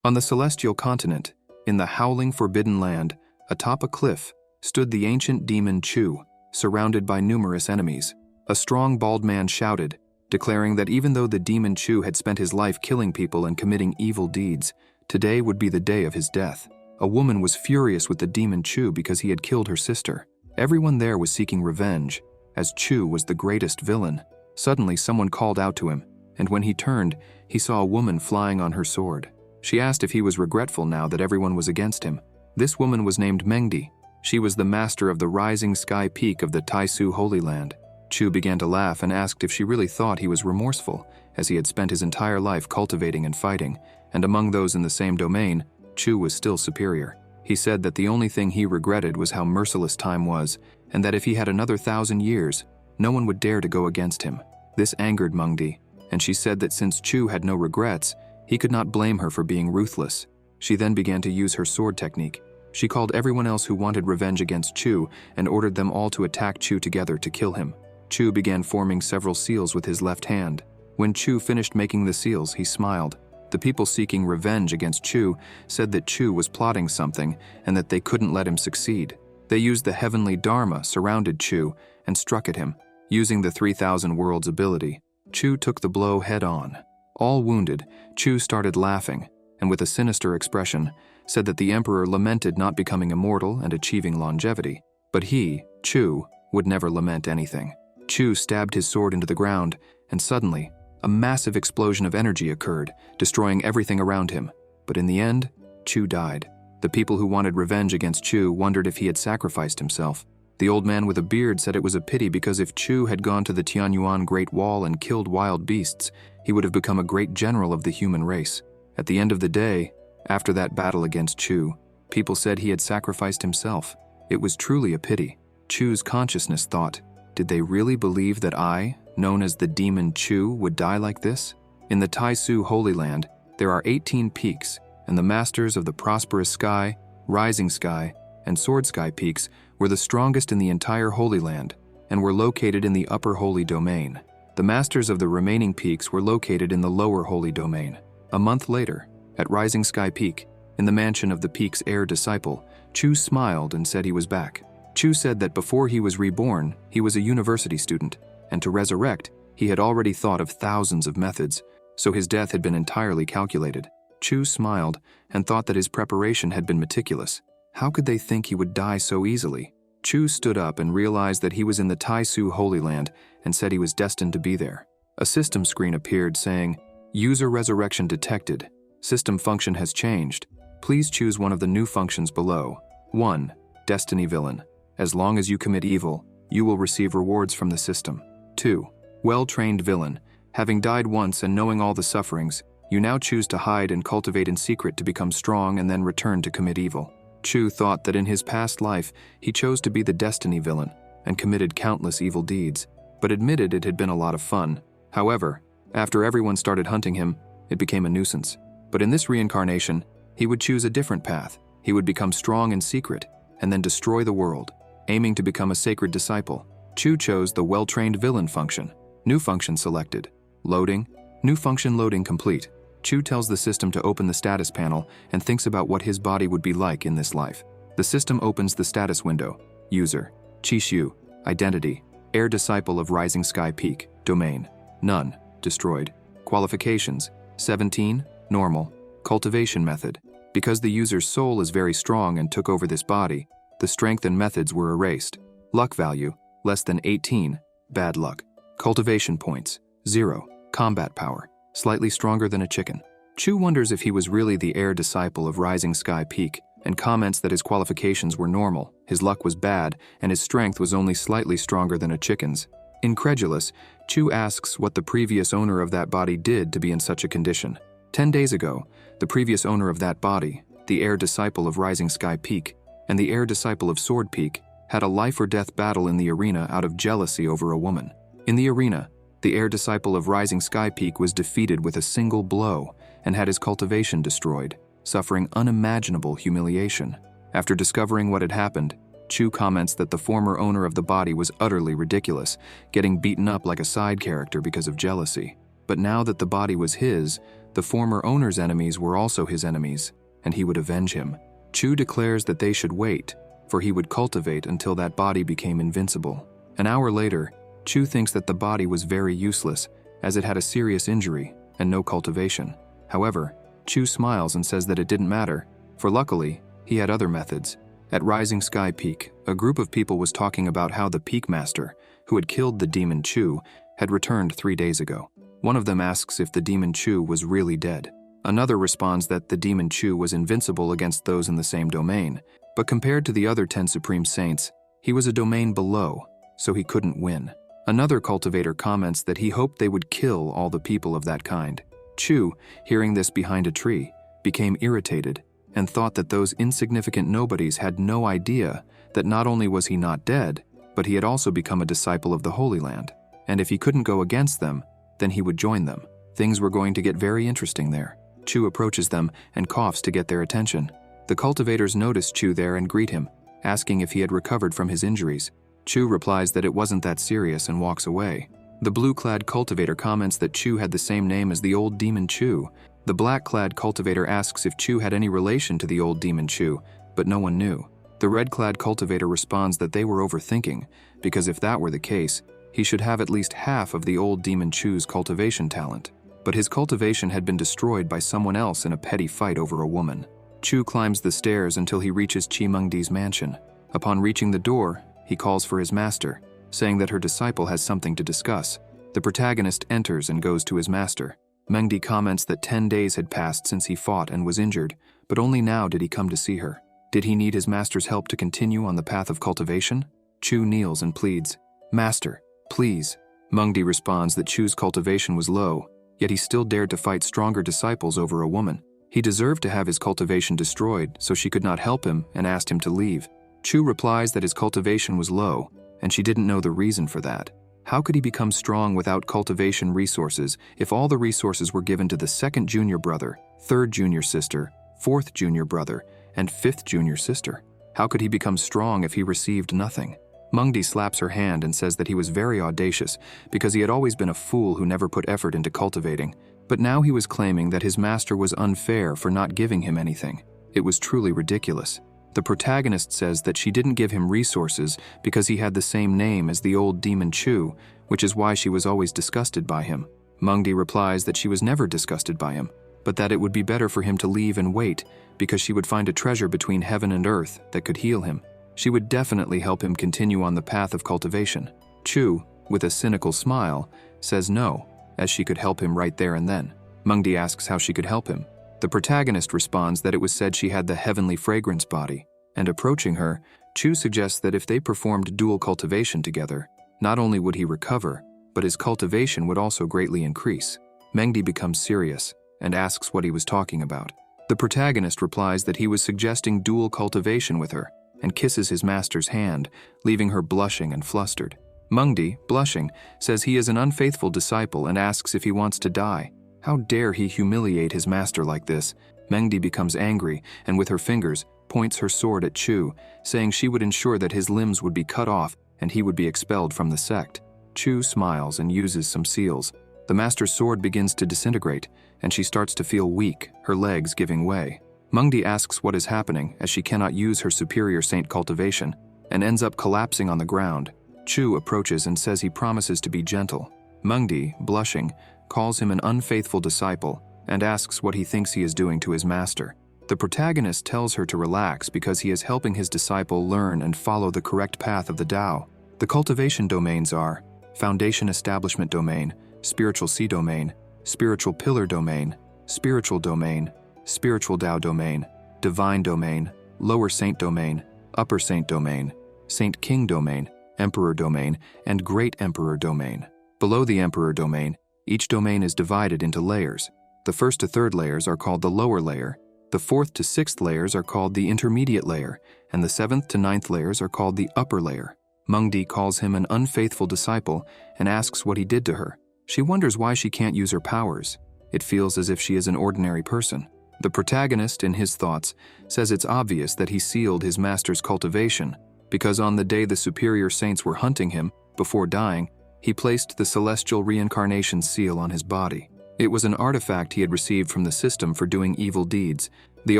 On the celestial continent, in the howling forbidden land, atop a cliff, stood the ancient demon Chu, surrounded by numerous enemies. A strong bald man shouted, declaring that even though the demon Chu had spent his life killing people and committing evil deeds, today would be the day of his death. A woman was furious with the demon Chu because he had killed her sister. Everyone there was seeking revenge, as Chu was the greatest villain. Suddenly someone called out to him, and when he turned, he saw a woman flying on her sword. She asked if he was regretful now that everyone was against him. This woman was named Mengdi. She was the master of the rising sky peak of the Taisu Holy Land. Chu began to laugh and asked if she really thought he was remorseful, as he had spent his entire life cultivating and fighting, and among those in the same domain, Chu was still superior. He said that the only thing he regretted was how merciless time was, and that if he had another 1,000 years, no one would dare to go against him. This angered Mengdi, and she said that since Chu had no regrets, he could not blame her for being ruthless. She then began to use her sword technique. She called everyone else who wanted revenge against Chu and ordered them all to attack Chu together to kill him. Chu began forming several seals with his left hand. When Chu finished making the seals, he smiled. The people seeking revenge against Chu said that Chu was plotting something and that they couldn't let him succeed. They used the heavenly Dharma, surrounded Chu, and struck at him. Using the 3,000 Worlds ability, Chu took the blow head-on. All wounded, Chu started laughing, and with a sinister expression, said that the emperor lamented not becoming immortal and achieving longevity. But he, Chu, would never lament anything. Chu stabbed his sword into the ground, and suddenly, a massive explosion of energy occurred, destroying everything around him. But in the end, Chu died. The people who wanted revenge against Chu wondered if he had sacrificed himself. The old man with a beard said it was a pity because if Chu had gone to the Tianyuan Great Wall and killed wild beasts, he would have become a great general of the human race. At the end of the day, after that battle against Chu, people said he had sacrificed himself. It was truly a pity. Chu's consciousness thought, did they really believe that I, known as the demon Chu, would die like this? In the Taisu Holy Land, there are 18 peaks, and the masters of the prosperous sky, rising sky, and sword sky peaks were the strongest in the entire Holy Land and were located in the upper holy domain. The masters of the remaining peaks were located in the lower holy domain. A month later, at Rising Sky Peak, in the mansion of the peak's heir disciple, Chu smiled and said he was back. Chu said that before he was reborn, he was a university student, and to resurrect, he had already thought of thousands of methods, so his death had been entirely calculated. Chu smiled and thought that his preparation had been meticulous. How could they think he would die so easily? Chu stood up and realized that he was in the Taisu Holy Land and said he was destined to be there. A system screen appeared saying, "User resurrection detected. System function has changed. Please choose one of the new functions below. 1. Destiny villain. As long as you commit evil, you will receive rewards from the system. 2. Well-trained villain. Having died once and knowing all the sufferings, you now choose to hide and cultivate in secret to become strong and then return to commit evil." Chu thought that in his past life, he chose to be the destiny villain and committed countless evil deeds, but admitted it had been a lot of fun. However, after everyone started hunting him, it became a nuisance. But in this reincarnation, he would choose a different path. He would become strong in secret and then destroy the world, aiming to become a sacred disciple. Chu chose the well-trained villain function. New function selected. Loading. New function loading complete. Chu tells the system to open the status panel and thinks about what his body would be like in this life. The system opens the status window. User. Chishu. Identity. Heir disciple of Rising Sky Peak. Domain. None. Destroyed. Qualifications. 17. Normal. Cultivation method. Because the user's soul is very strong and took over this body, the strength and methods were erased. Luck value. Less than 18. Bad luck. Cultivation points. 0. Combat power. Slightly stronger than a chicken. Chu wonders if he was really the heir disciple of Rising Sky Peak and comments that his qualifications were normal, his luck was bad, and his strength was only slightly stronger than a chicken's. Incredulous, Chu asks what the previous owner of that body did to be in such a condition. 10 days ago, the previous owner of that body, the heir disciple of Rising Sky Peak, and the heir disciple of Sword Peak, had a life-or-death battle in the arena out of jealousy over a woman. In the arena, the heir disciple of Rising Sky Peak was defeated with a single blow and had his cultivation destroyed, suffering unimaginable humiliation. After discovering what had happened, Chu comments that the former owner of the body was utterly ridiculous, getting beaten up like a side character because of jealousy. But now that the body was his, The former owner's enemies were also his enemies, and he would avenge him. Chu declares that they should wait, for he would cultivate until that body became invincible. An hour later, Chu thinks that the body was very useless, as it had a serious injury and no cultivation. However, Chu smiles and says that it didn't matter, for luckily, he had other methods. At Rising Sky Peak, a group of people was talking about how the Peak Master, who had killed the demon Chu, had returned 3 days ago. One of them asks if the demon Chu was really dead. Another responds that the demon Chu was invincible against those in the same domain, but compared to the other 10 Supreme Saints, he was a domain below, so he couldn't win. Another cultivator comments that he hoped they would kill all the people of that kind. Chu, hearing this behind a tree, became irritated and thought that those insignificant nobodies had no idea that not only was he not dead, but he had also become a disciple of the Holy Land, and if he couldn't go against them, then he would join them. Things were going to get very interesting there. Chu approaches them and coughs to get their attention. The cultivators notice Chu there and greet him, asking if he had recovered from his injuries. Chu replies that it wasn't that serious and walks away. The blue-clad cultivator comments that Chu had the same name as the old demon Chu. The black-clad cultivator asks if Chu had any relation to the old demon Chu, but no one knew. The red-clad cultivator responds that they were overthinking, because if that were the case, he should have at least half of the old demon Chu's cultivation talent. But his cultivation had been destroyed by someone else in a petty fight over a woman. Chu climbs the stairs until he reaches Chi Mengdi's mansion. Upon reaching the door, he calls for his master, saying that her disciple has something to discuss. The protagonist enters and goes to his master. Mengdi comments that 10 days had passed since he fought and was injured, but only now did he come to see her. Did he need his master's help to continue on the path of cultivation? Chu kneels and pleads, "Master, please." Mengdi responds that Chu's cultivation was low, yet he still dared to fight stronger disciples over a woman. He deserved to have his cultivation destroyed, so she could not help him and asked him to leave. Chu replies that his cultivation was low, and she didn't know the reason for that. How could he become strong without cultivation resources if all the resources were given to the second junior brother, third junior sister, fourth junior brother, and fifth junior sister? How could he become strong if he received nothing? Mengdi slaps her hand and says that he was very audacious because he had always been a fool who never put effort into cultivating, but now he was claiming that his master was unfair for not giving him anything. It was truly ridiculous. The protagonist says that she didn't give him resources because he had the same name as the old demon Chu, which is why she was always disgusted by him. Mengdi replies that she was never disgusted by him, but that it would be better for him to leave and wait because she would find a treasure between heaven and earth that could heal him. She would definitely help him continue on the path of cultivation. Chu, with a cynical smile, says no, as she could help him right there and then. Mengdi asks how she could help him. The protagonist responds that it was said she had the heavenly fragrance body, and approaching her, Chu suggests that if they performed dual cultivation together, not only would he recover, but his cultivation would also greatly increase. Mengdi becomes serious and asks what he was talking about. The protagonist replies that he was suggesting dual cultivation with her, and kisses his master's hand, leaving her blushing and flustered. Mengdi, blushing, says he is an unfaithful disciple and asks if he wants to die. How dare he humiliate his master like this? Mengdi becomes angry and with her fingers points her sword at Chu, saying she would ensure that his limbs would be cut off and he would be expelled from the sect. Chu smiles and uses some seals. The master's sword begins to disintegrate, and she starts to feel weak, her legs giving way. Mengdi asks what is happening as she cannot use her superior saint cultivation and ends up collapsing on the ground. Chu approaches and says he promises to be gentle. Mengdi, blushing, calls him an unfaithful disciple and asks what he thinks he is doing to his master. The protagonist tells her to relax because he is helping his disciple learn and follow the correct path of the Tao. The cultivation domains are Foundation Establishment Domain, Spiritual Sea Domain, Spiritual Pillar Domain, Spiritual Domain, Spiritual Tao Domain, Divine Domain, Lower Saint Domain, Upper Saint Domain, Saint King Domain, Emperor Domain, and Great Emperor Domain. Below the Emperor Domain, each domain is divided into layers. The first to third layers are called the lower layer, the fourth to sixth layers are called the intermediate layer, and the seventh to ninth layers are called the upper layer. Mengdi calls him an unfaithful disciple and asks what he did to her. She wonders why she can't use her powers. It feels as if she is an ordinary person. The protagonist, in his thoughts, says it's obvious that he sealed his master's cultivation because on the day the superior saints were hunting him, before dying, he placed the celestial reincarnation seal on his body. It was an artifact he had received from the system for doing evil deeds. The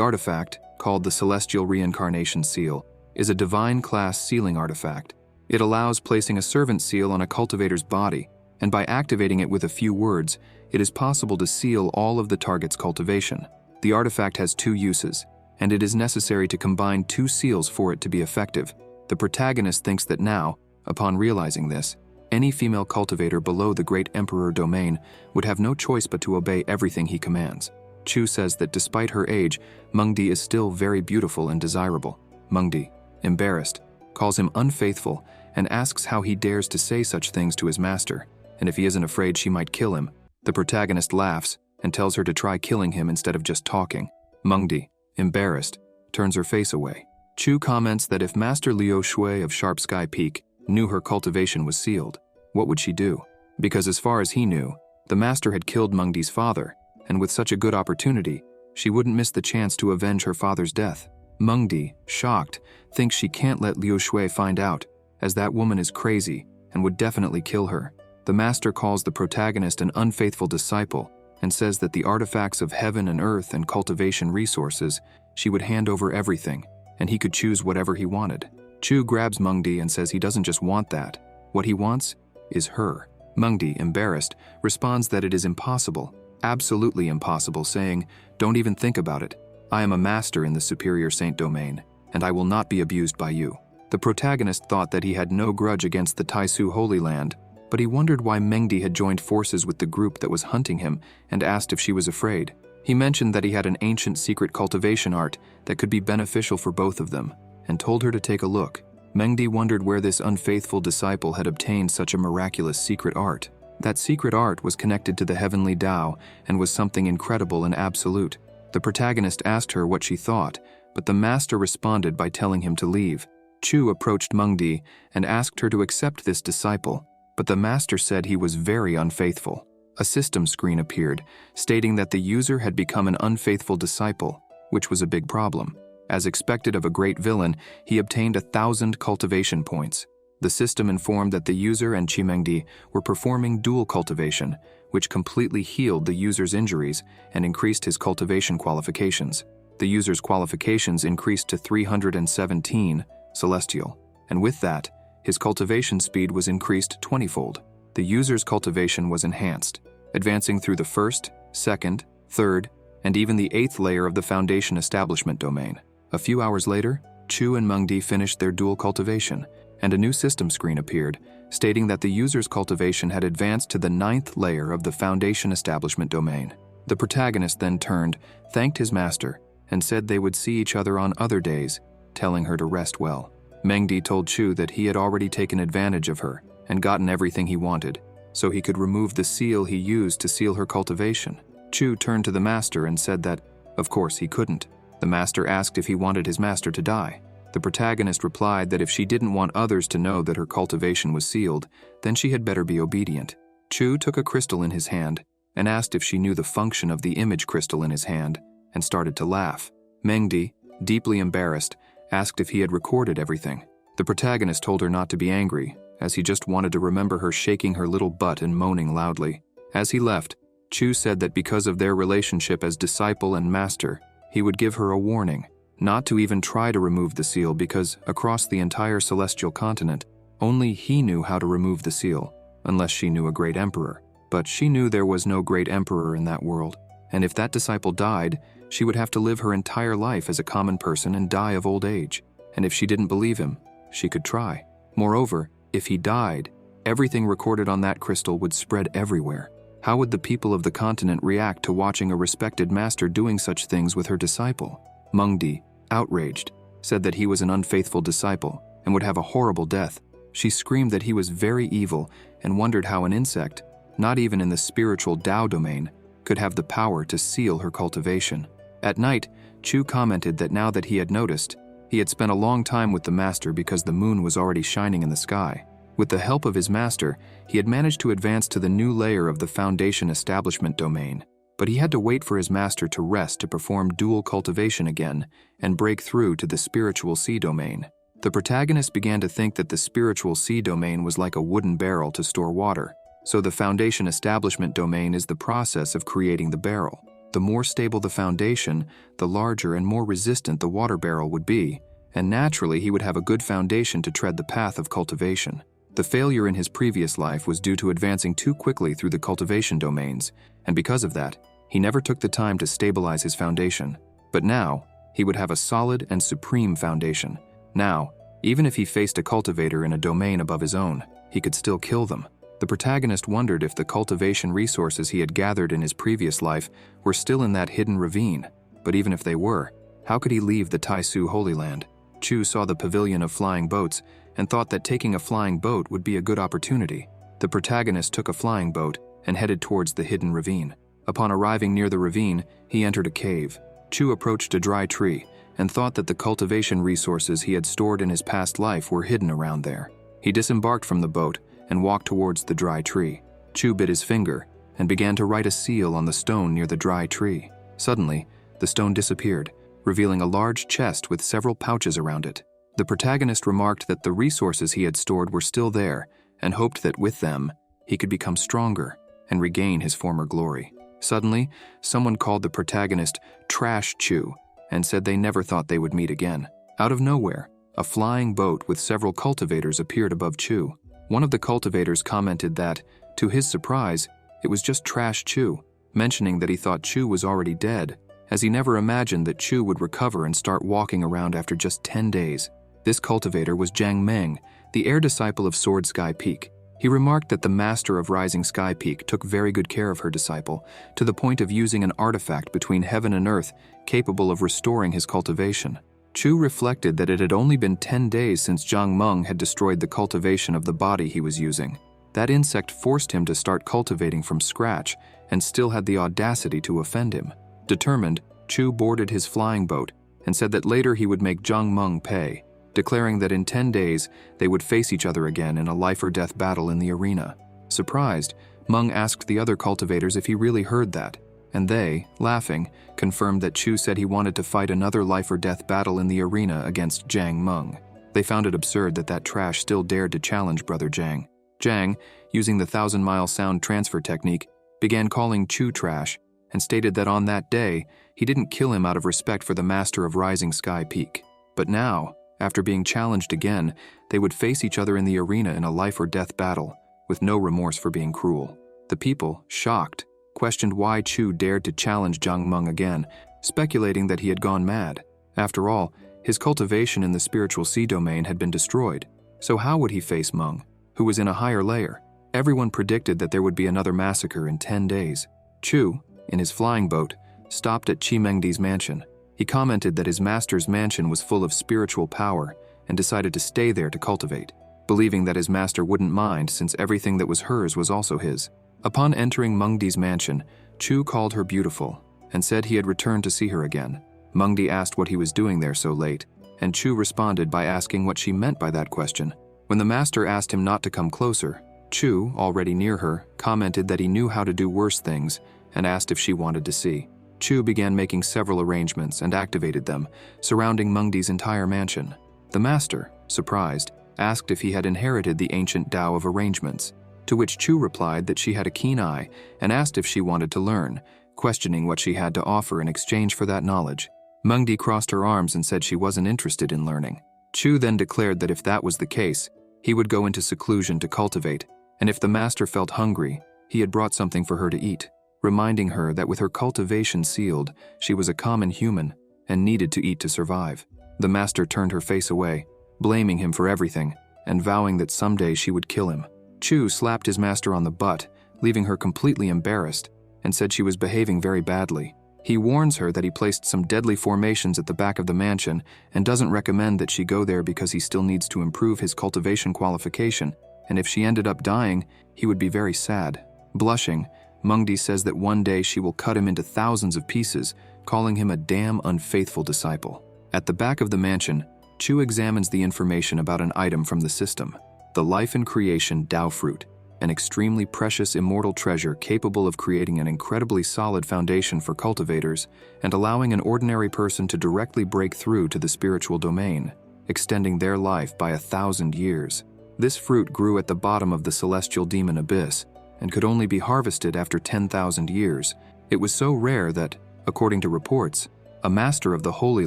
artifact, called the Celestial Reincarnation Seal, is a divine class sealing artifact. It allows placing a servant seal on a cultivator's body, and by activating it with a few words, it is possible to seal all of the target's cultivation. The artifact has 2 uses, and it is necessary to combine 2 seals for it to be effective. The protagonist thinks that now, upon realizing this, any female cultivator below the Great Emperor domain would have no choice but to obey everything he commands. Chu says that despite her age, Mengdi is still very beautiful and desirable. Mengdi, embarrassed, calls him unfaithful and asks how he dares to say such things to his master, and if he isn't afraid she might kill him. The protagonist laughs and tells her to try killing him instead of just talking. Mengdi, embarrassed, turns her face away. Chu comments that if Master Liu Shui of Sharp Sky Peak knew her cultivation was sealed, what would she do? Because as far as he knew, the master had killed Mengdi's father, and with such a good opportunity, she wouldn't miss the chance to avenge her father's death. Mengdi, shocked, thinks she can't let Liu Shui find out, as that woman is crazy and would definitely kill her. The master calls the protagonist an unfaithful disciple and says that the artifacts of heaven and earth and cultivation resources, she would hand over everything, and he could choose whatever he wanted. Chu grabs Mengdi and says he doesn't just want that. What he wants is her. Mengdi, embarrassed, responds that it is impossible, absolutely impossible, saying, "Don't even think about it. I am a master in the Superior Saint domain, and I will not be abused by you." The protagonist thought that he had no grudge against the Taisu Holy Land, but he wondered why Mengdi had joined forces with the group that was hunting him and asked if she was afraid. He mentioned that he had an ancient secret cultivation art that could be beneficial for both of them, and told her to take a look. Mengdi wondered where this unfaithful disciple had obtained such a miraculous secret art. That secret art was connected to the heavenly Tao and was something incredible and absolute. The protagonist asked her what she thought, but the master responded by telling him to leave. Chu approached Mengdi and asked her to accept this disciple, but the master said he was very unfaithful. A system screen appeared, stating that the user had become an unfaithful disciple, which was a big problem. As expected of a great villain, he obtained 1,000 cultivation points. The system informed that the user and Chimengdi were performing dual cultivation, which completely healed the user's injuries and increased his cultivation qualifications. The user's qualifications increased to 317 celestial, and with that, his cultivation speed was increased 20-fold. The user's cultivation was enhanced, advancing through the 1st, 2nd, 3rd, and even the 8th layer of the Foundation Establishment domain. A few hours later, Chu and Mengdi finished their dual cultivation, and a new system screen appeared, stating that the user's cultivation had advanced to the 9th layer of the Foundation Establishment domain. The protagonist then turned, thanked his master, and said they would see each other on other days, telling her to rest well. Mengdi told Chu that he had already taken advantage of her and gotten everything he wanted, so he could remove the seal he used to seal her cultivation. Chu turned to the master and said that, of course, he couldn't. The master asked if he wanted his master to die. The protagonist replied that if she didn't want others to know that her cultivation was sealed, then she had better be obedient. Chu took a crystal in his hand and asked if she knew the function of the image crystal in his hand, and started to laugh. Mengdi, deeply embarrassed, asked if he had recorded everything. The protagonist told her not to be angry, as he just wanted to remember her shaking her little butt and moaning loudly. As he left, Chu said that because of their relationship as disciple and master, he would give her a warning, not to even try to remove the seal because, across the entire celestial continent, only he knew how to remove the seal, unless she knew a great emperor. But she knew there was no great emperor in that world, and if that disciple died, she would have to live her entire life as a common person and die of old age. And if she didn't believe him, she could try. Moreover, if he died, everything recorded on that crystal would spread everywhere. How would the people of the continent react to watching a respected master doing such things with her disciple? Mengdi, outraged, said that he was an unfaithful disciple and would have a horrible death. She screamed that he was very evil and wondered how an insect, not even in the spiritual Tao domain, could have the power to seal her cultivation. At night, Chu commented that now that he had noticed, he had spent a long time with the master because the moon was already shining in the sky. With the help of his master, he had managed to advance to the new layer of the Foundation Establishment domain, but he had to wait for his master to rest to perform dual cultivation again and break through to the spiritual sea domain. The protagonist began to think that the spiritual sea domain was like a wooden barrel to store water. So the foundation establishment domain is the process of creating the barrel. The more stable the foundation, the larger and more resistant the water barrel would be, and naturally he would have a good foundation to tread the path of cultivation. The failure in his previous life was due to advancing too quickly through the cultivation domains, and because of that, he never took the time to stabilize his foundation. But now, he would have a solid and supreme foundation. Now, even if he faced a cultivator in a domain above his own, he could still kill them. The protagonist wondered if the cultivation resources he had gathered in his previous life were still in that hidden ravine. But even if they were, how could he leave the Taisu Holy Land? Chu saw the pavilion of flying boats and thought that taking a flying boat would be a good opportunity. The protagonist took a flying boat and headed towards the hidden ravine. Upon arriving near the ravine, he entered a cave. Chu approached a dry tree and thought that the cultivation resources he had stored in his past life were hidden around there. He disembarked from the boat and walked towards the dry tree. Chu bit his finger and began to write a seal on the stone near the dry tree. Suddenly, the stone disappeared, revealing a large chest with several pouches around it. The protagonist remarked that the resources he had stored were still there and hoped that with them, he could become stronger and regain his former glory. Suddenly, someone called the protagonist Trash Chu and said they never thought they would meet again. Out of nowhere, a flying boat with several cultivators appeared above Chu. One of the cultivators commented that, to his surprise, it was just Trash Chu, mentioning that he thought Chu was already dead, as he never imagined that Chu would recover and start walking around after just 10 days. This cultivator was Jiang Meng, the heir disciple of Sword Sky Peak. He remarked that the master of Rising Sky Peak took very good care of her disciple, to the point of using an artifact between heaven and earth capable of restoring his cultivation. Chu reflected that it had only been 10 days since Jiang Meng had destroyed the cultivation of the body he was using. That insect forced him to start cultivating from scratch and still had the audacity to offend him. Determined, Chu boarded his flying boat and said that later he would make Jiang Meng pay, declaring that in 10 days they would face each other again in a life-or-death battle in the arena. Surprised, Meng asked the other cultivators if he really heard that, and they, laughing, confirmed that Chu said he wanted to fight another life-or-death battle in the arena against Jiang Meng. They found it absurd that trash still dared to challenge Brother Jiang. Jiang, using the 1,000-mile sound transfer technique, began calling Chu trash and stated that on that day, he didn't kill him out of respect for the master of Rising Sky Peak. But now, after being challenged again, they would face each other in the arena in a life-or-death battle, with no remorse for being cruel. The people, shocked, questioned why Chu dared to challenge Jiang Meng again, speculating that he had gone mad. After all, his cultivation in the spiritual sea domain had been destroyed, so how would he face Meng, who was in a higher layer? Everyone predicted that there would be another massacre in 10 days. Chu, in his flying boat, stopped at Chimengdi's mansion. He commented that his master's mansion was full of spiritual power and decided to stay there to cultivate, believing that his master wouldn't mind since everything that was hers was also his. Upon entering Mengdi's mansion, Chu called her beautiful and said he had returned to see her again. Mengdi asked what he was doing there so late, and Chu responded by asking what she meant by that question. When the master asked him not to come closer, Chu, already near her, commented that he knew how to do worse things and asked if she wanted to see. Chu began making several arrangements and activated them, surrounding Mengdi's entire mansion. The master, surprised, asked if he had inherited the ancient Tao of arrangements, to which Chu replied that she had a keen eye and asked if she wanted to learn, questioning what she had to offer in exchange for that knowledge. Mengdi crossed her arms and said she wasn't interested in learning. Chu then declared that if that was the case, he would go into seclusion to cultivate, and if the master felt hungry, he had brought something for her to eat, reminding her that with her cultivation sealed, she was a common human and needed to eat to survive. The master turned her face away, blaming him for everything and vowing that someday she would kill him. Chu slapped his master on the butt, leaving her completely embarrassed, and said she was behaving very badly. He warns her that he placed some deadly formations at the back of the mansion and doesn't recommend that she go there because he still needs to improve his cultivation qualification, and if she ended up dying, he would be very sad. Blushing, Mengdi says that one day she will cut him into thousands of pieces, calling him a damn unfaithful disciple. At the back of the mansion, Chu examines the information about an item from the system, the Life and Creation Tao Fruit, an extremely precious immortal treasure capable of creating an incredibly solid foundation for cultivators and allowing an ordinary person to directly break through to the spiritual domain, extending their life by 1,000 years. This fruit grew at the bottom of the celestial demon abyss, and could only be harvested after 10,000 years. It was so rare that, according to reports, a master of the Holy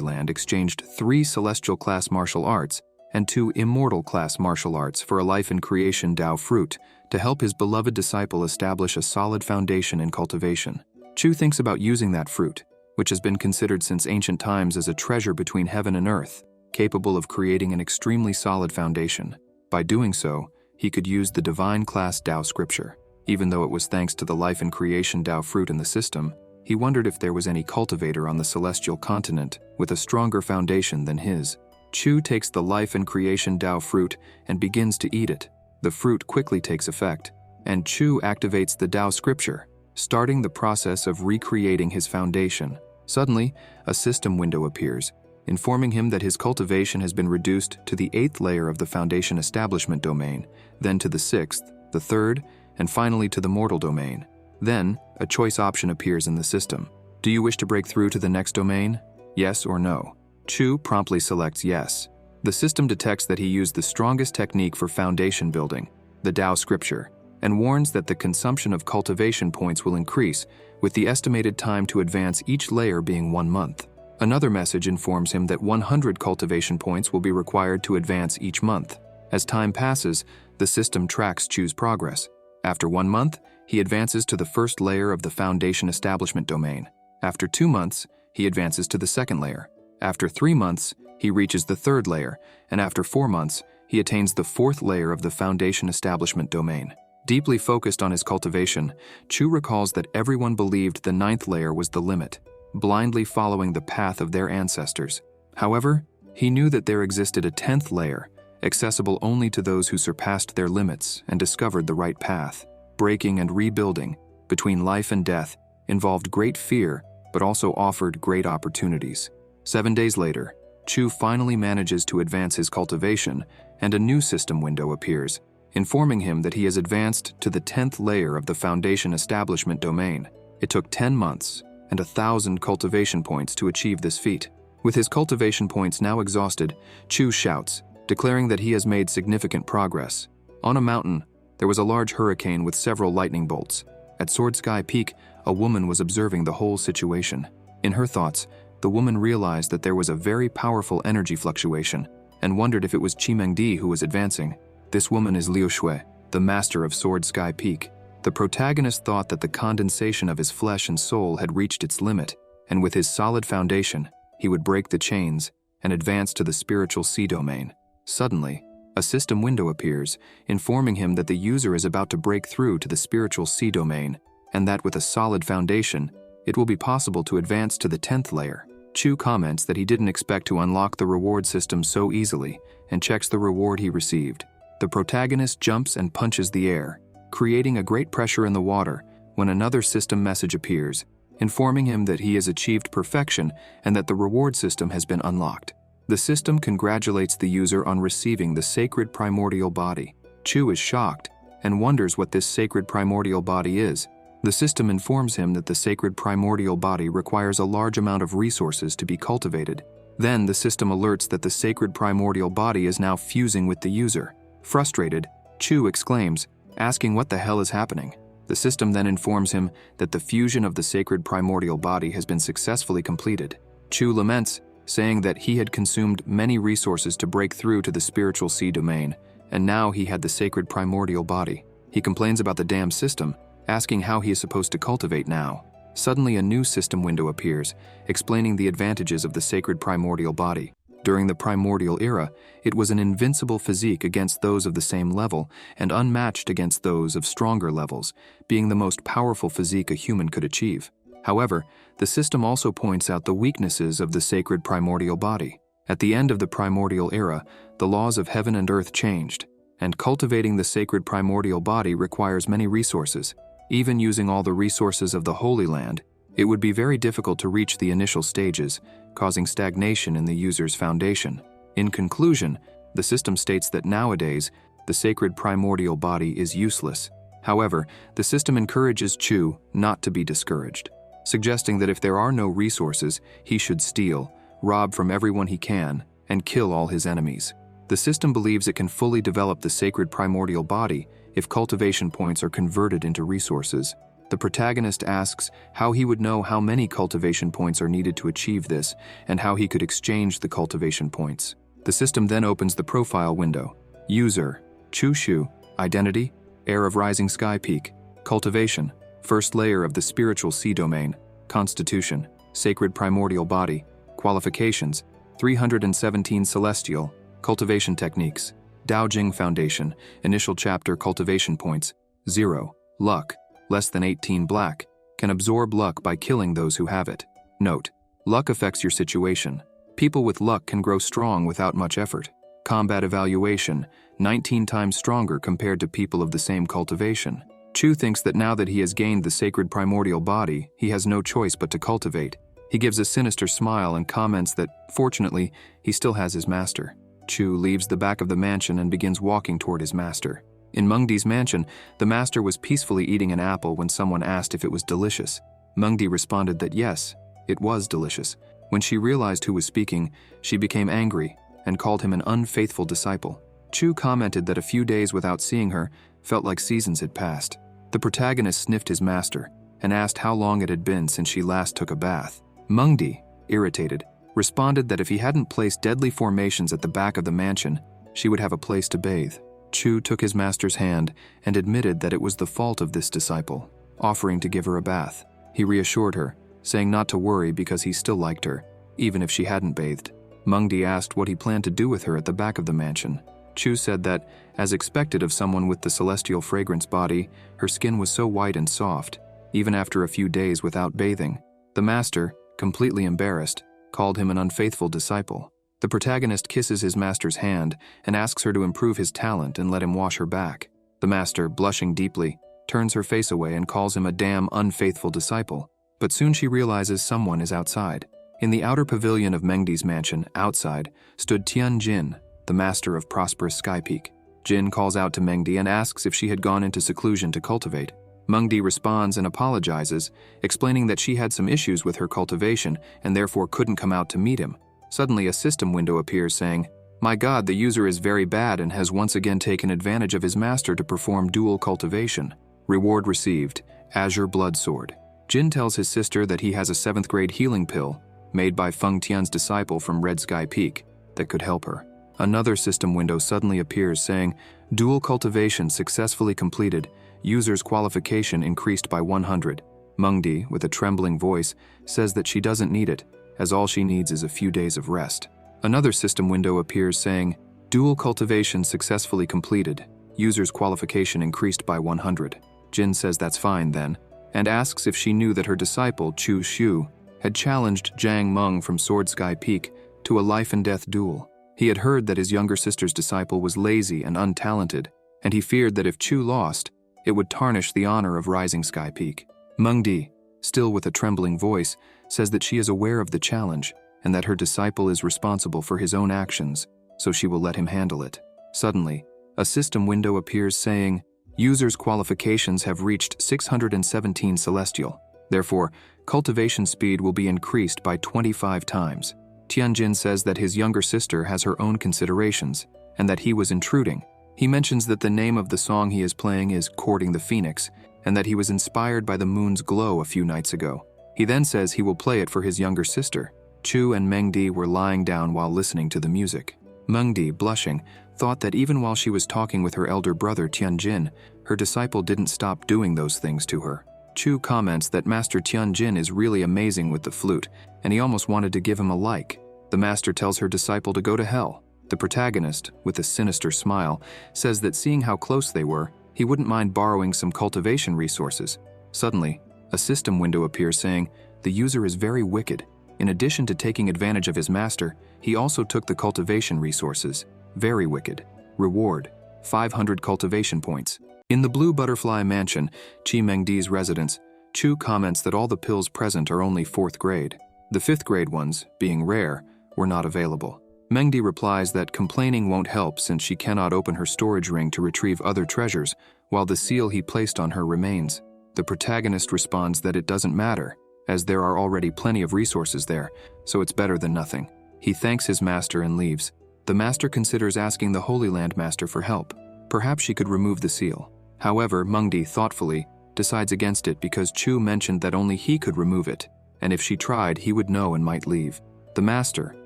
Land exchanged 3 celestial-class martial arts and 2 immortal-class martial arts for a life in creation Tao fruit to help his beloved disciple establish a solid foundation in cultivation. Chu thinks about using that fruit, which has been considered since ancient times as a treasure between heaven and earth, capable of creating an extremely solid foundation. By doing so, he could use the divine class Tao scripture. Even though it was thanks to the life and creation Tao fruit in the system, he wondered if there was any cultivator on the celestial continent with a stronger foundation than his. Chu takes the life and creation Tao fruit and begins to eat it. The fruit quickly takes effect, and Chu activates the Tao scripture, starting the process of recreating his foundation. Suddenly, a system window appears, informing him that his cultivation has been reduced to the 8th layer of the foundation establishment domain, then to the 6th, the 3rd, and finally to the mortal domain. Then, a choice option appears in the system. Do you wish to break through to the next domain? Yes or no? Chu promptly selects yes. The system detects that he used the strongest technique for foundation building, the Tao scripture, and warns that the consumption of cultivation points will increase, with the estimated time to advance each layer being 1 month. Another message informs him that 100 cultivation points will be required to advance each month. As time passes, the system tracks Chu's progress. After 1 month, he advances to the 1st layer of the foundation establishment domain. After 2 months, he advances to the 2nd layer. After 3 months, he reaches the 3rd layer, and after 4 months, he attains the 4th layer of the foundation establishment domain. Deeply focused on his cultivation, Chu recalls that everyone believed the 9th layer was the limit, blindly following the path of their ancestors. However, he knew that there existed a 10th layer, accessible only to those who surpassed their limits and discovered the right path. Breaking and rebuilding, between life and death, involved great fear, but also offered great opportunities. 7 days later, Chu finally manages to advance his cultivation, and a new system window appears, informing him that he has advanced to the 10th layer of the foundation establishment domain. It took 10 months and 1,000 cultivation points to achieve this feat. With his cultivation points now exhausted, Chu shouts, declaring that he has made significant progress. On a mountain, there was a large hurricane with several lightning bolts. At Sword Sky Peak, a woman was observing the whole situation. In her thoughts, the woman realized that there was a very powerful energy fluctuation and wondered if it was Chimengdi who was advancing. This woman is Liu Shui, the master of Sword Sky Peak. The protagonist thought that the condensation of his flesh and soul had reached its limit, and with his solid foundation, he would break the chains and advance to the spiritual sea domain. Suddenly, a system window appears, informing him that the user is about to break through to the spiritual sea domain, and that with a solid foundation, it will be possible to advance to the 10th layer. Chu comments that he didn't expect to unlock the reward system so easily, and checks the reward he received. The protagonist jumps and punches the air, creating a great pressure in the water, when another system message appears, informing him that he has achieved perfection and that the reward system has been unlocked. The system congratulates the user on receiving the sacred primordial body. Chu is shocked and wonders what this sacred primordial body is. The system informs him that the sacred primordial body requires a large amount of resources to be cultivated. Then the system alerts that the sacred primordial body is now fusing with the user. Frustrated, Chu exclaims, asking what the hell is happening. The system then informs him that the fusion of the sacred primordial body has been successfully completed. Chu laments, saying that he had consumed many resources to break through to the spiritual sea domain, and now he had the sacred primordial body. He complains about the damn system, asking how he is supposed to cultivate now. Suddenly a new system window appears, explaining the advantages of the sacred primordial body. During the primordial era, it was an invincible physique against those of the same level and unmatched against those of stronger levels, being the most powerful physique a human could achieve. However, the system also points out the weaknesses of the sacred primordial body. At the end of the primordial era, the laws of heaven and earth changed, and cultivating the sacred primordial body requires many resources. Even using all the resources of the Holy Land, it would be very difficult to reach the initial stages, causing stagnation in the user's foundation. In conclusion, the system states that nowadays, the sacred primordial body is useless. However, the system encourages Chu not to be discouraged, suggesting that if there are no resources, he should steal, rob from everyone he can, and kill all his enemies. The system believes it can fully develop the sacred primordial body if cultivation points are converted into resources. The protagonist asks how he would know how many cultivation points are needed to achieve this, and how he could exchange the cultivation points. The system then opens the profile window. User, Chushu, Identity, Heir of Rising Sky Peak. Cultivation, first layer of the spiritual sea domain. Constitution, Sacred Primordial Body. Qualifications, 317 Celestial. Cultivation Techniques, Dao Jing Foundation, Initial Chapter Cultivation Points, 0. Luck, less than 18 black, can absorb luck by killing those who have it. Note, luck affects your situation. People with luck can grow strong without much effort. Combat evaluation, 19 times stronger compared to people of the same cultivation. Chu thinks that now that he has gained the sacred primordial body, he has no choice but to cultivate. He gives a sinister smile and comments that, fortunately, he still has his master. Chu leaves the back of the mansion and begins walking toward his master. In Mengdi's mansion, the master was peacefully eating an apple when someone asked if it was delicious. Mengdi responded that yes, it was delicious. When she realized who was speaking, she became angry and called him an unfaithful disciple. Chu commented that a few days without seeing her felt like seasons had passed. The protagonist sniffed his master and asked how long it had been since she last took a bath. Mengdi, irritated, responded that if he hadn't placed deadly formations at the back of the mansion, she would have a place to bathe. Chu took his master's hand and admitted that it was the fault of this disciple, offering to give her a bath. He reassured her, saying not to worry because he still liked her, even if she hadn't bathed. Mengdi asked what he planned to do with her at the back of the mansion. Chu said that, as expected of someone with the celestial fragrance body, her skin was so white and soft, even after a few days without bathing. The master, completely embarrassed, called him an unfaithful disciple. The protagonist kisses his master's hand and asks her to improve his talent and let him wash her back. The master, blushing deeply, turns her face away and calls him a damn unfaithful disciple. But soon she realizes someone is outside. In the outer pavilion of Mengdi's mansion, outside, stood Tian Jin, the master of prosperous Sky Peak. Jin calls out to Mengdi and asks if she had gone into seclusion to cultivate. Mengdi responds and apologizes, explaining that she had some issues with her cultivation and therefore couldn't come out to meet him. Suddenly a system window appears saying, "My God, the user is very bad and has once again taken advantage of his master to perform dual cultivation. Reward received, Azure Blood Sword." Jin tells his sister that he has a 7th grade healing pill, made by Feng Tian's disciple from Red Sky Peak, that could help her. Another system window suddenly appears saying, "Dual cultivation successfully completed. User's qualification increased by 100. Mengdi, with a trembling voice, says that she doesn't need it, as all she needs is a few days of rest. Another system window appears saying, "Dual cultivation successfully completed. User's qualification increased by 100. Jin says that's fine then, and asks if she knew that her disciple, Chu Xu, had challenged Zhang Meng from Sword Sky Peak to a life-and-death duel. He had heard that his younger sister's disciple was lazy and untalented, and he feared that if Chu lost, it would tarnish the honor of Rising Sky Peak. Mengdi, still with a trembling voice, says that she is aware of the challenge and that her disciple is responsible for his own actions, so she will let him handle it. Suddenly, a system window appears saying, "User's qualifications have reached 617 Celestial. Therefore, cultivation speed will be increased by 25 times. Tianjin says that his younger sister has her own considerations, and that he was intruding. He mentions that the name of the song he is playing is Courting the Phoenix, and that he was inspired by the moon's glow a few nights ago. He then says he will play it for his younger sister." Chu and Mengdi were lying down while listening to the music. Mengdi, blushing, thought that even while she was talking with her elder brother Tianjin, her disciple didn't stop doing those things to her. Chu comments that Master Tianjin is really amazing with the flute, and he almost wanted to give him a like. The master tells her disciple to go to hell. The protagonist, with a sinister smile, says that seeing how close they were, he wouldn't mind borrowing some cultivation resources. Suddenly, a system window appears saying, "The user is very wicked. In addition to taking advantage of his master, he also took the cultivation resources. Very wicked. Reward, 500 cultivation points." In the Blue Butterfly Mansion, Chi Mengdi's residence, Chu comments that all the pills present are only 4th grade. The 5th grade ones, being rare, were not available. Mengdi replies that complaining won't help since she cannot open her storage ring to retrieve other treasures, while the seal he placed on her remains. The protagonist responds that it doesn't matter, as there are already plenty of resources there, so it's better than nothing. He thanks his master and leaves. The master considers asking the Holy Land Master for help. Perhaps she could remove the seal. However, Mengdi thoughtfully decides against it because Chu mentioned that only he could remove it, and if she tried, he would know and might leave. The master,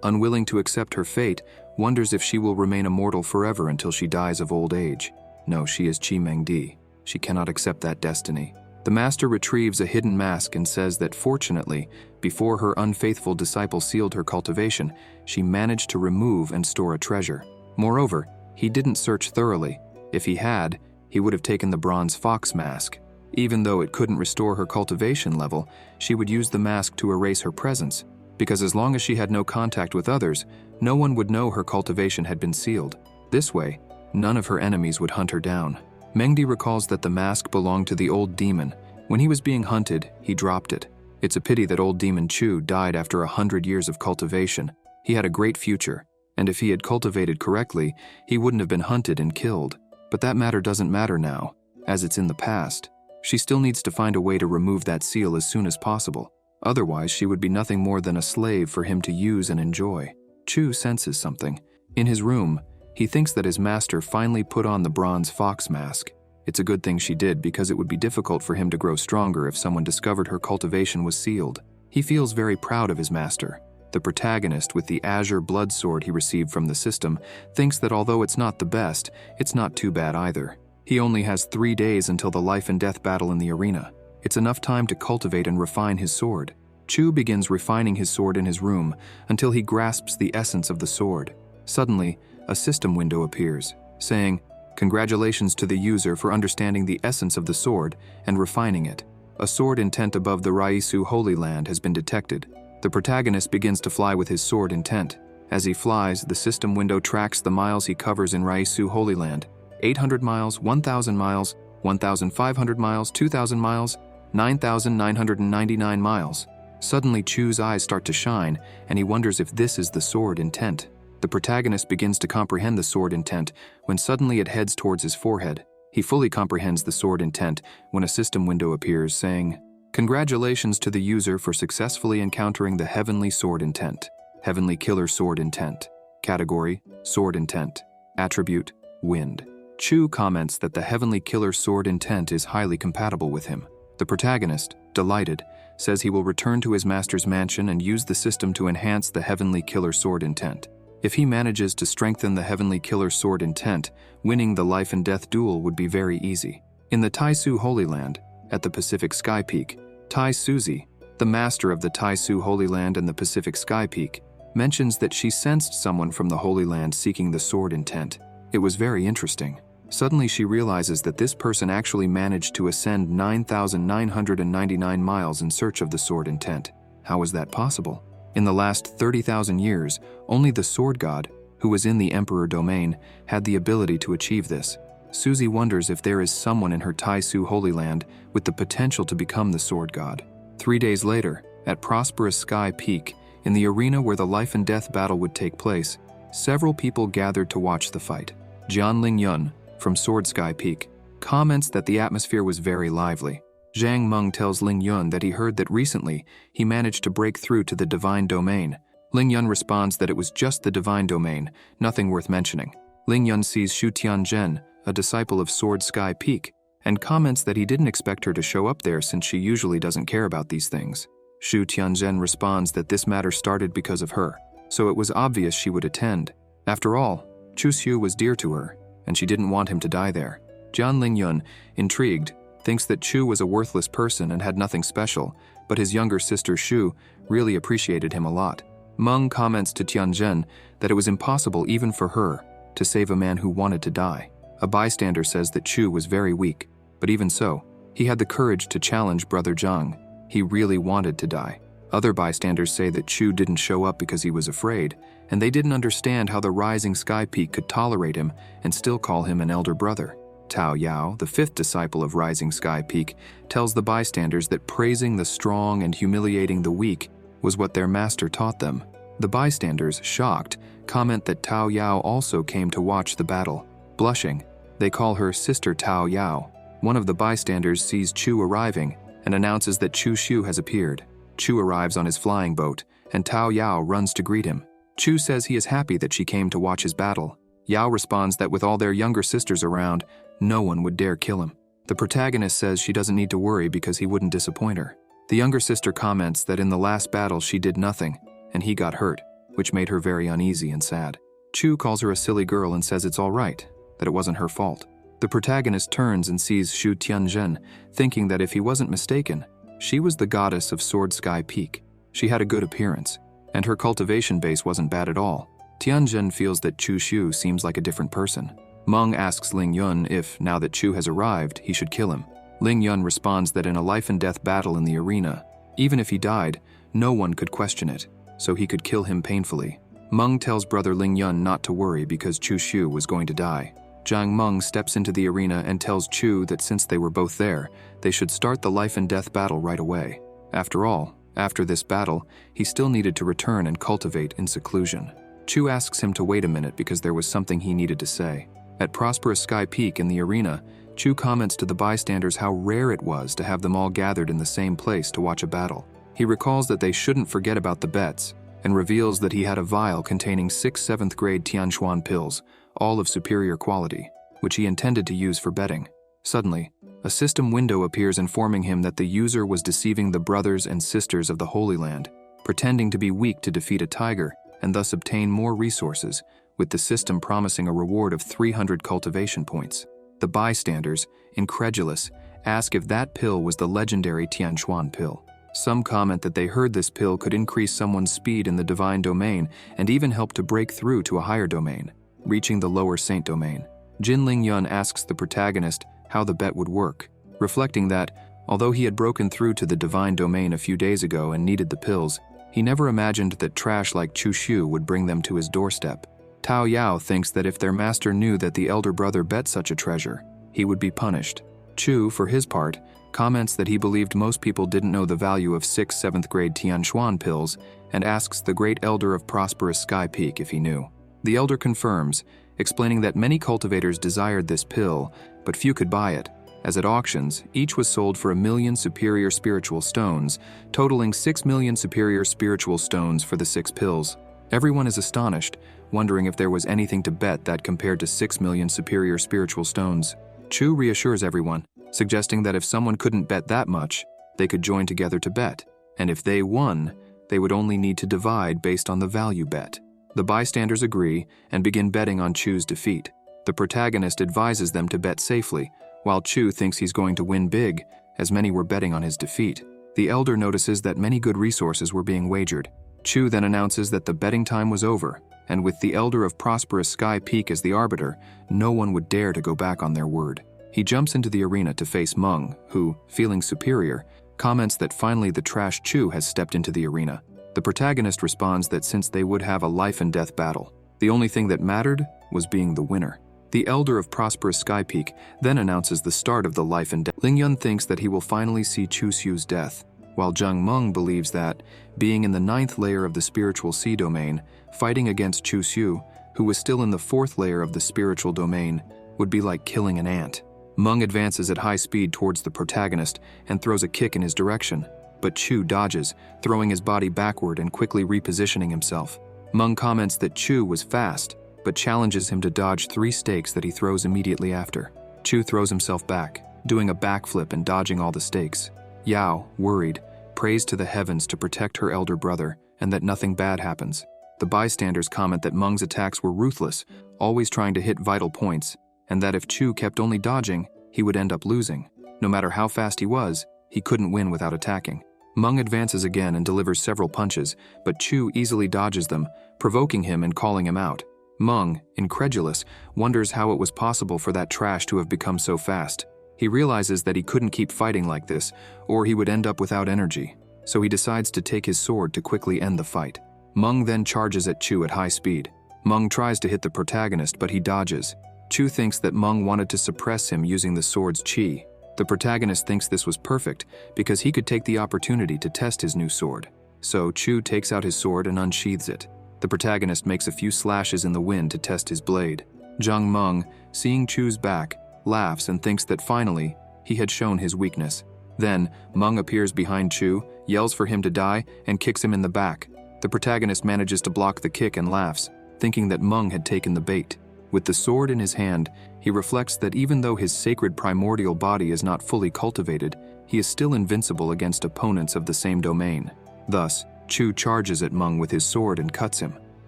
unwilling to accept her fate, wonders if she will remain immortal forever until she dies of old age. No, she is Chi Mengdi. She cannot accept that destiny. The master retrieves a hidden mask and says that fortunately, before her unfaithful disciple sealed her cultivation, she managed to remove and store a treasure. Moreover, he didn't search thoroughly. If he had, he would have taken the bronze fox mask. Even though it couldn't restore her cultivation level, she would use the mask to erase her presence, because as long as she had no contact with others, no one would know her cultivation had been sealed. This way, none of her enemies would hunt her down. Mengdi recalls that the mask belonged to the old demon. When he was being hunted, he dropped it. It's a pity that old demon Chu died after 100 years of cultivation. He had a great future, and if he had cultivated correctly, he wouldn't have been hunted and killed. But that matter doesn't matter now, as it's in the past. She still needs to find a way to remove that seal as soon as possible. Otherwise, she would be nothing more than a slave for him to use and enjoy. Chu senses something. In his room, he thinks that his master finally put on the bronze fox mask. It's a good thing she did because it would be difficult for him to grow stronger if someone discovered her cultivation was sealed. He feels very proud of his master. The protagonist, with the azure blood sword he received from the system, thinks that although it's not the best, it's not too bad either. He only has 3 days until the life and death battle in the arena. It's enough time to cultivate and refine his sword. Chu begins refining his sword in his room until he grasps the essence of the sword. Suddenly, a system window appears, saying, "Congratulations to the user for understanding the essence of the sword and refining it. A sword intent above the Raisu Holy Land has been detected." The protagonist begins to fly with his sword intent. As he flies, the system window tracks the miles he covers in Raisu Holy Land. 800 miles, 1,000 miles, 1,500 miles, 2,000 miles, 9,999 miles. Suddenly, Chu's eyes start to shine, and he wonders if this is the sword intent. The protagonist begins to comprehend the sword intent when suddenly it heads towards his forehead. He fully comprehends the sword intent when a system window appears saying, "Congratulations to the user for successfully encountering the Heavenly Sword Intent. Heavenly Killer Sword Intent. Category, Sword Intent. Attribute, Wind." Chu comments that the Heavenly Killer Sword Intent is highly compatible with him. The protagonist, delighted, says he will return to his master's mansion and use the system to enhance the Heavenly Killer Sword Intent. If he manages to strengthen the Heavenly Killer Sword Intent, winning the life and death duel would be very easy. In the Taisu Holy Land, at the Pacific Sky Peak, Tai Suzy, the master of the Taisu Holy Land and the Pacific Sky Peak, mentions that she sensed someone from the Holy Land seeking the sword intent. It was very interesting. Suddenly she realizes that this person actually managed to ascend 9,999 miles in search of the sword intent. How is that possible? In the last 30,000 years, only the sword god, who was in the emperor domain, had the ability to achieve this. Suzy wonders if there is someone in her Taisu Holy Land with the potential to become the sword god. 3 days later, at Prosperous Sky Peak, in the arena where the life and death battle would take place, several people gathered to watch the fight. Jian Lingyun, from Sword Sky Peak, comments that the atmosphere was very lively. Zhang Meng tells Lingyun that he heard that recently he managed to break through to the divine domain. Lingyun responds that it was just the divine domain, nothing worth mentioning. Lingyun sees Shu Tianzhen, a disciple of Sword Sky Peak, and comments that he didn't expect her to show up there since she usually doesn't care about these things. Shu Tianzhen responds that this matter started because of her, so it was obvious she would attend. After all, Chu Xiu was dear to her, and she didn't want him to die there. Jian Lingyun, intrigued, thinks that Chu was a worthless person and had nothing special, but his younger sister Shu really appreciated him a lot. Meng comments to Tianzhen that it was impossible even for her to save a man who wanted to die. A bystander says that Chu was very weak, but even so, he had the courage to challenge Brother Zhang. He really wanted to die. Other bystanders say that Chu didn't show up because he was afraid, and they didn't understand how the rising sky peak could tolerate him and still call him an elder brother. Tao Yao, the fifth disciple of Rising Sky Peak, tells the bystanders that praising the strong and humiliating the weak was what their master taught them. The bystanders, shocked, comment that Tao Yao also came to watch the battle. Blushing, they call her Sister Tao Yao. One of the bystanders sees Chu arriving and announces that Chu Xiu has appeared. Chu arrives on his flying boat, and Tao Yao runs to greet him. Chu says he is happy that she came to watch his battle. Yao responds that with all their younger sisters around, no one would dare kill him. The protagonist says she doesn't need to worry because he wouldn't disappoint her. The younger sister comments that in the last battle she did nothing, and he got hurt, which made her very uneasy and sad. Chu calls her a silly girl and says it's all right, that it wasn't her fault. The protagonist turns and sees Shu Tianzhen, thinking that if he wasn't mistaken, she was the goddess of Sword Sky Peak. She had a good appearance, and her cultivation base wasn't bad at all. Tianzhen feels that Chu Xiu seems like a different person. Meng asks Ling Yun if, now that Chu has arrived, he should kill him. Ling Yun responds that in a life-and-death battle in the arena, even if he died, no one could question it, so he could kill him painfully. Meng tells brother Ling Yun not to worry because Chu Xiu was going to die. Zhang Meng steps into the arena and tells Chu that since they were both there, they should start the life-and-death battle right away. After all, after this battle, he still needed to return and cultivate in seclusion. Chu asks him to wait a minute because there was something he needed to say. At Prosperous Sky Peak in the arena, Chu comments to the bystanders how rare it was to have them all gathered in the same place to watch a battle. He recalls that they shouldn't forget about the bets, and reveals that he had a vial containing 6 7th-grade Tianxuan pills, all of superior quality, which he intended to use for betting. Suddenly, a system window appears informing him that the user was deceiving the brothers and sisters of the Holy Land, pretending to be weak to defeat a tiger and thus obtain more resources, with the system promising a reward of 300 cultivation points. The bystanders, incredulous, ask if that pill was the legendary Tianxuan pill. Some comment that they heard this pill could increase someone's speed in the divine domain and even help to break through to a higher domain, reaching the lower saint domain. Jin Ling Yun asks the protagonist how the bet would work, reflecting that, although he had broken through to the divine domain a few days ago and needed the pills, he never imagined that trash like Chu Xiu would bring them to his doorstep. Tao Yao thinks that if their master knew that the elder brother bet such a treasure, he would be punished. Chu, for his part, comments that he believed most people didn't know the value of 6 7th-grade Tianxuan pills and asks the great elder of Prosperous Sky Peak if he knew. The elder confirms, explaining that many cultivators desired this pill, but few could buy it, as at auctions, each was sold for 1 million superior spiritual stones, totaling 6 million superior spiritual stones for the 6 pills. Everyone is astonished, wondering if there was anything to bet that compared to 6 million superior spiritual stones. Chu reassures everyone, suggesting that if someone couldn't bet that much, they could join together to bet, and if they won, they would only need to divide based on the value bet. The bystanders agree and begin betting on Chu's defeat. The protagonist advises them to bet safely, while Chu thinks he's going to win big, as many were betting on his defeat. The elder notices that many good resources were being wagered. Chu then announces that the betting time was over, and with the elder of Prosperous Sky Peak as the arbiter, no one would dare to go back on their word. He jumps into the arena to face Meng, who, feeling superior, comments that finally the trash Chu has stepped into the arena. The protagonist responds that since they would have a life-and-death battle, the only thing that mattered was being the winner. The elder of Prosperous Sky Peak then announces the start of the life-and-death. Ling Yun thinks that he will finally see Chu Xiu's death, while Zhang Meng believes that, being in the 9th layer of the spiritual sea domain, fighting against Chu Xiu, who was still in the 4th layer of the spiritual domain, would be like killing an ant. Meng advances at high speed towards the protagonist and throws a kick in his direction, but Chu dodges, throwing his body backward and quickly repositioning himself. Meng comments that Chu was fast, but challenges him to dodge 3 stakes that he throws immediately after. Chu throws himself back, doing a backflip and dodging all the stakes. Yao, worried, prays to the heavens to protect her elder brother and that nothing bad happens. The bystanders comment that Meng's attacks were ruthless, always trying to hit vital points, and that if Chu kept only dodging, he would end up losing. No matter how fast he was, he couldn't win without attacking. Meng advances again and delivers several punches, but Chu easily dodges them, provoking him and calling him out. Meng, incredulous, wonders how it was possible for that trash to have become so fast. He realizes that he couldn't keep fighting like this, or he would end up without energy, so he decides to take his sword to quickly end the fight. Meng then charges at Chu at high speed. Meng tries to hit the protagonist, but he dodges. Chu thinks that Meng wanted to suppress him using the sword's chi. The protagonist thinks this was perfect because he could take the opportunity to test his new sword. So Chu takes out his sword and unsheathes it. The protagonist makes a few slashes in the wind to test his blade. Zhang Meng, seeing Chu's back, laughs and thinks that finally, he had shown his weakness. Then, Meng appears behind Chu, yells for him to die, and kicks him in the back. The protagonist manages to block the kick and laughs, thinking that Meng had taken the bait. With the sword in his hand, he reflects that even though his sacred primordial body is not fully cultivated, he is still invincible against opponents of the same domain. Thus, Chu charges at Meng with his sword and cuts him.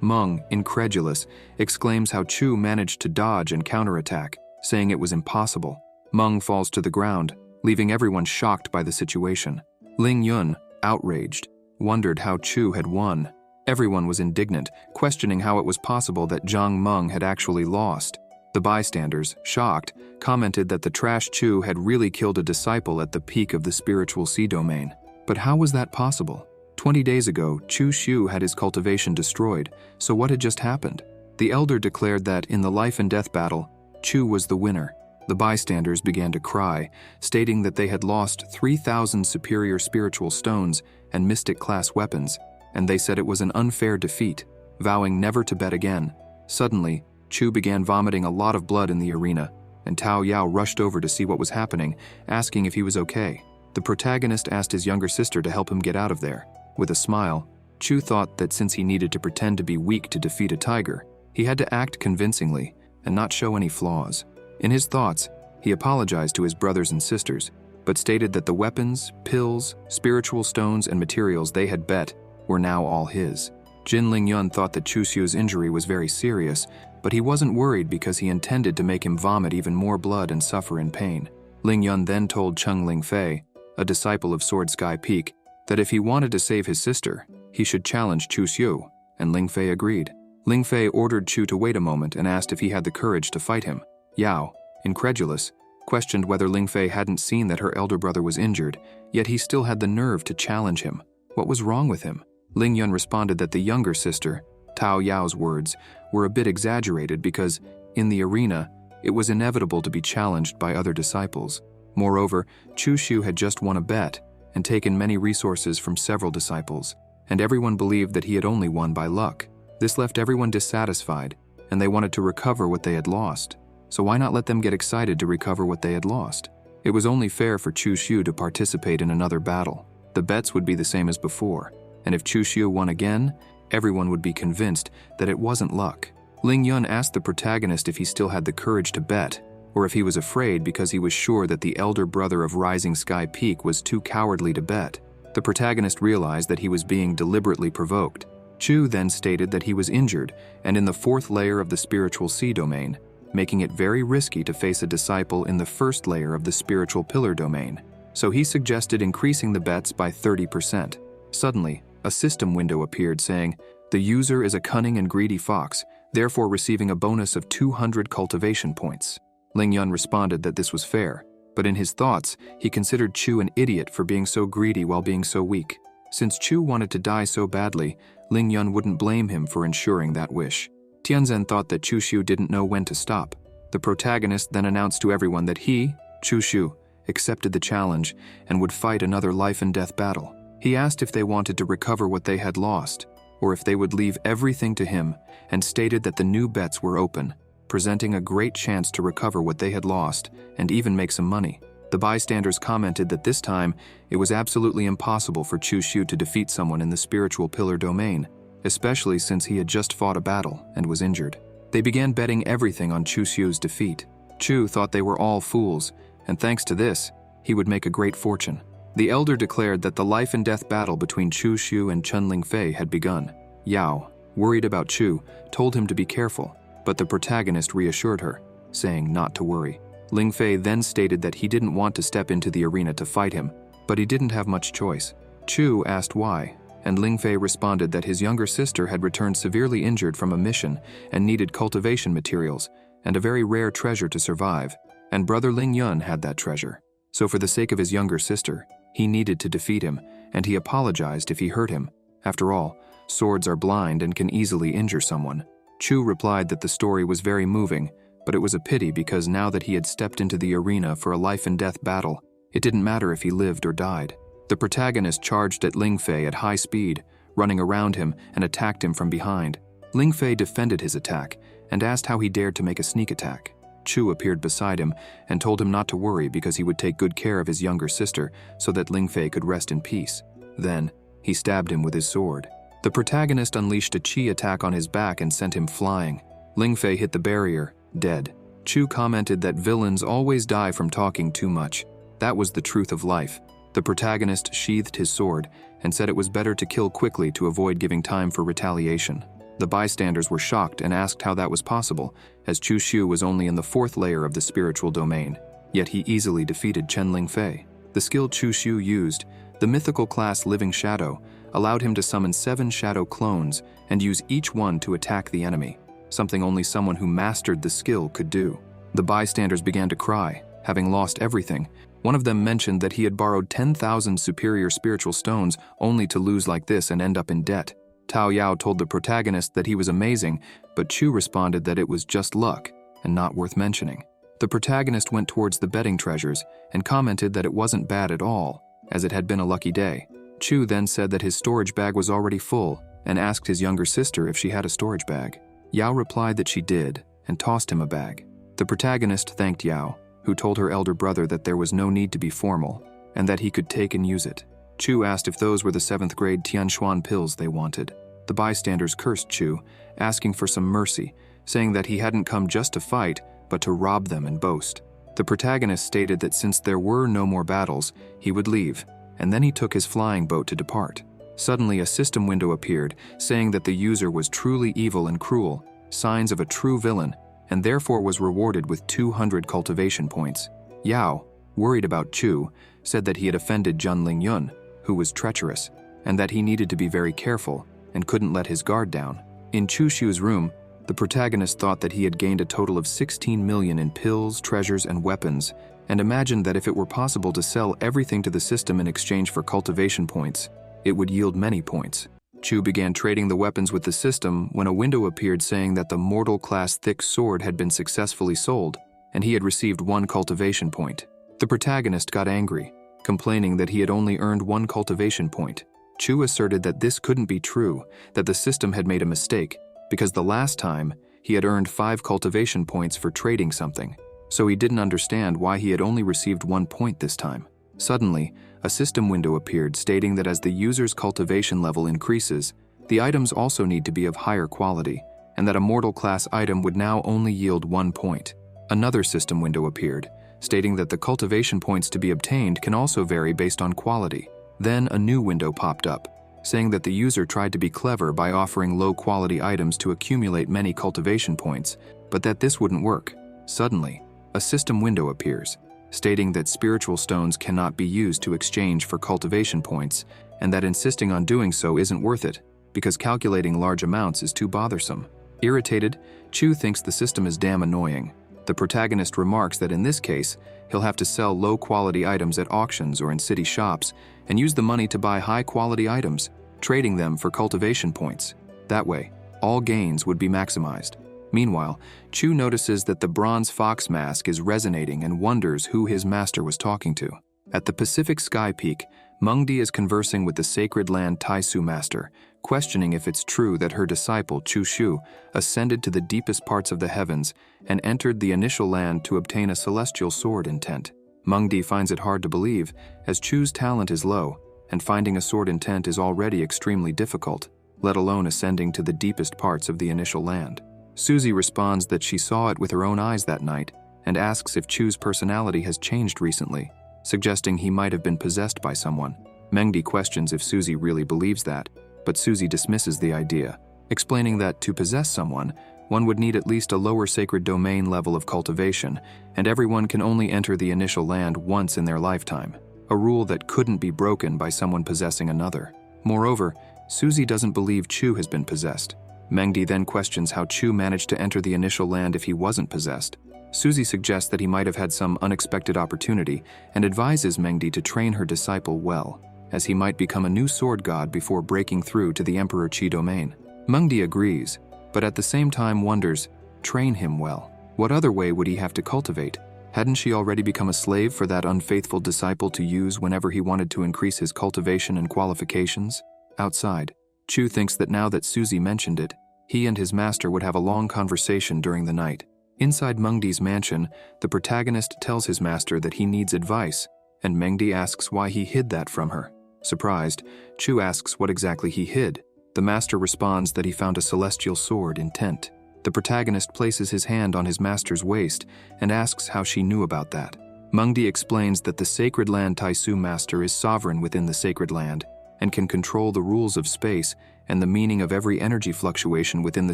Meng, incredulous, exclaims how Chu managed to dodge and counterattack, saying it was impossible. Meng falls to the ground, leaving everyone shocked by the situation. Ling Yun, outraged, wondered how Chu had won. Everyone was indignant, questioning how it was possible that Zhang Meng had actually lost. The bystanders, shocked, commented that the trash Chu had really killed a disciple at the peak of the spiritual sea domain. But how was that possible? 20 days ago, Chu Xiu had his cultivation destroyed, so what had just happened? The elder declared that in the life and death battle, Chu was the winner. The bystanders began to cry, stating that they had lost 3,000 superior spiritual stones and mystic-class weapons, and they said it was an unfair defeat, vowing never to bet again. Suddenly, Chu began vomiting a lot of blood in the arena, and Tao Yao rushed over to see what was happening, asking if he was okay. The protagonist asked his younger sister to help him get out of there. With a smile, Chu thought that since he needed to pretend to be weak to defeat a tiger, he had to act convincingly and not show any flaws. In his thoughts, he apologized to his brothers and sisters, but stated that the weapons, pills, spiritual stones, and materials they had bet were now all his. Jin Ling Yun thought that Chu Xiu's injury was very serious, but he wasn't worried because he intended to make him vomit even more blood and suffer in pain. Ling Yun then told Cheng Ling Fei, a disciple of Sword Sky Peak, that if he wanted to save his sister, he should challenge Chu Xiu, and Ling Fei agreed. Ling Fei ordered Chu to wait a moment and asked if he had the courage to fight him. Yao, incredulous, questioned whether Ling Fei hadn't seen that her elder brother was injured, yet he still had the nerve to challenge him. What was wrong with him? Ling Yun responded that the younger sister, Tao Yao's words, were a bit exaggerated because, in the arena, it was inevitable to be challenged by other disciples. Moreover, Chu Xiu had just won a bet and taken many resources from several disciples, and everyone believed that he had only won by luck. This left everyone dissatisfied, and they wanted to recover what they had lost. So why not let them get excited to recover what they had lost? It was only fair for Chu Xiu to participate in another battle. The bets would be the same as before, and if Chu Xiu won again, everyone would be convinced that it wasn't luck. Ling Yun asked the protagonist if he still had the courage to bet, or if he was afraid because he was sure that the elder brother of Rising Sky Peak was too cowardly to bet. The protagonist realized that he was being deliberately provoked. Chu then stated that he was injured and in the 4th layer of the spiritual sea domain, making it very risky to face a disciple in the 1st layer of the spiritual pillar domain. So he suggested increasing the bets by 30%. Suddenly, a system window appeared saying, "The user is a cunning and greedy fox, therefore receiving a bonus of 200 cultivation points." Ling Yun responded that this was fair, but in his thoughts, he considered Chu an idiot for being so greedy while being so weak. Since Chu wanted to die so badly, Ling Yun wouldn't blame him for ensuring that wish. Tianzhen thought that Chu Xiu didn't know when to stop. The protagonist then announced to everyone that he, Chu Xiu, accepted the challenge and would fight another life and death battle. He asked if they wanted to recover what they had lost, or if they would leave everything to him, and stated that the new bets were open, presenting a great chance to recover what they had lost and even make some money. The bystanders commented that this time it was absolutely impossible for Chu Xiu to defeat someone in the spiritual pillar domain, especially since he had just fought a battle and was injured. They began betting everything on Chu Xiu's defeat. Chu thought they were all fools, and thanks to this, he would make a great fortune. The elder declared that the life and death battle between Chu Xiu and Cheng Ling Fei had begun. Yao, worried about Chu, told him to be careful, but the protagonist reassured her, saying not to worry. Ling Fei then stated that he didn't want to step into the arena to fight him, but he didn't have much choice. Chu asked why, and Ling Fei responded that his younger sister had returned severely injured from a mission and needed cultivation materials and a very rare treasure to survive, and brother Ling Yun had that treasure. So for the sake of his younger sister, he needed to defeat him, and he apologized if he hurt him. After all, swords are blind and can easily injure someone. Chu replied that the story was very moving, but it was a pity because now that he had stepped into the arena for a life and death battle, it didn't matter if he lived or died. The protagonist charged at Ling Fei at high speed, running around him and attacked him from behind. Ling Fei defended his attack and asked how he dared to make a sneak attack. Chu appeared beside him and told him not to worry because he would take good care of his younger sister so that Ling Fei could rest in peace. Then, he stabbed him with his sword. The protagonist unleashed a chi attack on his back and sent him flying. Lingfei hit the barrier, dead. Chu commented that villains always die from talking too much. That was the truth of life. The protagonist sheathed his sword and said it was better to kill quickly to avoid giving time for retaliation. The bystanders were shocked and asked how that was possible, as Chu Xiu was only in the 4th layer of the spiritual domain. Yet he easily defeated Chen Lingfei. The skill Chu Xiu used, the mythical class Living Shadow, allowed him to summon 7 shadow clones and use each one to attack the enemy, something only someone who mastered the skill could do. The bystanders began to cry, having lost everything. One of them mentioned that he had borrowed 10,000 superior spiritual stones only to lose like this and end up in debt. Tao Yao told the protagonist that he was amazing, but Chu responded that it was just luck and not worth mentioning. The protagonist went towards the betting treasures and commented that it wasn't bad at all, as it had been a lucky day. Chu then said that his storage bag was already full and asked his younger sister if she had a storage bag. Yao replied that she did and tossed him a bag. The protagonist thanked Yao, who told her elder brother that there was no need to be formal and that he could take and use it. Chu asked if those were the 7th grade Tianshuan pills they wanted. The bystanders cursed Chu, asking for some mercy, saying that he hadn't come just to fight, but to rob them and boast. The protagonist stated that since there were no more battles, he would leave, and then he took his flying boat to depart. Suddenly a system window appeared, saying that the user was truly evil and cruel, signs of a true villain, and therefore was rewarded with 200 cultivation points. Yao, worried about Chu, said that he had offended Zhun Lingyun, who was treacherous, and that he needed to be very careful and couldn't let his guard down. In Chu Xiu's room, the protagonist thought that he had gained a total of 16 million in pills, treasures, and weapons, and imagined that if it were possible to sell everything to the system in exchange for cultivation points, it would yield many points. Chu began trading the weapons with the system when a window appeared saying that the mortal class thick sword had been successfully sold, and he had received 1 cultivation point. The protagonist got angry, complaining that he had only earned 1 cultivation point. Chu asserted that this couldn't be true, that the system had made a mistake, because the last time he had earned 5 cultivation points for trading something, so he didn't understand why he had only received 1 point this time. Suddenly, a system window appeared stating that as the user's cultivation level increases, the items also need to be of higher quality, and that a mortal class item would now only yield 1 point. Another system window appeared, stating that the cultivation points to be obtained can also vary based on quality. Then a new window popped up, saying that the user tried to be clever by offering low-quality items to accumulate many cultivation points, but that this wouldn't work. Suddenly, a system window appears, stating that spiritual stones cannot be used to exchange for cultivation points, and that insisting on doing so isn't worth it, because calculating large amounts is too bothersome. Irritated, Chu thinks the system is damn annoying. The protagonist remarks that in this case, he'll have to sell low-quality items at auctions or in city shops and use the money to buy high-quality items, trading them for cultivation points. That way, all gains would be maximized. Meanwhile, Chu notices that the bronze fox mask is resonating and wonders who his master was talking to. At the Pacific Sky Peak, Mengdi is conversing with the Sacred Land Taisu master, questioning if it's true that her disciple, Chu Xiu, ascended to the deepest parts of the heavens and entered the initial land to obtain a celestial sword intent. Mengdi finds it hard to believe, as Chu's talent is low, and finding a sword intent is already extremely difficult, let alone ascending to the deepest parts of the initial land. Susie responds that she saw it with her own eyes that night and asks if Chu's personality has changed recently, suggesting he might have been possessed by someone. Mengdi questions if Susie really believes that, but Susie dismisses the idea, explaining that to possess someone, one would need at least a lower sacred domain level of cultivation, and everyone can only enter the initial land once in their lifetime, a rule that couldn't be broken by someone possessing another. Moreover, Susie doesn't believe Chu has been possessed. Mengdi then questions how Chu managed to enter the initial land if he wasn't possessed. Susie suggests that he might have had some unexpected opportunity and advises Mengdi to train her disciple well, as he might become a new sword god before breaking through to the Emperor Qi domain. Mengdi agrees, but at the same time wonders, train him well. What other way would he have to cultivate? Hadn't she already become a slave for that unfaithful disciple to use whenever he wanted to increase his cultivation and qualifications? Outside, Chu thinks that now that Susie mentioned it, he and his master would have a long conversation during the night. Inside Mengdi's mansion, the protagonist tells his master that he needs advice, and Mengdi asks why he hid that from her. Surprised, Chu asks what exactly he hid. The master responds that he found a celestial sword intent. The protagonist places his hand on his master's waist and asks how she knew about that. Mengdi explains that the Sacred Land Taisu master is sovereign within the Sacred Land and can control the rules of space and the meaning of every energy fluctuation within the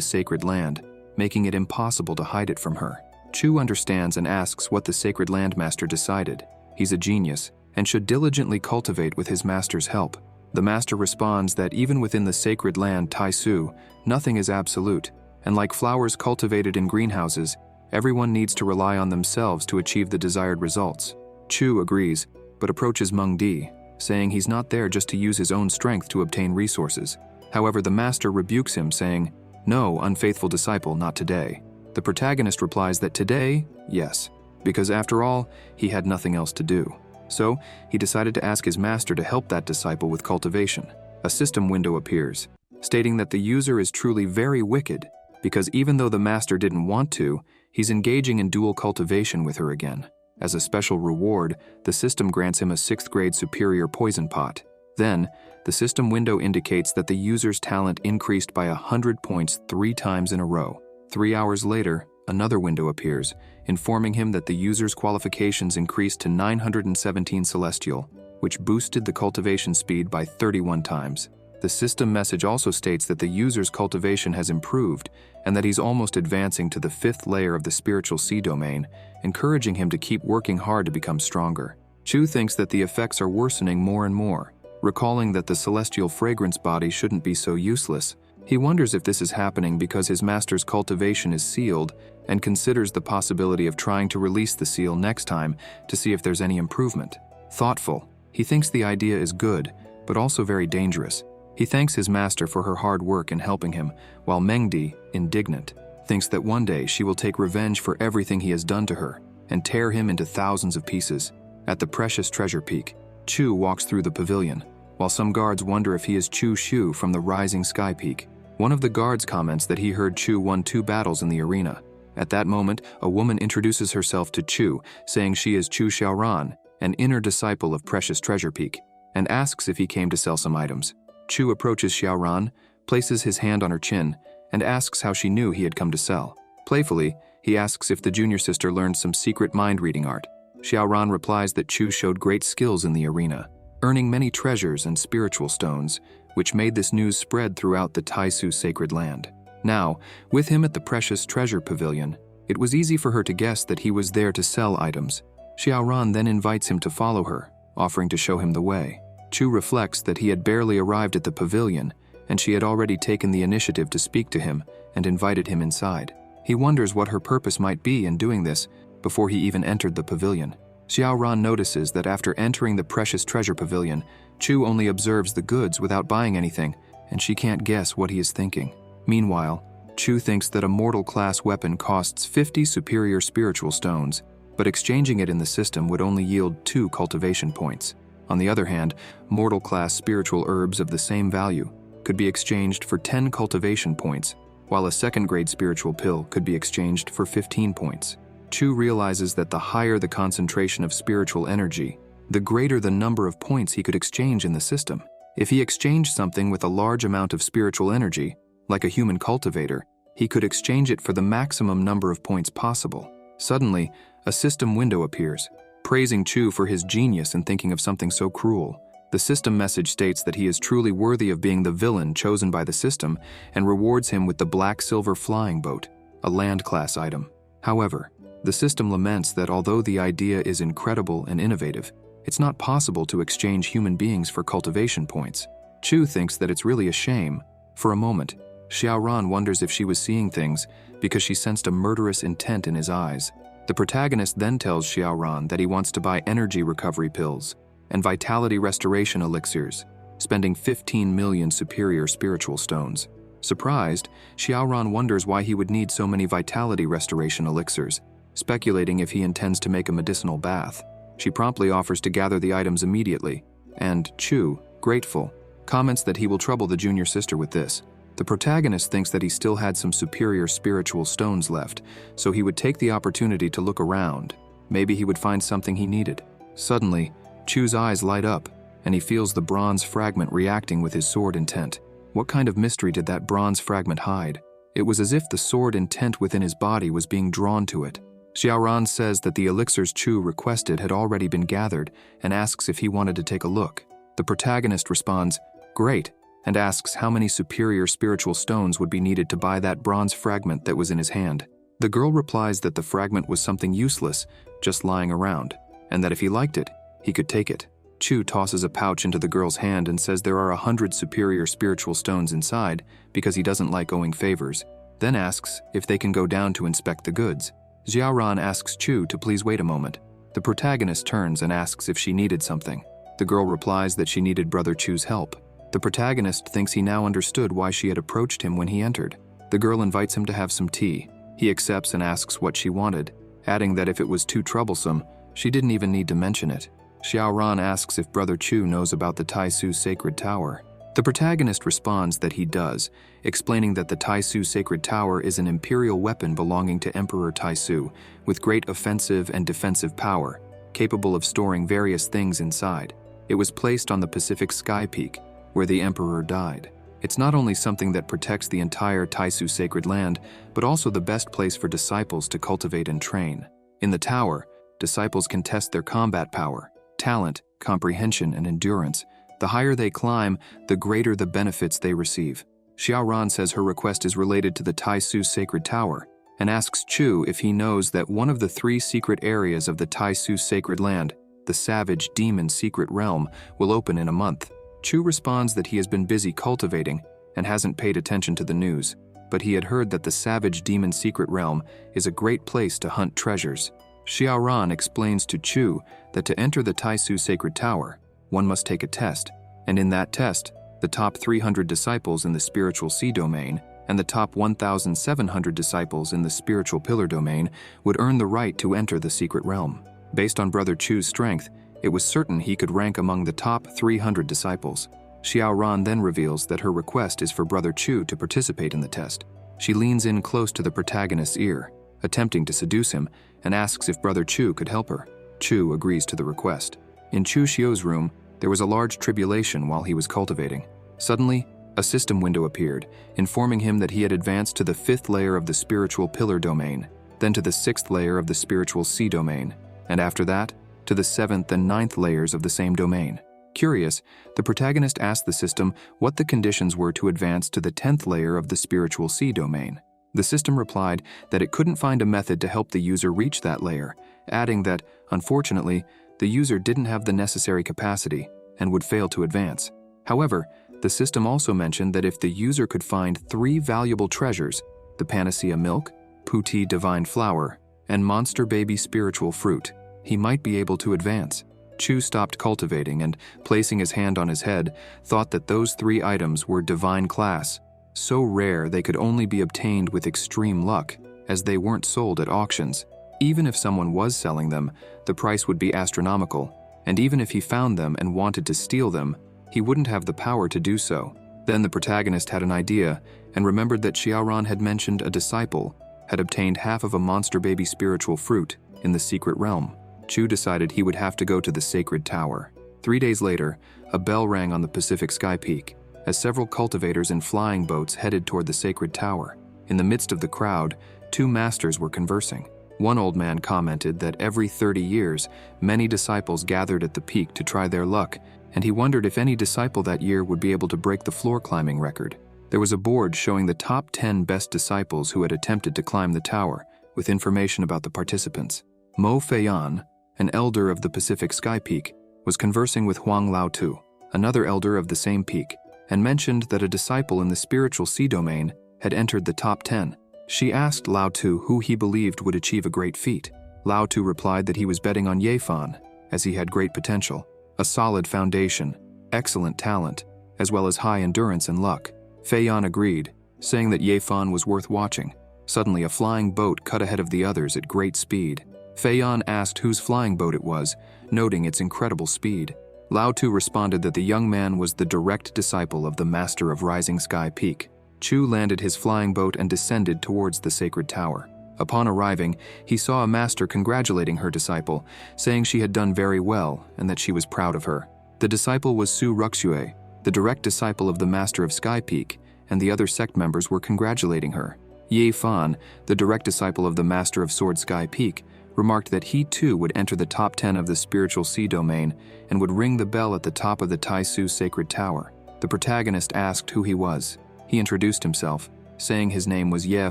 Sacred Land, making it impossible to hide it from her. Chu understands and asks what the Sacred Land master decided. He's a genius and should diligently cultivate with his master's help. The master responds that even within the Sacred Land Taisu, nothing is absolute, and like flowers cultivated in greenhouses, everyone needs to rely on themselves to achieve the desired results. Chu agrees, but approaches Mengdi, saying he's not there just to use his own strength to obtain resources. However, the master rebukes him, saying, "No, unfaithful disciple, not today." The protagonist replies that today, yes, because after all, he had nothing else to do. So, he decided to ask his master to help that disciple with cultivation. A system window appears, stating that the user is truly very wicked, because even though the master didn't want to, he's engaging in dual cultivation with her again. As a special reward, the system grants him a 6th grade superior poison pot. Then, the system window indicates that the user's talent increased by 100 points 3 times in a row. 3 hours later, another window appears, informing him that the user's qualifications increased to 917 celestial, which boosted the cultivation speed by 31 times. The system message also states that the user's cultivation has improved and that he's almost advancing to the 5th layer of the spiritual sea domain, encouraging him to keep working hard to become stronger. Chu thinks that the effects are worsening more and more, recalling that the celestial fragrance body shouldn't be so useless. He wonders if this is happening because his master's cultivation is sealed and considers the possibility of trying to release the seal next time to see if there's any improvement. Thoughtful, he thinks the idea is good, but also very dangerous. He thanks his master for her hard work in helping him, while Mengdi, indignant, thinks that one day she will take revenge for everything he has done to her and tear him into thousands of pieces. At the precious treasure peak, Chu walks through the pavilion, while some guards wonder if he is Chu Shu from the rising sky peak. One of the guards comments that he heard Chu won 2 battles in the arena. At that moment, a woman introduces herself to Chu, saying she is Chu Xiaoran, an inner disciple of Precious Treasure Peak, and asks if he came to sell some items. Chu approaches Xiaoran, places his hand on her chin, and asks how she knew he had come to sell. Playfully, he asks if the junior sister learned some secret mind-reading art. Xiaoran replies that Chu showed great skills in the arena, earning many treasures and spiritual stones, which made this news spread throughout the Taisu Sacred Land. Now, with him at the Precious Treasure Pavilion, it was easy for her to guess that he was there to sell items. Xiaoran then invites him to follow her, offering to show him the way. Chu reflects that he had barely arrived at the pavilion, and she had already taken the initiative to speak to him and invited him inside. He wonders what her purpose might be in doing this before he even entered the pavilion. Xiaoran notices that after entering the Precious Treasure Pavilion, Chu only observes the goods without buying anything, and she can't guess what he is thinking. Meanwhile, Chu thinks that a mortal-class weapon costs 50 superior spiritual stones, but exchanging it in the system would only yield 2 cultivation points. On the other hand, mortal-class spiritual herbs of the same value could be exchanged for 10 cultivation points, while a 2nd-grade spiritual pill could be exchanged for 15 points. Chu realizes that the higher the concentration of spiritual energy, the greater the number of points he could exchange in the system. If he exchanged something with a large amount of spiritual energy, like a human cultivator, he could exchange it for the maximum number of points possible. Suddenly, a system window appears, praising Chu for his genius in thinking of something so cruel. The system message states that he is truly worthy of being the villain chosen by the system and rewards him with the black-silver flying boat, a land-class item. However, the system laments that although the idea is incredible and innovative, it's not possible to exchange human beings for cultivation points. Chu thinks that it's really a shame. For a moment, Xiaoran wonders if she was seeing things because she sensed a murderous intent in his eyes. The protagonist then tells Xiaoran that he wants to buy energy recovery pills and vitality restoration elixirs, spending 15 million superior spiritual stones. Surprised, Xiaoran wonders why he would need so many vitality restoration elixirs, speculating if he intends to make a medicinal bath. She promptly offers to gather the items immediately, and Chu, grateful, comments that he will trouble the junior sister with this. The protagonist thinks that he still had some superior spiritual stones left, so he would take the opportunity to look around. Maybe he would find something he needed. Suddenly, Chu's eyes light up, and he feels the bronze fragment reacting with his sword intent. What kind of mystery did that bronze fragment hide? It was as if the sword intent within his body was being drawn to it. Xiaoran says that the elixirs Chu requested had already been gathered and asks if he wanted to take a look. The protagonist responds, "Great," and asks how many superior spiritual stones would be needed to buy that bronze fragment that was in his hand. The girl replies that the fragment was something useless, just lying around, and that if he liked it, he could take it. Chu tosses a pouch into the girl's hand and says there are 100 superior spiritual stones inside because he doesn't like owing favors, then asks if they can go down to inspect the goods. Xiaoran asks Chu to please wait a moment. The protagonist turns and asks if she needed something. The girl replies that she needed Brother Chu's help. The protagonist thinks he now understood why she had approached him when he entered. The girl invites him to have some tea. He accepts and asks what she wanted, adding that if it was too troublesome, she didn't even need to mention it. Xiaoran asks if Brother Chu knows about the Taisu Sacred Tower. The protagonist responds that he does, explaining that the Taisu Sacred Tower is an imperial weapon belonging to Emperor Taisu, with great offensive and defensive power, capable of storing various things inside. It was placed on the Pacific Sky Peak, where the emperor died. It's not only something that protects the entire Taisu sacred land, but also the best place for disciples to cultivate and train. In the tower, disciples can test their combat power, talent, comprehension, and endurance. The higher they climb, the greater the benefits they receive. Xiaoran says her request is related to the Taisu Sacred Tower, and asks Chu if he knows that one of the 3 secret areas of the Taisu Sacred Land, the Savage Demon Secret Realm, will open in a month. Chu responds that he has been busy cultivating and hasn't paid attention to the news, but he had heard that the Savage Demon Secret Realm is a great place to hunt treasures. Xiaoran explains to Chu that to enter the Taisu Sacred Tower, one must take a test, and in that test, the top 300 disciples in the spiritual sea domain and the top 1,700 disciples in the spiritual pillar domain would earn the right to enter the secret realm. Based on Brother Chu's strength, it was certain he could rank among the top 300 disciples. Xiaoran then reveals that her request is for Brother Chu to participate in the test. She leans in close to the protagonist's ear, attempting to seduce him, and asks if Brother Chu could help her. Chu agrees to the request. In Chu Xiu's room, there was a large tribulation while he was cultivating. Suddenly, a system window appeared, informing him that he had advanced to the 5th layer of the spiritual pillar domain, then to the 6th layer of the spiritual sea domain, and after that, to the 7th and 9th layers of the same domain. Curious, the protagonist asked the system what the conditions were to advance to the 10th layer of the spiritual sea domain. The system replied that it couldn't find a method to help the user reach that layer, adding that, unfortunately, the user didn't have the necessary capacity and would fail to advance. However, the system also mentioned that if the user could find 3 valuable treasures, the Panacea Milk, Puti Divine Flower, and Monster Baby Spiritual Fruit, he might be able to advance. Chu stopped cultivating and, placing his hand on his head, thought that those 3 items were divine class, so rare they could only be obtained with extreme luck, as they weren't sold at auctions. Even if someone was selling them, the price would be astronomical, and even if he found them and wanted to steal them, he wouldn't have the power to do so. Then the protagonist had an idea and remembered that Xiaoran had mentioned a disciple had obtained half of a monster baby spiritual fruit in the secret realm. Chu decided he would have to go to the sacred tower. 3 days later, a bell rang on the Pacific Sky Peak as several cultivators in flying boats headed toward the sacred tower. In the midst of the crowd, 2 masters were conversing. One old man commented that every 30 years, many disciples gathered at the peak to try their luck, and he wondered if any disciple that year would be able to break the floor climbing record. There was a board showing the top 10 best disciples who had attempted to climb the tower, with information about the participants. Mo Feiyan, an elder of the Pacific Sky Peak, was conversing with Huang Laotu, another elder of the same peak, and mentioned that a disciple in the spiritual sea domain had entered the top 10. She asked Laotu who he believed would achieve a great feat. Laotu replied that he was betting on Yefan, as he had great potential, a solid foundation, excellent talent, as well as high endurance and luck. Feiyan agreed, saying that Yefan was worth watching. Suddenly, a flying boat cut ahead of the others at great speed. Feiyan asked whose flying boat it was, noting its incredible speed. Laotu responded that the young man was the direct disciple of the Master of Rising Sky Peak. Chu landed his flying boat and descended towards the sacred tower. Upon arriving, he saw a master congratulating her disciple, saying she had done very well and that she was proud of her. The disciple was Su Ruxue, the direct disciple of the Master of Sky Peak, and the other sect members were congratulating her. Ye Fan, the direct disciple of the Master of Sword Sky Peak, remarked that he too would enter the top 10 of the spiritual sea domain and would ring the bell at the top of the Taisu Sacred Tower. The protagonist asked who he was. He introduced himself, saying his name was Ye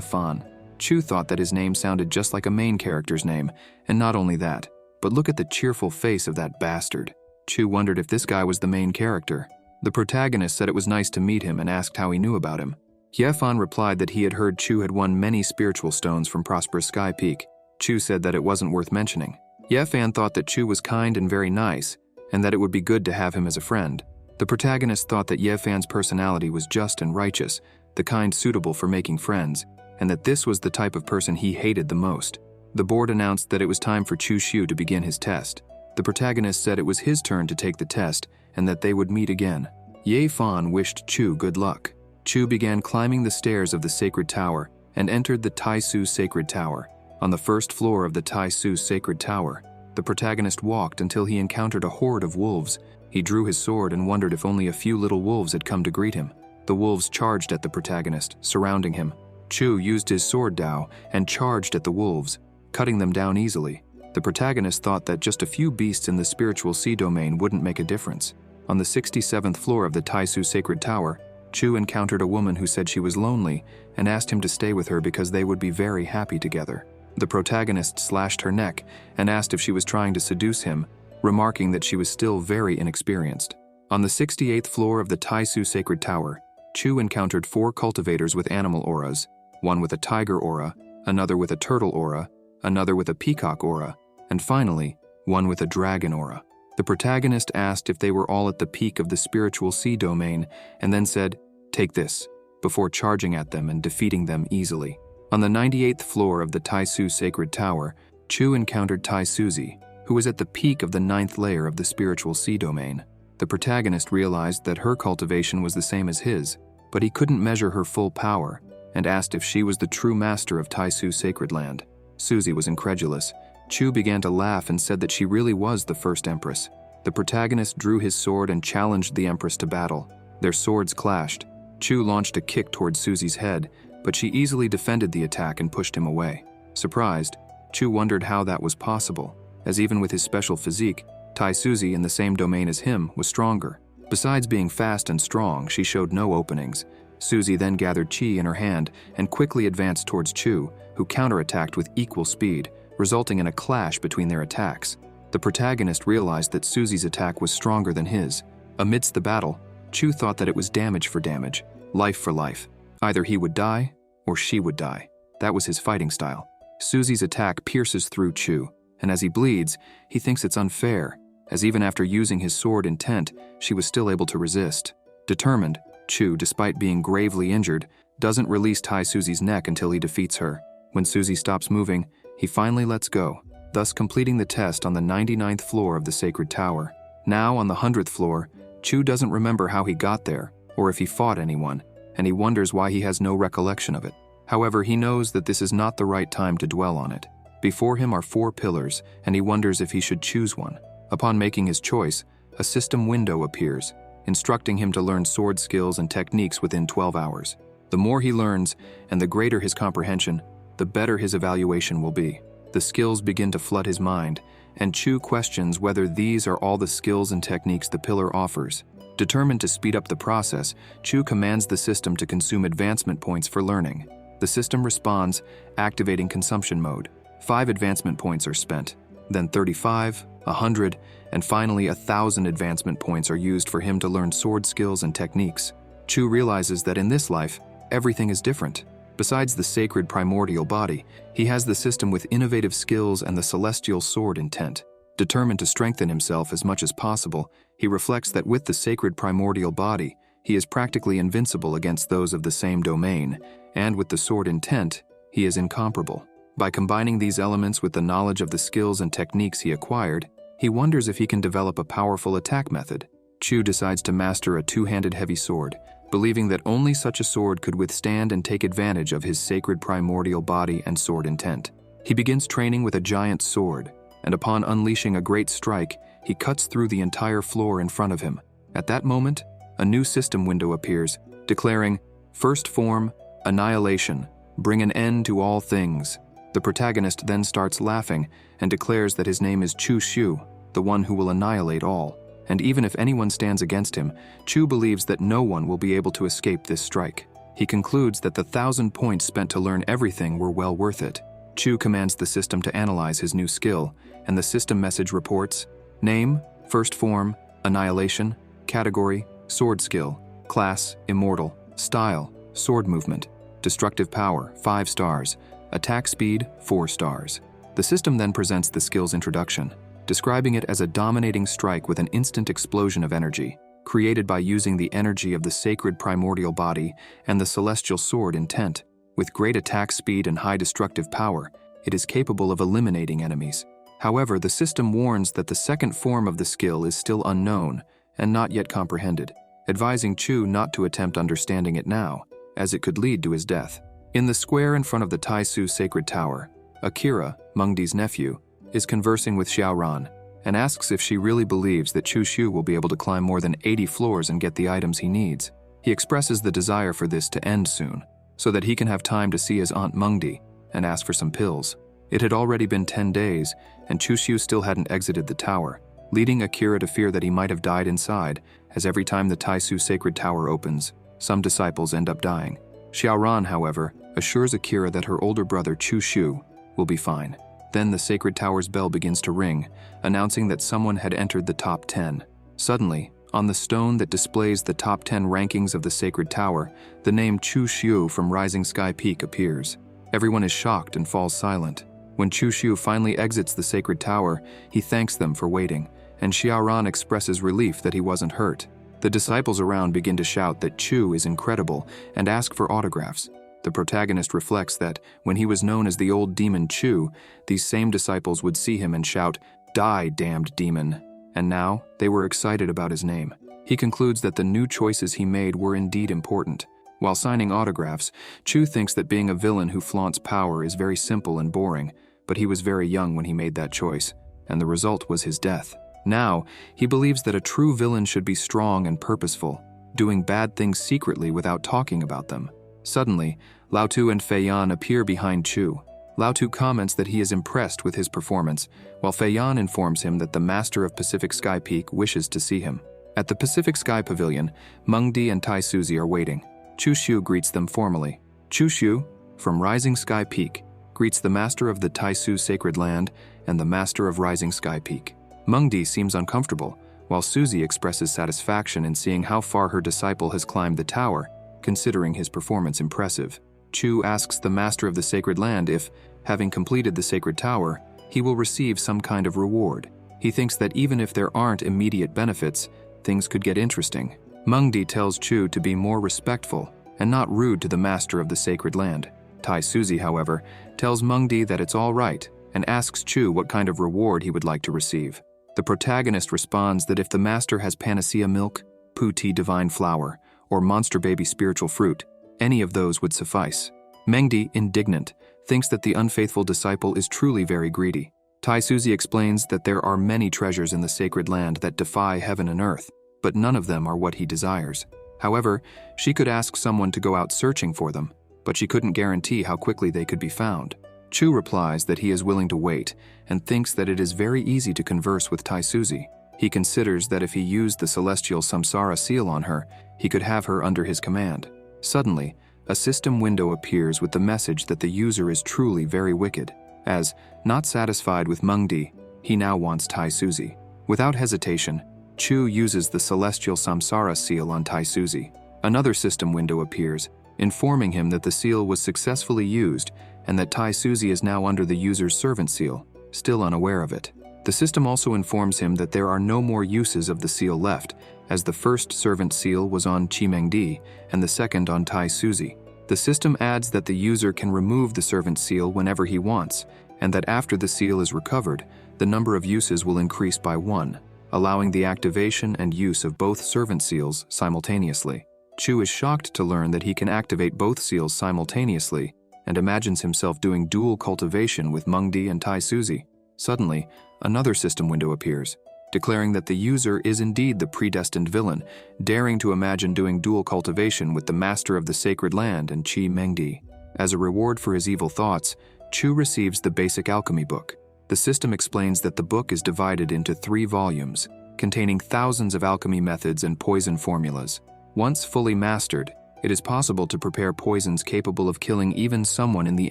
Fan. Chu thought that his name sounded just like a main character's name, and not only that, but look at the cheerful face of that bastard. Chu wondered if this guy was the main character. The protagonist said it was nice to meet him and asked how he knew about him. Ye Fan replied that he had heard Chu had won many spiritual stones from Prosperous Sky Peak. Chu said that it wasn't worth mentioning. Ye Fan thought that Chu was kind and very nice, and that it would be good to have him as a friend. The protagonist thought that Ye Fan's personality was just and righteous, the kind suitable for making friends, and that this was the type of person he hated the most. The board announced that it was time for Chu Xiu to begin his test. The protagonist said it was his turn to take the test and that they would meet again. Ye Fan wished Chu good luck. Chu began climbing the stairs of the sacred tower and entered the Taisu Sacred Tower. On the first floor of the Taisu Sacred Tower, the protagonist walked until he encountered a horde of wolves. He drew his sword and wondered if only a few little wolves had come to greet him. The wolves charged at the protagonist, surrounding him. Chu used his sword Dao and charged at the wolves, cutting them down easily. The protagonist thought that just a few beasts in the spiritual sea domain wouldn't make a difference. On the 67th floor of the Taisu Sacred Tower, Chu encountered a woman who said she was lonely and asked him to stay with her because they would be very happy together. The protagonist slashed her neck and asked if she was trying to seduce him, remarking that she was still very inexperienced. On the 68th floor of the Taisu Sacred Tower, Chu encountered 4 cultivators with animal auras, one with a tiger aura, another with a turtle aura, another with a peacock aura, and finally, one with a dragon aura. The protagonist asked if they were all at the peak of the spiritual sea domain and then said, "Take this," before charging at them and defeating them easily. On the 98th floor of the Taisu Sacred Tower, Chu encountered Tai Suzy, who was at the peak of the 9th layer of the spiritual sea domain. The protagonist realized that her cultivation was the same as his, but he couldn't measure her full power, and asked if she was the true master of Taisu Sacred Land. Suzy was incredulous. Chu began to laugh and said that she really was the first empress. The protagonist drew his sword and challenged the empress to battle. Their swords clashed. Chu launched a kick towards Suzy's head, but she easily defended the attack and pushed him away. Surprised, Chu wondered how that was possible, as even with his special physique, Tai Suzy in the same domain as him was stronger. Besides being fast and strong, she showed no openings. Suzy then gathered chi in her hand and quickly advanced towards Chu, who counterattacked with equal speed, resulting in a clash between their attacks. The protagonist realized that Suzy's attack was stronger than his. Amidst the battle, Chu thought that it was damage for damage, life for life. Either he would die, or she would die. That was his fighting style. Suzy's attack pierces through Chu, and as he bleeds, he thinks it's unfair, as even after using his sword intent, she was still able to resist. Determined, Chu, despite being gravely injured, doesn't release Tai Suzy's neck until he defeats her. When Suzy stops moving, he finally lets go, thus completing the test on the 99th floor of the Sacred Tower. Now on the 100th floor, Chu doesn't remember how he got there, or if he fought anyone, and he wonders why he has no recollection of it. However, he knows that this is not the right time to dwell on it. Before him are 4 pillars, and he wonders if he should choose one. Upon making his choice, a system window appears, instructing him to learn sword skills and techniques within 12 hours. The more he learns, and the greater his comprehension, the better his evaluation will be. The skills begin to flood his mind, and Chu questions whether these are all the skills and techniques the pillar offers. Determined to speed up the process, Chu commands the system to consume advancement points for learning. The system responds, activating consumption mode. 5 advancement points are spent, then 35, 100, and finally 1,000 advancement points are used for him to learn sword skills and techniques. Chu realizes that in this life, everything is different. Besides the sacred primordial body, he has the system with innovative skills and the celestial sword intent. Determined to strengthen himself as much as possible, he reflects that with the sacred primordial body, he is practically invincible against those of the same domain, and with the sword intent, he is incomparable. By combining these elements with the knowledge of the skills and techniques he acquired, he wonders if he can develop a powerful attack method. Chu decides to master a 2-handed heavy sword, believing that only such a sword could withstand and take advantage of his sacred primordial body and sword intent. He begins training with a giant sword, and upon unleashing a great strike, he cuts through the entire floor in front of him. At that moment, a new system window appears, declaring, First form, annihilation, bring an end to all things. The protagonist then starts laughing and declares that his name is Chu Xiu, the one who will annihilate all. And even if anyone stands against him, Chu believes that no one will be able to escape this strike. He concludes that the 1,000 points spent to learn everything were well worth it. Chu commands the system to analyze his new skill, and the system message reports: name, first form, annihilation, category, sword skill, class, immortal, style, sword movement, destructive power, 5 stars, attack speed, 4 stars. The system then presents the skill's introduction, describing it as a dominating strike with an instant explosion of energy, created by using the energy of the sacred primordial body and the celestial sword intent. With great attack speed and high destructive power, it is capable of eliminating enemies. However, the system warns that the second form of the skill is still unknown and not yet comprehended, advising Chu not to attempt understanding it now, as it could lead to his death. In the square in front of the Taisu Sacred Tower, Akira, Mengdi's nephew, is conversing with Xiaoran and asks if she really believes that Chu Xiu will be able to climb more than 80 floors and get the items he needs. He expresses the desire for this to end soon, so that he can have time to see his aunt Mengdi and ask for some pills. It had already been 10 days, and Chu Xiu still hadn't exited the tower, leading Akira to fear that he might have died inside, as every time the Taisu Sacred Tower opens, some disciples end up dying. Xiaoran, however, assures Akira that her older brother Chu Xiu will be fine. Then the Sacred Tower's bell begins to ring, announcing that someone had entered the top 10. Suddenly, on the stone that displays the top 10 rankings of the Sacred Tower, the name Chu Xiu from Rising Sky Peak appears. Everyone is shocked and falls silent. When Chu Xiu finally exits the Sacred Tower, he thanks them for waiting, and Xiaoran expresses relief that he wasn't hurt. The disciples around begin to shout that Chu is incredible and ask for autographs. The protagonist reflects that, when he was known as the old demon Chu, these same disciples would see him and shout, "Die, damned demon!" And now, they were excited about his name. He concludes that the new choices he made were indeed important. While signing autographs, Chu thinks that being a villain who flaunts power is very simple and boring, but he was very young when he made that choice, and the result was his death. Now, he believes that a true villain should be strong and purposeful, doing bad things secretly without talking about them. Suddenly, Lao Tu and Fei Yan appear behind Chu. Lao Tu comments that he is impressed with his performance, while Fei Yan informs him that the master of Pacific Sky Peak wishes to see him. At the Pacific Sky Pavilion, Mengdi and Tai Suzy are waiting. Chu Xiu greets them formally. Chu Xiu, from Rising Sky Peak, greets the master of the Taisu Sacred Land and the master of Rising Sky Peak. Mengdi seems uncomfortable, while Suzy expresses satisfaction in seeing how far her disciple has climbed the tower, considering his performance impressive. Chu asks the master of the Sacred Land if, having completed the Sacred Tower, he will receive some kind of reward. He thinks that even if there aren't immediate benefits, things could get interesting. Mengdi tells Chu to be more respectful and not rude to the master of the Sacred Land. Tai Suzy, however, tells Mengdi that it's all right and asks Chu what kind of reward he would like to receive. The protagonist responds that if the master has panacea milk, puti divine flower, or monster baby spiritual fruit, any of those would suffice. Mengdi, indignant, thinks that the unfaithful disciple is truly very greedy. Tai Suzy explains that there are many treasures in the Sacred Land that defy heaven and earth, but none of them are what he desires. However, she could ask someone to go out searching for them, but she couldn't guarantee how quickly they could be found. Chu replies that he is willing to wait and thinks that it is very easy to converse with Tai Suzy. He considers that if he used the celestial samsara seal on her, he could have her under his command. Suddenly, a system window appears with the message that the user is truly very wicked, as, not satisfied with Mengdi, he now wants Tai Suzy. Without hesitation, Chu uses the celestial samsara seal on Tai Suzy. Another system window appears, informing him that the seal was successfully used and that Tai Suzy is now under the user's servant seal, still unaware of it. The system also informs him that there are no more uses of the seal left, as the first servant seal was on Chimengdi and the second on Tai Suzy. The system adds that the user can remove the servant seal whenever he wants, and that after the seal is recovered, the number of uses will increase by 1, allowing the activation and use of both servant seals simultaneously. Chu is shocked to learn that he can activate both seals simultaneously and imagines himself doing dual cultivation with Mengdi and Tai Suzy. Suddenly, another system window appears. declaring that the user is indeed the predestined villain, daring to imagine doing dual cultivation with the master of the sacred land and Chi Mengdi. As a reward for his evil thoughts, Chu receives the basic alchemy book. The system explains that the book is divided into 3 volumes, containing thousands of alchemy methods and poison formulas. Once fully mastered, it is possible to prepare poisons capable of killing even someone in the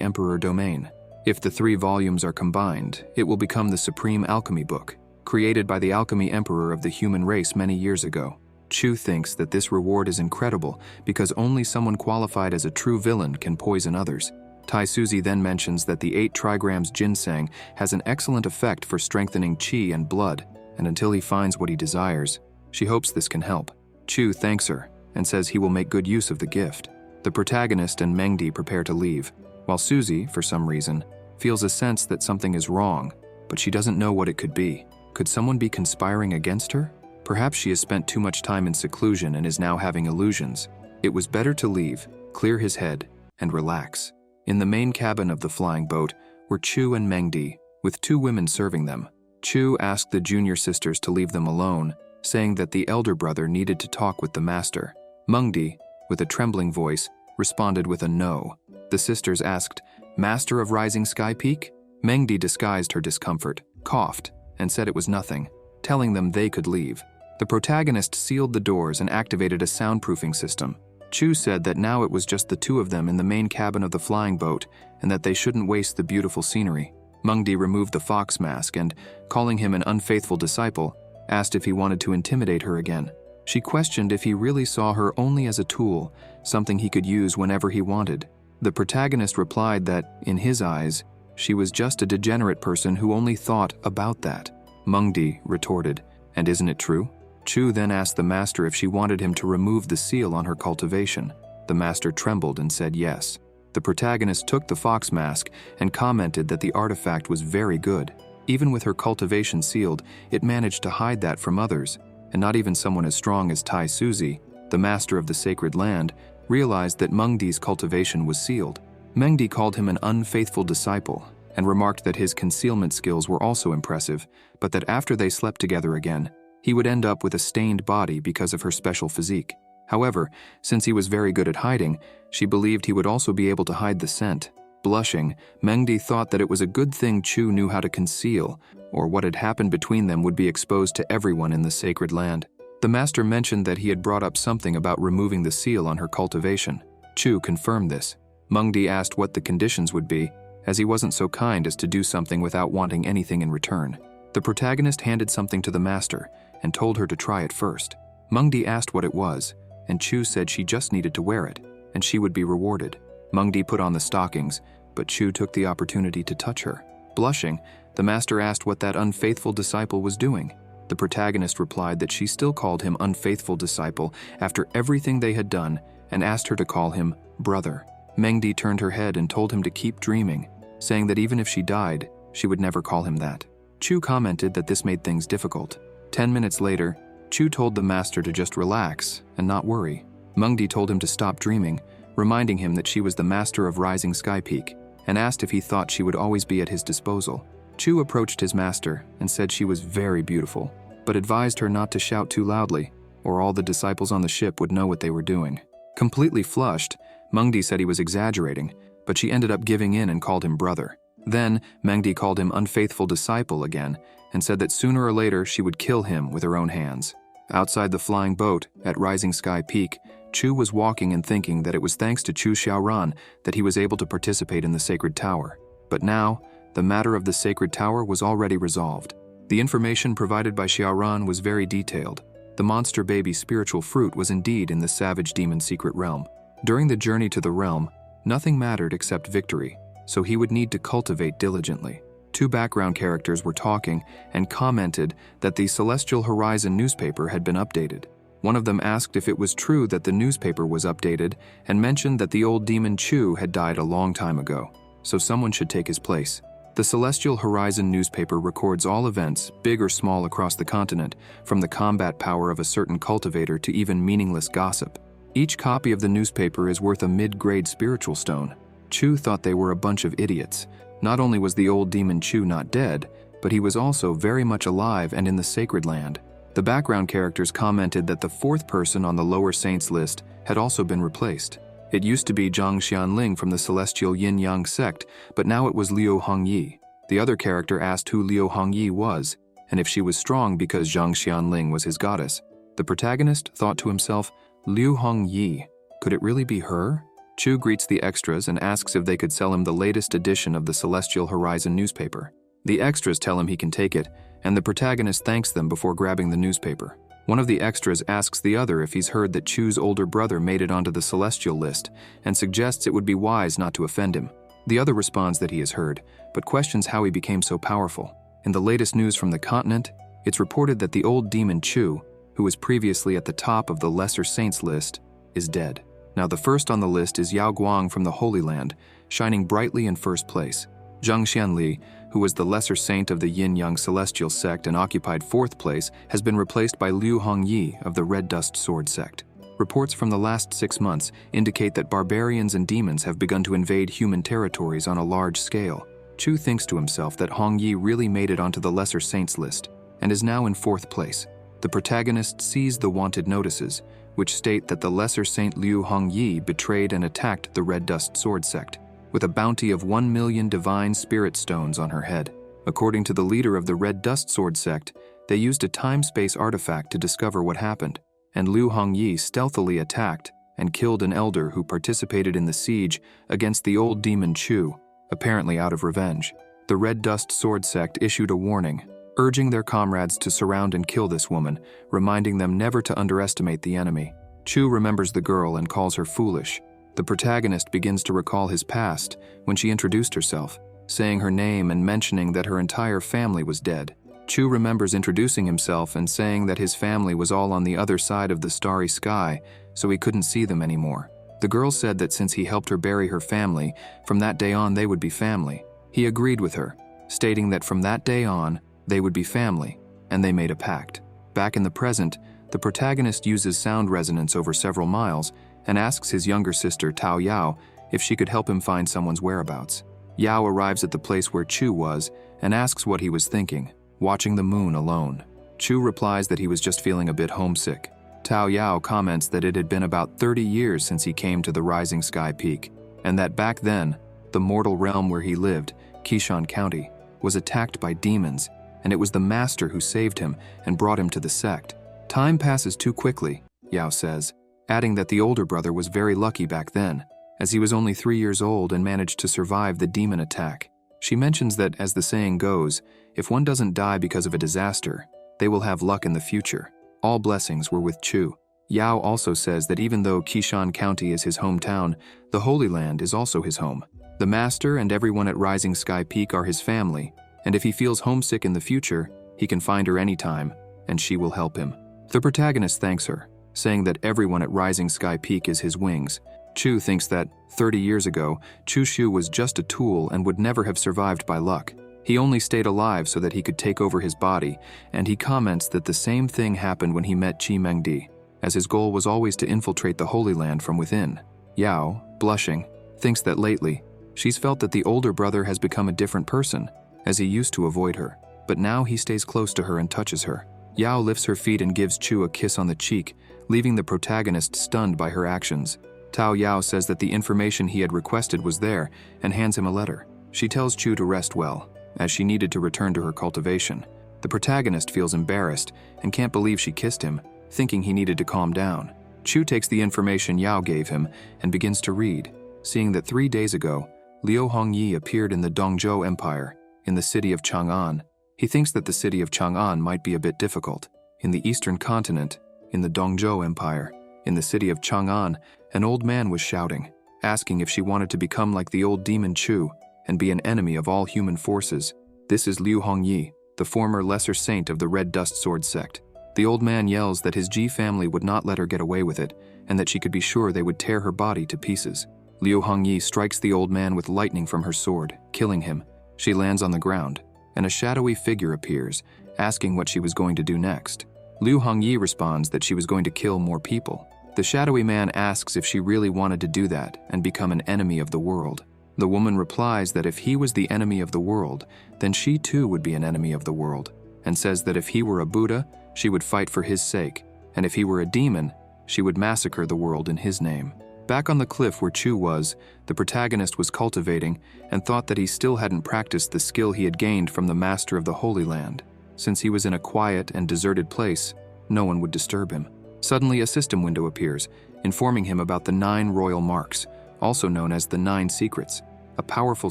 Emperor domain. If the 3 volumes are combined, it will become the Supreme Alchemy Book, created by the Alchemy Emperor of the human race many years ago. Chu thinks that this reward is incredible because only someone qualified as a true villain can poison others. Tai Suzy then mentions that the 8 trigrams ginseng has an excellent effect for strengthening qi and blood, and until he finds what he desires, she hopes this can help. Chu thanks her and says he will make good use of the gift. The protagonist and Mengdi prepare to leave, while Suzy, for some reason, feels a sense that something is wrong, but she doesn't know what it could be. Could someone be conspiring against her? Perhaps she has spent too much time in seclusion and is now having illusions. It was better to leave, clear his head, and relax. In the main cabin of the flying boat were Chu and Mengdi, with 2 women serving them. Chu asked the junior sisters to leave them alone, saying that the elder brother needed to talk with the master. Mengdi, with a trembling voice, responded with a no. The sisters asked, "Master of Rising Sky Peak?" Mengdi disguised her discomfort, coughed, and said it was nothing, telling them they could leave. The protagonist sealed the doors and activated a soundproofing system. Chu said that now it was just the 2 of them in the main cabin of the flying boat and that they shouldn't waste the beautiful scenery. Mengdi removed the fox mask and, calling him an unfaithful disciple, asked if he wanted to intimidate her again. She questioned if he really saw her only as a tool, something he could use whenever he wanted. The protagonist replied that, in his eyes, she was just a degenerate person who only thought about that. Mengdi retorted, "And isn't it true?" Chu then asked the master if she wanted him to remove the seal on her cultivation. The master trembled and said yes. The protagonist took the fox mask and commented that the artifact was very good. Even with her cultivation sealed, it managed to hide that from others, and not even someone as strong as Tai Suzy, the master of the sacred land, realized that Mengdi's cultivation was sealed. Mengdi called him an unfaithful disciple and remarked that his concealment skills were also impressive, but that after they slept together again, he would end up with a stained body because of her special physique. However, since he was very good at hiding, she believed he would also be able to hide the scent. Blushing, Mengdi thought that it was a good thing Chu knew how to conceal, or what had happened between them would be exposed to everyone in the sacred land. The master mentioned that he had brought up something about removing the seal on her cultivation. Chu confirmed this. Mengdi asked what the conditions would be, as he wasn't so kind as to do something without wanting anything in return. The protagonist handed something to the master and told her to try it first. Mengdi asked what it was, and Chu said she just needed to wear it, and she would be rewarded. Mengdi put on the stockings, but Chu took the opportunity to touch her. Blushing, the master asked what that unfaithful disciple was doing. The protagonist replied that she still called him unfaithful disciple after everything they had done and asked her to call him brother. Mengdi turned her head and told him to keep dreaming, saying that even if she died, she would never call him that. Chu commented that this made things difficult. 10 minutes later, Chu told the master to just relax and not worry. Mengdi told him to stop dreaming, reminding him that she was the master of Rising Sky Peak, and asked if he thought she would always be at his disposal. Chu approached his master and said she was very beautiful, but advised her not to shout too loudly, or all the disciples on the ship would know what they were doing. Completely flushed, Mengdi said he was exaggerating, but she ended up giving in and called him brother. Then, Mengdi called him unfaithful disciple again, and said that sooner or later she would kill him with her own hands. Outside the flying boat, at Rising Sky Peak, Chu was walking and thinking that it was thanks to Chu Xiaoran that he was able to participate in the Sacred Tower. But now, the matter of the Sacred Tower was already resolved. The information provided by Xiaoran was very detailed. The monster baby spiritual fruit was indeed in the savage demon secret realm. During the journey to the realm, nothing mattered except victory, so he would need to cultivate diligently. 2 background characters were talking and commented that the Celestial Horizon newspaper had been updated. One of them asked if it was true that the newspaper was updated and mentioned that the old demon Chu had died a long time ago, so someone should take his place. The Celestial Horizon newspaper records all events, big or small, across the continent, from the combat power of a certain cultivator to even meaningless gossip. Each copy of the newspaper is worth a mid-grade spiritual stone. Chu thought they were a bunch of idiots. Not only was the old demon Chu not dead, but he was also very much alive and in the sacred land. The background characters commented that the fourth person on the lower saints list had also been replaced. It used to be Zhang Xianling from the celestial yin-yang sect, but now it was Liu Hongyi. The other character asked who Liu Hongyi was, and if she was strong because Zhang Xianling was his goddess. The protagonist thought to himself, Liu Hongyi, could it really be her? Chu greets the extras and asks if they could sell him the latest edition of the Celestial Horizon newspaper. The extras tell him he can take it, and the protagonist thanks them before grabbing the newspaper. One of the extras asks the other if he's heard that Chu's older brother made it onto the celestial list, and suggests it would be wise not to offend him. The other responds that he has heard, but questions how he became so powerful. In the latest news from the continent, it's reported that the old demon Chu, who was previously at the top of the Lesser Saints list, is dead. Now the first on the list is Yao Guang from the Holy Land, shining brightly in first place. Zhang Xianli, who was the lesser saint of the yin-yang celestial sect and occupied fourth place, has been replaced by Liu Hongyi of the Red Dust Sword sect. Reports from the last 6 months indicate that barbarians and demons have begun to invade human territories on a large scale. Chu thinks to himself that Hongyi really made it onto the lesser saints list and is now in fourth place. The protagonist sees the wanted notices, which state that the lesser saint Liu Hongyi betrayed and attacked the Red Dust Sword sect, with a bounty of 1 million divine spirit stones on her head. According to the leader of the Red Dust Sword sect, they used a time-space artifact to discover what happened, and Liu Hongyi stealthily attacked and killed an elder who participated in the siege against the old demon Chu, apparently out of revenge. The Red Dust Sword sect issued a warning, urging their comrades to surround and kill this woman, reminding them never to underestimate the enemy. Chu remembers the girl and calls her foolish. The protagonist begins to recall his past when she introduced herself, saying her name and mentioning that her entire family was dead. Chu remembers introducing himself and saying that his family was all on the other side of the starry sky, so he couldn't see them anymore. The girl said that since he helped her bury her family, from that day on they would be family. He agreed with her, stating that from that day on, they would be family, and they made a pact. Back in the present, the protagonist uses sound resonance over several miles and asks his younger sister Tao Yao if she could help him find someone's whereabouts. Yao arrives at the place where Chu was and asks what he was thinking, watching the moon alone. Chu replies that he was just feeling a bit homesick. Tao Yao comments that it had been about 30 years since he came to the Rising Sky Peak, and that back then, the mortal realm where he lived, Qishan County, was attacked by demons, and it was the master who saved him and brought him to the sect. Time passes too quickly, Yao says, adding that the older brother was very lucky back then, as he was only 3 years old and managed to survive the demon attack. She mentions that, as the saying goes, if one doesn't die because of a disaster, they will have luck in the future. All blessings were with Chu. Yao also says that even though Qishan County is his hometown, the Holy Land is also his home. The master and everyone at Rising Sky Peak are his family, and if he feels homesick in the future, he can find her anytime, and she will help him. The protagonist thanks her, saying that everyone at Rising Sky Peak is his wings. Chu thinks that, 30 years ago, Chu Shu was just a tool and would never have survived by luck. He only stayed alive so that he could take over his body, and he comments that the same thing happened when he met Qi Mengdi, as his goal was always to infiltrate the Holy Land from within. Yao, blushing, thinks that lately, she's felt that the older brother has become a different person, as he used to avoid her, but now he stays close to her and touches her. Yao lifts her feet and gives Chu a kiss on the cheek, leaving the protagonist stunned by her actions. Tao Yao says that the information he had requested was there and hands him a letter. She tells Chu to rest well, as she needed to return to her cultivation. The protagonist feels embarrassed and can't believe she kissed him, thinking he needed to calm down. Chu takes the information Yao gave him and begins to read, seeing that 3 days ago, Liu Hongyi appeared in the Dongzhou Empire, in the city of Chang'an. He thinks that the city of Chang'an might be a bit difficult. In the eastern continent, in the Dongzhou Empire, in the city of Chang'an, an old man was shouting, asking if she wanted to become like the old demon Chu and be an enemy of all human forces. This is Liu Hongyi, the former lesser saint of the Red Dust Sword sect. The old man yells that his Ji family would not let her get away with it, and that she could be sure they would tear her body to pieces. Liu Hongyi strikes the old man with lightning from her sword, killing him. She lands on the ground, and a shadowy figure appears, asking what she was going to do next. Liu Hongyi responds that she was going to kill more people. The shadowy man asks if she really wanted to do that and become an enemy of the world. The woman replies that if he was the enemy of the world, then she too would be an enemy of the world, and says that if he were a Buddha, she would fight for his sake, and if he were a demon, she would massacre the world in his name. Back on the cliff where Chu was, the protagonist was cultivating and thought that he still hadn't practiced the skill he had gained from the master of the Holy Land. Since he was in a quiet and deserted place, no one would disturb him. Suddenly, a system window appears, informing him about the 9 royal marks, also known as the 9 secrets, a powerful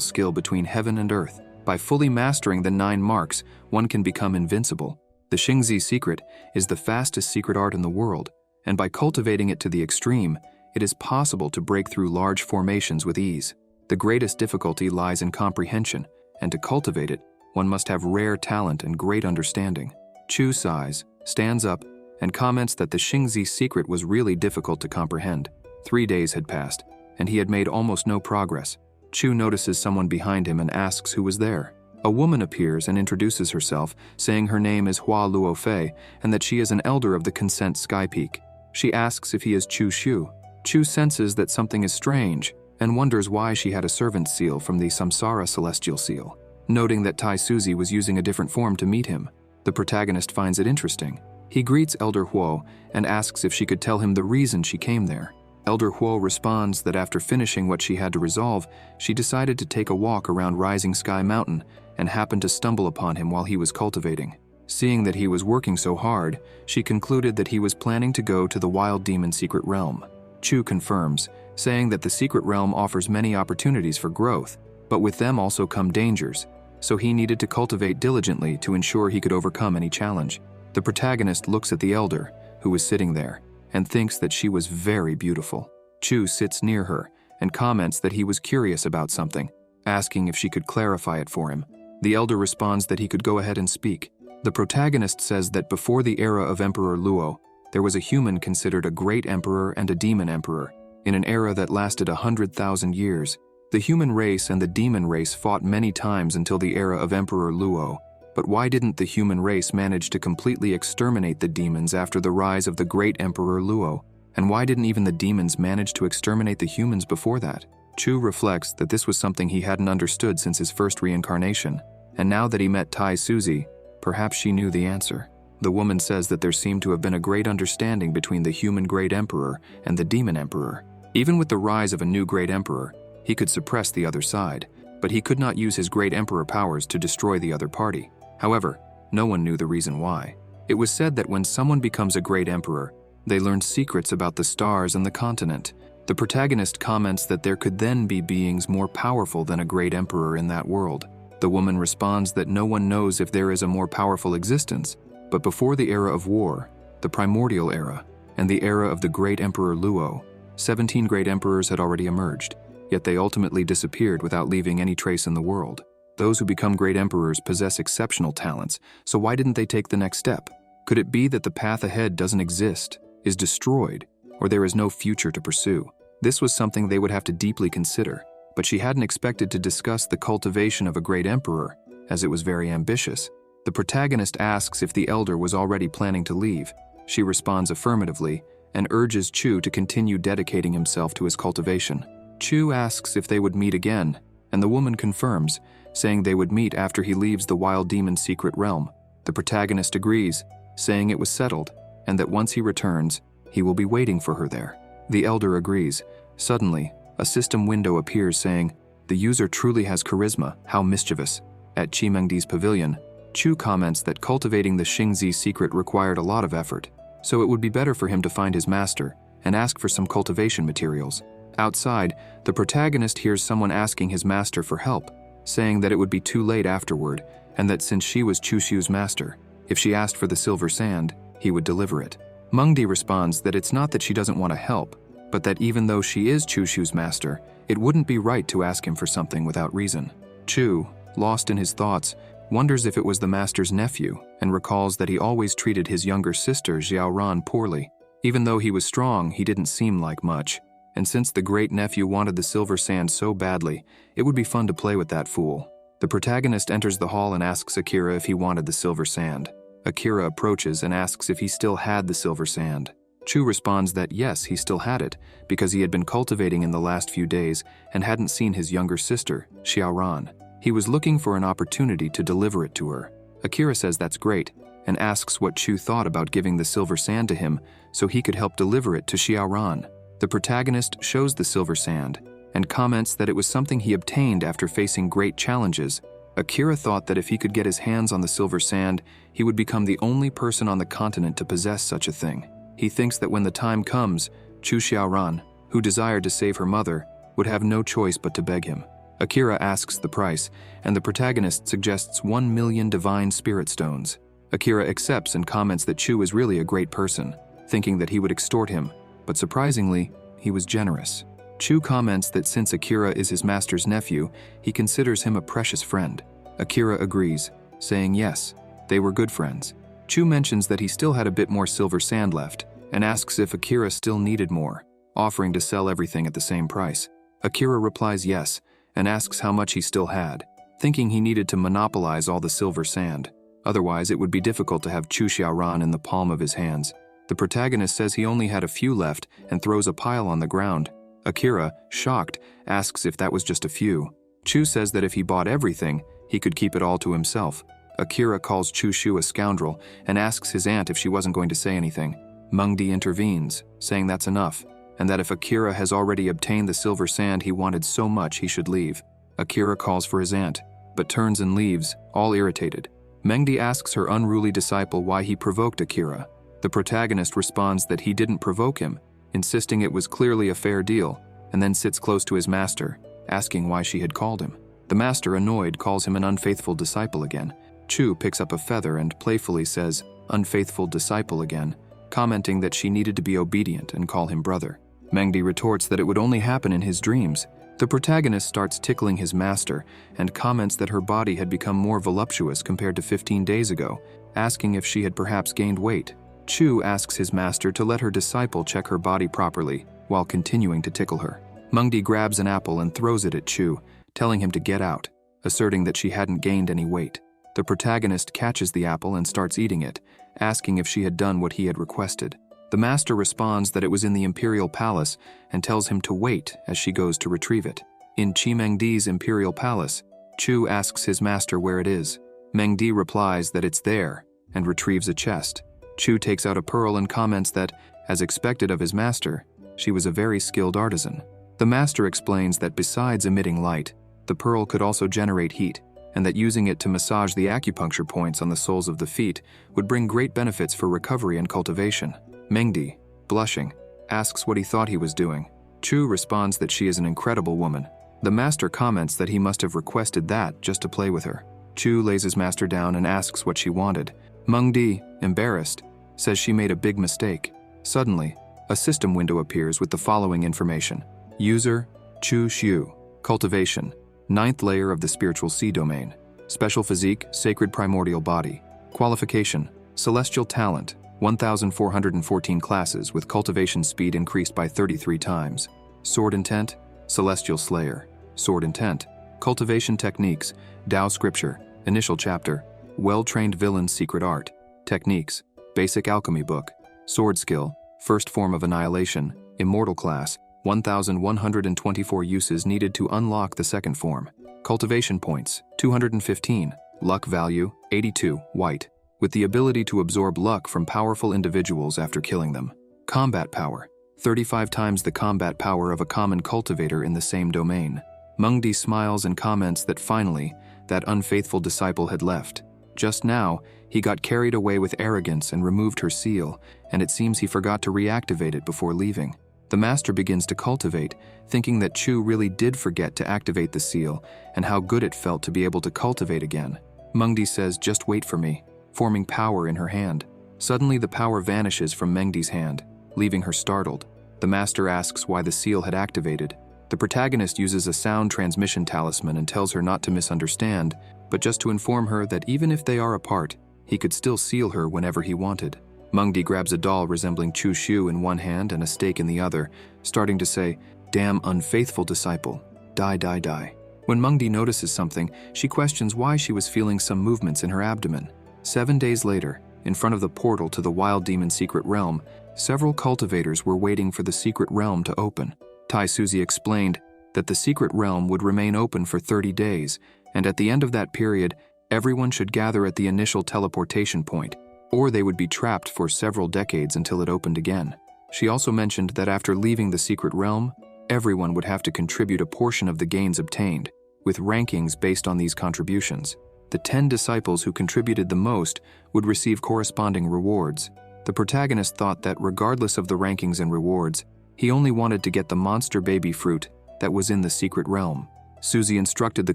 skill between heaven and earth. By fully mastering the 9 marks, one can become invincible. The Xingzi secret is the fastest secret art in the world, and by cultivating it to the extreme, it is possible to break through large formations with ease. The greatest difficulty lies in comprehension, and to cultivate it, one must have rare talent and great understanding. Chu sighs, stands up, and comments that the Xingzi secret was really difficult to comprehend. 3 days had passed, and he had made almost no progress. Chu notices someone behind him and asks who was there. A woman appears and introduces herself, saying her name is Hua Luo Fei and that she is an elder of the Consent Sky Peak. She asks if he is Chu Shu. Chu senses that something is strange and wonders why she had a servant's seal from the Samsara celestial seal. Noting that Tai Suzy was using a different form to meet him, the protagonist finds it interesting. He greets Elder Huo and asks if she could tell him the reason she came there. Elder Huo responds that after finishing what she had to resolve, she decided to take a walk around Rising Sky Mountain and happened to stumble upon him while he was cultivating. Seeing that he was working so hard, she concluded that he was planning to go to the Wild Demon Secret Realm. Chu confirms, saying that the secret realm offers many opportunities for growth, but with them also come dangers, so he needed to cultivate diligently to ensure he could overcome any challenge. The protagonist looks at the elder, who was sitting there, and thinks that she was very beautiful. Chu sits near her and comments that he was curious about something, asking if she could clarify it for him. The elder responds that he could go ahead and speak. The protagonist says that before the era of Emperor Luo, there was a human considered a great emperor and a demon emperor, in an era that lasted 100,000 years. The human race and the demon race fought many times until the era of Emperor Luo, but why didn't the human race manage to completely exterminate the demons after the rise of the great Emperor Luo? And why didn't even the demons manage to exterminate the humans before that? Chu reflects that this was something he hadn't understood since his first reincarnation, and now that he met Tai Suzy, perhaps she knew the answer. The woman says that there seemed to have been a great understanding between the human great emperor and the demon emperor. Even with the rise of a new great emperor, he could suppress the other side, but he could not use his great emperor powers to destroy the other party. However, no one knew the reason why. It was said that when someone becomes a great emperor, they learn secrets about the stars and the continent. The protagonist comments that there could then be beings more powerful than a great emperor in that world. The woman responds that no one knows if there is a more powerful existence, but before the era of war, the primordial era, and the era of the great Emperor Luo, 17 great emperors had already emerged, yet they ultimately disappeared without leaving any trace in the world. Those who become great emperors possess exceptional talents, so why didn't they take the next step? Could it be that the path ahead doesn't exist, is destroyed, or there is no future to pursue? This was something they would have to deeply consider, but she hadn't expected to discuss the cultivation of a great emperor, as it was very ambitious. The protagonist asks if the elder was already planning to leave. She responds affirmatively and urges Chu to continue dedicating himself to his cultivation. Chu asks if they would meet again, and the woman confirms, saying they would meet after he leaves the Wild Demon Secret Realm. The protagonist agrees, saying it was settled, and that once he returns, he will be waiting for her there. The elder agrees. Suddenly, a system window appears saying, "The user truly has charisma, how mischievous." At Chimengdi's pavilion, Chu comments that cultivating the Xingzi secret required a lot of effort, so it would be better for him to find his master and ask for some cultivation materials. Outside, the protagonist hears someone asking his master for help, saying that it would be too late afterward, and that since she was Chu Shu's master, if she asked for the silver sand, he would deliver it. Mengdi responds that it's not that she doesn't want to help, but that even though she is Chu Shu's master, it wouldn't be right to ask him for something without reason. Chu, lost in his thoughts, wonders if it was the master's nephew, and recalls that he always treated his younger sister Xiaoran poorly. Even though he was strong, he didn't seem like much, and since the great nephew wanted the silver sand so badly, it would be fun to play with that fool. The protagonist enters the hall and asks Akira if he wanted the silver sand. Akira approaches and asks if he still had the silver sand. Chu responds that yes, he still had it, because he had been cultivating in the last few days and hadn't seen his younger sister, Xiaoran. He was looking for an opportunity to deliver it to her. Akira says that's great, and asks what Chu thought about giving the silver sand to him so he could help deliver it to Xiaoran. The protagonist shows the silver sand and comments that it was something he obtained after facing great challenges. Akira thought that if he could get his hands on the silver sand, he would become the only person on the continent to possess such a thing. He thinks that when the time comes, Chu Xiaoran, who desired to save her mother, would have no choice but to beg him. Akira asks the price, and the protagonist suggests 1 million divine spirit stones. Akira accepts and comments that Chu is really a great person, thinking that he would extort him, but surprisingly, he was generous. Chu comments that since Akira is his master's nephew, he considers him a precious friend. Akira agrees, saying yes, they were good friends. Chu mentions that he still had a bit more silver sand left, and asks if Akira still needed more, offering to sell everything at the same price. Akira replies yes, and asks how much he still had, thinking he needed to monopolize all the silver sand. Otherwise, it would be difficult to have Chu Xiaoran in the palm of his hands. The protagonist says he only had a few left and throws a pile on the ground. Akira, shocked, asks if that was just a few. Chu says that if he bought everything, he could keep it all to himself. Akira calls Chu Shu a scoundrel and asks his aunt if she wasn't going to say anything. Mengdi intervenes, saying that's enough, and that if Akira has already obtained the silver sand he wanted so much, he should leave. Akira calls for his aunt, but turns and leaves, all irritated. Mengdi asks her unruly disciple why he provoked Akira. The protagonist responds that he didn't provoke him, insisting it was clearly a fair deal, and then sits close to his master, asking why she had called him. The master, annoyed, calls him an unfaithful disciple again. Chu picks up a feather and playfully says, "Unfaithful disciple again," commenting that she needed to be obedient and call him brother. Mengdi retorts that it would only happen in his dreams. The protagonist starts tickling his master and comments that her body had become more voluptuous compared to 15 days ago, asking if she had perhaps gained weight. Chu asks his master to let her disciple check her body properly while continuing to tickle her. Mengdi grabs an apple and throws it at Chu, telling him to get out, asserting that she hadn't gained any weight. The protagonist catches the apple and starts eating it, asking if she had done what he had requested. The master responds that it was in the imperial palace and tells him to wait as she goes to retrieve it. In Mengdi's imperial palace, Chu asks his master where it is. Mengdi replies that it's there and retrieves a chest. Chu takes out a pearl and comments that, as expected of his master, she was a very skilled artisan. The master explains that besides emitting light, the pearl could also generate heat, and that using it to massage the acupuncture points on the soles of the feet would bring great benefits for recovery and cultivation. Mengdi, blushing, asks what he thought he was doing. Chu responds that she is an incredible woman. The master comments that he must have requested that just to play with her. Chu lays his master down and asks what she wanted. Mengdi, embarrassed, says she made a big mistake. Suddenly, a system window appears with the following information. User, Chu Xiu. Cultivation, 9th layer of the spiritual sea domain. Special physique, sacred primordial body. Qualification, celestial talent, 1,414 classes with cultivation speed increased by 33 times. Sword intent, celestial slayer. Sword intent, cultivation techniques, Tao scripture, initial chapter, well-trained villain's secret art. Techniques, basic alchemy book. Sword skill, first form of annihilation, immortal class, 1,124 uses needed to unlock the second form. Cultivation points, 215. Luck value, 82, white, with the ability to absorb luck from powerful individuals after killing them. Combat power, 35 times the combat power of a common cultivator in the same domain. Mengdi smiles and comments that finally, that unfaithful disciple had left. Just now, he got carried away with arrogance and removed her seal, and it seems he forgot to reactivate it before leaving. The master begins to cultivate, thinking that Chu really did forget to activate the seal and how good it felt to be able to cultivate again. Mengdi says, "Just wait for me," forming power in her hand. Suddenly the power vanishes from Mengdi's hand, leaving her startled. The master asks why the seal had activated. The protagonist uses a sound transmission talisman and tells her not to misunderstand, but just to inform her that even if they are apart, he could still seal her whenever he wanted. Mengdi grabs a doll resembling Chu Shu in one hand and a stake in the other, starting to say, "Damn unfaithful disciple. Die, die, die." When Mengdi notices something, she questions why she was feeling some movements in her abdomen. 7 days later, in front of the portal to the wild demon secret realm, several cultivators were waiting for the secret realm to open. Tai Suzy explained that the secret realm would remain open for 30 days, and at the end of that period, everyone should gather at the initial teleportation point, or they would be trapped for several decades until it opened again. She also mentioned that after leaving the secret realm, everyone would have to contribute a portion of the gains obtained, with rankings based on these contributions. The 10 disciples who contributed the most would receive corresponding rewards. The protagonist thought that regardless of the rankings and rewards, he only wanted to get the monster baby fruit that was in the secret realm. Suzy instructed the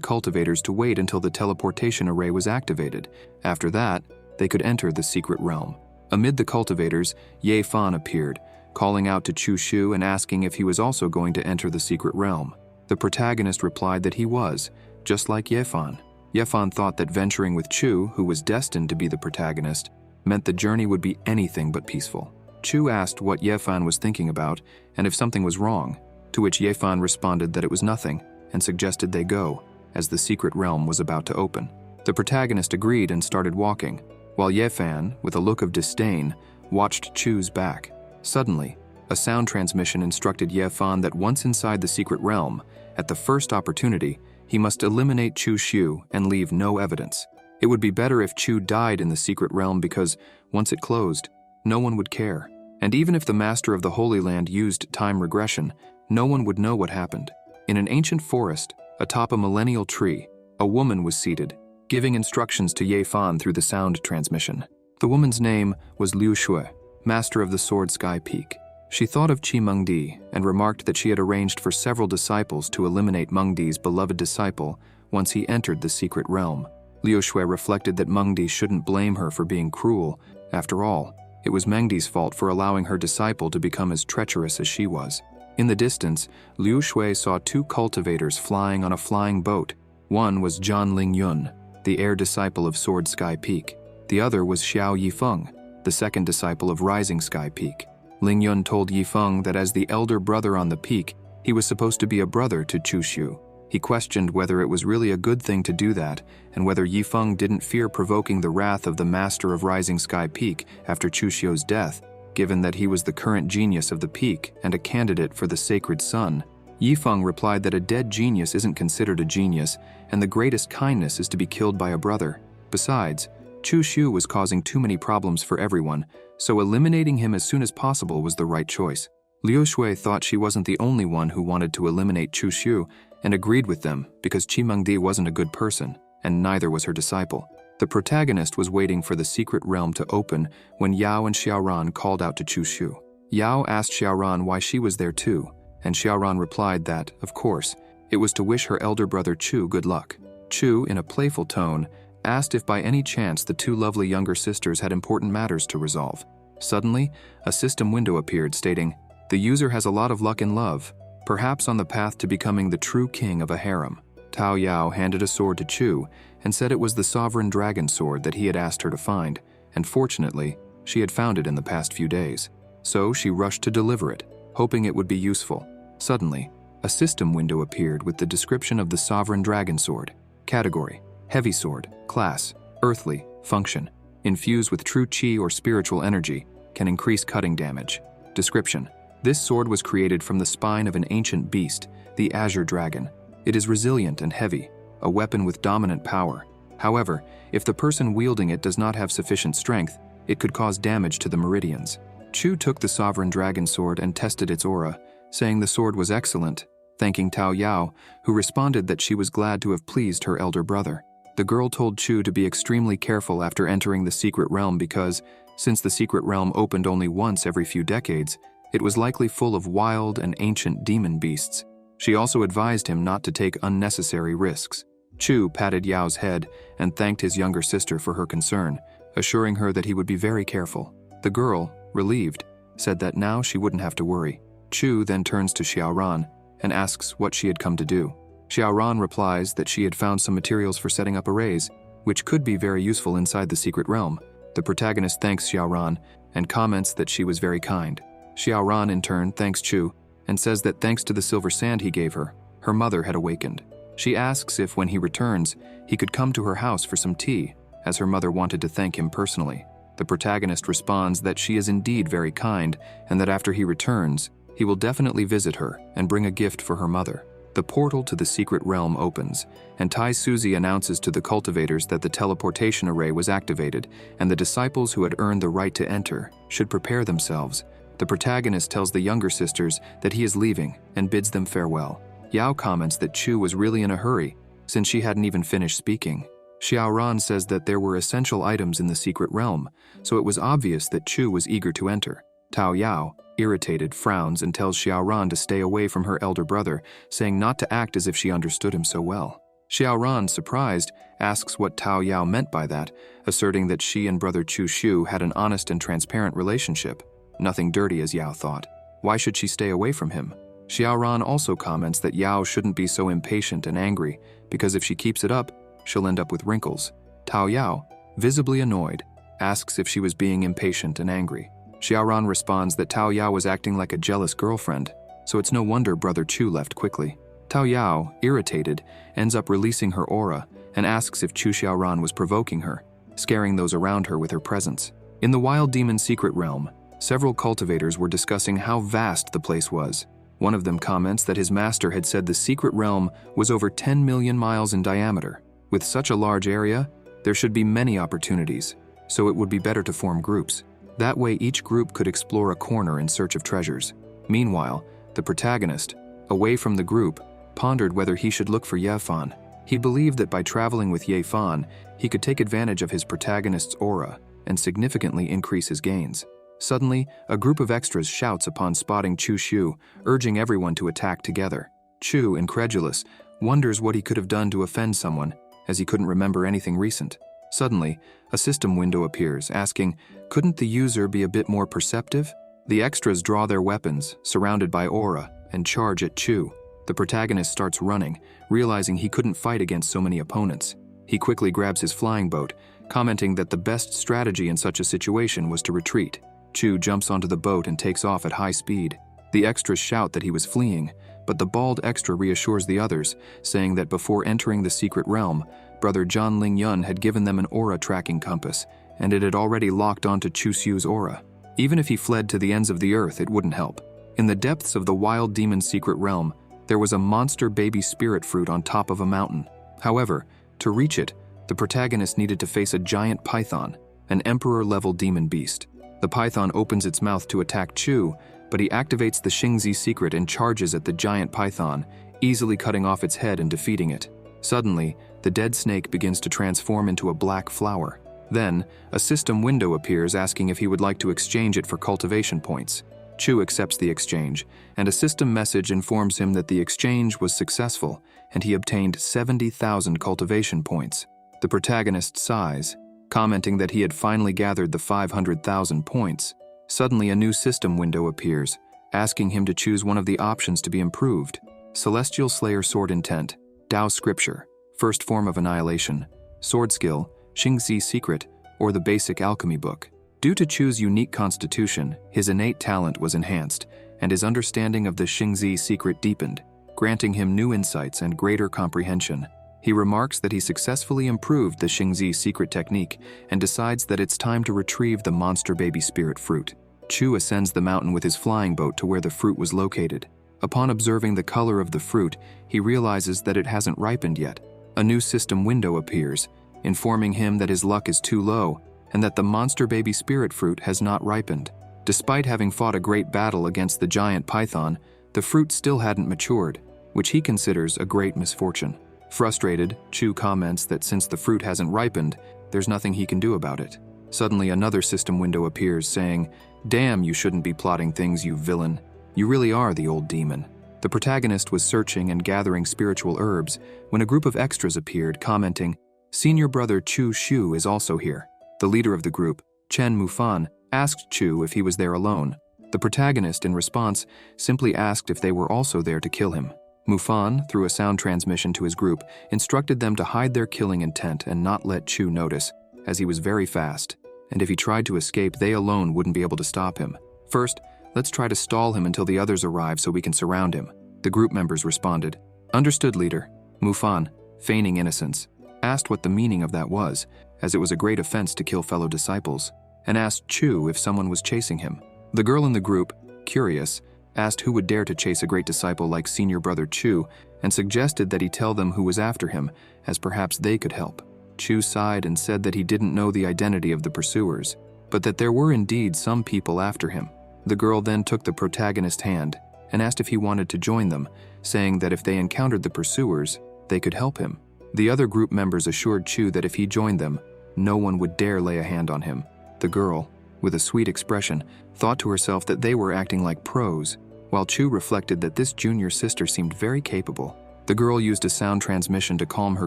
cultivators to wait until the teleportation array was activated. After that, they could enter the secret realm. Amid the cultivators, Ye Fan appeared, calling out to Chu Shu and asking if he was also going to enter the secret realm. The protagonist replied that he was, just like Ye Fan. Ye Fan thought that venturing with Chu, who was destined to be the protagonist, meant the journey would be anything but peaceful. Chu asked what Ye Fan was thinking about and if something was wrong, to which Ye Fan responded that it was nothing and suggested they go, as the secret realm was about to open. The protagonist agreed and started walking, while Ye Fan, with a look of disdain, watched Chu's back. Suddenly, a sound transmission instructed Ye Fan that once inside the secret realm, at the first opportunity, he must eliminate Chu Shu and leave no evidence. It would be better if Chu died in the secret realm because, once it closed, no one would care. And even if the master of the Holy Land used time regression, no one would know what happened. In an ancient forest, atop a millennial tree, a woman was seated, giving instructions to Ye Fan through the sound transmission. The woman's name was Liu Shui, master of the Sword Sky Peak. She thought of Qi Mengdi and remarked that she had arranged for several disciples to eliminate Mengdi's beloved disciple once he entered the secret realm. Liu Shui reflected that Mengdi shouldn't blame her for being cruel. After all, it was Mengdi's fault for allowing her disciple to become as treacherous as she was. In the distance, Liu Shui saw 2 cultivators flying on a flying boat. One was Zhan Lingyun, the heir disciple of Sword Sky Peak. The other was Xiao Yifeng, the second disciple of Rising Sky Peak. Lingyun told Yifeng that as the elder brother on the peak, he was supposed to be a brother to Chu Shu. He questioned whether it was really a good thing to do that, and whether Yifeng didn't fear provoking the wrath of the master of Rising Sky Peak after Chu Shu's death, given that he was the current genius of the peak and a candidate for the sacred sun. Yifeng replied that a dead genius isn't considered a genius, and the greatest kindness is to be killed by a brother. Besides, Chu Shu was causing too many problems for everyone, so eliminating him as soon as possible was the right choice. Liu Shui thought she wasn't the only one who wanted to eliminate Chu Shu, and agreed with them because Qi Mengdi wasn't a good person, and neither was her disciple. The protagonist was waiting for the secret realm to open when Yao and Xiaoran called out to Chu Shu. Yao asked Xiaoran why she was there too, and Xiaoran replied that, of course, it was to wish her elder brother Chu good luck. Chu, in a playful tone, asked if by any chance the 2 lovely younger sisters had important matters to resolve. Suddenly, a system window appeared stating, "The user has a lot of luck in love, perhaps on the path to becoming the true king of a harem." Tao Yao handed a sword to Chu and said it was the sovereign dragon sword that he had asked her to find, and fortunately, she had found it in the past few days. So she rushed to deliver it, hoping it would be useful. Suddenly, a system window appeared with the description of the sovereign dragon sword. Category: heavy sword. Class: earthly. Function: infused with true qi or spiritual energy, can increase cutting damage. Description: this sword was created from the spine of an ancient beast, the Azure Dragon. It is resilient and heavy, a weapon with dominant power. However, if the person wielding it does not have sufficient strength, it could cause damage to the meridians. Chu took the sovereign dragon sword and tested its aura, saying the sword was excellent, thanking Tao Yao, who responded that she was glad to have pleased her elder brother. The girl told Chu to be extremely careful after entering the secret realm because, since the secret realm opened only once every few decades, it was likely full of wild and ancient demon beasts. She also advised him not to take unnecessary risks. Chu patted Yao's head and thanked his younger sister for her concern, assuring her that he would be very careful. The girl, relieved, said that now she wouldn't have to worry. Chu then turns to Xiaoran and asks what she had come to do. Xiaoran replies that she had found some materials for setting up arrays, which could be very useful inside the secret realm. The protagonist thanks Xiaoran and comments that she was very kind. Xiaoran in turn thanks Chu and says that thanks to the silver sand he gave her, her mother had awakened. She asks if when he returns, he could come to her house for some tea, as her mother wanted to thank him personally. The protagonist responds that she is indeed very kind and that after he returns, he will definitely visit her and bring a gift for her mother. The portal to the secret realm opens, and Tai Suzy announces to the cultivators that the teleportation array was activated and the disciples who had earned the right to enter should prepare themselves. The protagonist tells the younger sisters that he is leaving and bids them farewell. Yao comments that Chu was really in a hurry, since she hadn't even finished speaking. Xiaoran says that there were essential items in the secret realm, so it was obvious that Chu was eager to enter. Tao Yao, irritated, frowns and tells Xiaoran to stay away from her elder brother, saying not to act as if she understood him so well. Xiaoran, surprised, asks what Tao Yao meant by that, asserting that she and brother Chu Shu had an honest and transparent relationship. Nothing dirty, as Yao thought. Why should she stay away from him? Xiaoran also comments that Yao shouldn't be so impatient and angry, because if she keeps it up, she'll end up with wrinkles. Tao Yao, visibly annoyed, asks if she was being impatient and angry. Xiaoran responds that Tao Yao was acting like a jealous girlfriend, so it's no wonder brother Chu left quickly. Tao Yao, irritated, ends up releasing her aura and asks if Chu Xiaoran was provoking her, scaring those around her with her presence. In the wild demon secret realm, several cultivators were discussing how vast the place was. One of them comments that his master had said the secret realm was over 10 million miles in diameter. With such a large area, there should be many opportunities, so it would be better to form groups. That way each group could explore a corner in search of treasures. Meanwhile, the protagonist, away from the group, pondered whether he should look for Ye Fan. He believed that by traveling with Ye Fan, he could take advantage of his protagonist's aura and significantly increase his gains. Suddenly, a group of extras shouts upon spotting Chu Shu, urging everyone to attack together. Chu, incredulous, wonders what he could have done to offend someone, as he couldn't remember anything recent. Suddenly, a system window appears, asking, couldn't the user be a bit more perceptive? The extras draw their weapons, surrounded by aura, and charge at Chu. The protagonist starts running, realizing he couldn't fight against so many opponents. He quickly grabs his flying boat, commenting that the best strategy in such a situation was to retreat. Chu jumps onto the boat and takes off at high speed. The extras shout that he was fleeing, but the bald extra reassures the others, saying that before entering the secret realm, brother John Ling Yun had given them an aura tracking compass, and it had already locked onto Chu Xu's aura. Even if he fled to the ends of the earth, it wouldn't help. In the depths of the wild demon secret realm, there was a monster baby spirit fruit on top of a mountain. However, to reach it, the protagonist needed to face a giant python, an emperor-level demon beast. The python opens its mouth to attack Chu, but he activates the Xingzi secret and charges at the giant python, easily cutting off its head and defeating it. Suddenly, the dead snake begins to transform into a black flower. Then, a system window appears asking if he would like to exchange it for cultivation points. Chu accepts the exchange, and a system message informs him that the exchange was successful, and he obtained 70,000 cultivation points. The protagonist sighs, commenting that he had finally gathered the 500,000 points. Suddenly, a new system window appears, asking him to choose one of the options to be improved: Celestial Slayer Sword Intent, Dao Scripture, First Form of Annihilation, Sword Skill, Xingzi Secret, or the Basic Alchemy Book. Due to Chu's unique constitution, his innate talent was enhanced, and his understanding of the Xingzi Secret deepened, granting him new insights and greater comprehension. He remarks that he successfully improved the Xingzi Secret technique and decides that it's time to retrieve the monster baby spirit fruit. Chu ascends the mountain with his flying boat to where the fruit was located. Upon observing the color of the fruit, he realizes that it hasn't ripened yet. A new system window appears, informing him that his luck is too low and that the monster baby spirit fruit has not ripened. Despite having fought a great battle against the giant python, the fruit still hadn't matured, which he considers a great misfortune. Frustrated, Chu comments that since the fruit hasn't ripened, there's nothing he can do about it. Suddenly, another system window appears, saying, "Damn, you shouldn't be plotting things, you villain. You really are the old demon." The protagonist was searching and gathering spiritual herbs when a group of extras appeared, commenting, "Senior brother Chu Shu is also here." The leader of the group, Chen Mufan, asked Chu if he was there alone. The protagonist, in response, simply asked if they were also there to kill him. Mufan, through a sound transmission to his group, instructed them to hide their killing intent and not let Chu notice, as he was very fast, and if he tried to escape, they alone wouldn't be able to stop him. "First, let's try to stall him until the others arrive so we can surround him," the group members responded. "Understood, leader." Mufan, feigning innocence, asked what the meaning of that was, as it was a great offense to kill fellow disciples. and asked Chu if someone was chasing him. The girl in the group, curious, asked who would dare to chase a great disciple like senior brother Chu and suggested that he tell them who was after him, as perhaps they could help. Chu sighed and said that he didn't know the identity of the pursuers, but that there were indeed some people after him. The girl then took the protagonist's hand and asked if he wanted to join them, saying that if they encountered the pursuers, they could help him. The other group members assured Chu that if he joined them, no one would dare lay a hand on him. The girl, with a sweet expression, thought to herself that they were acting like pros, while Chu reflected that this junior sister seemed very capable. The girl used a sound transmission to calm her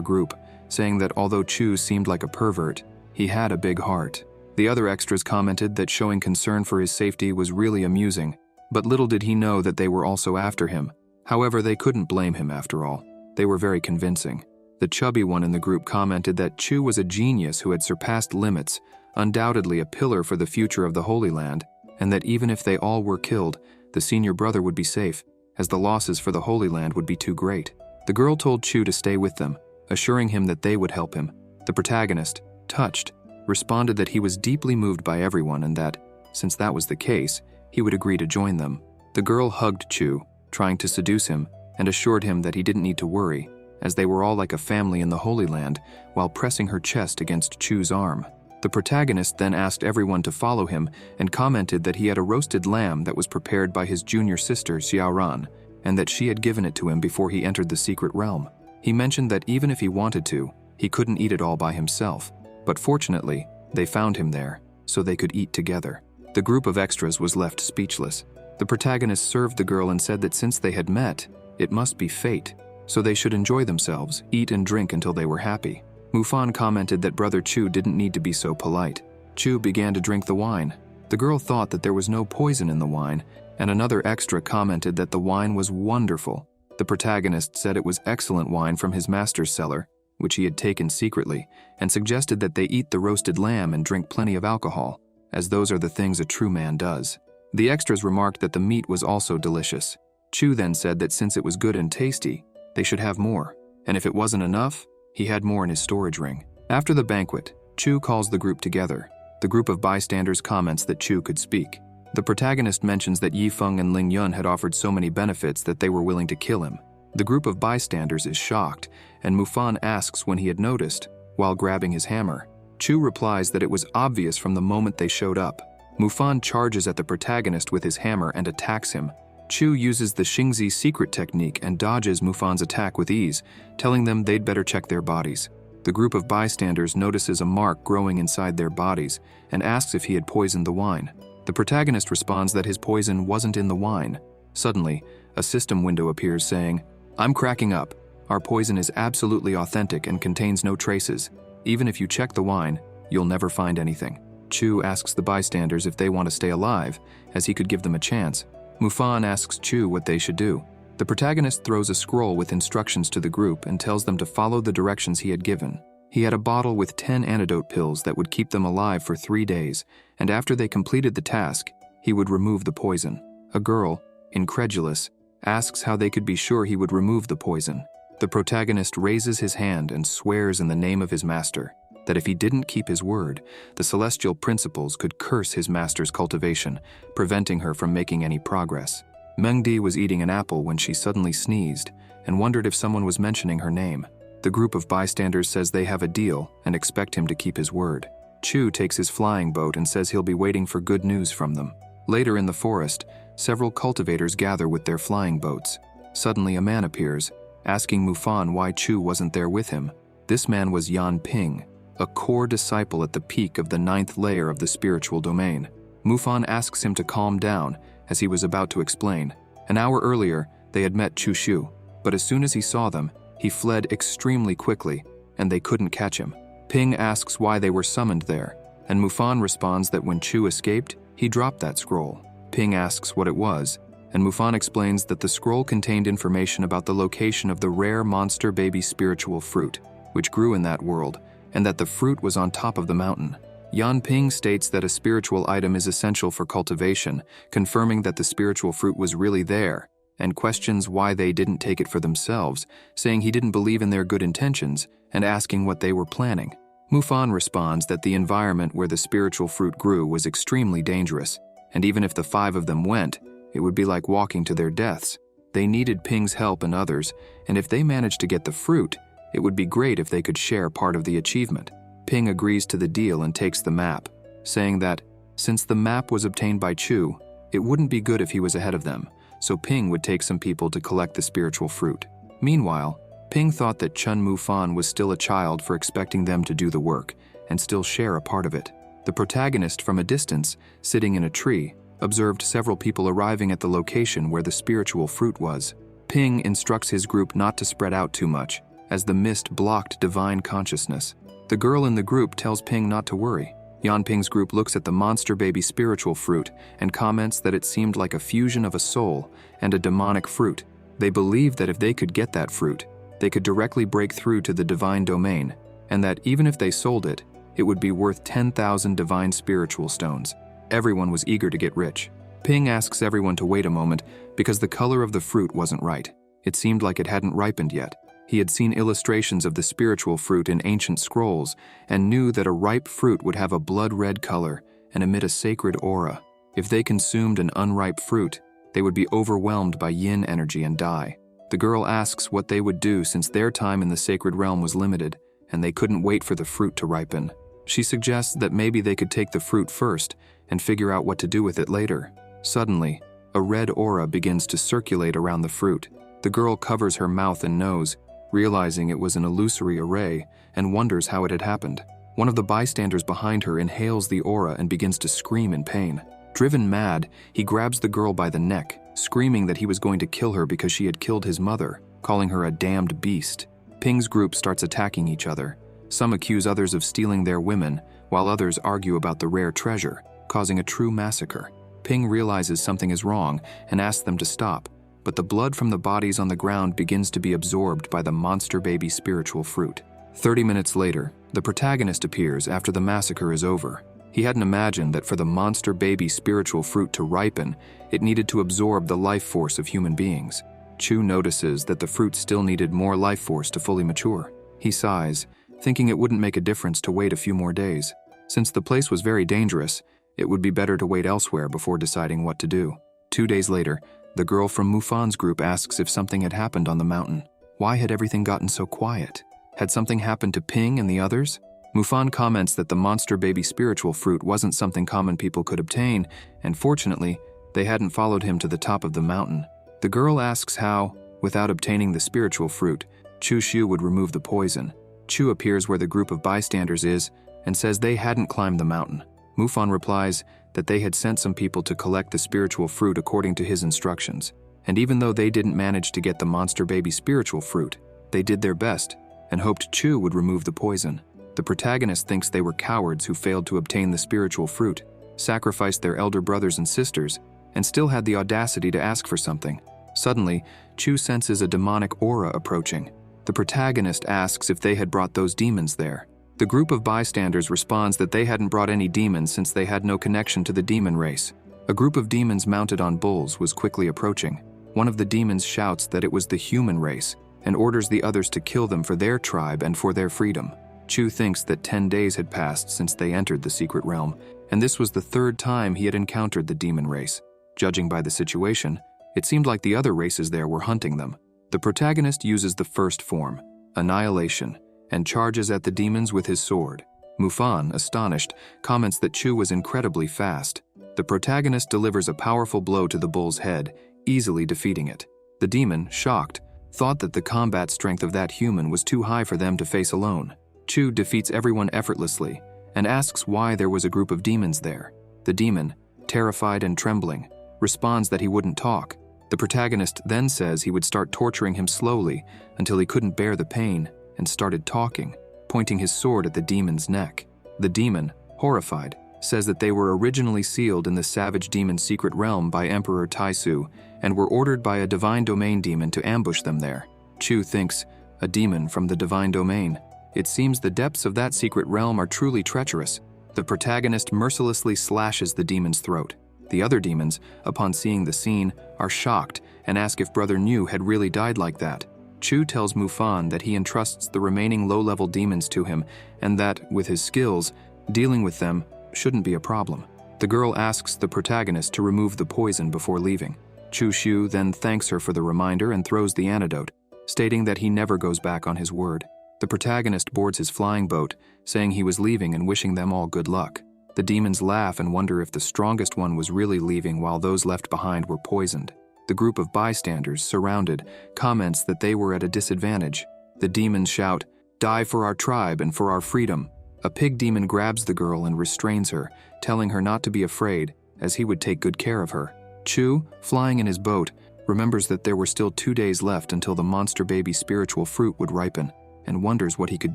group, saying that although Chu seemed like a pervert, he had a big heart. The other extras commented that showing concern for his safety was really amusing, but little did he know that they were also after him. However, they couldn't blame him after all. They were very convincing. The chubby one in the group commented that Chu was a genius who had surpassed limits, undoubtedly a pillar for the future of the Holy Land, and that even if they all were killed, the senior brother would be safe, as the losses for the Holy Land would be too great. The girl told Chu to stay with them, assuring him that they would help him. The protagonist, touched, responded that he was deeply moved by everyone and that, since that was the case, he would agree to join them. The girl hugged Chu, trying to seduce him, and assured him that he didn't need to worry, as they were all like a family in the Holy Land, while pressing her chest against Chu's arm. The protagonist then asked everyone to follow him and commented that he had a roasted lamb that was prepared by his junior sister Xiaoran, and that she had given it to him before he entered the secret realm. He mentioned that even if he wanted to, he couldn't eat it all by himself, but fortunately, they found him there, so they could eat together. The group of extras was left speechless. The protagonist served the girl and said that since they had met, it must be fate, so they should enjoy themselves, eat and drink until they were happy. Mufan commented that brother Chu didn't need to be so polite. Chu began to drink the wine. The girl thought that there was no poison in the wine, and another extra commented that the wine was wonderful. The protagonist said it was excellent wine from his master's cellar, which he had taken secretly, and suggested that they eat the roasted lamb and drink plenty of alcohol, as those are the things a true man does. The extras remarked that the meat was also delicious. Chu then said that since it was good and tasty, they should have more, and if it wasn't enough, he had more in his storage ring. After the banquet, Chu calls the group together. The group of bystanders comments that Chu could speak. The protagonist mentions that Yifeng and Ling Yun had offered so many benefits that they were willing to kill him. The group of bystanders is shocked, and Mufan asks when he had noticed, while grabbing his hammer. Chu replies that it was obvious from the moment they showed up. Mufan charges at the protagonist with his hammer and attacks him. Chu uses the Xingzi secret technique and dodges Mufan's attack with ease, telling them they'd better check their bodies. The group of bystanders notices a mark growing inside their bodies and asks if he had poisoned the wine. The protagonist responds that his poison wasn't in the wine. Suddenly, a system window appears saying, "I'm cracking up. Our poison is absolutely authentic and contains no traces. Even if you check the wine, you'll never find anything." Chu asks the bystanders if they want to stay alive, as he could give them a chance. Mufan asks Chu what they should do. The protagonist throws a scroll with instructions to the group and tells them to follow the directions he had given. He had a bottle with 10 antidote pills that would keep them alive for 3 days, and after they completed the task, he would remove the poison. A girl, incredulous, asks how they could be sure he would remove the poison. The protagonist raises his hand and swears in the name of his master that if he didn't keep his word, the celestial principles could curse his master's cultivation, preventing her from making any progress. Mengdi was eating an apple when she suddenly sneezed and wondered if someone was mentioning her name. The group of bystanders says they have a deal and expect him to keep his word. Chu takes his flying boat and says he'll be waiting for good news from them. Later in the forest, several cultivators gather with their flying boats. Suddenly a man appears, asking Mufan why Chu wasn't there with him. This man was Yan Ping, a core disciple at the peak of the 9th layer of the spiritual domain. Mufan asks him to calm down, as he was about to explain. An hour earlier, they had met Chu Shu, but as soon as he saw them, he fled extremely quickly, and they couldn't catch him. Ping asks why they were summoned there, and Mufan responds that when Chu escaped, he dropped that scroll. Ping asks what it was, and Mufan explains that the scroll contained information about the location of the rare monster baby spiritual fruit, which grew in that world, and that the fruit was on top of the mountain. Yan Ping states that a spiritual item is essential for cultivation, confirming that the spiritual fruit was really there, and questions why they didn't take it for themselves, saying he didn't believe in their good intentions, and asking what they were planning. Mufan responds that the environment where the spiritual fruit grew was extremely dangerous, and even if the 5 of them went, it would be like walking to their deaths. They needed Ping's help and others, and if they managed to get the fruit, it would be great if they could share part of the achievement. Ping agrees to the deal and takes the map, saying that, since the map was obtained by Chu, it wouldn't be good if he was ahead of them, so Ping would take some people to collect the spiritual fruit. Meanwhile, Ping thought that Chun Mufan was still a child for expecting them to do the work and still share a part of it. The protagonist, from a distance, sitting in a tree, observed several people arriving at the location where the spiritual fruit was. Ping instructs his group not to spread out too much, as the mist blocked divine consciousness. The girl in the group tells Ping not to worry. Yan Ping's group looks at the monster baby spiritual fruit and comments that it seemed like a fusion of a soul and a demonic fruit. They believe that if they could get that fruit, they could directly break through to the divine domain, and that even if they sold it, it would be worth 10,000 divine spiritual stones. Everyone was eager to get rich. Ping asks everyone to wait a moment because the color of the fruit wasn't right. It seemed like it hadn't ripened yet. He had seen illustrations of the spiritual fruit in ancient scrolls and knew that a ripe fruit would have a blood-red color and emit a sacred aura. If they consumed an unripe fruit, they would be overwhelmed by yin energy and die. The girl asks what they would do since their time in the sacred realm was limited and they couldn't wait for the fruit to ripen. She suggests that maybe they could take the fruit first and figure out what to do with it later. Suddenly, a red aura begins to circulate around the fruit. The girl covers her mouth and nose, realizing it was an illusory array, and wonders how it had happened. One of the bystanders behind her inhales the aura and begins to scream in pain. Driven mad, he grabs the girl by the neck, screaming that he was going to kill her because she had killed his mother, calling her a damned beast. Ping's group starts attacking each other. Some accuse others of stealing their women, while others argue about the rare treasure, causing a true massacre. Ping realizes something is wrong and asks them to stop, but the blood from the bodies on the ground begins to be absorbed by the monster baby spiritual fruit. 30 minutes later, the protagonist appears after the massacre is over. He hadn't imagined that for the monster baby spiritual fruit to ripen, it needed to absorb the life force of human beings. Chu notices that the fruit still needed more life force to fully mature. He sighs, thinking it wouldn't make a difference to wait a few more days. Since the place was very dangerous, it would be better to wait elsewhere before deciding what to do. 2 days later, the girl from Mufan's group asks if something had happened on the mountain. Why had everything gotten so quiet? Had something happened to Ping and the others? Mufan comments that the monster baby spiritual fruit wasn't something common people could obtain, and fortunately, they hadn't followed him to the top of the mountain. The girl asks how, without obtaining the spiritual fruit, Chu Xiu would remove the poison. Chu appears where the group of bystanders is and says they hadn't climbed the mountain. Mufan replies that they had sent some people to collect the spiritual fruit according to his instructions, and even though they didn't manage to get the monster baby spiritual fruit, they did their best and hoped Chu would remove the poison. The protagonist thinks they were cowards who failed to obtain the spiritual fruit, sacrificed their elder brothers and sisters, and still had the audacity to ask for something. Suddenly, Chu senses a demonic aura approaching. The protagonist asks if they had brought those demons there. The group of bystanders responds that they hadn't brought any demons since they had no connection to the demon race. A group of demons mounted on bulls was quickly approaching. One of the demons shouts that it was the human race and orders the others to kill them for their tribe and for their freedom. Chu thinks that 10 days had passed since they entered the secret realm, and this was the 3rd time he had encountered the demon race. Judging by the situation, it seemed like the other races there were hunting them. The protagonist uses the first form, annihilation, and charges at the demons with his sword. Mufan, astonished, comments that Chu was incredibly fast. The protagonist delivers a powerful blow to the bull's head, easily defeating it. The demon, shocked, thought that the combat strength of that human was too high for them to face alone. Chu defeats everyone effortlessly and asks why there was a group of demons there. The demon, terrified and trembling, responds that he wouldn't talk. The protagonist then says he would start torturing him slowly until he couldn't bear the pain and started talking, pointing his sword at the demon's neck. The demon, horrified, says that they were originally sealed in the savage demon secret realm by Emperor Taisu and were ordered by a divine domain demon to ambush them there. Chu thinks, a demon from the divine domain. It seems the depths of that secret realm are truly treacherous. The protagonist mercilessly slashes the demon's throat. The other demons, upon seeing the scene, are shocked and ask if Brother Niu had really died like that. Chu tells Mufan that he entrusts the remaining low-level demons to him and that, with his skills, dealing with them shouldn't be a problem. The girl asks the protagonist to remove the poison before leaving. Chu Xiu then thanks her for the reminder and throws the antidote, stating that he never goes back on his word. The protagonist boards his flying boat, saying he was leaving and wishing them all good luck. The demons laugh and wonder if the strongest one was really leaving while those left behind were poisoned. The group of bystanders, surrounded, comments that they were at a disadvantage. The demons shout, "Die for our tribe and for our freedom." A pig demon grabs the girl and restrains her, telling her not to be afraid, as he would take good care of her. Chu, flying in his boat, remembers that there were still 2 days left until the monster baby spiritual fruit would ripen, and wonders what he could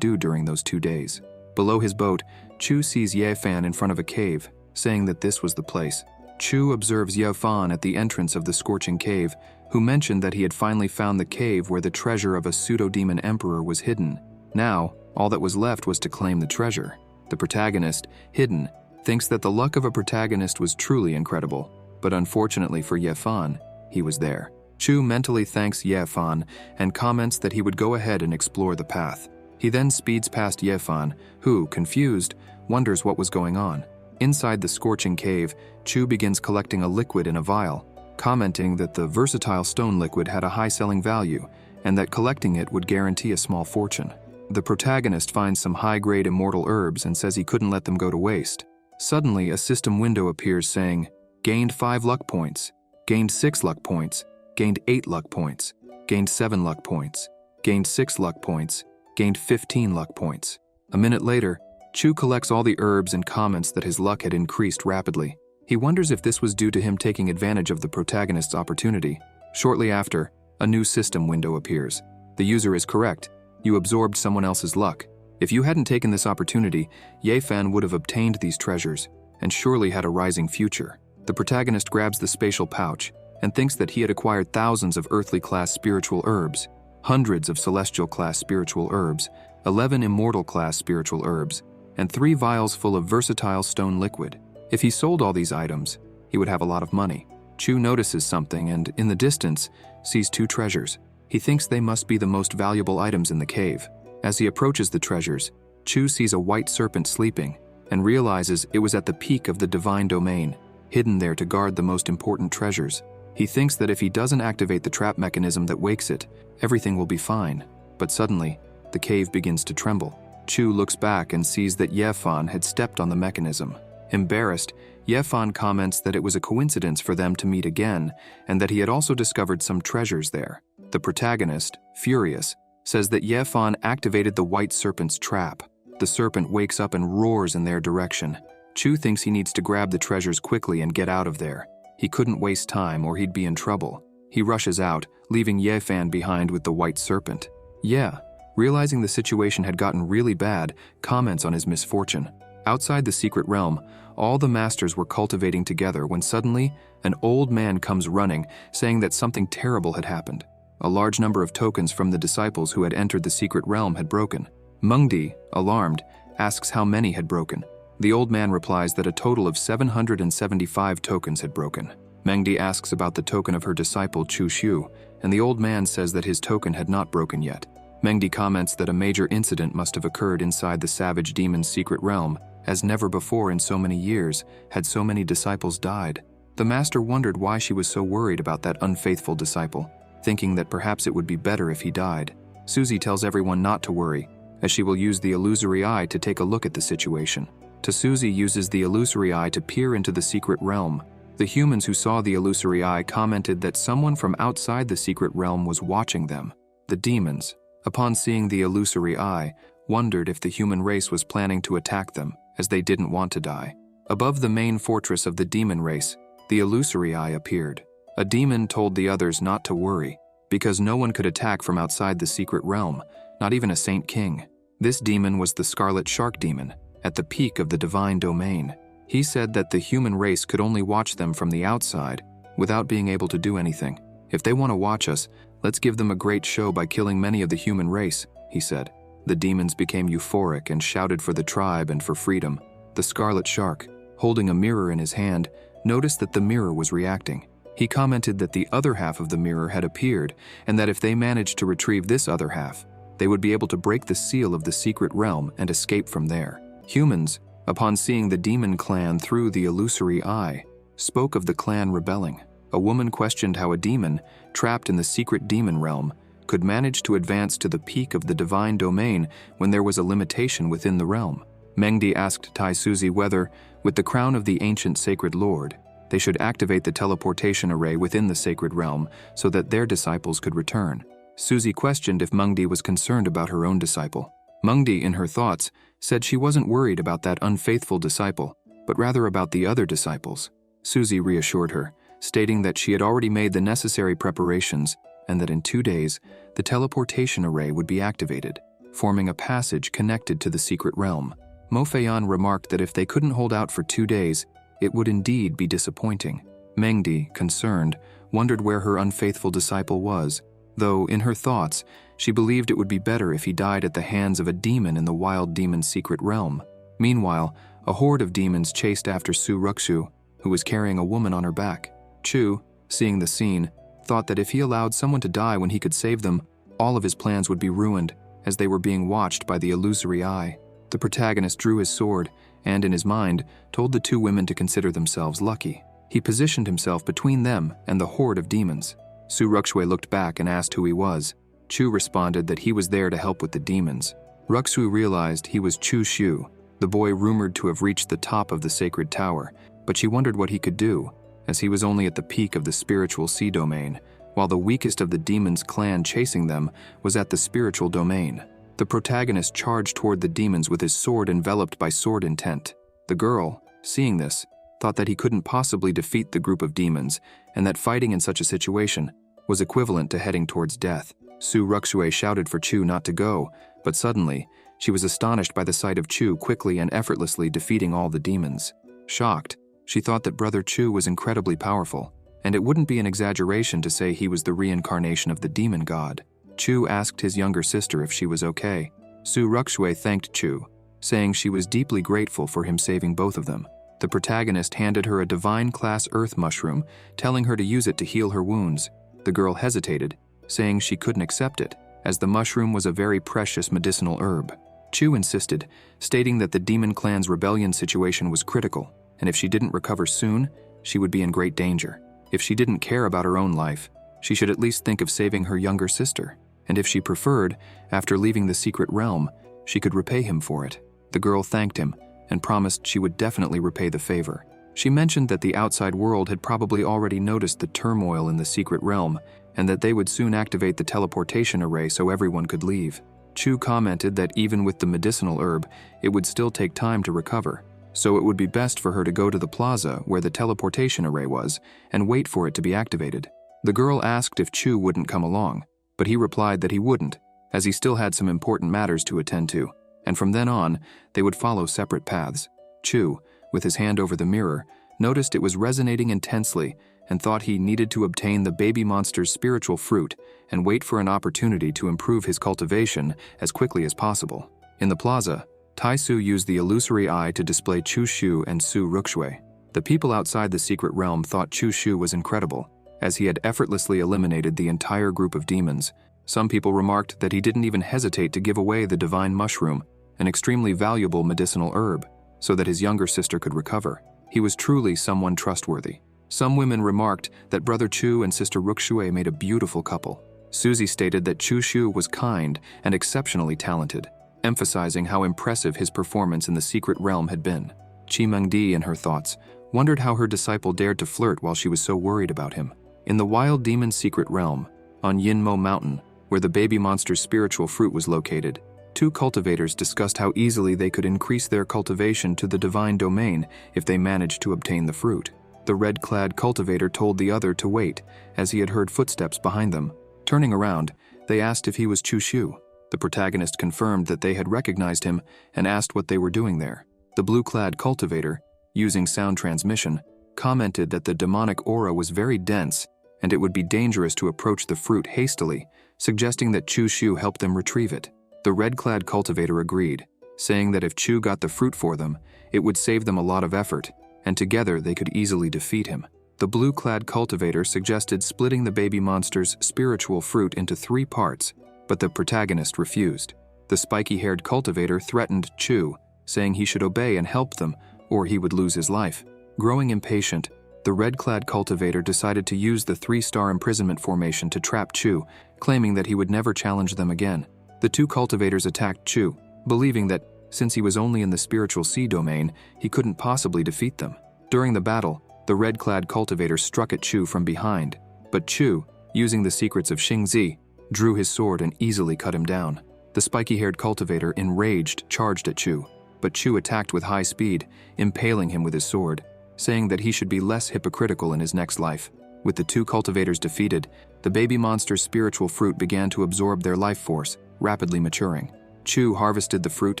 do during those 2 days. Below his boat, Chu sees Ye Fan in front of a cave, saying that this was the place. Chu observes Ye Fan at the entrance of the scorching cave, who mentioned that he had finally found the cave where the treasure of a pseudo-demon emperor was hidden. Now, all that was left was to claim the treasure. The protagonist, Hidden, thinks that the luck of a protagonist was truly incredible, but unfortunately for Ye Fan, he was there. Chu mentally thanks Ye Fan and comments that he would go ahead and explore the path. He then speeds past Ye Fan, who, confused, wonders what was going on. Inside the scorching cave, Chu begins collecting a liquid in a vial, commenting that the versatile stone liquid had a high selling value and that collecting it would guarantee a small fortune. The protagonist finds some high-grade immortal herbs and says he couldn't let them go to waste. Suddenly, a system window appears saying, "Gained 5 luck points, gained 6 luck points, gained 8 luck points, gained 7 luck points, gained 6 luck points, gained 15 luck points." A minute later, Chu collects all the herbs and comments that his luck had increased rapidly. He wonders if this was due to him taking advantage of the protagonist's opportunity. Shortly after, a new system window appears. The user is correct. You absorbed someone else's luck. If you hadn't taken this opportunity, Ye Fan would have obtained these treasures and surely had a rising future. The protagonist grabs the spatial pouch and thinks that he had acquired thousands of earthly-class spiritual herbs, hundreds of celestial-class spiritual herbs, 11 immortal-class spiritual herbs, and 3 vials full of versatile stone liquid. If he sold all these items, he would have a lot of money. Chu notices something and, in the distance, sees 2 treasures. He thinks they must be the most valuable items in the cave. As he approaches the treasures, Chu sees a white serpent sleeping and realizes it was at the peak of the divine domain, hidden there to guard the most important treasures. He thinks that if he doesn't activate the trap mechanism that wakes it, everything will be fine. But suddenly, the cave begins to tremble. Chu looks back and sees that Ye Fan had stepped on the mechanism. Embarrassed, Ye Fan comments that it was a coincidence for them to meet again and that he had also discovered some treasures there. The protagonist, furious, says that Ye Fan activated the white serpent's trap. The serpent wakes up and roars in their direction. Chu thinks he needs to grab the treasures quickly and get out of there. He couldn't waste time or he'd be in trouble. He rushes out, leaving Ye Fan behind with the white serpent. Ye, realizing the situation had gotten really bad, comments on his misfortune. Outside the secret realm, all the masters were cultivating together when suddenly, an old man comes running, saying that something terrible had happened. A large number of tokens from the disciples who had entered the secret realm had broken. Mengdi, alarmed, asks how many had broken. The old man replies that a total of 775 tokens had broken. Mengdi asks about the token of her disciple Chu Xiu, and the old man says that his token had not broken yet. Mengdi comments that a major incident must have occurred inside the savage demon's secret realm, as never before in so many years had so many disciples died. The master wondered why she was so worried about that unfaithful disciple, thinking that perhaps it would be better if he died. Susie tells everyone not to worry, as she will use the illusory eye to take a look at the situation. Susie uses the illusory eye to peer into the secret realm. The humans who saw the illusory eye commented that someone from outside the secret realm was watching them. The demons, upon seeing the illusory eye, wondered if the human race was planning to attack them, as they didn't want to die. Above the main fortress of the demon race, the illusory eye appeared. A demon told the others not to worry, because no one could attack from outside the secret realm, not even a Saint King. This demon was the Scarlet Shark Demon, at the peak of the divine domain. He said that the human race could only watch them from the outside, without being able to do anything. If they want to watch us, let's give them a great show by killing many of the human race, he said. The demons became euphoric and shouted for the tribe and for freedom. The Scarlet Shark, holding a mirror in his hand, noticed that the mirror was reacting. He commented that the other half of the mirror had appeared, and that if they managed to retrieve this other half, they would be able to break the seal of the secret realm and escape from there. Humans, upon seeing the demon clan through the illusory eye, spoke of the clan rebelling. A woman questioned how a demon, trapped in the secret demon realm, could manage to advance to the peak of the divine domain when there was a limitation within the realm. Mengdi asked Tai Suzy whether, with the crown of the ancient sacred lord, they should activate the teleportation array within the sacred realm so that their disciples could return. Suzy questioned if Mengdi was concerned about her own disciple. Mengdi, in her thoughts, said she wasn't worried about that unfaithful disciple, but rather about the other disciples. Suzy reassured her, stating that she had already made the necessary preparations and that in 2 days, the teleportation array would be activated, forming a passage connected to the secret realm. Mo Feiyan remarked that if they couldn't hold out for 2 days, it would indeed be disappointing. Mengdi, concerned, wondered where her unfaithful disciple was, though, in her thoughts, she believed it would be better if he died at the hands of a demon in the wild demon's secret realm. Meanwhile, a horde of demons chased after Su Rukshu, who was carrying a woman on her back. Chu, seeing the scene, thought that if he allowed someone to die when he could save them, all of his plans would be ruined, as they were being watched by the illusory eye. The protagonist drew his sword, and in his mind, told the 2 women to consider themselves lucky. He positioned himself between them and the horde of demons. Su Rukshu looked back and asked who he was. Chu responded that he was there to help with the demons. Rukshu realized he was Chu Shu, the boy rumored to have reached the top of the sacred tower, but she wondered what he could do, as he was only at the peak of the spiritual sea domain, while the weakest of the demons' clan chasing them was at the spiritual domain. The protagonist charged toward the demons with his sword enveloped by sword intent. The girl, seeing this, thought that he couldn't possibly defeat the group of demons, and that fighting in such a situation was equivalent to heading towards death. Su Rukshu shouted for Chu not to go, but suddenly, she was astonished by the sight of Chu quickly and effortlessly defeating all the demons. Shocked, she thought that Brother Chu was incredibly powerful, and it wouldn't be an exaggeration to say he was the reincarnation of the demon god. Chu asked his younger sister if she was okay. Su Rukshu thanked Chu, saying she was deeply grateful for him saving both of them. The protagonist handed her a divine-class earth mushroom, telling her to use it to heal her wounds. The girl hesitated, saying she couldn't accept it, as the mushroom was a very precious medicinal herb. Chu insisted, stating that the demon clan's rebellion situation was critical, and if she didn't recover soon, she would be in great danger. If she didn't care about her own life, she should at least think of saving her younger sister, and if she preferred, after leaving the secret realm, she could repay him for it. The girl thanked him and promised she would definitely repay the favor. She mentioned that the outside world had probably already noticed the turmoil in the secret realm and that they would soon activate the teleportation array so everyone could leave. Chu commented that even with the medicinal herb, it would still take time to recover, so it would be best for her to go to the plaza where the teleportation array was and wait for it to be activated. The girl asked if Chu wouldn't come along, but he replied that he wouldn't, as he still had some important matters to attend to, and from then on, they would follow separate paths. Chu, with his hand over the mirror, noticed it was resonating intensely and thought he needed to obtain the baby monster's spiritual fruit and wait for an opportunity to improve his cultivation as quickly as possible. In the plaza, Tai Su used the illusory eye to display Chu Shu and Su Rukshu. The people outside the secret realm thought Chu Shu was incredible, as he had effortlessly eliminated the entire group of demons. Some people remarked that he didn't even hesitate to give away the divine mushroom, an extremely valuable medicinal herb, so that his younger sister could recover. He was truly someone trustworthy. Some women remarked that Brother Chu and Sister Rukshu made a beautiful couple. Suzy stated that Chu Shu was kind and exceptionally talented, emphasizing how impressive his performance in the secret realm had been. Chi Mengdi, in her thoughts, wondered how her disciple dared to flirt while she was so worried about him. In the wild demon's secret realm, on Yinmo Mountain, where the baby monster's spiritual fruit was located, 2 cultivators discussed how easily they could increase their cultivation to the divine domain if they managed to obtain the fruit. The red-clad cultivator told the other to wait, as he had heard footsteps behind them. Turning around, they asked if he was Chu Shu. The protagonist confirmed that they had recognized him and asked what they were doing there. The blue-clad cultivator, using sound transmission, commented that the demonic aura was very dense and it would be dangerous to approach the fruit hastily, suggesting that Chu Shu help them retrieve it. The red-clad cultivator agreed, saying that if Chu got the fruit for them, it would save them a lot of effort, and together they could easily defeat him. The blue-clad cultivator suggested splitting the baby monster's spiritual fruit into 3 parts, but the protagonist refused. The spiky-haired cultivator threatened Chu, saying he should obey and help them, or he would lose his life. Growing impatient, the red-clad cultivator decided to use the 3-star imprisonment formation to trap Chu, claiming that he would never challenge them again. The 2 cultivators attacked Chu, believing that, since he was only in the spiritual sea domain, he couldn't possibly defeat them. During the battle, the red-clad cultivator struck at Chu from behind, but Chu, using the secrets of Xingzi, drew his sword and easily cut him down. The spiky-haired cultivator, enraged, charged at Chu, but Chu attacked with high speed, impaling him with his sword, saying that he should be less hypocritical in his next life. With the 2 cultivators defeated, the baby monster's spiritual fruit began to absorb their life force, rapidly maturing. Chu harvested the fruit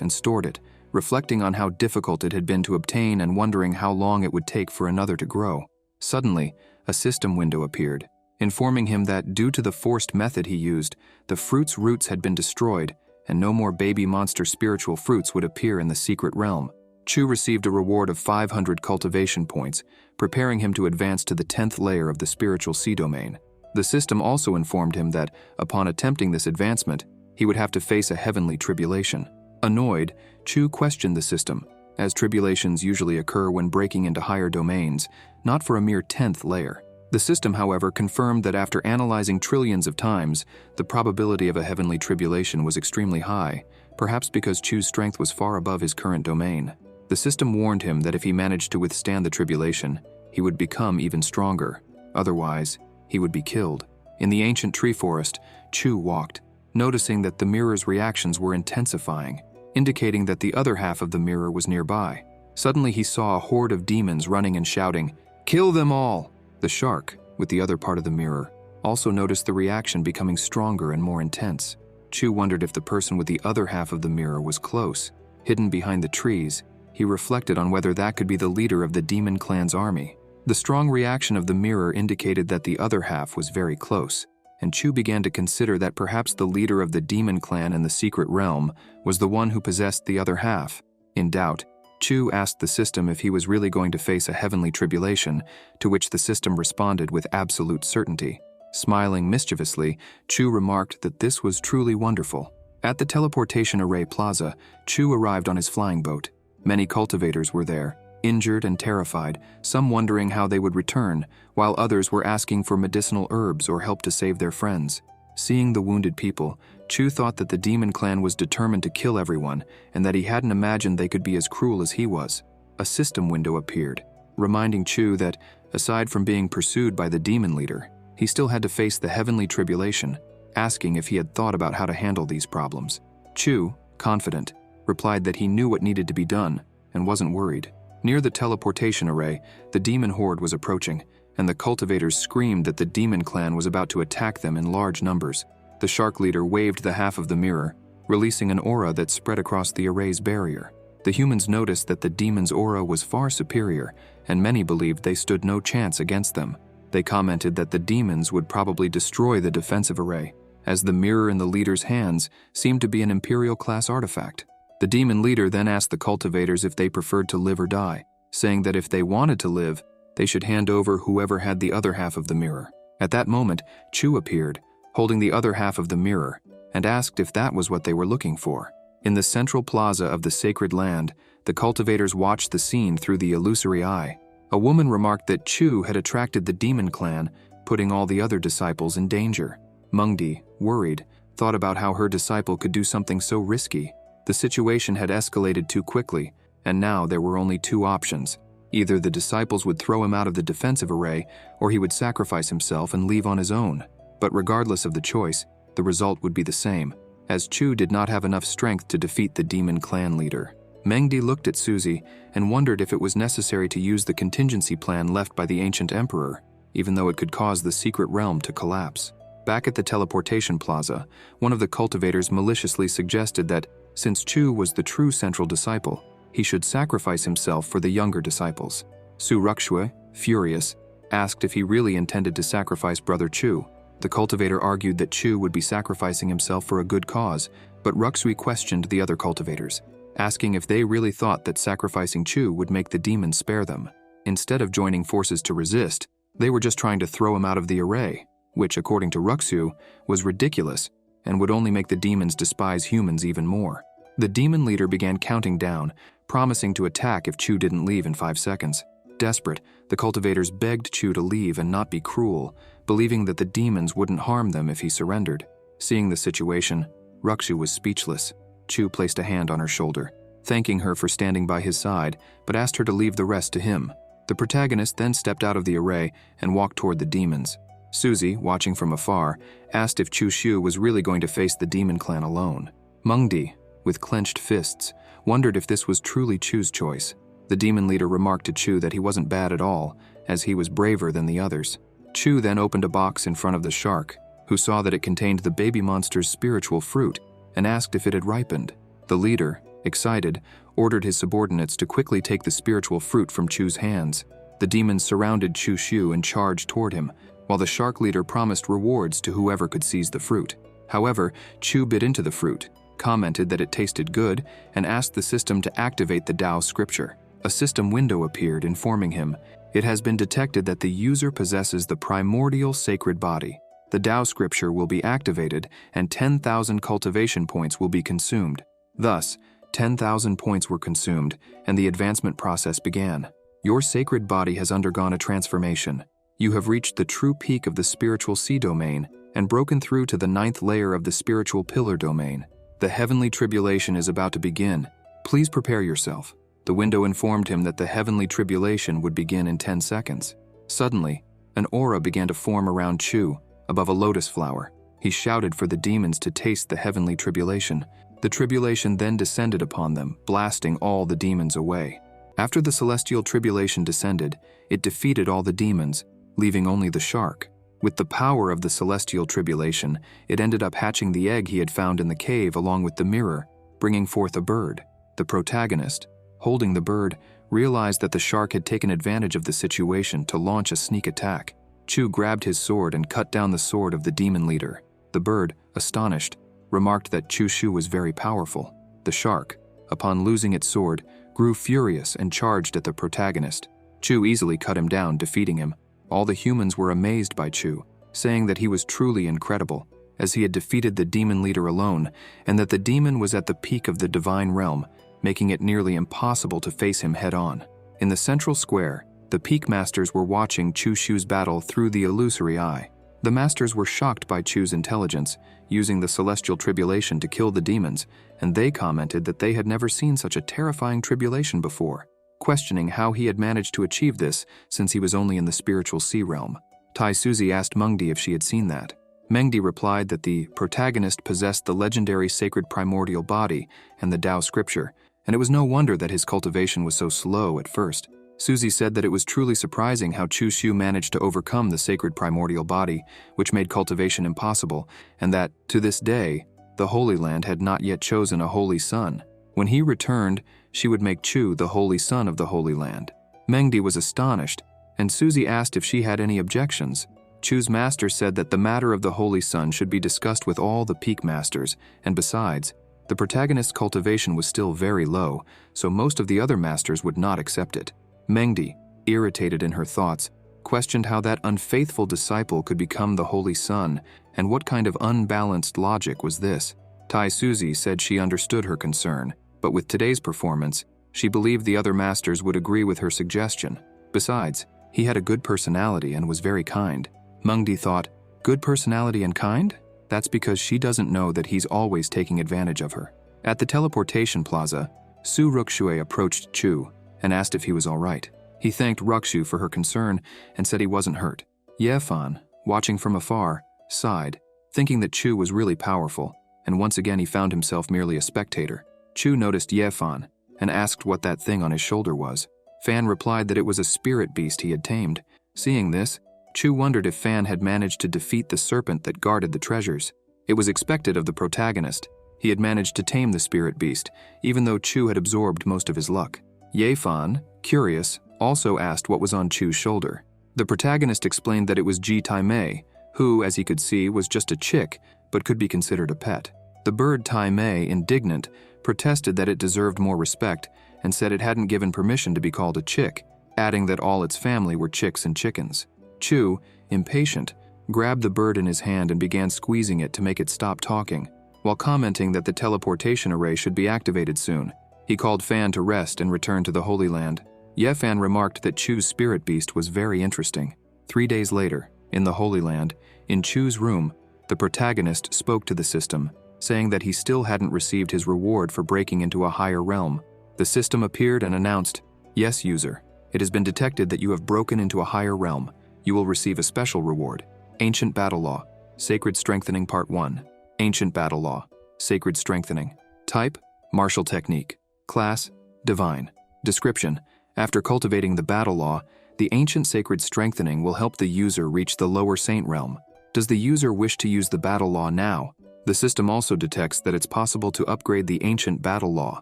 and stored it, reflecting on how difficult it had been to obtain and wondering how long it would take for another to grow. Suddenly, a system window appeared, informing him that due to the forced method he used, the fruit's roots had been destroyed, and no more baby monster spiritual fruits would appear in the secret realm. Chu received a reward of 500 cultivation points, preparing him to advance to the 10th layer of the spiritual sea domain. The system also informed him that, upon attempting this advancement, he would have to face a heavenly tribulation. Annoyed, Chu questioned the system, as tribulations usually occur when breaking into higher domains, not for a mere 10th layer. The system, however, confirmed that after analyzing trillions of times, the probability of a heavenly tribulation was extremely high, perhaps because Chu's strength was far above his current domain. The system warned him that if he managed to withstand the tribulation, he would become even stronger. Otherwise, he would be killed. In the ancient tree forest, Chu walked, noticing that the mirror's reactions were intensifying, indicating that the other half of the mirror was nearby. Suddenly he saw a horde of demons running and shouting, "Kill them all!" The shark, with the other part of the mirror, also noticed the reaction becoming stronger and more intense. Chu wondered if the person with the other half of the mirror was close. Hidden behind the trees, he reflected on whether that could be the leader of the demon clan's army. The strong reaction of the mirror indicated that the other half was very close, and Chu began to consider that perhaps the leader of the demon clan in the secret realm was the one who possessed the other half. In doubt, Chu asked the system if he was really going to face a heavenly tribulation, to which the system responded with absolute certainty. Smiling mischievously, Chu remarked that this was truly wonderful. At the teleportation array plaza, Chu arrived on his flying boat. Many cultivators were there, injured and terrified, some wondering how they would return, while others were asking for medicinal herbs or help to save their friends. Seeing the wounded people, Chu thought that the demon clan was determined to kill everyone and that he hadn't imagined they could be as cruel as he was. A system window appeared, reminding Chu that, aside from being pursued by the demon leader, he still had to face the heavenly tribulation, asking if he had thought about how to handle these problems. Chu, confident, replied that he knew what needed to be done and wasn't worried. Near the teleportation array, the demon horde was approaching, and the cultivators screamed that the demon clan was about to attack them in large numbers. The shark leader waved the half of the mirror, releasing an aura that spread across the array's barrier. The humans noticed that the demon's aura was far superior, and many believed they stood no chance against them. They commented that the demons would probably destroy the defensive array, as the mirror in the leader's hands seemed to be an Imperial-class artifact. The demon leader then asked the cultivators if they preferred to live or die, saying that if they wanted to live, they should hand over whoever had the other half of the mirror. At that moment, Chu appeared, holding the other half of the mirror, and asked if that was what they were looking for. In the central plaza of the sacred land, the cultivators watched the scene through the illusory eye. A woman remarked that Chu had attracted the demon clan, putting all the other disciples in danger. Mengdi, worried, thought about how her disciple could do something so risky. The situation had escalated too quickly, and now there were only 2 options. Either the disciples would throw him out of the defensive array, or he would sacrifice himself and leave on his own. But regardless of the choice, the result would be the same, as Chu did not have enough strength to defeat the demon clan leader. Mengdi looked at Suzy and wondered if it was necessary to use the contingency plan left by the ancient emperor, even though it could cause the secret realm to collapse. Back at the teleportation plaza, one of the cultivators maliciously suggested that, since Chu was the true central disciple, he should sacrifice himself for the younger disciples. Su Ruxue, furious, asked if he really intended to sacrifice Brother Chu. The cultivator argued that Chu would be sacrificing himself for a good cause, but Ruxue questioned the other cultivators, asking if they really thought that sacrificing Chu would make the demons spare them. Instead of joining forces to resist, They were just trying to throw him out of the array, which, according to Ruxu, was ridiculous and would only make the demons despise humans even more. The demon leader began counting down, promising to attack if Chu didn't leave in 5 seconds. Desperate, the cultivators begged Chu to leave and not be cruel, believing that the demons wouldn't harm them if he surrendered. Seeing the situation, Ruxu was speechless. Chu placed a hand on her shoulder, thanking her for standing by his side, but asked her to leave the rest to him. The protagonist then stepped out of the array and walked toward the demons. Suzy, watching from afar, asked if Chu Shu was really going to face the demon clan alone. Mengdi, with clenched fists, wondered if this was truly Chu's choice. The demon leader remarked to Chu that he wasn't bad at all, as he was braver than the others. Chu then opened a box in front of the shark, who saw that it contained the baby monster's spiritual fruit, and asked if it had ripened. The leader, excited, ordered his subordinates to quickly take the spiritual fruit from Chu's hands. The demons surrounded Chu Shu and charged toward him, while the shark leader promised rewards to whoever could seize the fruit. However, Chu bit into the fruit, commented that it tasted good, and asked the system to activate the Tao scripture. A system window appeared, informing him, "It has been detected that the user possesses the primordial sacred body. The Tao scripture will be activated, and 10,000 cultivation points will be consumed." Thus, 10,000 points were consumed, and the advancement process began. Your sacred body has undergone a transformation. You have reached the true peak of the spiritual sea domain and broken through to the 9th layer of the spiritual pillar domain. The heavenly tribulation is about to begin. Please prepare yourself. The window informed him that the heavenly tribulation would begin in 10 seconds. Suddenly, an aura began to form around Chu, above a lotus flower. He shouted for the demons to taste the heavenly tribulation. The tribulation then descended upon them, blasting all the demons away. After the celestial tribulation descended, it defeated all the demons, leaving only the shark. With the power of the celestial tribulation, it ended up hatching the egg he had found in the cave along with the mirror, bringing forth a bird. The protagonist, holding the bird, realized that the shark had taken advantage of the situation to launch a sneak attack. Chu grabbed his sword and cut down the sword of the demon leader. The bird, astonished, remarked that Chu Shu was very powerful. The shark, upon losing its sword, grew furious and charged at the protagonist. Chu easily cut him down, defeating him. All the humans were amazed by Chu, saying that he was truly incredible, as he had defeated the demon leader alone, and that the demon was at the peak of the divine realm, making it nearly impossible to face him head-on. In the central square, the peak masters were watching Chu Shu's battle through the illusory eye. The masters were shocked by Chu's intelligence, using the celestial tribulation to kill the demons, and they commented that they had never seen such a terrifying tribulation before, questioning how he had managed to achieve this since he was only in the spiritual sea realm. Tai Suzy asked Mengdi if she had seen that. Mengdi replied that the protagonist possessed the legendary sacred primordial body and the Tao scripture, and it was no wonder that his cultivation was so slow at first. Suzy said that it was truly surprising how Chu Shu managed to overcome the sacred primordial body, which made cultivation impossible, and that, to this day, the Holy Land had not yet chosen a holy son. When he returned, she would make Chu the holy son of the Holy Land. Mengdi was astonished, and Suzy asked if she had any objections. Chu's master said that the matter of the holy son should be discussed with all the peak masters, and besides, the protagonist's cultivation was still very low, so most of the other masters would not accept it. Mengdi, irritated in her thoughts, questioned how that unfaithful disciple could become the holy son, and what kind of unbalanced logic was this. Tai Suzy said she understood her concern, but with today's performance, she believed the other masters would agree with her suggestion. Besides, he had a good personality and was very kind. Mengdi thought, good personality and kind? That's because she doesn't know that he's always taking advantage of her. At the teleportation plaza, Su Ruxue approached Chu and asked if he was all right. He thanked Ruxu for her concern and said he wasn't hurt. Ye Fan, watching from afar, sighed, thinking that Chu was really powerful, and once again he found himself merely a spectator. Chu noticed Ye Fan and asked what that thing on his shoulder was. Fan replied that it was a spirit beast he had tamed. Seeing this, Chu wondered if Fan had managed to defeat the serpent that guarded the treasures. It was expected of the protagonist. He had managed to tame the spirit beast, even though Chu had absorbed most of his luck. Ye Fan, curious, also asked what was on Chu's shoulder. The protagonist explained that it was Ji Tai Mei, who, as he could see, was just a chick, but could be considered a pet. The bird Tai Mei, indignant, protested that it deserved more respect and said it hadn't given permission to be called a chick, adding that all its family were chicks and chickens. Chu, impatient, grabbed the bird in his hand and began squeezing it to make it stop talking, while commenting that the teleportation array should be activated soon. He called Fan to rest and returned to the Holy Land. Ye Fan remarked that Chu's spirit beast was very interesting. 3 days later, in the Holy Land, in Chu's room, the protagonist spoke to the system, saying that he still hadn't received his reward for breaking into a higher realm. The system appeared and announced, "Yes, user, it has been detected that you have broken into a higher realm. You will receive a special reward. Ancient Battle Law, Sacred Strengthening Part 1. Ancient Battle Law, Sacred Strengthening. Type, Martial Technique. Class, Divine. Description: after cultivating the Battle Law, the Ancient Sacred Strengthening will help the user reach the lower Saint Realm. Does the user wish to use the Battle Law now? The system also detects that it's possible to upgrade the Ancient Battle Law,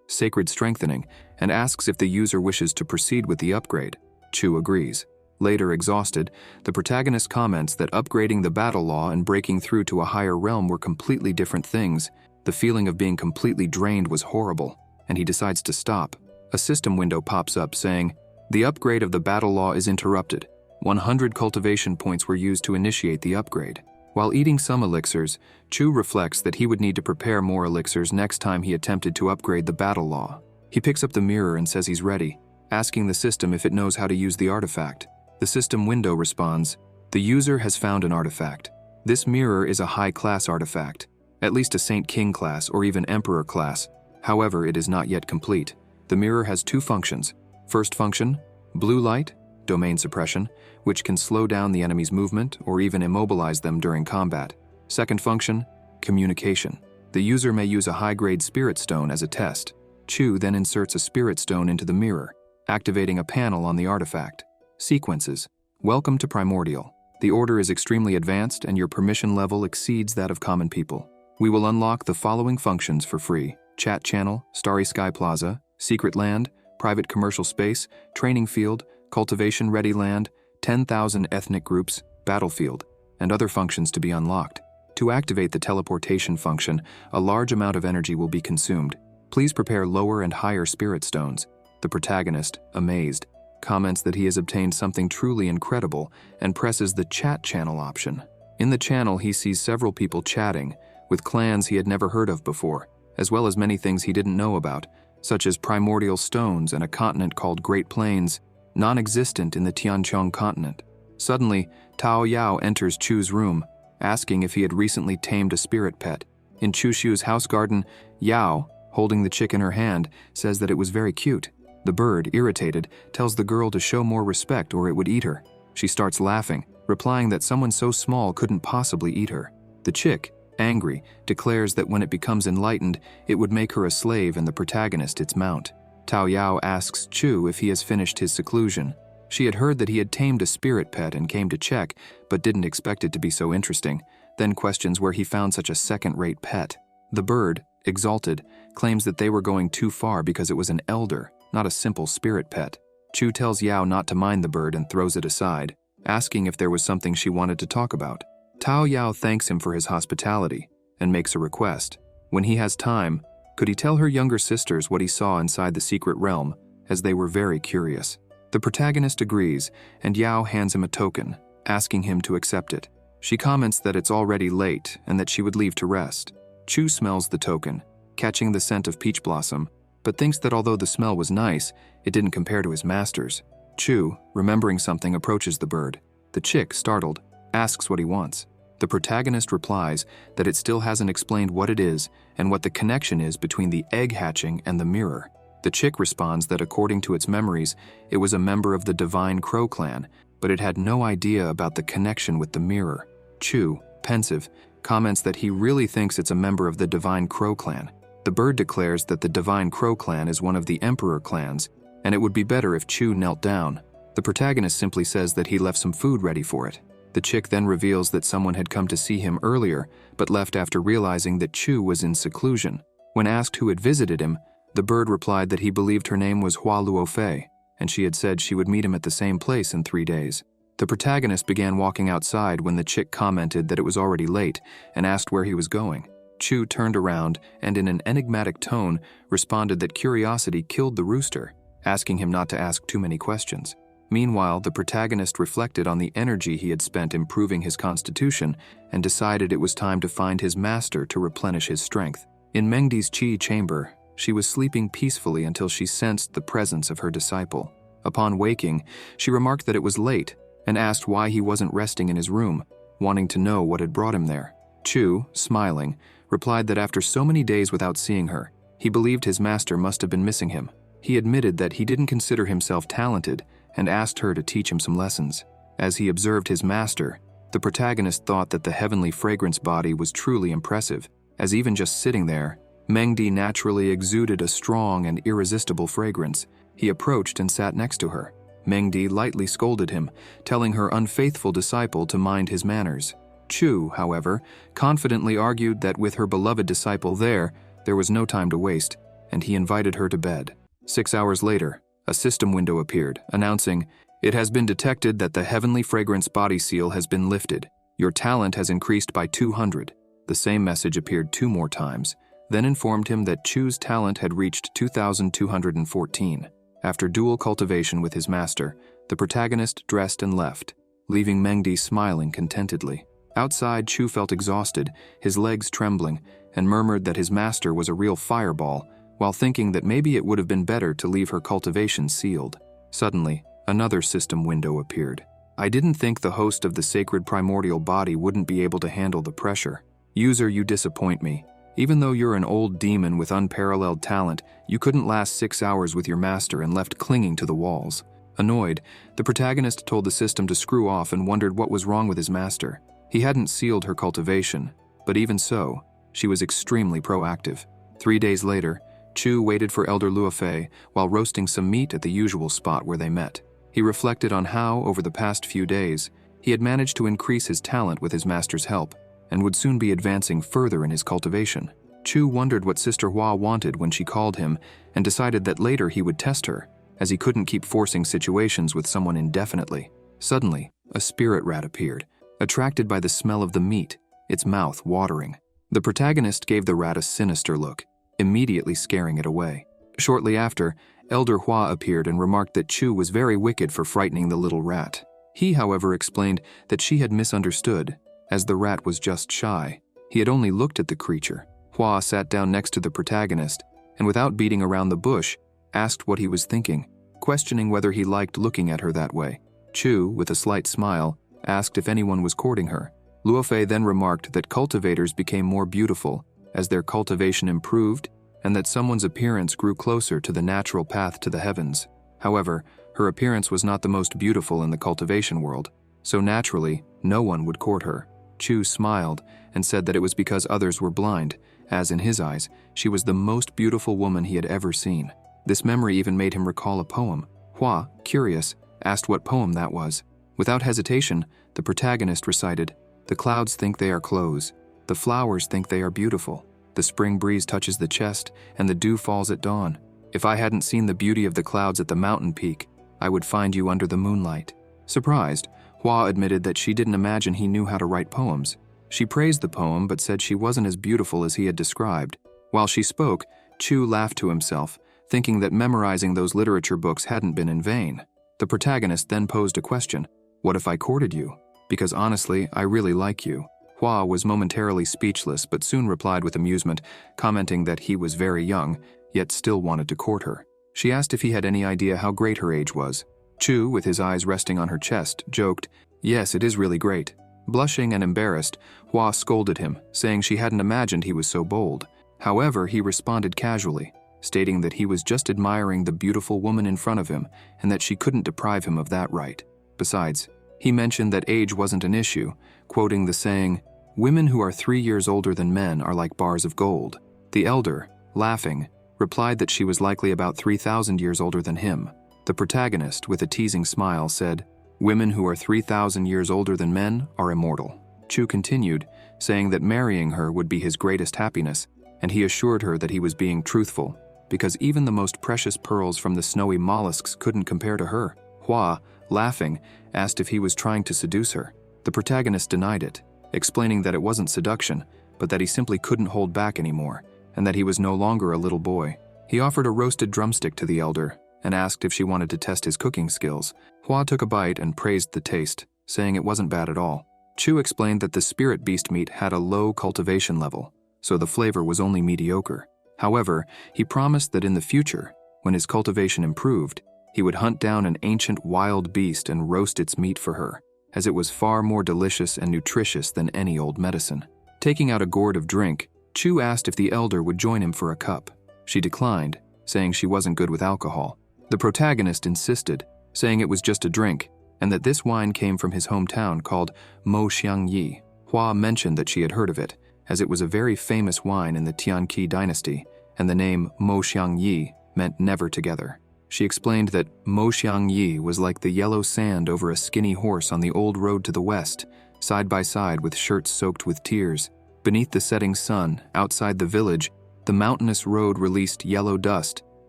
Sacred Strengthening, and asks if the user wishes to proceed with the upgrade. Chu agrees. Later, exhausted, the protagonist comments that upgrading the Battle Law and breaking through to a higher realm were completely different things. The feeling of being completely drained was horrible, and he decides to stop. A system window pops up saying, "The upgrade of the Battle Law is interrupted. 100 cultivation points were used to initiate the upgrade." While eating some elixirs, Chu reflects that he would need to prepare more elixirs next time he attempted to upgrade the Battle Law. He picks up the mirror and says he's ready, asking the system if it knows how to use the artifact. The system window responds, "The user has found an artifact. This mirror is a high-class artifact, at least a Saint King class or even Emperor class. However, it is not yet complete. The mirror has 2 functions. First function, blue light, domain suppression, which can slow down the enemy's movement or even immobilize them during combat. Second function, communication. The user may use a high-grade spirit stone as a test. Chu then inserts a spirit stone into the mirror, activating a panel on the artifact. Sequences. Welcome to Primordial. The order is extremely advanced and your permission level exceeds that of common people. We will unlock the following functions for free: Chat Channel, Starry Sky Plaza, Secret Land, Private Commercial Space, Training Field, Cultivation Ready Land, 10,000 ethnic groups, Battlefield, and other functions to be unlocked. To activate the teleportation function, a large amount of energy will be consumed. Please prepare lower and higher spirit stones. The protagonist, amazed, comments that he has obtained something truly incredible and presses the Chat Channel option. In the channel, he sees several people chatting, with clans he had never heard of before, as well as many things he didn't know about, such as primordial stones and a continent called Great Plains, non-existent in the Tianqiang continent. Suddenly, Tao Yao enters Chu's room, asking if he had recently tamed a spirit pet. In Chu Xiu's house garden, Yao, holding the chick in her hand, says that it was very cute. The bird, irritated, tells the girl to show more respect or it would eat her. She starts laughing, replying that someone so small couldn't possibly eat her. The chick, angry, declares that when it becomes enlightened, it would make her a slave and the protagonist its mount. Tao Yao asks Chu if he has finished his seclusion. She had heard that he had tamed a spirit pet and came to check, but didn't expect it to be so interesting, then questions where he found such a second-rate pet. The bird, exalted, claims that they were going too far because it was an elder, not a simple spirit pet. Chu tells Yao not to mind the bird and throws it aside, asking if there was something she wanted to talk about. Tao Yao thanks him for his hospitality and makes a request. When he has time, could he tell her younger sisters what he saw inside the secret realm, as they were very curious. The protagonist agrees, and Yao hands him a token, asking him to accept it. She comments that it's already late and that she would leave to rest. Chu smells the token, catching the scent of peach blossom, but thinks that although the smell was nice, it didn't compare to his master's. Chu, remembering something, approaches the bird. The chick, startled, asks what he wants. The protagonist replies that it still hasn't explained what it is and what the connection is between the egg hatching and the mirror. The chick responds that according to its memories, it was a member of the Divine Crow clan, but it had no idea about the connection with the mirror. Chu, pensive, comments that he really thinks it's a member of the Divine Crow clan. The bird declares that the Divine Crow clan is one of the Emperor clans, and it would be better if Chu knelt down. The protagonist simply says that he left some food ready for it. The chick then reveals that someone had come to see him earlier, but left after realizing that Chu was in seclusion. When asked who had visited him, the bird replied that he believed her name was Hua Luofei, and she had said she would meet him at the same place in 3 days. The protagonist began walking outside when the chick commented that it was already late and asked where he was going. Chu turned around and in an enigmatic tone responded that curiosity killed the rooster, asking him not to ask too many questions. Meanwhile, the protagonist reflected on the energy he had spent improving his constitution and decided it was time to find his master to replenish his strength. In Mengdi's chi chamber, she was sleeping peacefully until she sensed the presence of her disciple. Upon waking, she remarked that it was late and asked why he wasn't resting in his room, wanting to know what had brought him there. Chu, smiling, replied that after so many days without seeing her, he believed his master must have been missing him. He admitted that he didn't consider himself talented and asked her to teach him some lessons. As he observed his master, the protagonist thought that the heavenly fragrance body was truly impressive, as even just sitting there, Mengdi naturally exuded a strong and irresistible fragrance. He approached and sat next to her. Mengdi lightly scolded him, telling her unfaithful disciple to mind his manners. Chu, however, confidently argued that with her beloved disciple there was no time to waste, and he invited her to bed. 6 hours later, a system window appeared, announcing, "It has been detected that the heavenly fragrance body seal has been lifted. Your talent has increased by 200. The same message appeared 2 more times, then informed him that Chu's talent had reached 2,214. After dual cultivation with his master, the protagonist dressed and left, leaving Mengdi smiling contentedly. Outside, Chu felt exhausted, his legs trembling, and murmured that his master was a real fireball, while thinking that maybe it would have been better to leave her cultivation sealed. Suddenly, another system window appeared. "I didn't think the host of the sacred primordial body wouldn't be able to handle the pressure. User, you disappoint me. Even though you're an old demon with unparalleled talent, you couldn't last 6 hours with your master and left clinging to the walls." Annoyed, the protagonist told the system to screw off and wondered what was wrong with his master. He hadn't sealed her cultivation, but even so, she was extremely proactive. 3 days later, Chu waited for Elder Luofei while roasting some meat at the usual spot where they met. He reflected on how, over the past few days, he had managed to increase his talent with his master's help, and would soon be advancing further in his cultivation. Chu wondered what Sister Hua wanted when she called him, and decided that later he would test her, as he couldn't keep forcing situations with someone indefinitely. Suddenly, a spirit rat appeared, attracted by the smell of the meat, its mouth watering. The protagonist gave the rat a sinister look, immediately scaring it away. Shortly after, Elder Hua appeared and remarked that Chu was very wicked for frightening the little rat. He, however, explained that she had misunderstood, as the rat was just shy. He had only looked at the creature. Hua sat down next to the protagonist, and without beating around the bush, asked what he was thinking, questioning whether he liked looking at her that way. Chu, with a slight smile, asked if anyone was courting her. Luofei then remarked that cultivators became more beautiful as their cultivation improved, and that someone's appearance grew closer to the natural path to the heavens. However, her appearance was not the most beautiful in the cultivation world, so naturally, no one would court her. Chu smiled and said that it was because others were blind, as in his eyes, she was the most beautiful woman he had ever seen. This memory even made him recall a poem. Hua, curious, asked what poem that was. Without hesitation, the protagonist recited, "The clouds think they are clothes. The flowers think they are beautiful. The spring breeze touches the chest, and the dew falls at dawn. If I hadn't seen the beauty of the clouds at the mountain peak, I would find you under the moonlight." Surprised, Hua admitted that she didn't imagine he knew how to write poems. She praised the poem but said she wasn't as beautiful as he had described. While she spoke, Chu laughed to himself, thinking that memorizing those literature books hadn't been in vain. The protagonist then posed a question. "What if I courted you? Because honestly, I really like you." Hua was momentarily speechless but soon replied with amusement, commenting that he was very young, yet still wanted to court her. She asked if he had any idea how great her age was. Chu, with his eyes resting on her chest, joked, "Yes, it is really great." Blushing and embarrassed, Hua scolded him, saying she hadn't imagined he was so bold. However, he responded casually, stating that he was just admiring the beautiful woman in front of him and that she couldn't deprive him of that right. Besides, he mentioned that age wasn't an issue, quoting the saying, "Women who are 3 years older than men are like bars of gold." The elder, laughing, replied that she was likely about 3,000 years older than him. The protagonist, with a teasing smile, said, "Women who are 3,000 years older than men are immortal." Chu continued, saying that marrying her would be his greatest happiness, and he assured her that he was being truthful, because even the most precious pearls from the snowy mollusks couldn't compare to her. Hua, laughing, asked if he was trying to seduce her. The protagonist denied it, explaining that it wasn't seduction, but that he simply couldn't hold back anymore, and that he was no longer a little boy. He offered a roasted drumstick to the elder, and asked if she wanted to test his cooking skills. Hua took a bite and praised the taste, saying it wasn't bad at all. Chu explained that the spirit beast meat had a low cultivation level, so the flavor was only mediocre. However, he promised that in the future, when his cultivation improved, he would hunt down an ancient wild beast and roast its meat for her, as it was far more delicious and nutritious than any old medicine. Taking out a gourd of drink, Chu asked if the elder would join him for a cup. She declined, saying she wasn't good with alcohol. The protagonist insisted, saying it was just a drink, and that this wine came from his hometown called Mo Xiang Yi. Hua mentioned that she had heard of it, as it was a very famous wine in the Tianqi dynasty, and the name Mo Xiang Yi meant never together. She explained that Mo Xiang Yi was like the yellow sand over a skinny horse on the old road to the west, side by side with shirts soaked with tears. Beneath the setting sun, outside the village, the mountainous road released yellow dust,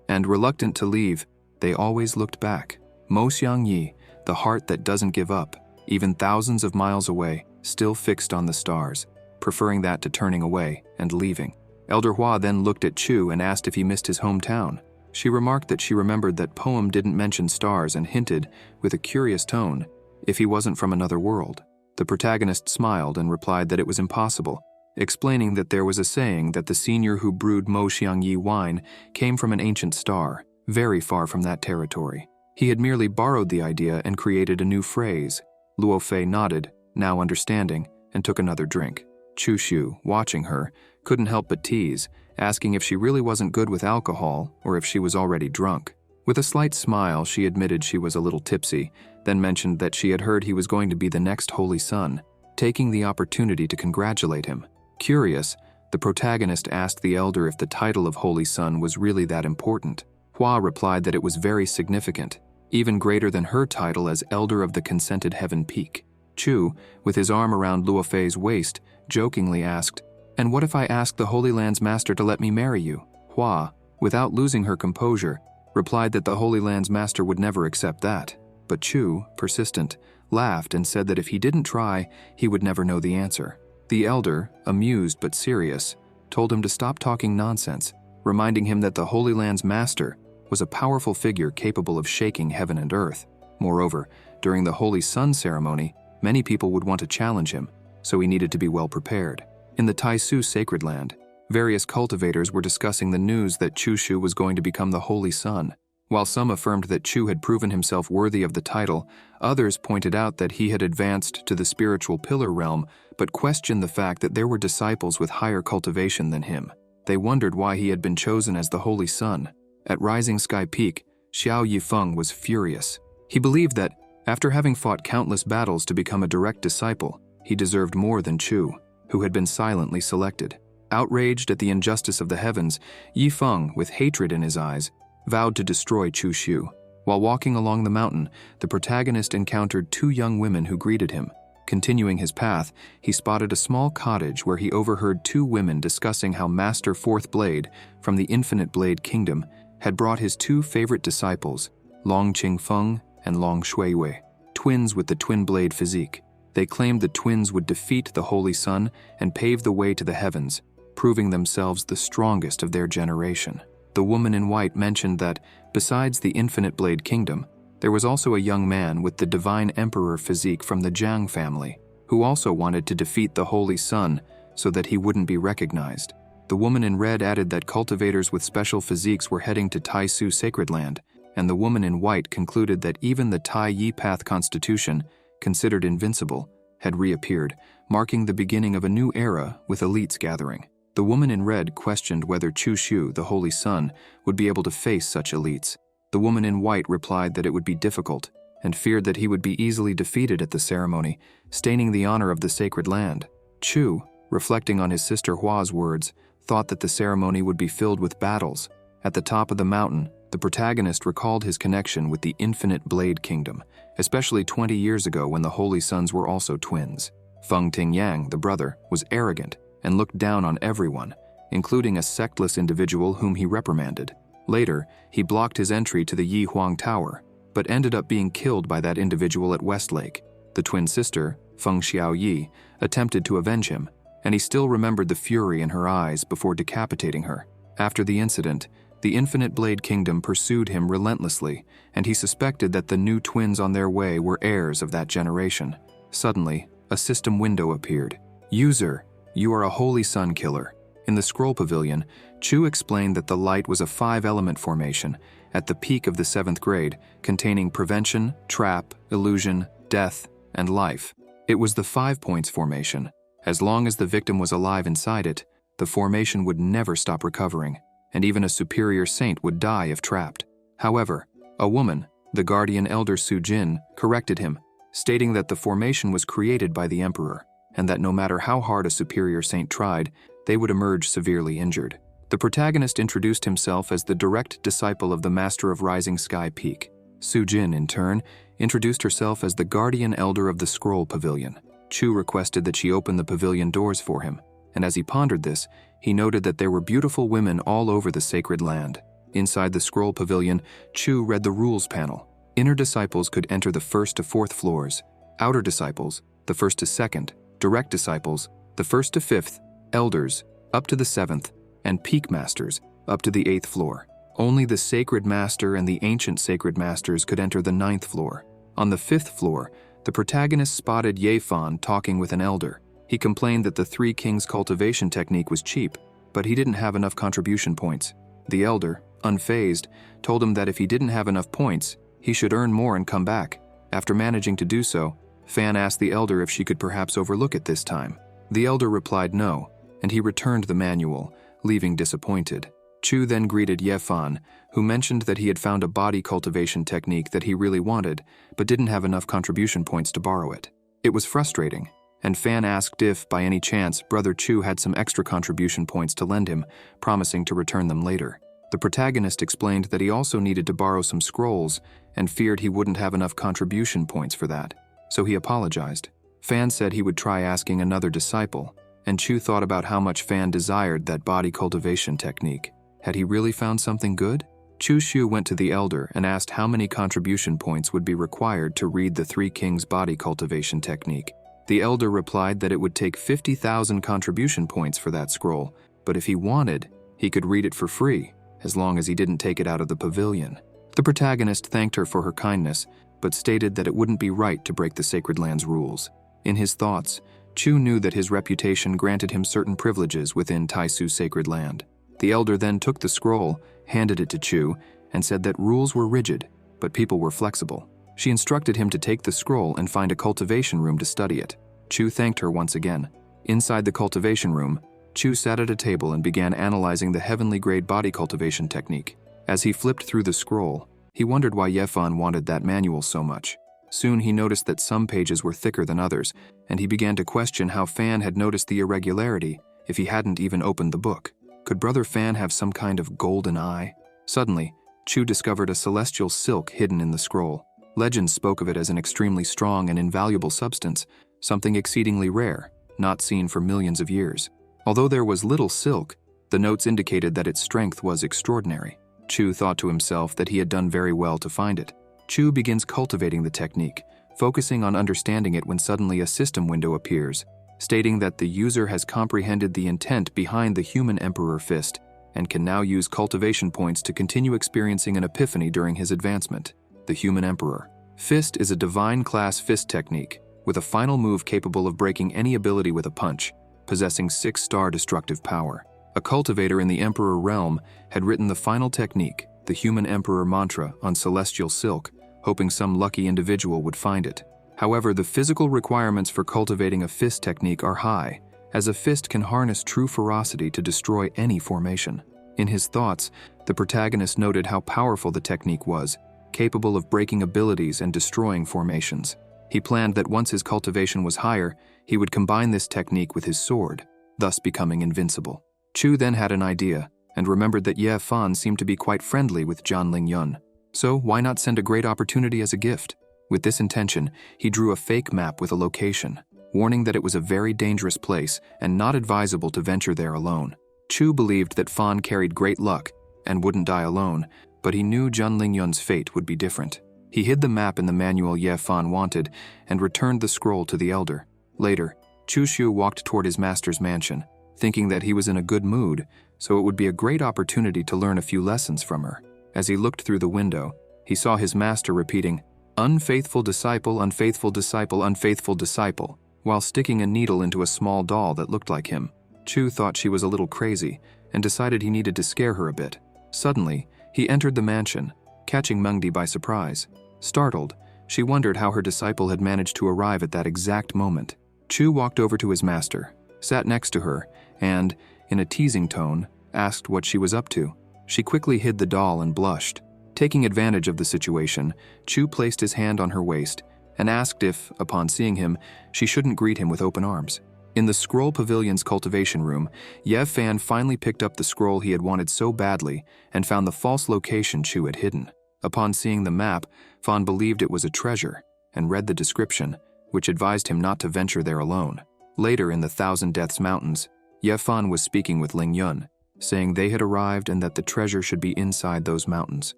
and reluctant to leave, they always looked back. Mo Xiang Yi, the heart that doesn't give up, even thousands of miles away, still fixed on the stars, preferring that to turning away and leaving. Elder Hua then looked at Chu and asked if he missed his hometown. She remarked that she remembered that poem didn't mention stars and hinted, with a curious tone, if he wasn't from another world. The protagonist smiled and replied that it was impossible, explaining that there was a saying that the senior who brewed Mo Xiang Yi wine came from an ancient star, very far from that territory. He had merely borrowed the idea and created a new phrase. Luo Fei nodded, now understanding, and took another drink. Chu Shu, watching her, couldn't help but tease, asking if she really wasn't good with alcohol or if she was already drunk. With a slight smile, she admitted she was a little tipsy, then mentioned that she had heard he was going to be the next Holy Son, taking the opportunity to congratulate him. Curious, the protagonist asked the elder if the title of Holy Son was really that important. Hua replied that it was very significant, even greater than her title as Elder of the Consented Heaven Peak. Chu, with his arm around Luo Fei's waist, jokingly asked, "And what if I ask the Holy Land's master to let me marry you?" Hua, without losing her composure, replied that the Holy Land's master would never accept that. But Chu, persistent, laughed and said that if he didn't try, he would never know the answer. The elder, amused but serious, told him to stop talking nonsense, reminding him that the Holy Land's master was a powerful figure capable of shaking heaven and earth. Moreover, during the Holy Sun ceremony, many people would want to challenge him, so he needed to be well prepared. In the Taisu sacred land, various cultivators were discussing the news that Chu Shu was going to become the Holy Sun. While some affirmed that Chu had proven himself worthy of the title, others pointed out that he had advanced to the spiritual pillar realm, but questioned the fact that there were disciples with higher cultivation than him. They wondered why he had been chosen as the Holy Sun. At Rising Sky Peak, Xiao Yifeng was furious. He believed that, after having fought countless battles to become a direct disciple, he deserved more than Chu, who had been silently selected. Outraged at the injustice of the heavens, Yifeng, with hatred in his eyes, vowed to destroy Chu Shu. While walking along the mountain, the protagonist encountered two young women who greeted him. Continuing his path, he spotted a small cottage where he overheard two women discussing how Master Fourth Blade, from the Infinite Blade Kingdom, had brought his two favorite disciples, Long Qingfeng and Long Shuiwei, twins with the twin blade physique. They claimed the twins would defeat the Holy Sun and pave the way to the heavens, proving themselves the strongest of their generation. The woman in white mentioned that, besides the Infinite Blade Kingdom, there was also a young man with the Divine Emperor physique from the Jiang family, who also wanted to defeat the Holy Sun so that he wouldn't be recognized. The woman in red added that cultivators with special physiques were heading to Taisu Sacred Land, and the woman in white concluded that even the Tai Yi Path Constitution, considered invincible, had reappeared, marking the beginning of a new era with elites gathering. The woman in red questioned whether Chu Shu, the Holy Sun, would be able to face such elites. The woman in white replied that it would be difficult, and feared that he would be easily defeated at the ceremony, staining the honor of the sacred land. Chu, reflecting on his sister Hua's words, thought that the ceremony would be filled with battles. At the top of the mountain, the protagonist recalled his connection with the Infinite Blade Kingdom, especially 20 years ago when the Holy Sons were also twins. Feng Tingyang, the brother, was arrogant and looked down on everyone, including a sectless individual whom he reprimanded. Later, he blocked his entry to the Yi Huang Tower, but ended up being killed by that individual at Westlake. The twin sister, Feng Xiao Yi, attempted to avenge him, and he still remembered the fury in her eyes before decapitating her. After the incident, The Infinite Blade Kingdom pursued him relentlessly, and he suspected that the new twins on their way were heirs of that generation. Suddenly, a system window appeared. "User, you are a Holy Sun killer." In the scroll pavilion, Chu explained that the light was a 5-element formation, at the peak of the 7th grade, containing prevention, trap, illusion, death, and life. It was the 5 points formation. As long as the victim was alive inside it, the formation would never stop recovering, and even a superior saint would die if trapped. However, a woman, the guardian elder Sujin, corrected him, stating that the formation was created by the emperor, and that no matter how hard a superior saint tried, they would emerge severely injured. The protagonist introduced himself as the direct disciple of the Master of Rising Sky Peak. Sujin, in turn, introduced herself as the guardian elder of the scroll pavilion. Chu requested that she open the pavilion doors for him, and as he pondered this, he noted that there were beautiful women all over the sacred land. Inside the scroll pavilion, Chu read the rules panel. Inner disciples could enter the 1st to 4th floors, outer disciples, the 1st to 2nd, direct disciples, the 1st to 5th, elders, up to the 7th, and peak masters, up to the 8th floor. Only the sacred master and the ancient sacred masters could enter the 9th floor. On the 5th floor, the protagonist spotted Ye Fan talking with an elder. He complained that the 3 Kings cultivation technique was cheap, but he didn't have enough contribution points. The elder, unfazed, told him that if he didn't have enough points, he should earn more and come back. After managing to do so, Fan asked the elder if she could perhaps overlook it this time. The elder replied no, and he returned the manual, leaving disappointed. Chu then greeted Ye Fan, who mentioned that he had found a body cultivation technique that he really wanted, but didn't have enough contribution points to borrow it. It was frustrating, and Fan asked if, by any chance, Brother Chu had some extra contribution points to lend him, promising to return them later. The protagonist explained that he also needed to borrow some scrolls, and feared he wouldn't have enough contribution points for that, so he apologized. Fan said he would try asking another disciple, and Chu thought about how much Fan desired that body cultivation technique. Had he really found something good? Chu Shu went to the elder and asked how many contribution points would be required to read the 3 Kings body cultivation technique. The elder replied that it would take 50,000 contribution points for that scroll, but if he wanted, he could read it for free, as long as he didn't take it out of the pavilion. The protagonist thanked her for her kindness, but stated that it wouldn't be right to break the Sacred Land's rules. In his thoughts, Chu knew that his reputation granted him certain privileges within Taisu's Sacred Land. The elder then took the scroll, handed it to Chu, and said that rules were rigid, but people were flexible. She instructed him to take the scroll and find a cultivation room to study it. Chu thanked her once again. Inside the cultivation room, Chu sat at a table and began analyzing the heavenly grade body cultivation technique. As he flipped through the scroll, he wondered why Ye Fan wanted that manual so much. Soon he noticed that some pages were thicker than others, and he began to question how Fan had noticed the irregularity if he hadn't even opened the book. Could Brother Fan have some kind of golden eye? Suddenly, Chu discovered a celestial silk hidden in the scroll. Legends spoke of it as an extremely strong and invaluable substance, something exceedingly rare, not seen for millions of years. Although there was little silk, the notes indicated that its strength was extraordinary. Chu thought to himself that he had done very well to find it. Chu begins cultivating the technique, focusing on understanding it when suddenly a system window appears, stating that the user has comprehended the intent behind the human emperor fist and can now use cultivation points to continue experiencing an epiphany during his advancement. The human emperor. Fist is a divine class fist technique, with a final move capable of breaking any ability with a punch, possessing 6-star destructive power. A cultivator in the Emperor realm had written the final technique, the Human Emperor mantra, on celestial silk, hoping some lucky individual would find it. However, the physical requirements for cultivating a fist technique are high, as a fist can harness true ferocity to destroy any formation. In his thoughts, the protagonist noted how powerful the technique was, capable of breaking abilities and destroying formations. He planned that once his cultivation was higher, he would combine this technique with his sword, thus becoming invincible. Chu then had an idea, and remembered that Ye Fan seemed to be quite friendly with Jianling Yun. So why not send a great opportunity as a gift? With this intention, he drew a fake map with a location, warning that it was a very dangerous place and not advisable to venture there alone. Chu believed that Fan carried great luck and wouldn't die alone, but he knew Jianling Yun's fate would be different. He hid the map in the manual Ye Fan wanted and returned the scroll to the elder. Later, Chu Shu walked toward his master's mansion, thinking that he was in a good mood, so it would be a great opportunity to learn a few lessons from her. As he looked through the window, he saw his master repeating, "Unfaithful disciple, unfaithful disciple, unfaithful disciple," while sticking a needle into a small doll that looked like him. Chu thought she was a little crazy and decided he needed to scare her a bit. Suddenly, he entered the mansion, catching Mengdi by surprise. Startled, she wondered how her disciple had managed to arrive at that exact moment. Chu walked over to his master, sat next to her, and, in a teasing tone, asked what she was up to. She quickly hid the doll and blushed. Taking advantage of the situation, Chu placed his hand on her waist and asked if, upon seeing him, she shouldn't greet him with open arms. In the Scroll Pavilion's cultivation room, Yev Fan finally picked up the scroll he had wanted so badly and found the false location Chu had hidden. Upon seeing the map, Fan believed it was a treasure and read the description, which advised him not to venture there alone. Later in the Thousand Deaths Mountains, Yev Fan was speaking with Ling Yun, saying they had arrived and that the treasure should be inside those mountains.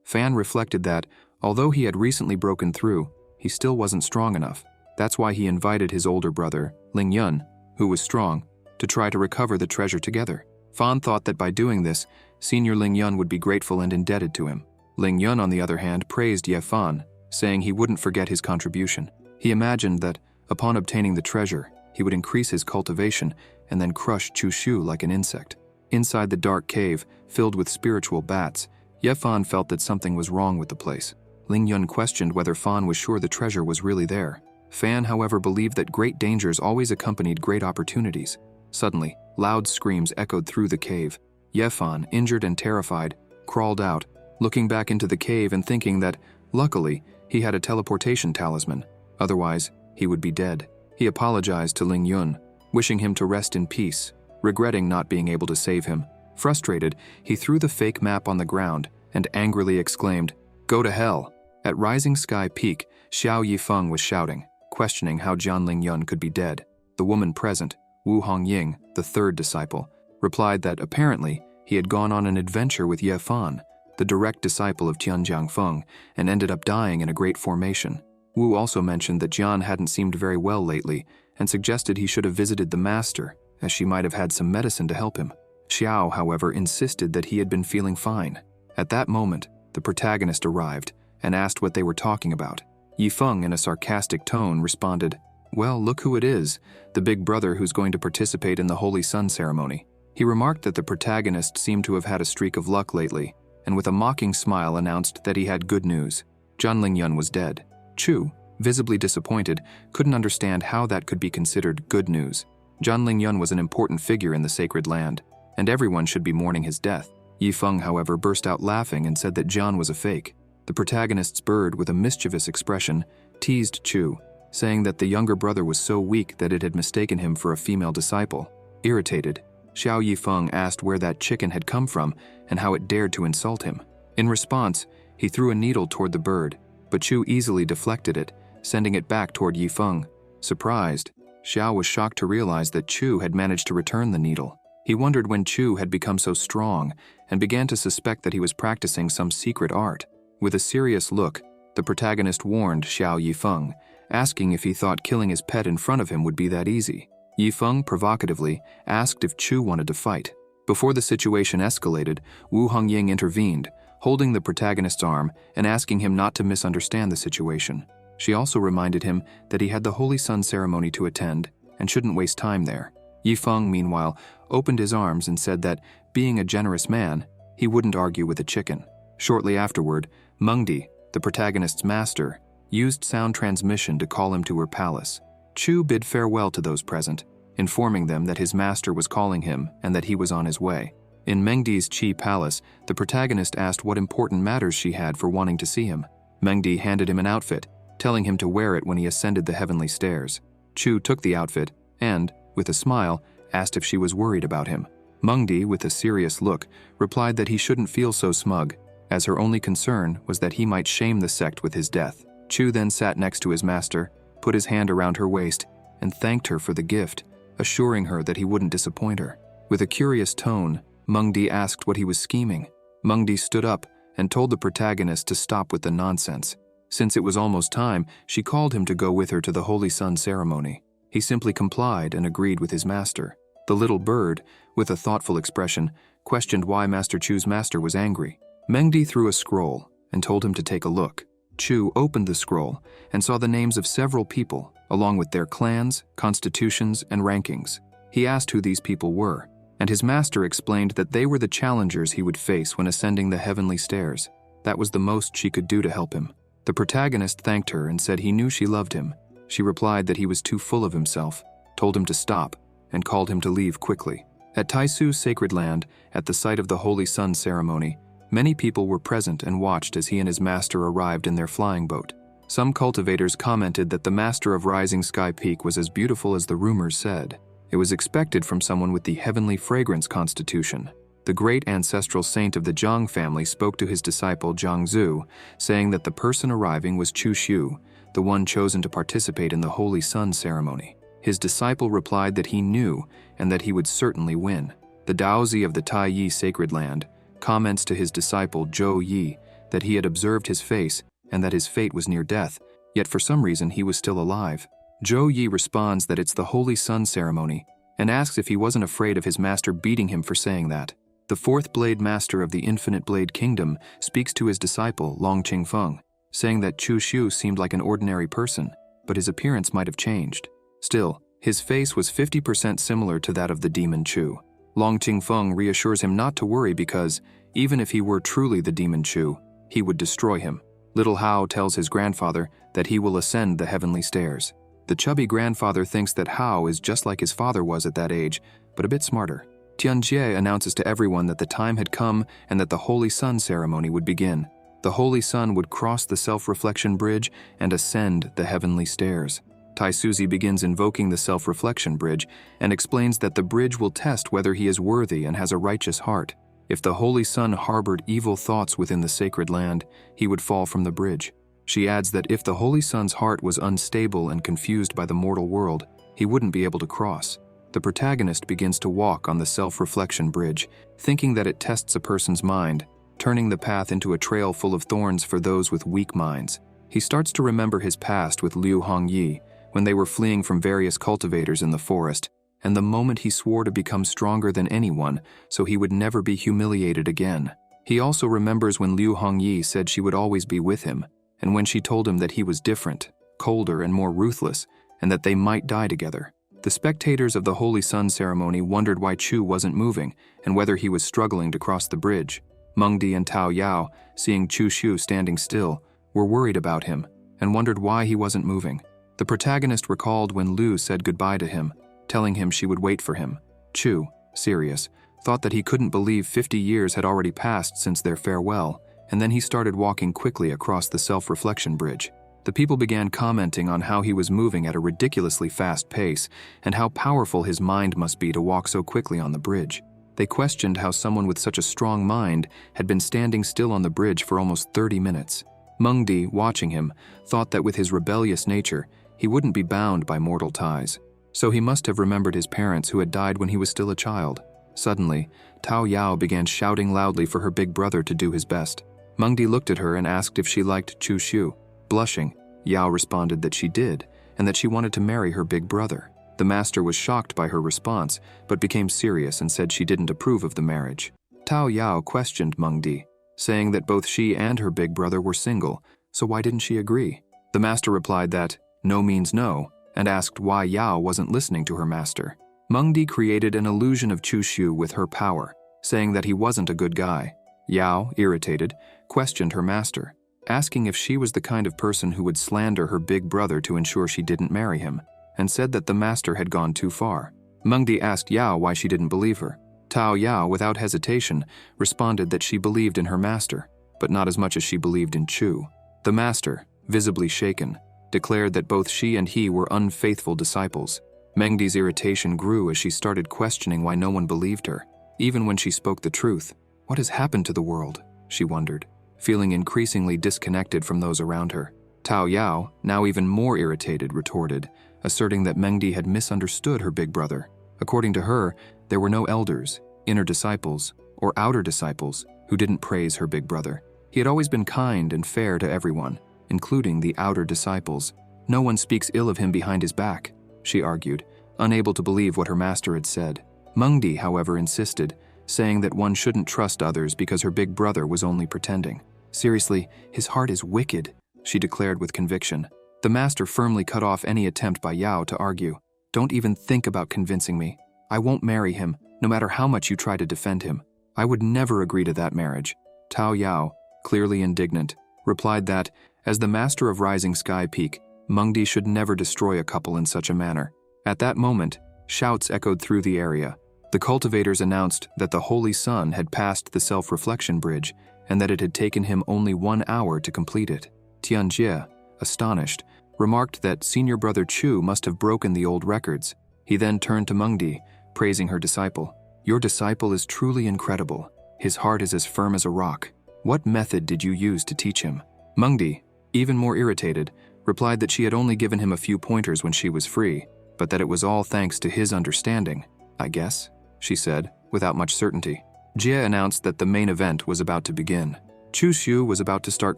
Fan reflected that, although he had recently broken through, he still wasn't strong enough. That's why he invited his older brother, Ling Yun, who was strong, to try to recover the treasure together. Fan thought that by doing this, Senior Ling Yun would be grateful and indebted to him. Ling Yun, on the other hand, praised Yev Fan, saying he wouldn't forget his contribution. He imagined that, upon obtaining the treasure, he would increase his cultivation and then crush Chu Shu like an insect. Inside the dark cave, filled with spiritual bats, Yev Fan felt that something was wrong with the place. Ling Yun questioned whether Fan was sure the treasure was really there. Fan, however, believed that great dangers always accompanied great opportunities. Suddenly, loud screams echoed through the cave. Yev Fan, injured and terrified, crawled out, looking back into the cave and thinking that, luckily, he had a teleportation talisman. Otherwise, he would be dead. He apologized to Ling Yun, wishing him to rest in peace, regretting not being able to save him. Frustrated, he threw the fake map on the ground and angrily exclaimed, "Go to hell!" At Rising Sky Peak, Xiao Yifeng was shouting, questioning how Jian Ling Yun could be dead. The woman present, Wu Hongying, the third disciple, replied that apparently he had gone on an adventure with Yev Fan, the direct disciple of Tianjiang Feng, and ended up dying in a great formation. Wu also mentioned that Jian hadn't seemed very well lately and suggested he should have visited the master, as she might have had some medicine to help him. Xiao, however, insisted that he had been feeling fine. At that moment, the protagonist arrived and asked what they were talking about. Yifeng, in a sarcastic tone, responded, "Well, look who it is, the big brother who's going to participate in the Holy Sun ceremony." He remarked that the protagonist seemed to have had a streak of luck lately, and with a mocking smile announced that he had good news. Jian Ling Yun was dead. Chu, visibly disappointed, couldn't understand how that could be considered good news. Jian Ling Yun was an important figure in the sacred land, and everyone should be mourning his death. Yifeng, however, burst out laughing and said that Jian was a fake. The protagonist's bird, with a mischievous expression, teased Chu, saying that the younger brother was so weak that it had mistaken him for a female disciple. Irritated, Xiao Yifeng asked where that chicken had come from and how it dared to insult him. In response, he threw a needle toward the bird, but Chu easily deflected it, sending it back toward Yifeng. Surprised, Xiao was shocked to realize that Chu had managed to return the needle. He wondered when Chu had become so strong and began to suspect that he was practicing some secret art. With a serious look, the protagonist warned Xiao Yifeng, asking if he thought killing his pet in front of him would be that easy. Yifeng provocatively asked if Chu wanted to fight. Before the situation escalated, Wu Hongying intervened, holding the protagonist's arm and asking him not to misunderstand the situation. She also reminded him that he had the Holy Sun ceremony to attend and shouldn't waste time there. Yifeng, meanwhile, opened his arms and said that, being a generous man, he wouldn't argue with a chicken. Shortly afterward, Mengdi, the protagonist's master, used sound transmission to call him to her palace. Chu bid farewell to those present, informing them that his master was calling him and that he was on his way. In Mengdi's Qi palace, the protagonist asked what important matters she had for wanting to see him. Mengdi handed him an outfit, telling him to wear it when he ascended the heavenly stairs. Chu took the outfit and, with a smile, asked if she was worried about him. Mengdi, with a serious look, replied that he shouldn't feel so smug, as her only concern was that he might shame the sect with his death. Chu then sat next to his master, put his hand around her waist, and thanked her for the gift, assuring her that he wouldn't disappoint her. With a curious tone, Mengdi asked what he was scheming. Mengdi stood up and told the protagonist to stop with the nonsense. Since it was almost time, she called him to go with her to the Holy Sun ceremony. He simply complied and agreed with his master. The little bird, with a thoughtful expression, questioned why Master Chu's master was angry. Mengdi threw a scroll and told him to take a look. Chu opened the scroll and saw the names of several people, along with their clans, constitutions, and rankings. He asked who these people were, and his master explained that they were the challengers he would face when ascending the heavenly stairs. That was the most she could do to help him. The protagonist thanked her and said he knew she loved him. She replied that he was too full of himself, told him to stop, and called him to leave quickly. At Taisu's sacred land, at the site of the Holy Sun ceremony, many people were present and watched as he and his master arrived in their flying boat. Some cultivators commented that the master of Rising Sky Peak was as beautiful as the rumors said. It was expected from someone with the heavenly fragrance constitution. The great ancestral saint of the Zhang family spoke to his disciple Zhang Zhu, saying that the person arriving was Chu Xiu, the one chosen to participate in the Holy Sun ceremony. His disciple replied that he knew and that he would certainly win. The Daozi of the Tai Yi sacred land comments to his disciple Zhou Yi that he had observed his face and that his fate was near death, yet for some reason he was still alive. Zhou Yi responds that it's the Holy Sun ceremony and asks if he wasn't afraid of his master beating him for saying that. The fourth blade master of the Infinite Blade Kingdom speaks to his disciple Long Qingfeng, saying that Chu Xiu seemed like an ordinary person, but his appearance might have changed. Still, his face was 50% similar to that of the demon Chu. Long Qingfeng reassures him not to worry because, even if he were truly the demon Chu, he would destroy him. Little Hao tells his grandfather that he will ascend the heavenly stairs. The chubby grandfather thinks that Hao is just like his father was at that age, but a bit smarter. Tianjie announces to everyone that the time had come and that the Holy Sun ceremony would begin. The Holy Sun would cross the self-reflection bridge and ascend the heavenly stairs. Taisuzi begins invoking the self-reflection bridge and explains that the bridge will test whether he is worthy and has a righteous heart. If the Holy Sun harbored evil thoughts within the sacred land, he would fall from the bridge. She adds that if the Holy Sun's heart was unstable and confused by the mortal world, he wouldn't be able to cross. The protagonist begins to walk on the self-reflection bridge, thinking that it tests a person's mind, turning the path into a trail full of thorns for those with weak minds. He starts to remember his past with Liu Hongyi, when they were fleeing from various cultivators in the forest, and the moment he swore to become stronger than anyone so he would never be humiliated again. He also remembers when Liu Hongyi said she would always be with him, and when she told him that he was different, colder and more ruthless, and that they might die together. The spectators of the Holy Sun ceremony wondered why Chu wasn't moving and whether he was struggling to cross the bridge. Mengdi and Tao Yao, seeing Chu Xiu standing still, were worried about him and wondered why he wasn't moving. The protagonist recalled when Lu said goodbye to him, telling him she would wait for him. Chu, serious, thought that he couldn't believe 50 years had already passed since their farewell, and then he started walking quickly across the self-reflection bridge. The people began commenting on how he was moving at a ridiculously fast pace and how powerful his mind must be to walk so quickly on the bridge. They questioned how someone with such a strong mind had been standing still on the bridge for almost 30 minutes. Mengdi, watching him, thought that with his rebellious nature, he wouldn't be bound by mortal ties. So he must have remembered his parents who had died when he was still a child. Suddenly, Tao Yao began shouting loudly for her big brother to do his best. Mengdi looked at her and asked if she liked Chu Xiu. Blushing, Yao responded that she did, and that she wanted to marry her big brother. The master was shocked by her response, but became serious and said she didn't approve of the marriage. Tao Yao questioned Mengdi, saying that both she and her big brother were single, so why didn't she agree? The master replied that no means no, and asked why Yao wasn't listening to her master. Mengdi created an illusion of Chu Xiu with her power, saying that he wasn't a good guy. Yao, irritated, questioned her master, asking if she was the kind of person who would slander her big brother to ensure she didn't marry him, and said that the master had gone too far. Mengdi asked Yao why she didn't believe her. Tao Yao, without hesitation, responded that she believed in her master, but not as much as she believed in Chu. The master, visibly shaken, declared that both she and he were unfaithful disciples. Mengdi's irritation grew as she started questioning why no one believed her, even when she spoke the truth. What has happened to the world? She wondered, feeling increasingly disconnected from those around her. Tao Yao, now even more irritated, retorted, asserting that Mengdi had misunderstood her big brother. According to her, there were no elders, inner disciples, or outer disciples who didn't praise her big brother. He had always been kind and fair to everyone, including the outer disciples. No one speaks ill of him behind his back, she argued, unable to believe what her master had said. Mengdi, however, insisted, saying that one shouldn't trust others because her big brother was only pretending. Seriously, his heart is wicked, she declared with conviction. The master firmly cut off any attempt by Yao to argue. Don't even think about convincing me. I won't marry him, no matter how much you try to defend him. I would never agree to that marriage. Tao Yao, clearly indignant, replied that, as the master of Rising Sky Peak, Mengdi should never destroy a couple in such a manner. At that moment, shouts echoed through the area. The cultivators announced that the Holy Sun had passed the self-reflection bridge and that it had taken him only 1 hour to complete it. Tianjie, astonished, remarked that senior brother Chu must have broken the old records. He then turned to Mengdi, praising her disciple. Your disciple is truly incredible. His heart is as firm as a rock. What method did you use to teach him? Mengdi, even more irritated, replied that she had only given him a few pointers when she was free, but that it was all thanks to his understanding. I guess, she said, without much certainty. Jie announced that the main event was about to begin. Chu Xiu was about to start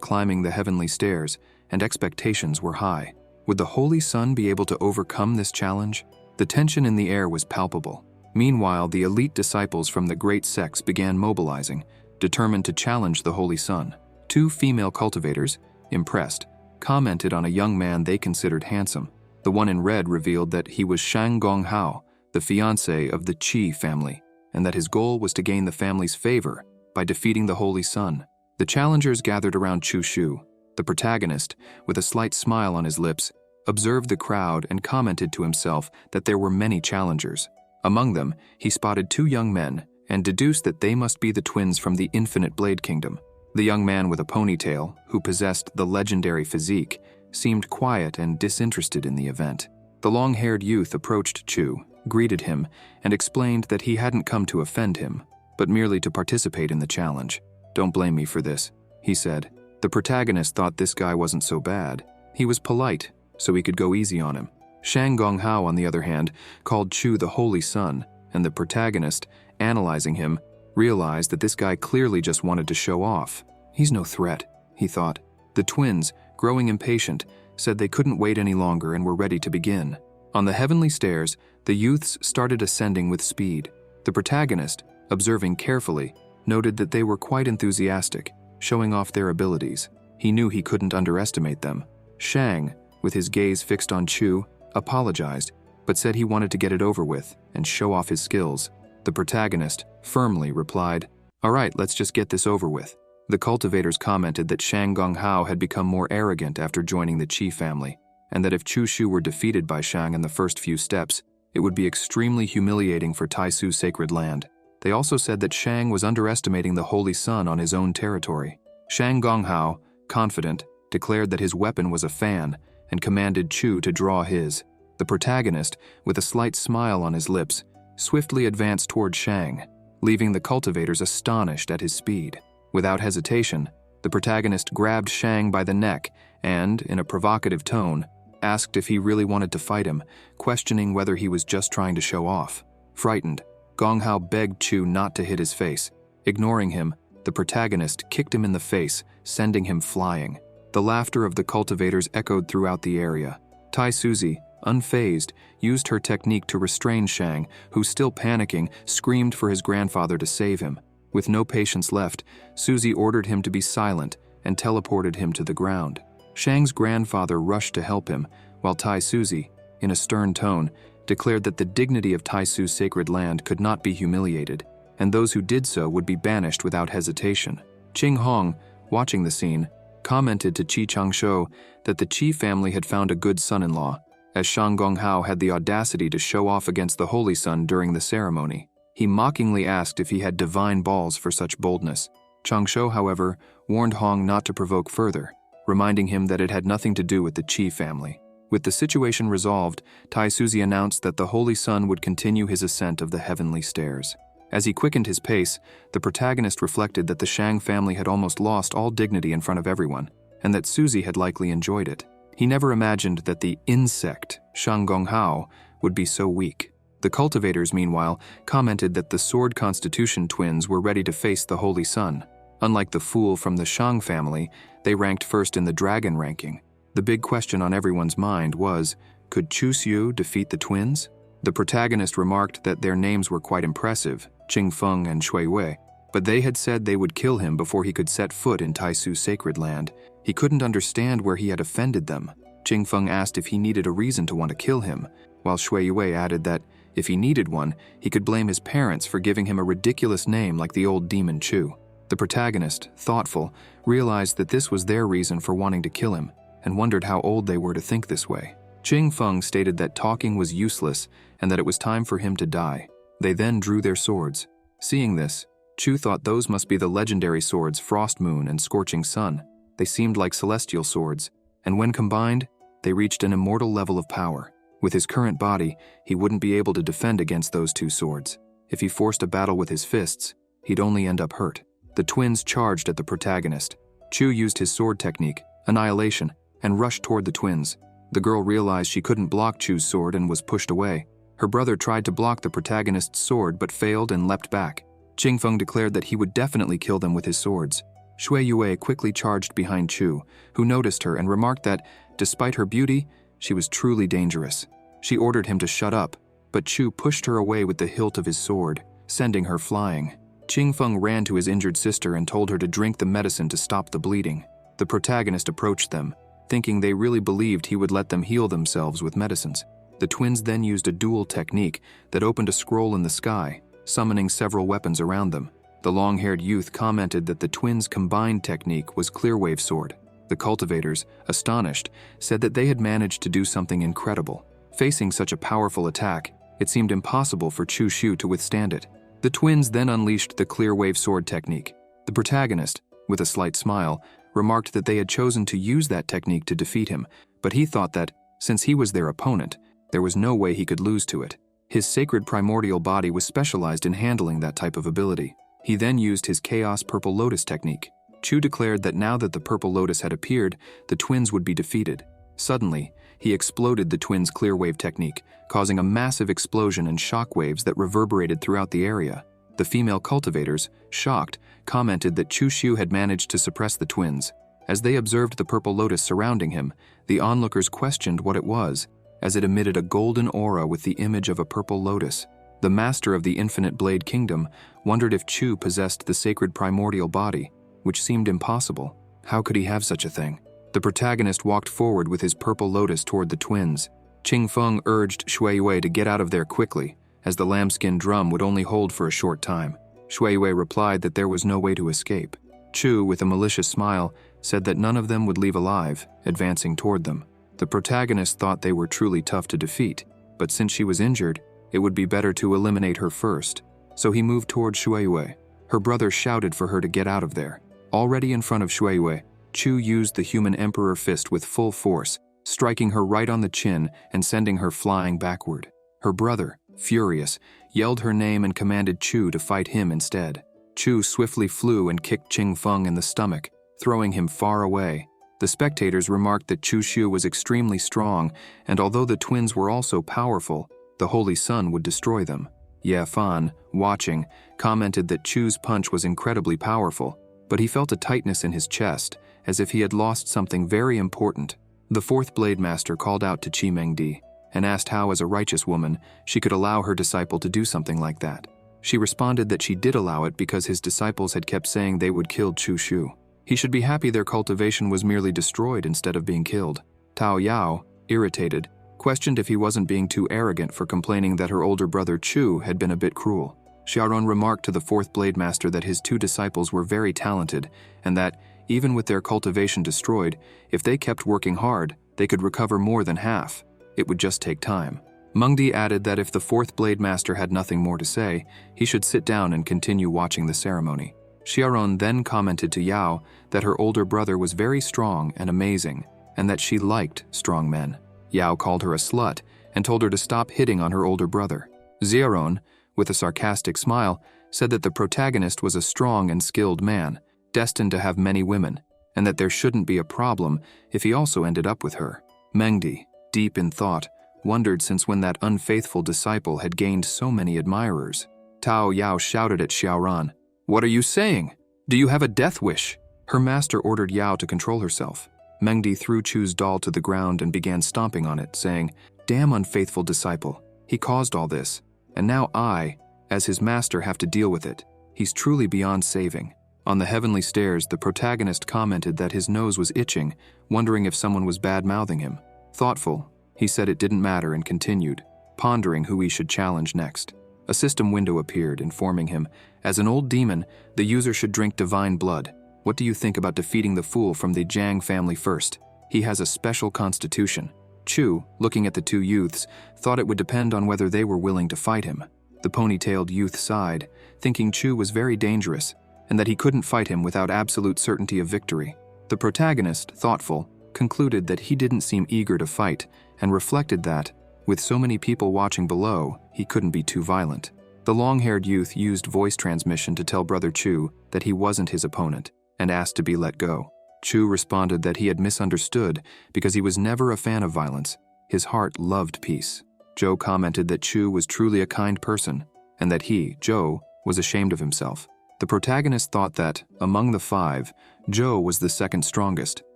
climbing the heavenly stairs, and expectations were high. Would the Holy Sun be able to overcome this challenge? The tension in the air was palpable. Meanwhile, the elite disciples from the great sects began mobilizing, determined to challenge the Holy Sun. 2 female cultivators, impressed, commented on a young man they considered handsome. The one in red revealed that he was Shang Gonghao, the fiancé of the Qi family, and that his goal was to gain the family's favor by defeating the Holy Sun. The challengers gathered around Chu Shu. The protagonist, with a slight smile on his lips, observed the crowd and commented to himself that there were many challengers. Among them, he spotted 2 young men and deduced that they must be the twins from the Infinite Blade Kingdom. The young man with a ponytail, who possessed the legendary physique, seemed quiet and disinterested in the event. The long-haired youth approached Chu, greeted him, and explained that he hadn't come to offend him, but merely to participate in the challenge. Don't blame me for this, he said. The protagonist thought this guy wasn't so bad. He was polite, so he could go easy on him. Shang Gonghao, on the other hand, called Chu the Holy Sun, and the protagonist, analyzing him, realized that this guy clearly just wanted to show off. He's no threat, he thought. The twins, growing impatient, said they couldn't wait any longer and were ready to begin. On the heavenly stairs, the youths started ascending with speed. The protagonist, observing carefully, noted that they were quite enthusiastic, showing off their abilities. He knew he couldn't underestimate them. Shang, with his gaze fixed on Chu, apologized, but said he wanted to get it over with and show off his skills. The protagonist firmly replied, "All right, let's just get this over with." The cultivators commented that Shang Gonghao had become more arrogant after joining the Qi family, and that if Chu Shu were defeated by Shang in the first few steps, it would be extremely humiliating for Taisu's sacred land. They also said that Shang was underestimating the Holy Sun on his own territory. Shang Gonghao, confident, declared that his weapon was a fan and commanded Chu to draw his. The protagonist, with a slight smile on his lips, swiftly advanced toward Shang, leaving the cultivators astonished at his speed. Without hesitation, the protagonist grabbed Shang by the neck and, in a provocative tone, asked if he really wanted to fight him, questioning whether he was just trying to show off. Frightened, Gonghao begged Chu not to hit his face. Ignoring him, the protagonist kicked him in the face, sending him flying. The laughter of the cultivators echoed throughout the area. Tai Suzy, unfazed, used her technique to restrain Shang, who, still panicking, screamed for his grandfather to save him. With no patience left, Suzy ordered him to be silent and teleported him to the ground. Shang's grandfather rushed to help him, while Tai Suzy, in a stern tone, declared that the dignity of Taisu's sacred land could not be humiliated, and those who did so would be banished without hesitation. Qing Hong, watching the scene, commented to Qi Changsho that the Qi family had found a good son-in-law, as Shang Gonghao had the audacity to show off against the Holy Sun during the ceremony. He mockingly asked if he had divine balls for such boldness. Changsho, however, warned Hong not to provoke further, reminding him that it had nothing to do with the Qi family. With the situation resolved, Tai Suzy announced that the Holy Sun would continue his ascent of the heavenly stairs. As he quickened his pace, the protagonist reflected that the Shang family had almost lost all dignity in front of everyone, and that Suzy had likely enjoyed it. He never imagined that the insect, Shang Gonghao, would be so weak. The cultivators, meanwhile, commented that the Sword Constitution twins were ready to face the Holy Sun. Unlike the fool from the Shang family, they ranked first in the dragon ranking. The big question on everyone's mind was, could Chu Xiu defeat the twins? The protagonist remarked that their names were quite impressive, Qingfeng and Shui Wei, but they had said they would kill him before he could set foot in Taisu's sacred land. He couldn't understand where he had offended them. Qingfeng asked if he needed a reason to want to kill him, while Shui Wei added that if he needed one, he could blame his parents for giving him a ridiculous name like the old demon Chu. The protagonist, thoughtful, realized that this was their reason for wanting to kill him, and wondered how old they were to think this way. Qingfeng stated that talking was useless and that it was time for him to die. They then drew their swords. Seeing this, Chu thought those must be the legendary swords Frost Moon and Scorching Sun. They seemed like celestial swords, and when combined, they reached an immortal level of power. With his current body, he wouldn't be able to defend against those two swords. If he forced a battle with his fists, he'd only end up hurt. The twins charged at the protagonist. Chu used his sword technique, Annihilation, and rushed toward the twins. The girl realized she couldn't block Chu's sword and was pushed away. Her brother tried to block the protagonist's sword but failed and leapt back. Qingfeng declared that he would definitely kill them with his swords. Shui Yue quickly charged behind Chu, who noticed her and remarked that, despite her beauty, she was truly dangerous. She ordered him to shut up, but Chu pushed her away with the hilt of his sword, sending her flying. Qingfeng ran to his injured sister and told her to drink the medicine to stop the bleeding. The protagonist approached them, thinking they really believed he would let them heal themselves with medicines. The twins then used a dual technique that opened a scroll in the sky, summoning several weapons around them. The long-haired youth commented that the twins' combined technique was Clearwave Sword. The cultivators, astonished, said that they had managed to do something incredible. Facing such a powerful attack, it seemed impossible for Chu Shu to withstand it. The twins then unleashed the Clearwave Sword technique. The protagonist, with a slight smile, remarked that they had chosen to use that technique to defeat him, but he thought that, since he was their opponent, there was no way he could lose to it. His sacred primordial body was specialized in handling that type of ability. He then used his Chaos Purple Lotus technique. Chu declared that now that the Purple Lotus had appeared, the twins would be defeated. Suddenly, he exploded the twins' Clearwave technique, causing a massive explosion and shockwaves that reverberated throughout the area. The female cultivators, shocked, commented that Chu Shu had managed to suppress the twins. As they observed the Purple Lotus surrounding him, the onlookers questioned what it was, as it emitted a golden aura with the image of a purple lotus. The master of the Infinite Blade Kingdom wondered if Chu possessed the sacred primordial body, which seemed impossible. How could he have such a thing? The protagonist walked forward with his purple lotus toward the twins. Qingfeng urged Shui Yue to get out of there quickly, as the lambskin drum would only hold for a short time. Shui Yue replied that there was no way to escape. Chu, with a malicious smile, said that none of them would leave alive, advancing toward them. The protagonist thought they were truly tough to defeat, but since she was injured, it would be better to eliminate her first, so he moved toward Shui Yue. Her brother shouted for her to get out of there. Already in front of Shui Yue, Chu used the human emperor fist with full force, striking her right on the chin and sending her flying backward. Her brother, furious, yelled her name and commanded Chu to fight him instead. Chu swiftly flew and kicked Qingfeng in the stomach, throwing him far away. The spectators remarked that Chu Shu was extremely strong, and although the twins were also powerful, the Holy Sun would destroy them. Ye Fan, watching, commented that Chu's punch was incredibly powerful, but he felt a tightness in his chest, as if he had lost something very important. The fourth Blade Master called out to Qi Mengdi and asked how, as a righteous woman, she could allow her disciple to do something like that. She responded that she did allow it because his disciples had kept saying they would kill Chu Shu. He should be happy their cultivation was merely destroyed instead of being killed. Tao Yao, irritated, questioned if he wasn't being too arrogant for complaining that her older brother Chu had been a bit cruel. Xiaoran remarked to the fourth Blade Master that his two disciples were very talented, and that, even with their cultivation destroyed, if they kept working hard, they could recover more than half. It would just take time. Mengdi added that if the fourth Blade Master had nothing more to say, he should sit down and continue watching the ceremony. Xiaoran then commented to Yao that her older brother was very strong and amazing, and that she liked strong men. Yao called her a slut and told her to stop hitting on her older brother. Xiaoran, with a sarcastic smile, said that the protagonist was a strong and skilled man, destined to have many women, and that there shouldn't be a problem if he also ended up with her. Mengdi, deep in thought, wondered since when that unfaithful disciple had gained so many admirers. Tao Yao shouted at Xiaoran, "What are you saying? Do you have a death wish?" Her master ordered Yao to control herself. Mengdi threw Chu's doll to the ground and began stomping on it, saying, "Damn unfaithful disciple. He caused all this, and now I, as his master, have to deal with it. He's truly beyond saving." On the heavenly stairs, the protagonist commented that his nose was itching, wondering if someone was bad-mouthing him. Thoughtful, he said it didn't matter and continued, pondering who he should challenge next. A system window appeared, informing him, as an old demon, the user should drink divine blood. What do you think about defeating the fool from the Jiang family first? He has a special constitution. Chu, looking at the two youths, thought it would depend on whether they were willing to fight him. The ponytailed youth sighed, thinking Chu was very dangerous, and that he couldn't fight him without absolute certainty of victory. The protagonist, thoughtful, concluded that he didn't seem eager to fight, and reflected that, with so many people watching below, he couldn't be too violent. The long-haired youth used voice transmission to tell Brother Chu that he wasn't his opponent, and asked to be let go. Chu responded that he had misunderstood because he was never a fan of violence. His heart loved peace. Joe commented that Chu was truly a kind person, and that he, Joe, was ashamed of himself. The protagonist thought that, among the five, Joe was the second strongest,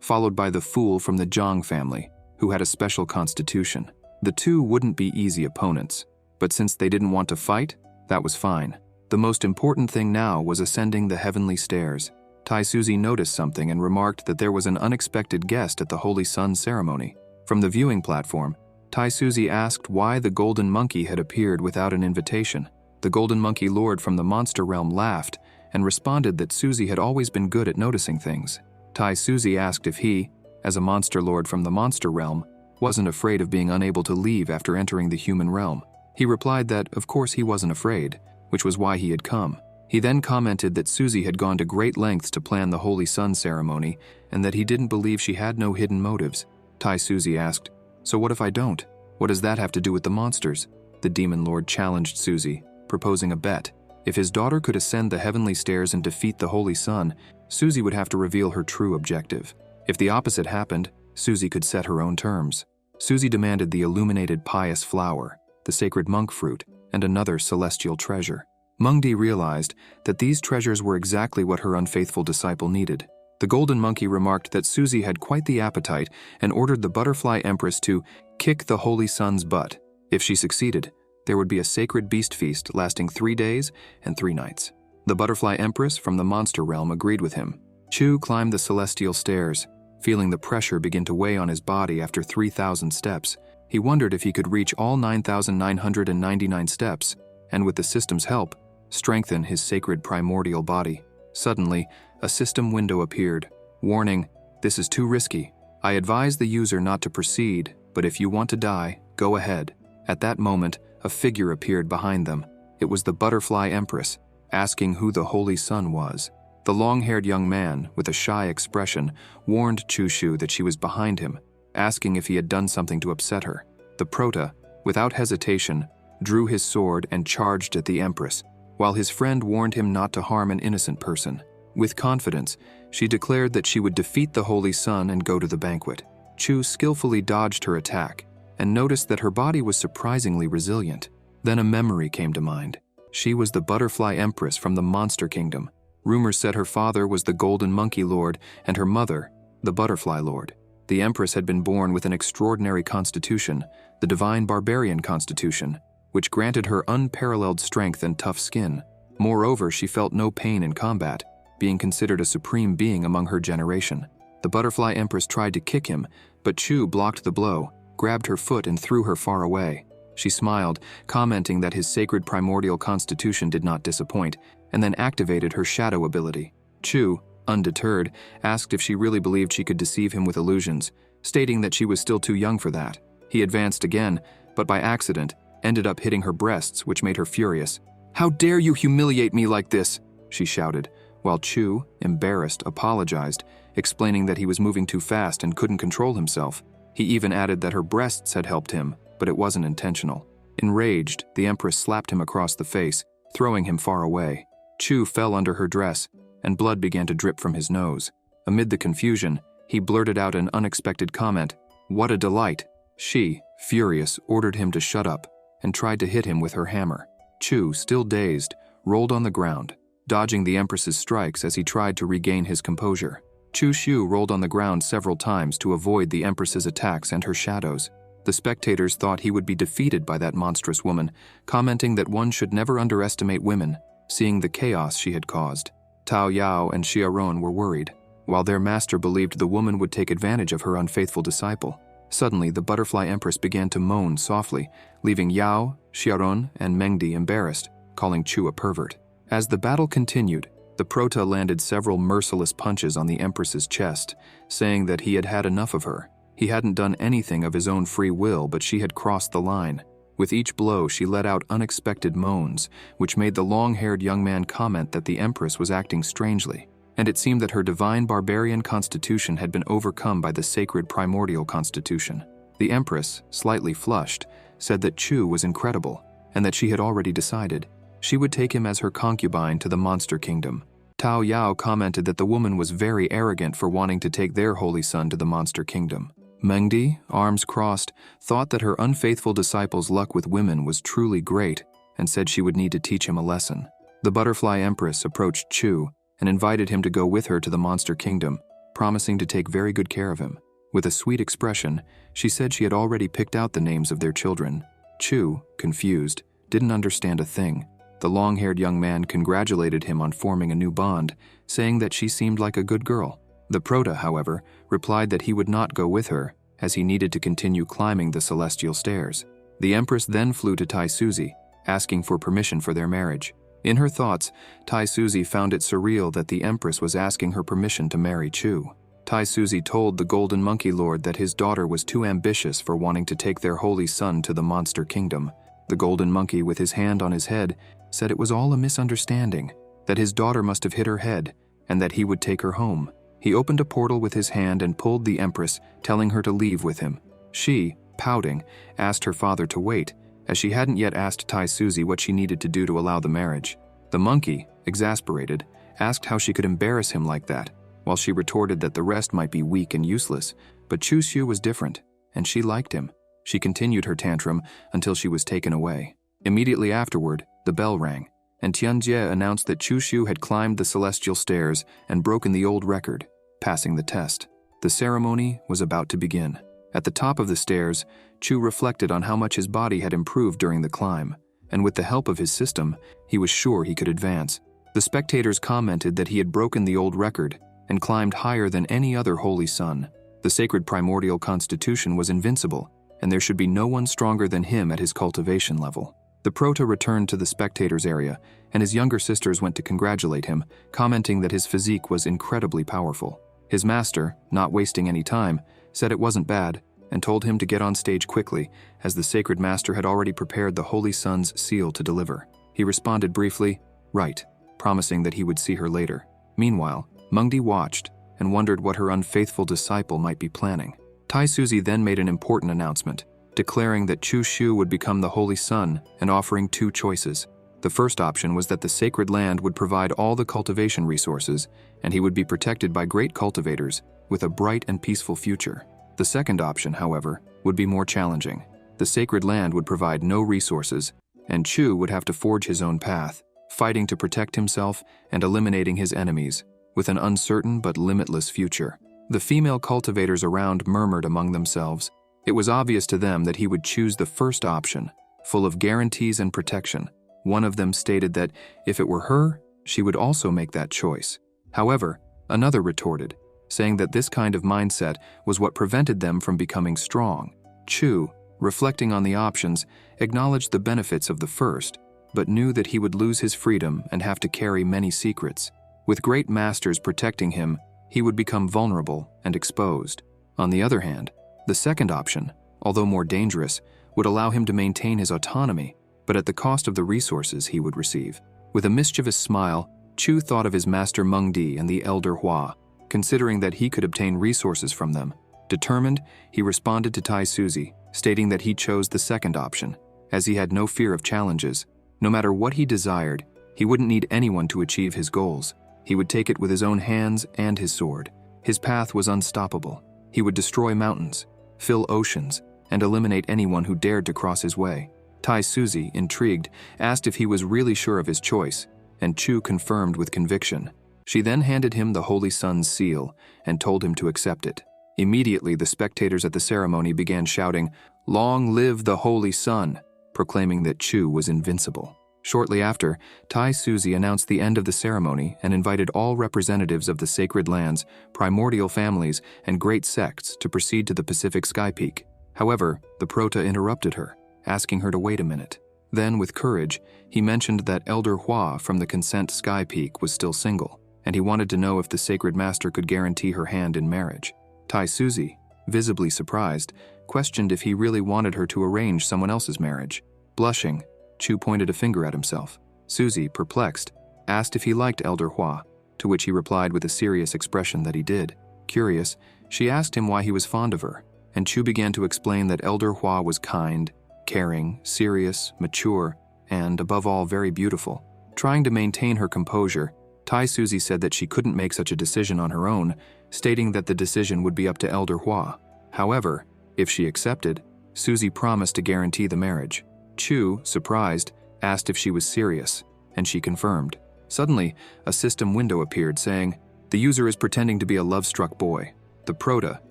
followed by the fool from the Jiang family, who had a special constitution. The two wouldn't be easy opponents, but since they didn't want to fight, that was fine. The most important thing now was ascending the heavenly stairs. Tai Suzy noticed something and remarked that there was an unexpected guest at the Holy Sun ceremony. From the viewing platform, Tai Suzy asked why the golden monkey had appeared without an invitation. The golden monkey lord from the monster realm laughed and responded that Suzy had always been good at noticing things. Tai Suzy asked if he, as a monster lord from the monster realm, wasn't afraid of being unable to leave after entering the human realm. He replied that, of course, he wasn't afraid, which was why he had come. He then commented that Suzy had gone to great lengths to plan the Holy Sun ceremony and that he didn't believe she had no hidden motives. Tai Suzy asked, "So what if I don't? What does that have to do with the monsters?" The demon lord challenged Suzy, proposing a bet. If his daughter could ascend the heavenly stairs and defeat the Holy Sun, Suzy would have to reveal her true objective. If the opposite happened, Suzy could set her own terms. Suzy demanded the illuminated pious flower, the sacred monk fruit, and another celestial treasure. Mengdi realized that these treasures were exactly what her unfaithful disciple needed. The golden monkey remarked that Suzy had quite the appetite and ordered the butterfly empress to kick the Holy Sun's butt. If she succeeded, there would be a sacred beast feast lasting 3 days and 3 nights. The butterfly empress from the monster realm agreed with him. Chu climbed the celestial stairs, feeling the pressure begin to weigh on his body after 3,000 steps. He wondered if he could reach all 9,999 steps, and with the system's help, strengthen his sacred primordial body. Suddenly, a system window appeared, warning, "This is too risky. I advise the user not to proceed, but if you want to die, go ahead." At that moment, a figure appeared behind them. It was the butterfly empress, asking who the Holy Sun was. The long-haired young man, with a shy expression, warned Chushu that she was behind him, asking if he had done something to upset her. The prota, without hesitation, drew his sword and charged at the empress, while his friend warned him not to harm an innocent person. With confidence, she declared that she would defeat the Holy Sun and go to the banquet. Chu skillfully dodged her attack and noticed that her body was surprisingly resilient. Then a memory came to mind. She was the butterfly empress from the monster kingdom. Rumors said her father was the golden monkey lord and her mother, the butterfly lord. The empress had been born with an extraordinary constitution, the divine barbarian constitution, which granted her unparalleled strength and tough skin. Moreover, she felt no pain in combat, being considered a supreme being among her generation. The butterfly empress tried to kick him, but Chu blocked the blow, grabbed her foot and threw her far away. She smiled, commenting that his sacred primordial constitution did not disappoint, and then activated her shadow ability. Chu, undeterred, asked if she really believed she could deceive him with illusions, stating that she was still too young for that. He advanced again, but by accident, ended up hitting her breasts, which made her furious. "How dare you humiliate me like this?" she shouted, while Chu, embarrassed, apologized, explaining that he was moving too fast and couldn't control himself. He even added that her breasts had helped him, but it wasn't intentional. Enraged, the empress slapped him across the face, throwing him far away. Chu fell under her dress, and blood began to drip from his nose. Amid the confusion, he blurted out an unexpected comment, "What a delight!" She, furious, ordered him to shut up, and tried to hit him with her hammer. Chu, still dazed, rolled on the ground, dodging the empress's strikes as he tried to regain his composure. Chu Shu rolled on the ground several times to avoid the empress's attacks and her shadows. The spectators thought he would be defeated by that monstrous woman, commenting that one should never underestimate women, seeing the chaos she had caused. Tao Yao and Xiaoron were worried, while their master believed the woman would take advantage of her unfaithful disciple. Suddenly, the butterfly empress began to moan softly, leaving Yao, Xiaoron, and Mengdi embarrassed, calling Chu a pervert. As the battle continued, the Prota landed several merciless punches on the empress's chest, saying that he had had enough of her. He hadn't done anything of his own free will, but she had crossed the line. With each blow, she let out unexpected moans, which made the long-haired young man comment that the empress was acting strangely, and it seemed that her divine barbarian constitution had been overcome by the sacred primordial constitution. The empress, slightly flushed, said that Chu was incredible, and that she had already decided. She would take him as her concubine to the monster kingdom. Tao Yao commented that the woman was very arrogant for wanting to take their holy son to the monster kingdom. Mengdi, arms crossed, thought that her unfaithful disciple's luck with women was truly great and said she would need to teach him a lesson. The butterfly empress approached Chu and invited him to go with her to the monster kingdom, promising to take very good care of him. With a sweet expression, she said she had already picked out the names of their children. Chu, confused, didn't understand a thing. The long-haired young man congratulated him on forming a new bond, saying that she seemed like a good girl. The Prota, however, replied that he would not go with her, as he needed to continue climbing the celestial stairs. The empress then flew to Tai Suzi, asking for permission for their marriage. In her thoughts, Tai Suzi found it surreal that the empress was asking her permission to marry Chu. Tai Suzi told the Golden Monkey Lord that his daughter was too ambitious for wanting to take their holy son to the monster kingdom. The Golden Monkey, with his hand on his head, said it was all a misunderstanding, that his daughter must have hit her head, and that he would take her home. He opened a portal with his hand and pulled the empress, telling her to leave with him. She, pouting, asked her father to wait, as she hadn't yet asked Tai Suzi what she needed to do to allow the marriage. The monkey, exasperated, asked how she could embarrass him like that, while she retorted that the rest might be weak and useless, but Chu Xiu was different, and she liked him. She continued her tantrum until she was taken away. Immediately afterward, the bell rang, and Tianjie announced that Chu Xiu had climbed the celestial stairs and broken the old record, passing the test. The ceremony was about to begin. At the top of the stairs, Chu reflected on how much his body had improved during the climb, and with the help of his system, he was sure he could advance. The spectators commented that he had broken the old record and climbed higher than any other holy son. The sacred primordial constitution was invincible, and there should be no one stronger than him at his cultivation level. The Prota returned to the spectators' area, and his younger sisters went to congratulate him, commenting that his physique was incredibly powerful. His master, not wasting any time, said it wasn't bad, and told him to get on stage quickly, as the sacred master had already prepared the Holy Son's seal to deliver. He responded briefly, "Right," promising that he would see her later. Meanwhile, Mengdi watched and wondered what her unfaithful disciple might be planning. Tai Suzi then made an important announcement, declaring that Chu Xiu would become the Holy Son and offering two choices. The first option was that the sacred land would provide all the cultivation resources, and he would be protected by great cultivators with a bright and peaceful future. The second option, however, would be more challenging. The sacred land would provide no resources, and Chu would have to forge his own path, fighting to protect himself and eliminating his enemies, with an uncertain but limitless future. The female cultivators around murmured among themselves. It was obvious to them that he would choose the first option, full of guarantees and protection. One of them stated that if it were her, she would also make that choice. However, another retorted, saying that this kind of mindset was what prevented them from becoming strong. Chu, reflecting on the options, acknowledged the benefits of the first, but knew that he would lose his freedom and have to carry many secrets. With great masters protecting him, he would become vulnerable and exposed. On the other hand, the second option, although more dangerous, would allow him to maintain his autonomy, but at the cost of the resources he would receive. With a mischievous smile, Chu thought of his master Mengdi and the elder Hua, considering that he could obtain resources from them. Determined, he responded to Tai Suzi, stating that he chose the second option, as he had no fear of challenges. No matter what he desired, he wouldn't need anyone to achieve his goals. He would take it with his own hands and his sword. His path was unstoppable. He would destroy mountains, fill oceans, and eliminate anyone who dared to cross his way. Tai Suzi, intrigued, asked if he was really sure of his choice, and Chu confirmed with conviction. She then handed him the Holy Son's seal and told him to accept it. Immediately, the spectators at the ceremony began shouting, "Long live the Holy Sun," proclaiming that Chu was invincible. Shortly after, Tai Suzy announced the end of the ceremony and invited all representatives of the sacred lands, primordial families, and great sects to proceed to the Pacific Sky Peak. However, the Prota interrupted her, asking her to wait a minute. Then, with courage, he mentioned that Elder Hua from the Consent Sky Peak was still single, and he wanted to know if the Sacred Master could guarantee her hand in marriage. Tai Suzy, visibly surprised, questioned if he really wanted her to arrange someone else's marriage. Blushing, Chu pointed a finger at himself. Suzy, perplexed, asked if he liked Elder Hua, to which he replied with a serious expression that he did. Curious, she asked him why he was fond of her, and Chu began to explain that Elder Hua was kind, caring, serious, mature, and, above all, very beautiful. Trying to maintain her composure, Tai Suzy said that she couldn't make such a decision on her own, stating that the decision would be up to Elder Hua. However, if she accepted, Suzy promised to guarantee the marriage. Chu, surprised, asked if she was serious, and she confirmed. Suddenly, a system window appeared saying, "The user is pretending to be a love-struck boy." The Prota,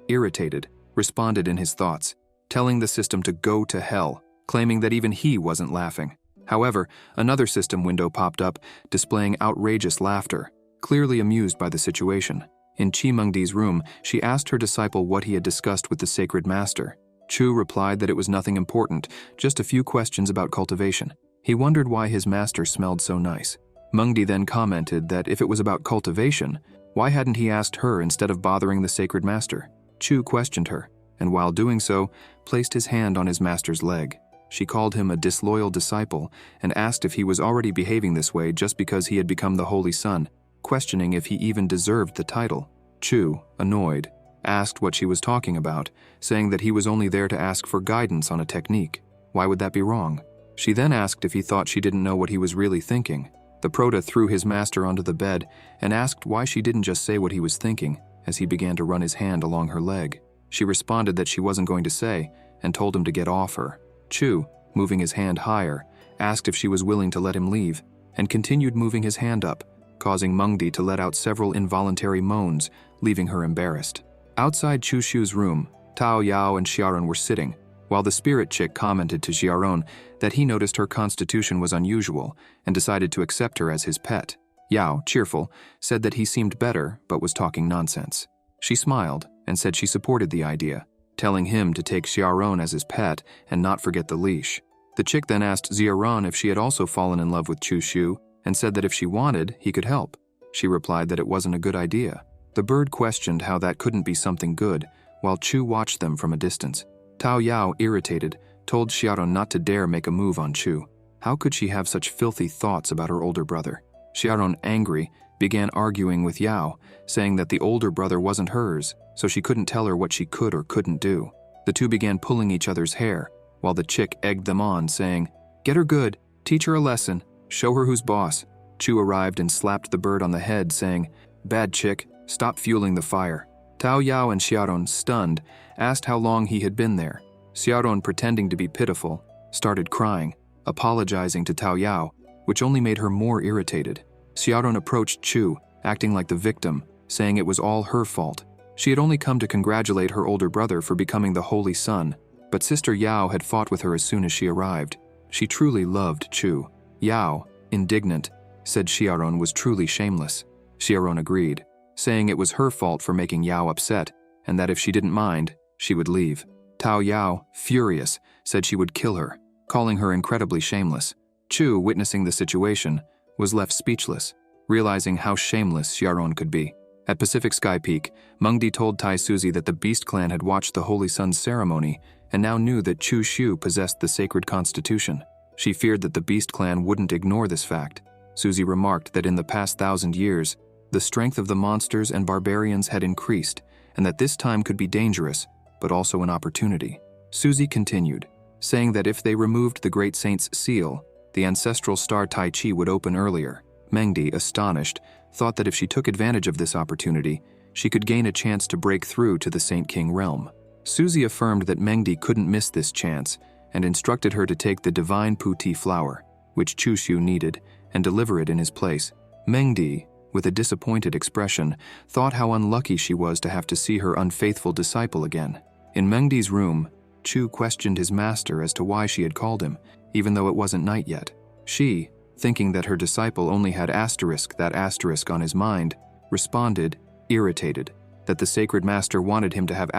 irritated, responded in his thoughts, telling the system to go to hell, claiming that even he wasn't laughing. However, another system window popped up, displaying outrageous laughter, clearly amused by the situation. In Chi Mengdi's room, she asked her disciple what he had discussed with the Sacred Master. Chu replied that it was nothing important, just a few questions about cultivation. He wondered why his master smelled so nice. Mengdi then commented that if it was about cultivation, why hadn't he asked her instead of bothering the Sacred Master? Chu questioned her, and while doing so, placed his hand on his master's leg. She called him a disloyal disciple and asked if he was already behaving this way just because he had become the Holy Sun, questioning if he even deserved the title. Chu, annoyed, asked what she was talking about, saying that he was only there to ask for guidance on a technique. Why would that be wrong? She then asked if he thought she didn't know what he was really thinking. The Prota threw his master onto the bed and asked why she didn't just say what he was thinking, as he began to run his hand along her leg. She responded that she wasn't going to say, and told him to get off her. Chu, moving his hand higher, asked if she was willing to let him leave, and continued moving his hand up, causing Mengdi to let out several involuntary moans, leaving her embarrassed. Outside Chu Shu's room, Tao Yao and Xiaoran were sitting, while the spirit chick commented to Xiaoran that he noticed her constitution was unusual and decided to accept her as his pet. Yao, cheerful, said that he seemed better but was talking nonsense. She smiled and said she supported the idea, telling him to take Xiaoran as his pet and not forget the leash. The chick then asked Xiaoran if she had also fallen in love with Chu Shu and said that if she wanted, he could help. She replied that it wasn't a good idea. The bird questioned how that couldn't be something good, while Chu watched them from a distance. Tao Yao, irritated, told Xiaoran not to dare make a move on Chu. How could she have such filthy thoughts about her older brother? Xiaoran, angry, began arguing with Yao, saying that the older brother wasn't hers, so she couldn't tell her what she could or couldn't do. The two began pulling each other's hair, while the chick egged them on, saying, "Get her good, teach her a lesson, show her who's boss." Chu arrived and slapped the bird on the head, saying, "Bad chick, stop fueling the fire." Tao Yao and Xiaoran, stunned, asked how long he had been there. Xiaoran, pretending to be pitiful, started crying, apologizing to Tao Yao, which only made her more irritated. Xiaoran approached Chu, acting like the victim, saying it was all her fault. She had only come to congratulate her older brother for becoming the Holy Sun, but Sister Yao had fought with her as soon as she arrived. She truly loved Chu. Yao, indignant, said Xiaoran was truly shameless. Xiaoran agreed, saying it was her fault for making Yao upset, and that if she didn't mind, she would leave. Tao Yao, furious, said she would kill her, calling her incredibly shameless. Chu, witnessing the situation, was left speechless, realizing how shameless Xiaoran could be. At Pacific Sky Peak, Mengdi told Tai Suzy that the Beast Clan had watched the Holy Sun's ceremony and now knew that Chu Shu possessed the sacred constitution. She feared that the Beast Clan wouldn't ignore this fact. Suzy remarked that in the past 1,000 years, the strength of the monsters and barbarians had increased, and that this time could be dangerous, but also an opportunity. Suzy continued, saying that if they removed the Great Saint's seal, the ancestral star Tai Chi would open earlier. Mengdi, astonished, thought that if she took advantage of this opportunity, she could gain a chance to break through to the Saint King realm. Suzy affirmed that Mengdi couldn't miss this chance and instructed her to take the divine puti flower, which Chu Shu needed, and deliver it in his place. Mengdi, with a disappointed expression, thought how unlucky she was to have to see her unfaithful disciple again. In Mengdi's room, Chu questioned his master as to why she had called him, even though it wasn't night yet. She, thinking that her disciple only had that asterisk on his mind, responded, irritated, that the sacred master wanted him to have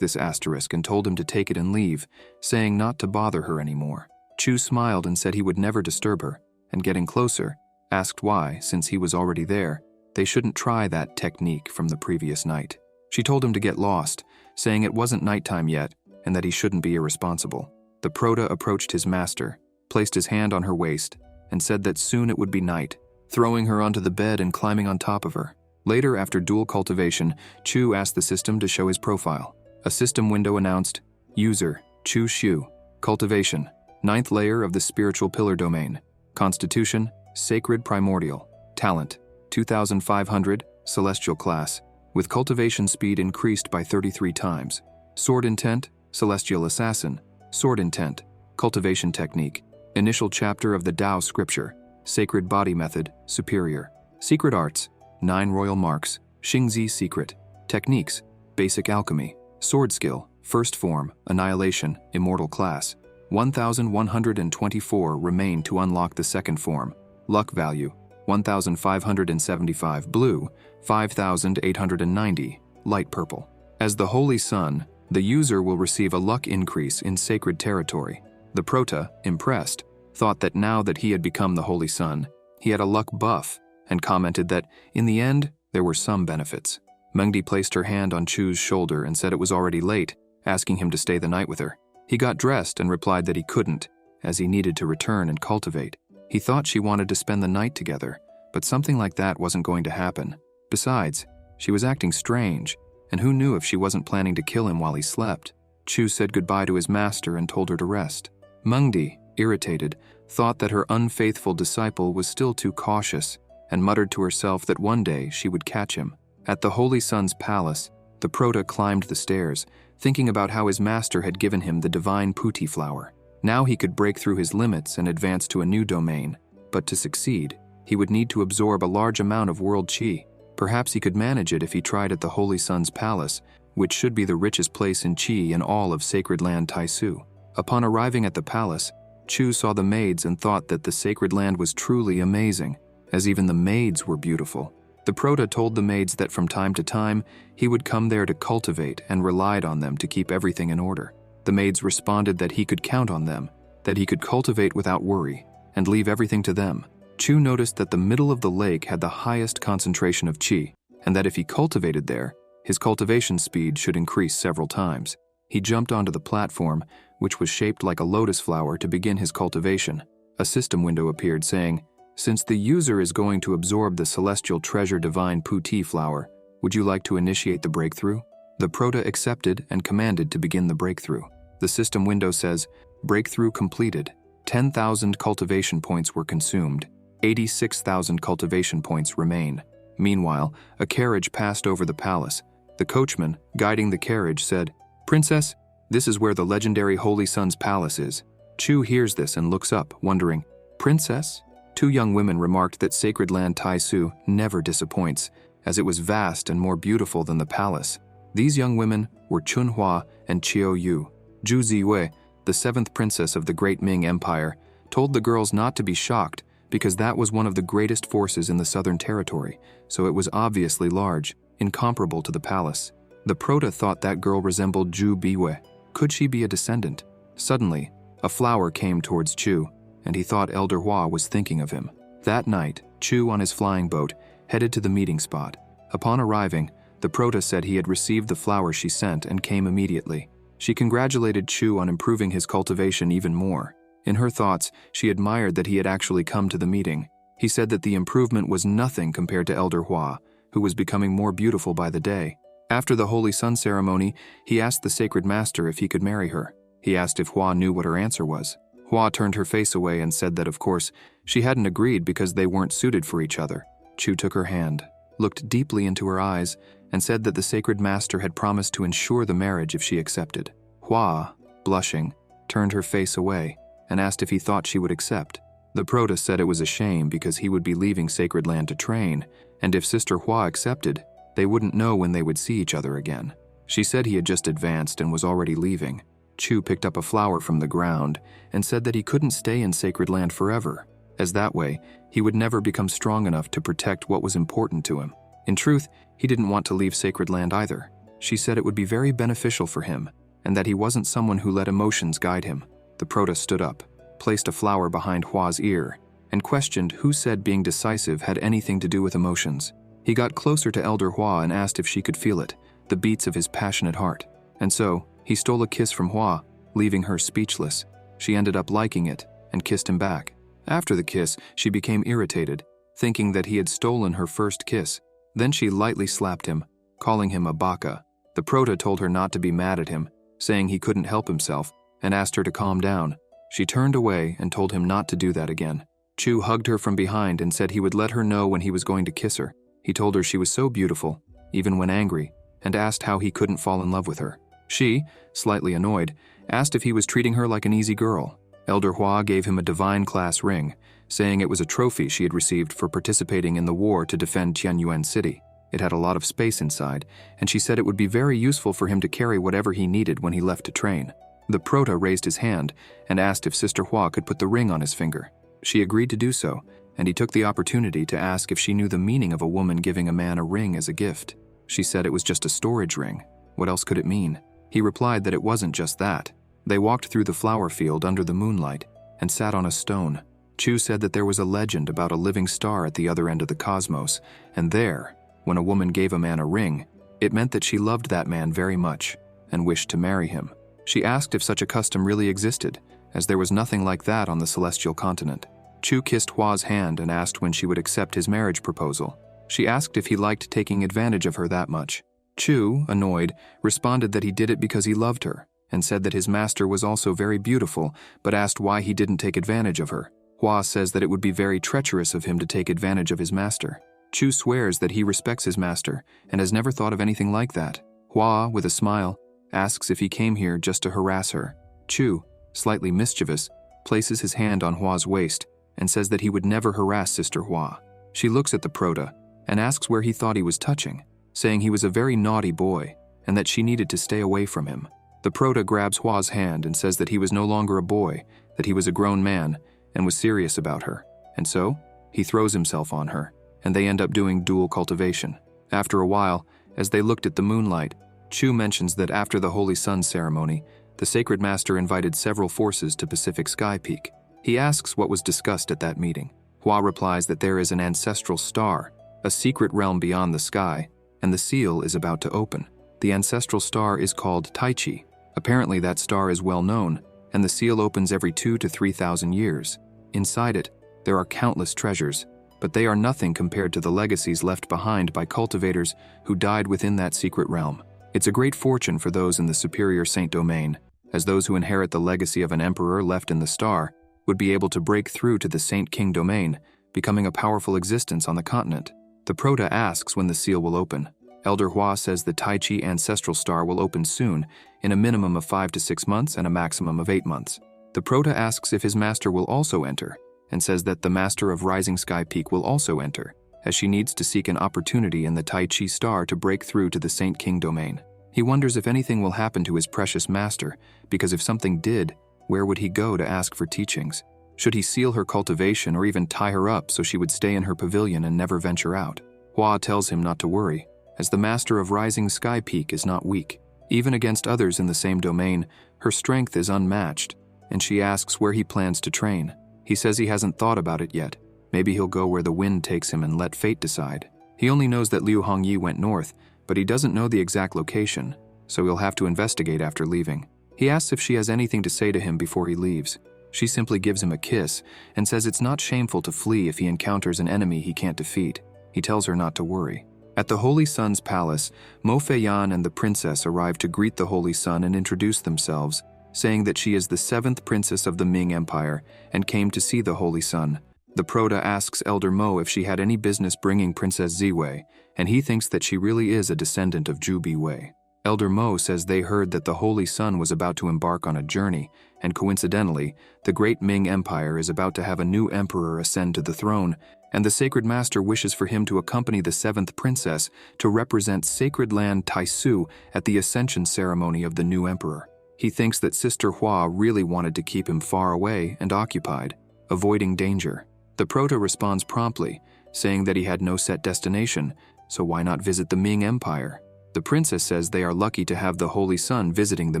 this asterisk and told him to take it and leave, saying not to bother her anymore. Chu smiled and said he would never disturb her, and getting closer, asked why, since he was already there, they shouldn't try that technique from the previous night. She told him to get lost, saying it wasn't nighttime yet and that he shouldn't be irresponsible. The Prota approached his master, placed his hand on her waist, and said that soon it would be night, throwing her onto the bed and climbing on top of her. Later, after dual cultivation, Chu asked the system to show his profile. A system window announced, User, Chu Shu, Cultivation, 9th layer of the spiritual pillar domain. Constitution, Sacred Primordial. Talent, 2500, Celestial class, with cultivation speed increased by 33 times. Sword intent, Celestial assassin. Sword intent, cultivation technique. Initial chapter of the Tao scripture. Sacred body method, superior. Secret arts, 9 royal marks. Xingzi secret. Techniques, basic alchemy. Sword skill, first form, annihilation, immortal class. 1,124 remain to unlock the second form. Luck value, 1,575 blue, 5,890 light purple. As the Holy Sun, the user will receive a luck increase in sacred territory. The Prota, impressed, thought that now that he had become the Holy Sun, he had a luck buff, and commented that, in the end, there were some benefits. Mengdi placed her hand on Chu's shoulder and said it was already late, asking him to stay the night with her. He got dressed and replied that he couldn't, as he needed to return and cultivate. He thought she wanted to spend the night together, but something like that wasn't going to happen. Besides, she was acting strange, and who knew if she wasn't planning to kill him while he slept. Chu said goodbye to his master and told her to rest. Mengdi, irritated, thought that her unfaithful disciple was still too cautious, and muttered to herself that one day she would catch him. At the Holy Sun's palace, the Prota climbed the stairs, thinking about how his master had given him the divine putti flower. Now he could break through his limits and advance to a new domain, but to succeed, he would need to absorb a large amount of world qi. Perhaps he could manage it if he tried at the Holy Sun's palace, which should be the richest place in qi in all of sacred land Taisu. Upon arriving at the palace, Chu saw the maids and thought that the sacred land was truly amazing, as even the maids were beautiful. The Prota told the maids that from time to time, he would come there to cultivate and relied on them to keep everything in order. The maids responded that he could count on them, that he could cultivate without worry, and leave everything to them. Chu noticed that the middle of the lake had the highest concentration of qi, and that if he cultivated there, his cultivation speed should increase several times. He jumped onto the platform, which was shaped like a lotus flower, to begin his cultivation. A system window appeared saying, Since the user is going to absorb the celestial treasure divine putti flower, would you like to initiate the breakthrough? The Prota accepted and commanded to begin the breakthrough. The system window says, Breakthrough completed. 10,000 cultivation points were consumed. 86,000 cultivation points remain. Meanwhile, a carriage passed over the palace. The coachman, guiding the carriage, said, Princess, this is where the legendary Holy Sun's palace is. Chu hears this and looks up, wondering, Princess? 2 young women remarked that sacred land Taisu never disappoints, as it was vast and more beautiful than the palace. These young women were Chunhua and Qiu Yu. Zhu Ziwei, the 7th princess of the Great Ming Empire, told the girls not to be shocked because that was one of the greatest forces in the southern territory, so it was obviously large, incomparable to the palace. The Prota thought that girl resembled Zhu Biwei. Could she be a descendant? Suddenly, a flower came towards Chu, and he thought Elder Hua was thinking of him. That night, Chu on his flying boat headed to the meeting spot. Upon arriving, the Prota said he had received the flower she sent and came immediately. She congratulated Chu on improving his cultivation even more. In her thoughts, she admired that he had actually come to the meeting. He said that the improvement was nothing compared to Elder Hua, who was becoming more beautiful by the day. After the Holy Sun ceremony, he asked the sacred master if he could marry her. He asked if Hua knew what her answer was. Hua turned her face away and said that, of course, she hadn't agreed because they weren't suited for each other. Chu took her hand, looked deeply into her eyes, and said that the sacred master had promised to ensure the marriage if she accepted. Hua, blushing, turned her face away and asked if he thought she would accept. The Prota said it was a shame because he would be leaving sacred land to train, and if Sister Hua accepted, they wouldn't know when they would see each other again. She said he had just advanced and was already leaving. Chu picked up a flower from the ground and said that he couldn't stay in sacred land forever, as that way he would never become strong enough to protect what was important to him. In truth, he didn't want to leave sacred land either. She said it would be very beneficial for him, and that he wasn't someone who let emotions guide him. The Prota stood up, placed a flower behind Hua's ear, and questioned who said being decisive had anything to do with emotions. He got closer to Elder Hua and asked if she could feel it, the beats of his passionate heart. And so, he stole a kiss from Hua, leaving her speechless. She ended up liking it and kissed him back. After the kiss, she became irritated, thinking that he had stolen her first kiss. Then she lightly slapped him, calling him a baka. The Prota told her not to be mad at him, saying he couldn't help himself, and asked her to calm down. She turned away and told him not to do that again. Chu hugged her from behind and said he would let her know when he was going to kiss her. He told her she was so beautiful, even when angry, and asked how he couldn't fall in love with her. She, slightly annoyed, asked if he was treating her like an easy girl. Elder Hua gave him a divine class ring, saying it was a trophy she had received for participating in the war to defend Tianyuan City. It had a lot of space inside, and she said it would be very useful for him to carry whatever he needed when he left to train. The Prota raised his hand and asked if Sister Hua could put the ring on his finger. She agreed to do so, and he took the opportunity to ask if she knew the meaning of a woman giving a man a ring as a gift. She said it was just a storage ring. What else could it mean? He replied that it wasn't just that. They walked through the flower field under the moonlight and sat on a stone. Chu said that there was a legend about a living star at the other end of the cosmos, and there, when a woman gave a man a ring, it meant that she loved that man very much and wished to marry him. She asked if such a custom really existed, as there was nothing like that on the celestial continent. Chu kissed Hua's hand and asked when she would accept his marriage proposal. She asked if he liked taking advantage of her that much. Chu, annoyed, responded that he did it because he loved her, and said that his master was also very beautiful, but asked why he didn't take advantage of her. Hua says that it would be very treacherous of him to take advantage of his master. Chu swears that he respects his master and has never thought of anything like that. Hua, with a smile, asks if he came here just to harass her. Chu, slightly mischievous, places his hand on Hua's waist and says that he would never harass Sister Hua. She looks at the Prota and asks where he thought he was touching, saying he was a very naughty boy and that she needed to stay away from him. The Prota grabs Hua's hand and says that he was no longer a boy, that he was a grown man and was serious about her. And so, he throws himself on her, and they end up doing dual cultivation. After a while, as they looked at the moonlight, Chu mentions that after the Holy Sun ceremony, the Sacred Master invited several forces to Pacific Sky Peak. He asks what was discussed at that meeting. Hua replies that there is an ancestral star, a secret realm beyond the sky, and the seal is about to open. The ancestral star is called Tai Chi. Apparently that star is well known, and the seal opens every 2,000 to 3,000 years. Inside it, there are countless treasures, but they are nothing compared to the legacies left behind by cultivators who died within that secret realm. It's a great fortune for those in the superior Saint domain, as those who inherit the legacy of an emperor left in the star would be able to break through to the Saint King domain, becoming a powerful existence on the continent. The Prota asks when the seal will open. Elder Hua says the Tai Chi ancestral star will open soon, in a minimum of 5 to 6 months and a maximum of 8 months. The Prota asks if his master will also enter, and says that the Master of Rising Sky Peak will also enter, as she needs to seek an opportunity in the Tai Chi star to break through to the Saint King domain. He wonders if anything will happen to his precious master, because if something did, where would he go to ask for teachings? Should he seal her cultivation or even tie her up so she would stay in her pavilion and never venture out? Hua tells him not to worry, as the Master of Rising Sky Peak is not weak. Even against others in the same domain, her strength is unmatched, and she asks where he plans to train. He says he hasn't thought about it yet. Maybe he'll go where the wind takes him and let fate decide. He only knows that Liu Hongyi went north, but he doesn't know the exact location, so he'll have to investigate after leaving. He asks if she has anything to say to him before he leaves. She simply gives him a kiss and says it's not shameful to flee if he encounters an enemy he can't defeat. He tells her not to worry. At the Holy Sun's palace, Mo Feiyan and the princess arrive to greet the Holy Sun and introduce themselves, saying that she is the 7th princess of the Ming Empire and came to see the Holy Sun. The Prota asks Elder Mo if she had any business bringing Princess Ziwei, and he thinks that she really is a descendant of Zhu Biwei. Elder Mo says they heard that the Holy Sun was about to embark on a journey, and coincidentally, the great Ming Empire is about to have a new emperor ascend to the throne, and the Sacred Master wishes for him to accompany the 7th princess to represent sacred land Taisu at the ascension ceremony of the new emperor. He thinks that Sister Hua really wanted to keep him far away and occupied, avoiding danger. The Proto responds promptly, saying that he had no set destination, so why not visit the Ming Empire? The princess says they are lucky to have the Holy Sun visiting the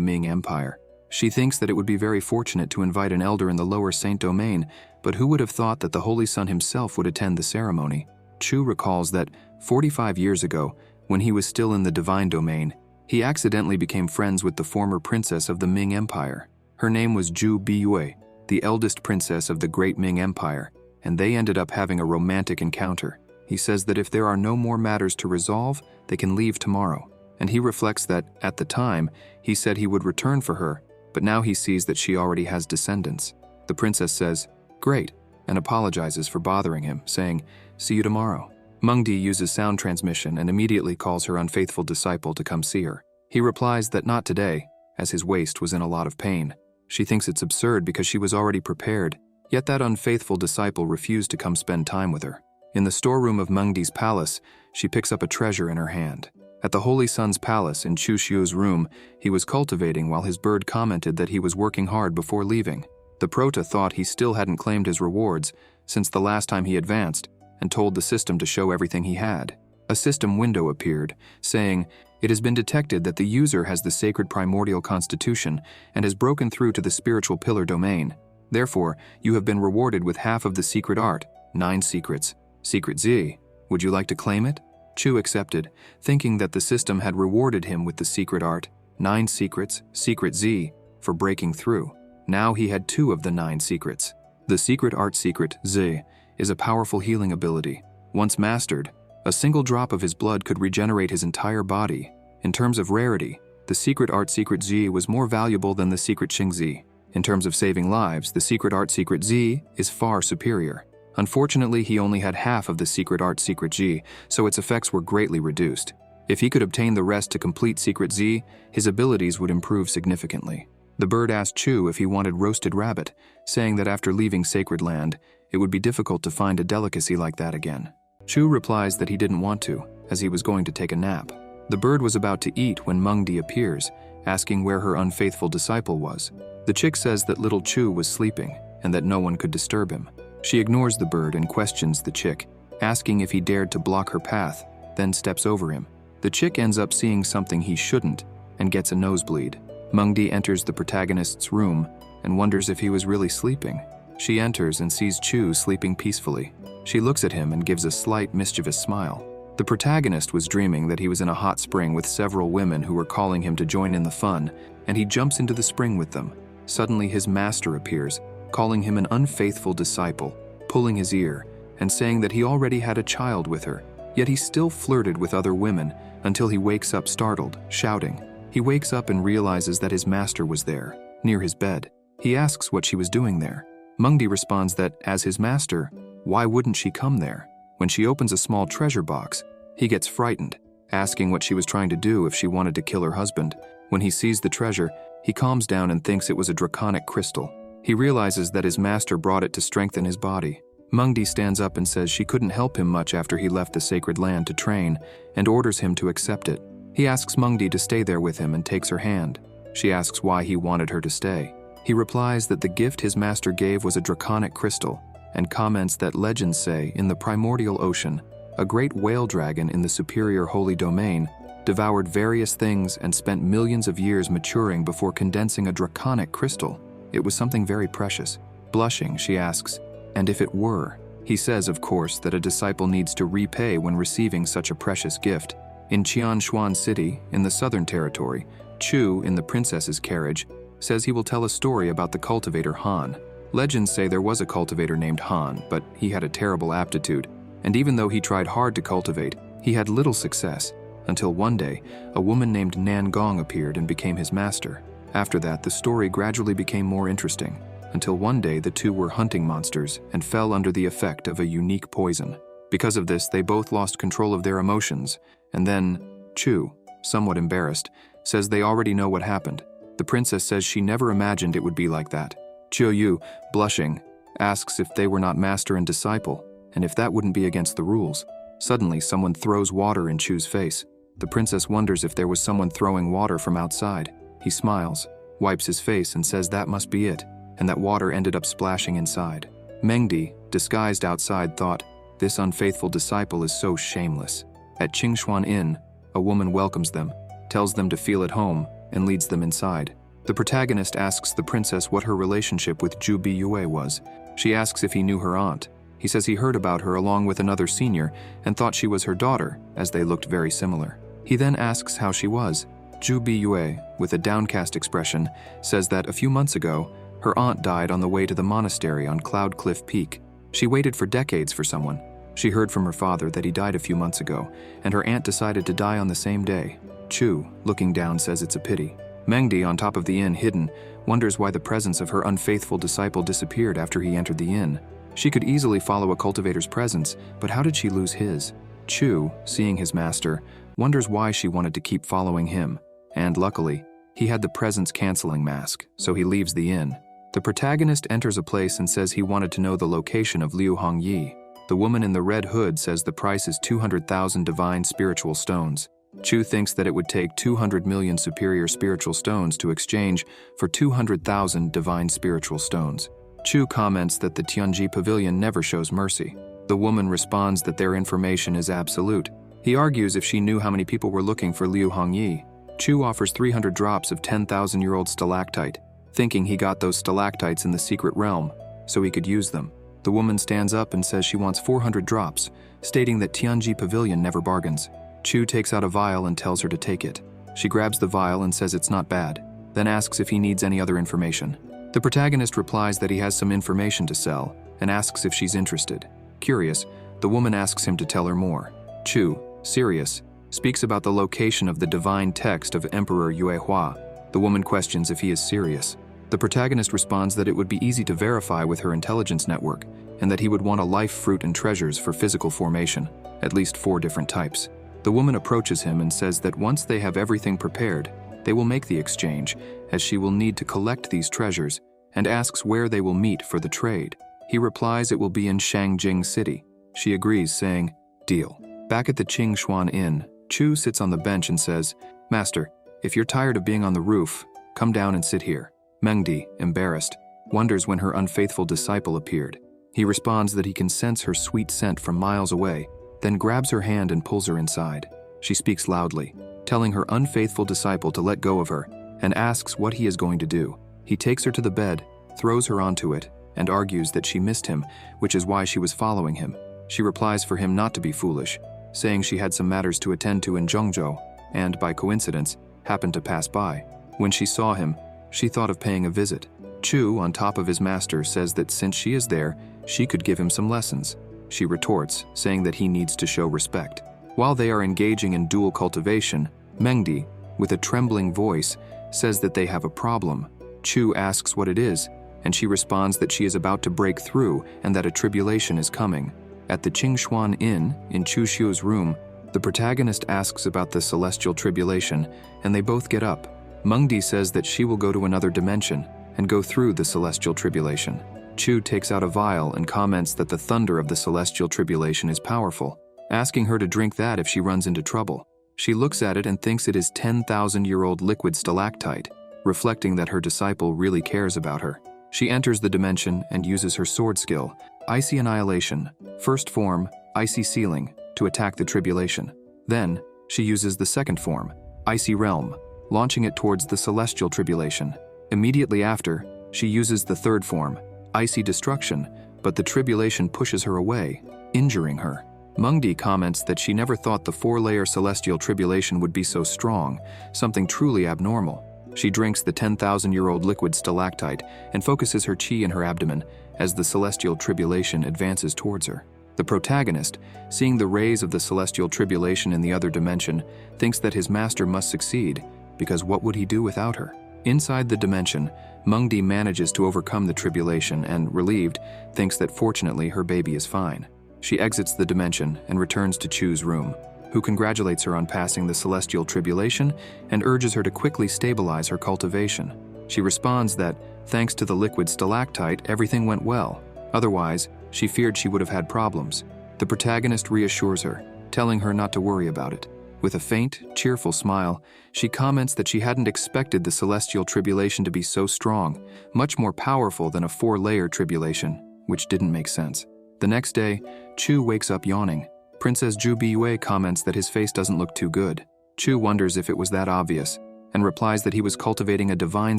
Ming Empire. She thinks that it would be very fortunate to invite an elder in the lower Saint Domain, but who would have thought that the Holy Sun himself would attend the ceremony? Chu recalls that 45 years ago, when he was still in the Divine Domain, he accidentally became friends with the former princess of the Ming Empire. Her name was Zhu Biyue, the eldest princess of the Great Ming Empire, and they ended up having a romantic encounter. He says that if there are no more matters to resolve, they can leave tomorrow. And he reflects that, at the time, he said he would return for her, but now he sees that she already has descendants. The princess says, "Great," and apologizes for bothering him, saying, "See you tomorrow." Mengdi uses sound transmission and immediately calls her unfaithful disciple to come see her. He replies that not today, as his waist was in a lot of pain. She thinks it's absurd because she was already prepared, yet that unfaithful disciple refused to come spend time with her. In the storeroom of Mengdi's palace, she picks up a treasure in her hand. At the Holy Sun's palace in Chu Xiu's room, he was cultivating while his bird commented that he was working hard before leaving. The Prota thought he still hadn't claimed his rewards since the last time he advanced, and told the system to show everything he had. A system window appeared, saying, "It has been detected that the user has the sacred primordial constitution and has broken through to the spiritual pillar domain. Therefore, you have been rewarded with half of the secret art, 9 secrets. Secret Z. Would you like to claim it?" Chu accepted, thinking that the system had rewarded him with the secret art, 9 secrets, Secret Z, for breaking through. Now he had 2 of the 9 secrets. The secret art Secret Z is a powerful healing ability. Once mastered, a single drop of his blood could regenerate his entire body. In terms of rarity, the secret art Secret Z was more valuable than the secret Xing Z. In terms of saving lives, the secret art Secret Z is far superior. Unfortunately, he only had half of the secret art Secret G, so its effects were greatly reduced. If he could obtain the rest to complete Secret Z, his abilities would improve significantly. The bird asked Chu if he wanted roasted rabbit, saying that after leaving Sacred Land, it would be difficult to find a delicacy like that again. Chu replies that he didn't want to, as he was going to take a nap. The bird was about to eat when Mengdi appears, asking where her unfaithful disciple was. The chick says that little Chu was sleeping, and that no one could disturb him. She ignores the bird and questions the chick, asking if he dared to block her path, then steps over him. The chick ends up seeing something he shouldn't, and gets a nosebleed. Mengdi enters the protagonist's room, and wonders if he was really sleeping. She enters and sees Chu sleeping peacefully. She looks at him and gives a slight mischievous smile. The protagonist was dreaming that he was in a hot spring with several women who were calling him to join in the fun, and he jumps into the spring with them. Suddenly his master appears, calling him an unfaithful disciple, pulling his ear, and saying that he already had a child with her, yet he still flirted with other women until he wakes up startled, shouting. He wakes up and realizes that his master was there, near his bed. He asks what she was doing there. Mengdi responds that, as his master, why wouldn't she come there? When she opens a small treasure box, he gets frightened, asking what she was trying to do if she wanted to kill her husband. When he sees the treasure, he calms down and thinks it was a draconic crystal. He realizes that his master brought it to strengthen his body. Mengdi stands up and says she couldn't help him much after he left the Sacred Land to train, and orders him to accept it. He asks Mengdi to stay there with him and takes her hand. She asks why he wanted her to stay. He replies that the gift his master gave was a draconic crystal, and comments that legends say in the primordial ocean, a great whale dragon in the superior holy domain devoured various things and spent millions of years maturing before condensing a draconic crystal. It was something very precious. Blushing, she asks, and if it were? He says, of course, that a disciple needs to repay when receiving such a precious gift. In Qianshuan City, in the Southern Territory, Chu, in the princess's carriage, says he will tell a story about the cultivator Han. Legends say there was a cultivator named Han, but he had a terrible aptitude, and even though he tried hard to cultivate, he had little success, until one day, a woman named Nan Gong appeared and became his master. After that, the story gradually became more interesting, until one day the two were hunting monsters and fell under the effect of a unique poison. Because of this, they both lost control of their emotions, and then, Chu, somewhat embarrassed, says they already know what happened. The princess says she never imagined it would be like that. Chiu Yu, blushing, asks if they were not master and disciple, and if that wouldn't be against the rules. Suddenly, someone throws water in Chu's face. The princess wonders if there was someone throwing water from outside. He smiles. wipes his face and says that must be it, and that water ended up splashing inside. Mengdi, disguised outside, thought, this unfaithful disciple is so shameless. At Qingshuan Inn, a woman welcomes them, tells them to feel at home, and leads them inside. The protagonist asks the princess what her relationship with Zhu Biyue was. She asks if he knew her aunt. He says he heard about her along with another senior and thought she was her daughter, as they looked very similar. He then asks how she was. Zhu Biyue, with a downcast expression, says that a few months ago, her aunt died on the way to the monastery on Cloud Cliff Peak. She waited for decades for someone. She heard from her father that he died a few months ago, and her aunt decided to die on the same day. Chu, looking down, says it's a pity. Mengdi, on top of the inn hidden, wonders why the presence of her unfaithful disciple disappeared after he entered the inn. She could easily follow a cultivator's presence, but how did she lose his? Chu, seeing his master, wonders why she wanted to keep following him, and luckily, he had the presence-canceling mask, so he leaves the inn. The protagonist enters a place and says he wanted to know the location of Liu Hongyi. The woman in the red hood says the price is 200,000 divine spiritual stones. Chu thinks that it would take 200 million superior spiritual stones to exchange for 200,000 divine spiritual stones. Chu comments that the Tianji Pavilion never shows mercy. The woman responds that their information is absolute. He argues if she knew how many people were looking for Liu Hongyi. Chu offers 300 drops of 10,000-year-old stalactite, thinking he got those stalactites in the secret realm, so he could use them. The woman stands up and says she wants 400 drops, stating that Tianji Pavilion never bargains. Chu takes out a vial and tells her to take it. She grabs the vial and says it's not bad, then asks if he needs any other information. The protagonist replies that he has some information to sell and asks if she's interested. Curious, the woman asks him to tell her more. Chu, serious, speaks about the location of the divine text of Emperor Yue Hua. The woman questions if he is serious. The protagonist responds that it would be easy to verify with her intelligence network and that he would want a life fruit and treasures for physical formation, at least 4 different types. The woman approaches him and says that once they have everything prepared, they will make the exchange, as she will need to collect these treasures, and asks where they will meet for the trade. He replies it will be in Shangjing City. She agrees, saying, deal. Back at the Qingshuan Inn, Chu sits on the bench and says, Master, if you're tired of being on the roof, come down and sit here. Mengdi, embarrassed, wonders when her unfaithful disciple appeared. He responds that he can sense her sweet scent from miles away, then grabs her hand and pulls her inside. She speaks loudly, telling her unfaithful disciple to let go of her, and asks what he is going to do. He takes her to the bed, throws her onto it, and argues that she missed him, which is why she was following him. She replies for him not to be foolish, saying she had some matters to attend to in Zhengzhou, and, by coincidence, happened to pass by. When she saw him, she thought of paying a visit. Chu, on top of his master, says that since she is there, she could give him some lessons. She retorts, saying that he needs to show respect. While they are engaging in dual cultivation, Mengdi, with a trembling voice, says that they have a problem. Chu asks what it is, and she responds that she is about to break through and that a tribulation is coming. At the Qingshuan Inn, in Chu Xiu's room, the protagonist asks about the celestial tribulation, and they both get up. Mengdi says that she will go to another dimension and go through the celestial tribulation. Chu takes out a vial and comments that the thunder of the celestial tribulation is powerful, asking her to drink that if she runs into trouble. She looks at it and thinks it is 10,000-year-old liquid stalactite, reflecting that her disciple really cares about her. She enters the dimension and uses her sword skill, Icy Annihilation, first form, Icy Sealing, to attack the tribulation. Then, she uses the second form, Icy Realm, launching it towards the celestial tribulation. Immediately after, she uses the third form, Icy Destruction, but the tribulation pushes her away, injuring her. Mengdi comments that she never thought the 4-layer celestial tribulation would be so strong, something truly abnormal. She drinks the 10,000-year-old liquid stalactite and focuses her chi in her abdomen as the celestial tribulation advances towards her. The protagonist, seeing the rays of the celestial tribulation in the other dimension, thinks that his master must succeed, because what would he do without her? Inside the dimension, Mengdi manages to overcome the tribulation and, relieved, thinks that fortunately her baby is fine. She exits the dimension and returns to Chu's room, who congratulates her on passing the celestial tribulation and urges her to quickly stabilize her cultivation. She responds that, thanks to the liquid stalactite, everything went well. Otherwise, she feared she would have had problems. The protagonist reassures her, telling her not to worry about it. With a faint, cheerful smile, she comments that she hadn't expected the celestial tribulation to be so strong, much more powerful than a 4-layer tribulation, which didn't make sense. The next day, Chu wakes up yawning. Princess Ju Biyue comments that his face doesn't look too good. Chu wonders if it was that obvious, and replies that he was cultivating a divine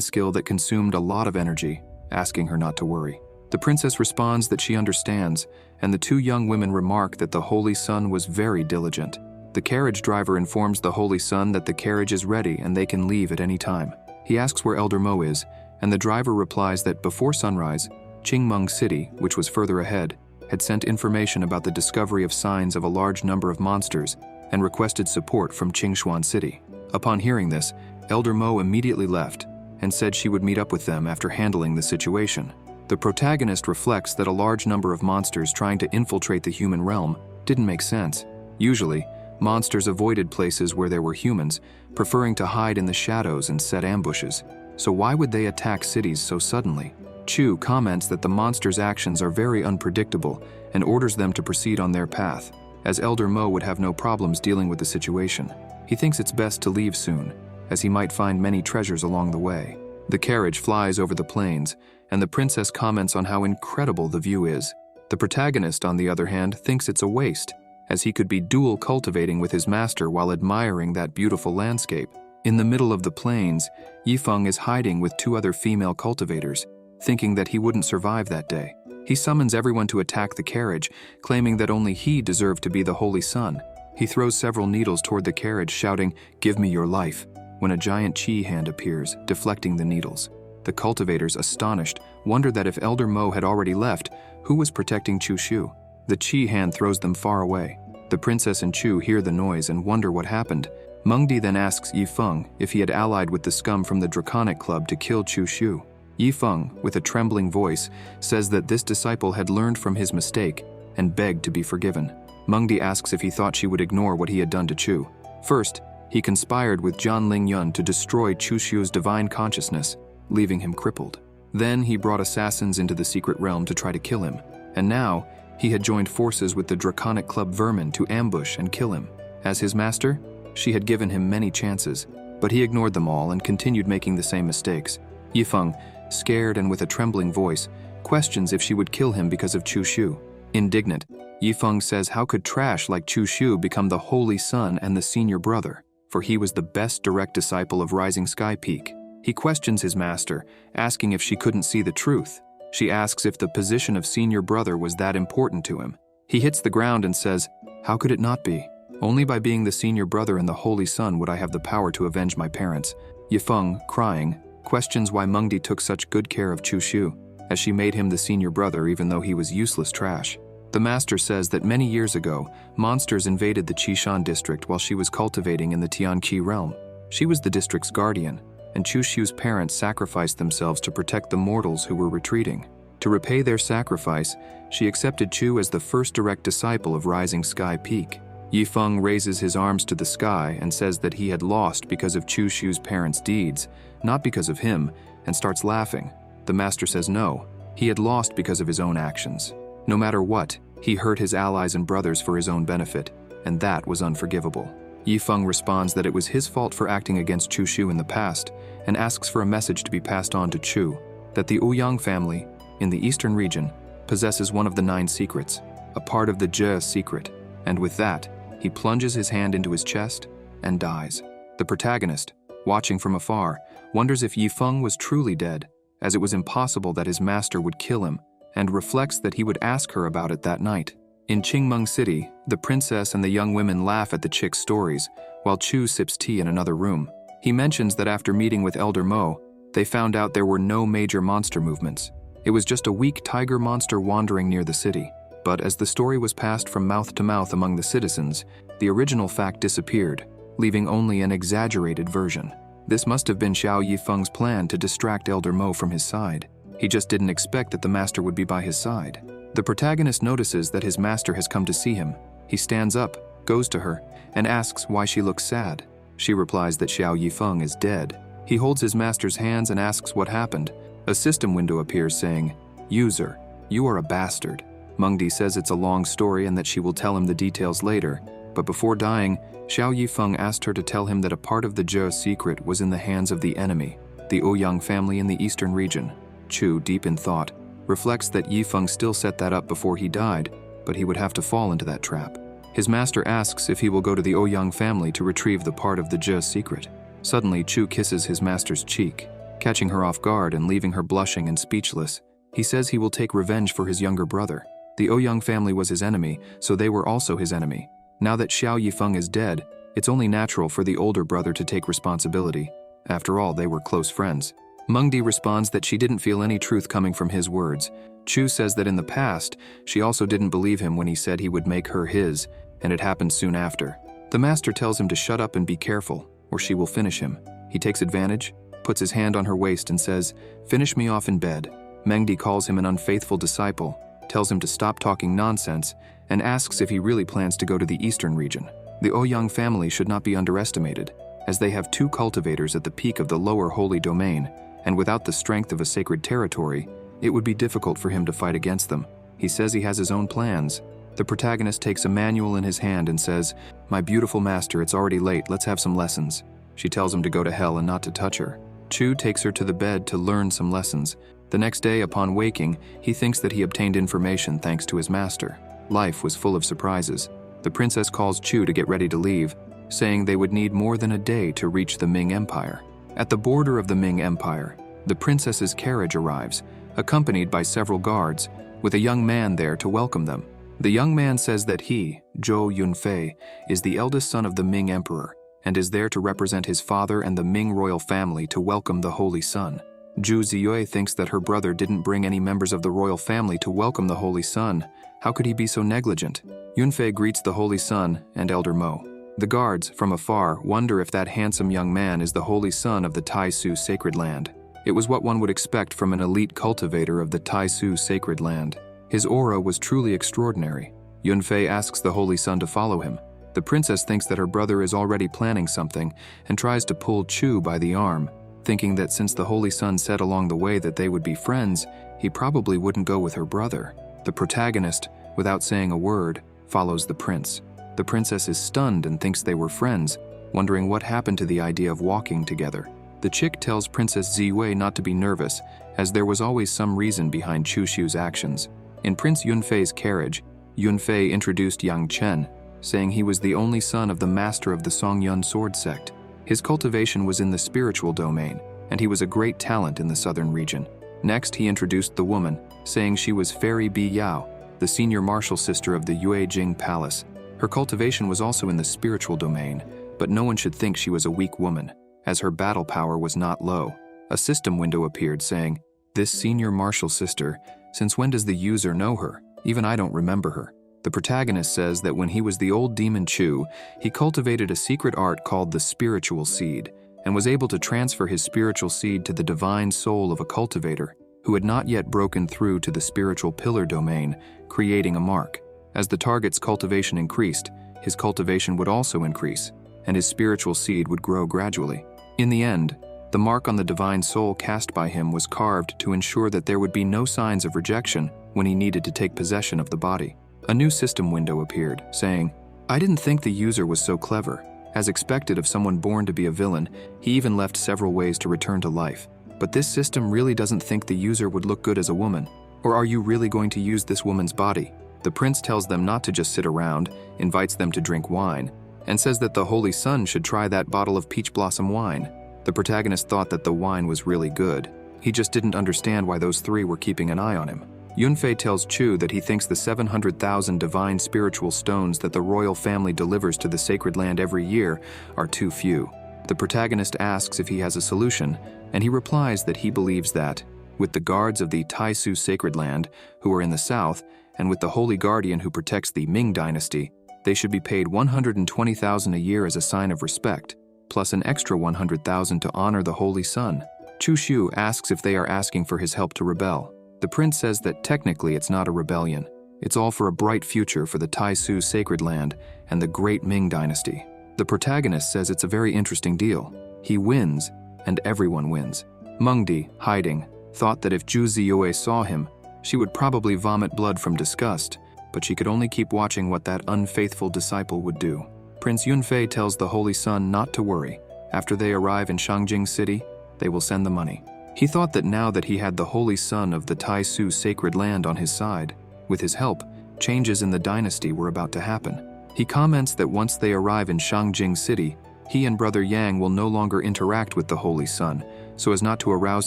skill that consumed a lot of energy, asking her not to worry. The princess responds that she understands, and the 2 young women remark that the Holy Sun was very diligent. The carriage driver informs the Holy Sun that the carriage is ready and they can leave at any time. He asks where Elder Mo is, and the driver replies that before sunrise, Qingmeng City, which was further ahead, had sent information about the discovery of signs of a large number of monsters and requested support from Qingshuan City. Upon hearing this, Elder Mo immediately left and said she would meet up with them after handling the situation. The protagonist reflects that a large number of monsters trying to infiltrate the human realm didn't make sense. Usually, monsters avoided places where there were humans, preferring to hide in the shadows and set ambushes. So why would they attack cities so suddenly? Chu comments that the monsters' actions are very unpredictable and orders them to proceed on their path, as Elder Mo would have no problems dealing with the situation. He thinks it's best to leave soon, as he might find many treasures along the way. The carriage flies over the plains, and the princess comments on how incredible the view is. The protagonist, on the other hand, thinks it's a waste, as he could be dual cultivating with his master while admiring that beautiful landscape. In the middle of the plains, Yifeng is hiding with 2 other female cultivators, thinking that he wouldn't survive that day. He summons everyone to attack the carriage, claiming that only he deserved to be the Holy Sun. He throws several needles toward the carriage, shouting, "Give me your life," when a giant chi hand appears, deflecting the needles. The cultivators, astonished, wonder that if Elder Mo had already left, who was protecting Chu Shu? The chi hand throws them far away. The princess and Chu hear the noise and wonder what happened. Mengdi then asks Yifeng if he had allied with the scum from the Draconic Club to kill Chu Shu. Yifeng, with a trembling voice, says that this disciple had learned from his mistake and begged to be forgiven. Mengdi asks if he thought she would ignore what he had done to Chu. First, he conspired with Jian Lingyun to destroy Chu Shu's divine consciousness, leaving him crippled. Then he brought assassins into the secret realm to try to kill him, and now he had joined forces with the Draconic Club vermin to ambush and kill him. As his master, she had given him many chances, but he ignored them all and continued making the same mistakes. Yifeng, scared and with a trembling voice, questions if she would kill him because of Chu Shu. Indignant, Yifeng says how could trash like Chu Shu become the Holy Sun and the senior brother, for he was the best direct disciple of Rising Sky Peak. He questions his master, asking if she couldn't see the truth. She asks if the position of senior brother was that important to him. He hits the ground and says, "How could it not be? Only by being the senior brother and the Holy Sun would I have the power to avenge my parents." Yifeng, crying, questions why Mengdi took such good care of Chu Shu, as she made him the senior brother even though he was useless trash. The master says that many years ago, monsters invaded the Qishan district while she was cultivating in the Tianqi realm. She was the district's guardian, and Chu Shu's parents sacrificed themselves to protect the mortals who were retreating. To repay their sacrifice, she accepted Chu as the first direct disciple of Rising Sky Peak. Yifeng raises his arms to the sky and says that he had lost because of Chu Shu's parents' deeds, not because of him, and starts laughing. The master says no, he had lost because of his own actions. No matter what, he hurt his allies and brothers for his own benefit, and that was unforgivable. Yifeng responds that it was his fault for acting against Chu Shu in the past, and asks for a message to be passed on to Chu, that the Ouyang family, in the eastern region, possesses one of the 9 secrets, a part of the Jie secret, and with that, he plunges his hand into his chest and dies. The protagonist, watching from afar, wonders if Yifeng was truly dead, as it was impossible that his master would kill him, and reflects that he would ask her about it that night. In Qingmeng City, the princess and the young women laugh at the chick's stories, while Chu sips tea in another room. He mentions that after meeting with Elder Mo, they found out there were no major monster movements. It was just a weak tiger monster wandering near the city. But as the story was passed from mouth to mouth among the citizens, the original fact disappeared, leaving only an exaggerated version. This must have been Xiao Yifeng's plan to distract Elder Mo from his side. He just didn't expect that the master would be by his side. The protagonist notices that his master has come to see him. He stands up, goes to her, and asks why she looks sad. She replies that Xiao Yifeng is dead. He holds his master's hands and asks what happened. A system window appears saying, "User, you are a bastard." Mengdi says it's a long story and that she will tell him the details later, but before dying, Xiao Yifeng asked her to tell him that a part of the Zhe secret was in the hands of the enemy, the Ouyang family in the eastern region. Chu, deep in thought, reflects that Yifeng still set that up before he died, but he would have to fall into that trap. His master asks if he will go to the Ouyang family to retrieve the part of the Zhe secret. Suddenly, Chu kisses his master's cheek, catching her off guard and leaving her blushing and speechless. He says he will take revenge for his younger brother. The Ouyang family was his enemy, so they were also his enemy. Now that Xiao Yifeng is dead, it's only natural for the older brother to take responsibility. After all, they were close friends. Mengdi responds that she didn't feel any truth coming from his words. Chu says that in the past, she also didn't believe him when he said he would make her his, and it happened soon after. The master tells him to shut up and be careful, or she will finish him. He takes advantage, puts his hand on her waist and says, "Finish me off in bed." Mengdi calls him an unfaithful disciple, tells him to stop talking nonsense, and asks if he really plans to go to the eastern region. The Ouyang family should not be underestimated, as they have 2 cultivators at the peak of the lower holy domain, and without the strength of a sacred territory, it would be difficult for him to fight against them. He says he has his own plans. The protagonist takes a manual in his hand and says, "My beautiful master, it's already late, let's have some lessons." She tells him to go to hell and not to touch her. Chu takes her to the bed to learn some lessons. The next day, upon waking, he thinks that he obtained information thanks to his master. Life was full of surprises. The princess calls Chu to get ready to leave, saying they would need more than a day to reach the Ming Empire. At the border of the Ming Empire, the princess's carriage arrives, accompanied by several guards, with a young man there to welcome them. The young man says that he, Zhou Yunfei, is the eldest son of the Ming Emperor, and is there to represent his father and the Ming royal family to welcome the Holy Son. Zhu Ziyue thinks that her brother didn't bring any members of the royal family to welcome the Holy Son. How could he be so negligent? Yunfei greets the Holy Son and Elder Mo. The guards, from afar, wonder if that handsome young man is the Holy Son of the Taisu sacred land. It was what one would expect from an elite cultivator of the Taisu sacred land. His aura was truly extraordinary. Yunfei asks the Holy Son to follow him. The princess thinks that her brother is already planning something and tries to pull Chu by the arm, thinking that since the Holy Son said along the way that they would be friends, he probably wouldn't go with her brother. The protagonist, without saying a word, follows the prince. The princess is stunned and thinks they were friends, wondering what happened to the idea of walking together. The chick tells Princess Ziwei not to be nervous, as there was always some reason behind Chu Xu's actions. In Prince Yunfei's carriage, Yunfei introduced Yang Chen, saying he was the only son of the master of the Songyun sword sect. His cultivation was in the spiritual domain, and he was a great talent in the southern region. Next, he introduced the woman, saying she was Fairy Bi Yao, the senior martial sister of the Yuejing Palace. Her cultivation was also in the spiritual domain, but no one should think she was a weak woman, as her battle power was not low. A system window appeared saying, "This senior martial sister, since when does the user know her? Even I don't remember her." The protagonist says that when he was the old demon Chu, he cultivated a secret art called the spiritual seed, and was able to transfer his spiritual seed to the divine soul of a cultivator who had not yet broken through to the spiritual pillar domain, creating a mark. As the target's cultivation increased, his cultivation would also increase, and his spiritual seed would grow gradually. In the end, the mark on the divine soul cast by him was carved to ensure that there would be no signs of rejection when he needed to take possession of the body. A new system window appeared, saying, "I didn't think the user was so clever. As expected of someone born to be a villain, he even left several ways to return to life. But this system really doesn't think the user would look good as a woman. Or are you really going to use this woman's body?" The prince tells them not to just sit around, invites them to drink wine, and says that the Holy Son should try that bottle of peach blossom wine. The protagonist thought that the wine was really good. He just didn't understand why those 3 were keeping an eye on him. Yunfei tells Chu that he thinks the 700,000 divine spiritual stones that the royal family delivers to the sacred land every year are too few. The protagonist asks if he has a solution, and he replies that he believes that, with the guards of the Taisu sacred land, who are in the south, and with the holy guardian who protects the Ming dynasty, they should be paid 120,000 a year as a sign of respect, plus an extra 100,000 to honor the Holy Son. Chu Xu asks if they are asking for his help to rebel. The prince says that technically it's not a rebellion. It's all for a bright future for the Taisu sacred land and the great Ming dynasty. The protagonist says it's a very interesting deal. He wins, and everyone wins. Mengdi, hiding, thought that if Zhu Ziyue saw him, she would probably vomit blood from disgust, but she could only keep watching what that unfaithful disciple would do. Prince Yunfei tells the Holy Son not to worry. After they arrive in Shangjing City, they will send the money. He thought that now that he had the Holy Son of the Taisu sacred land on his side, with his help, changes in the dynasty were about to happen. He comments that once they arrive in Shangjing City, he and Brother Yang will no longer interact with the Holy Son, so as not to arouse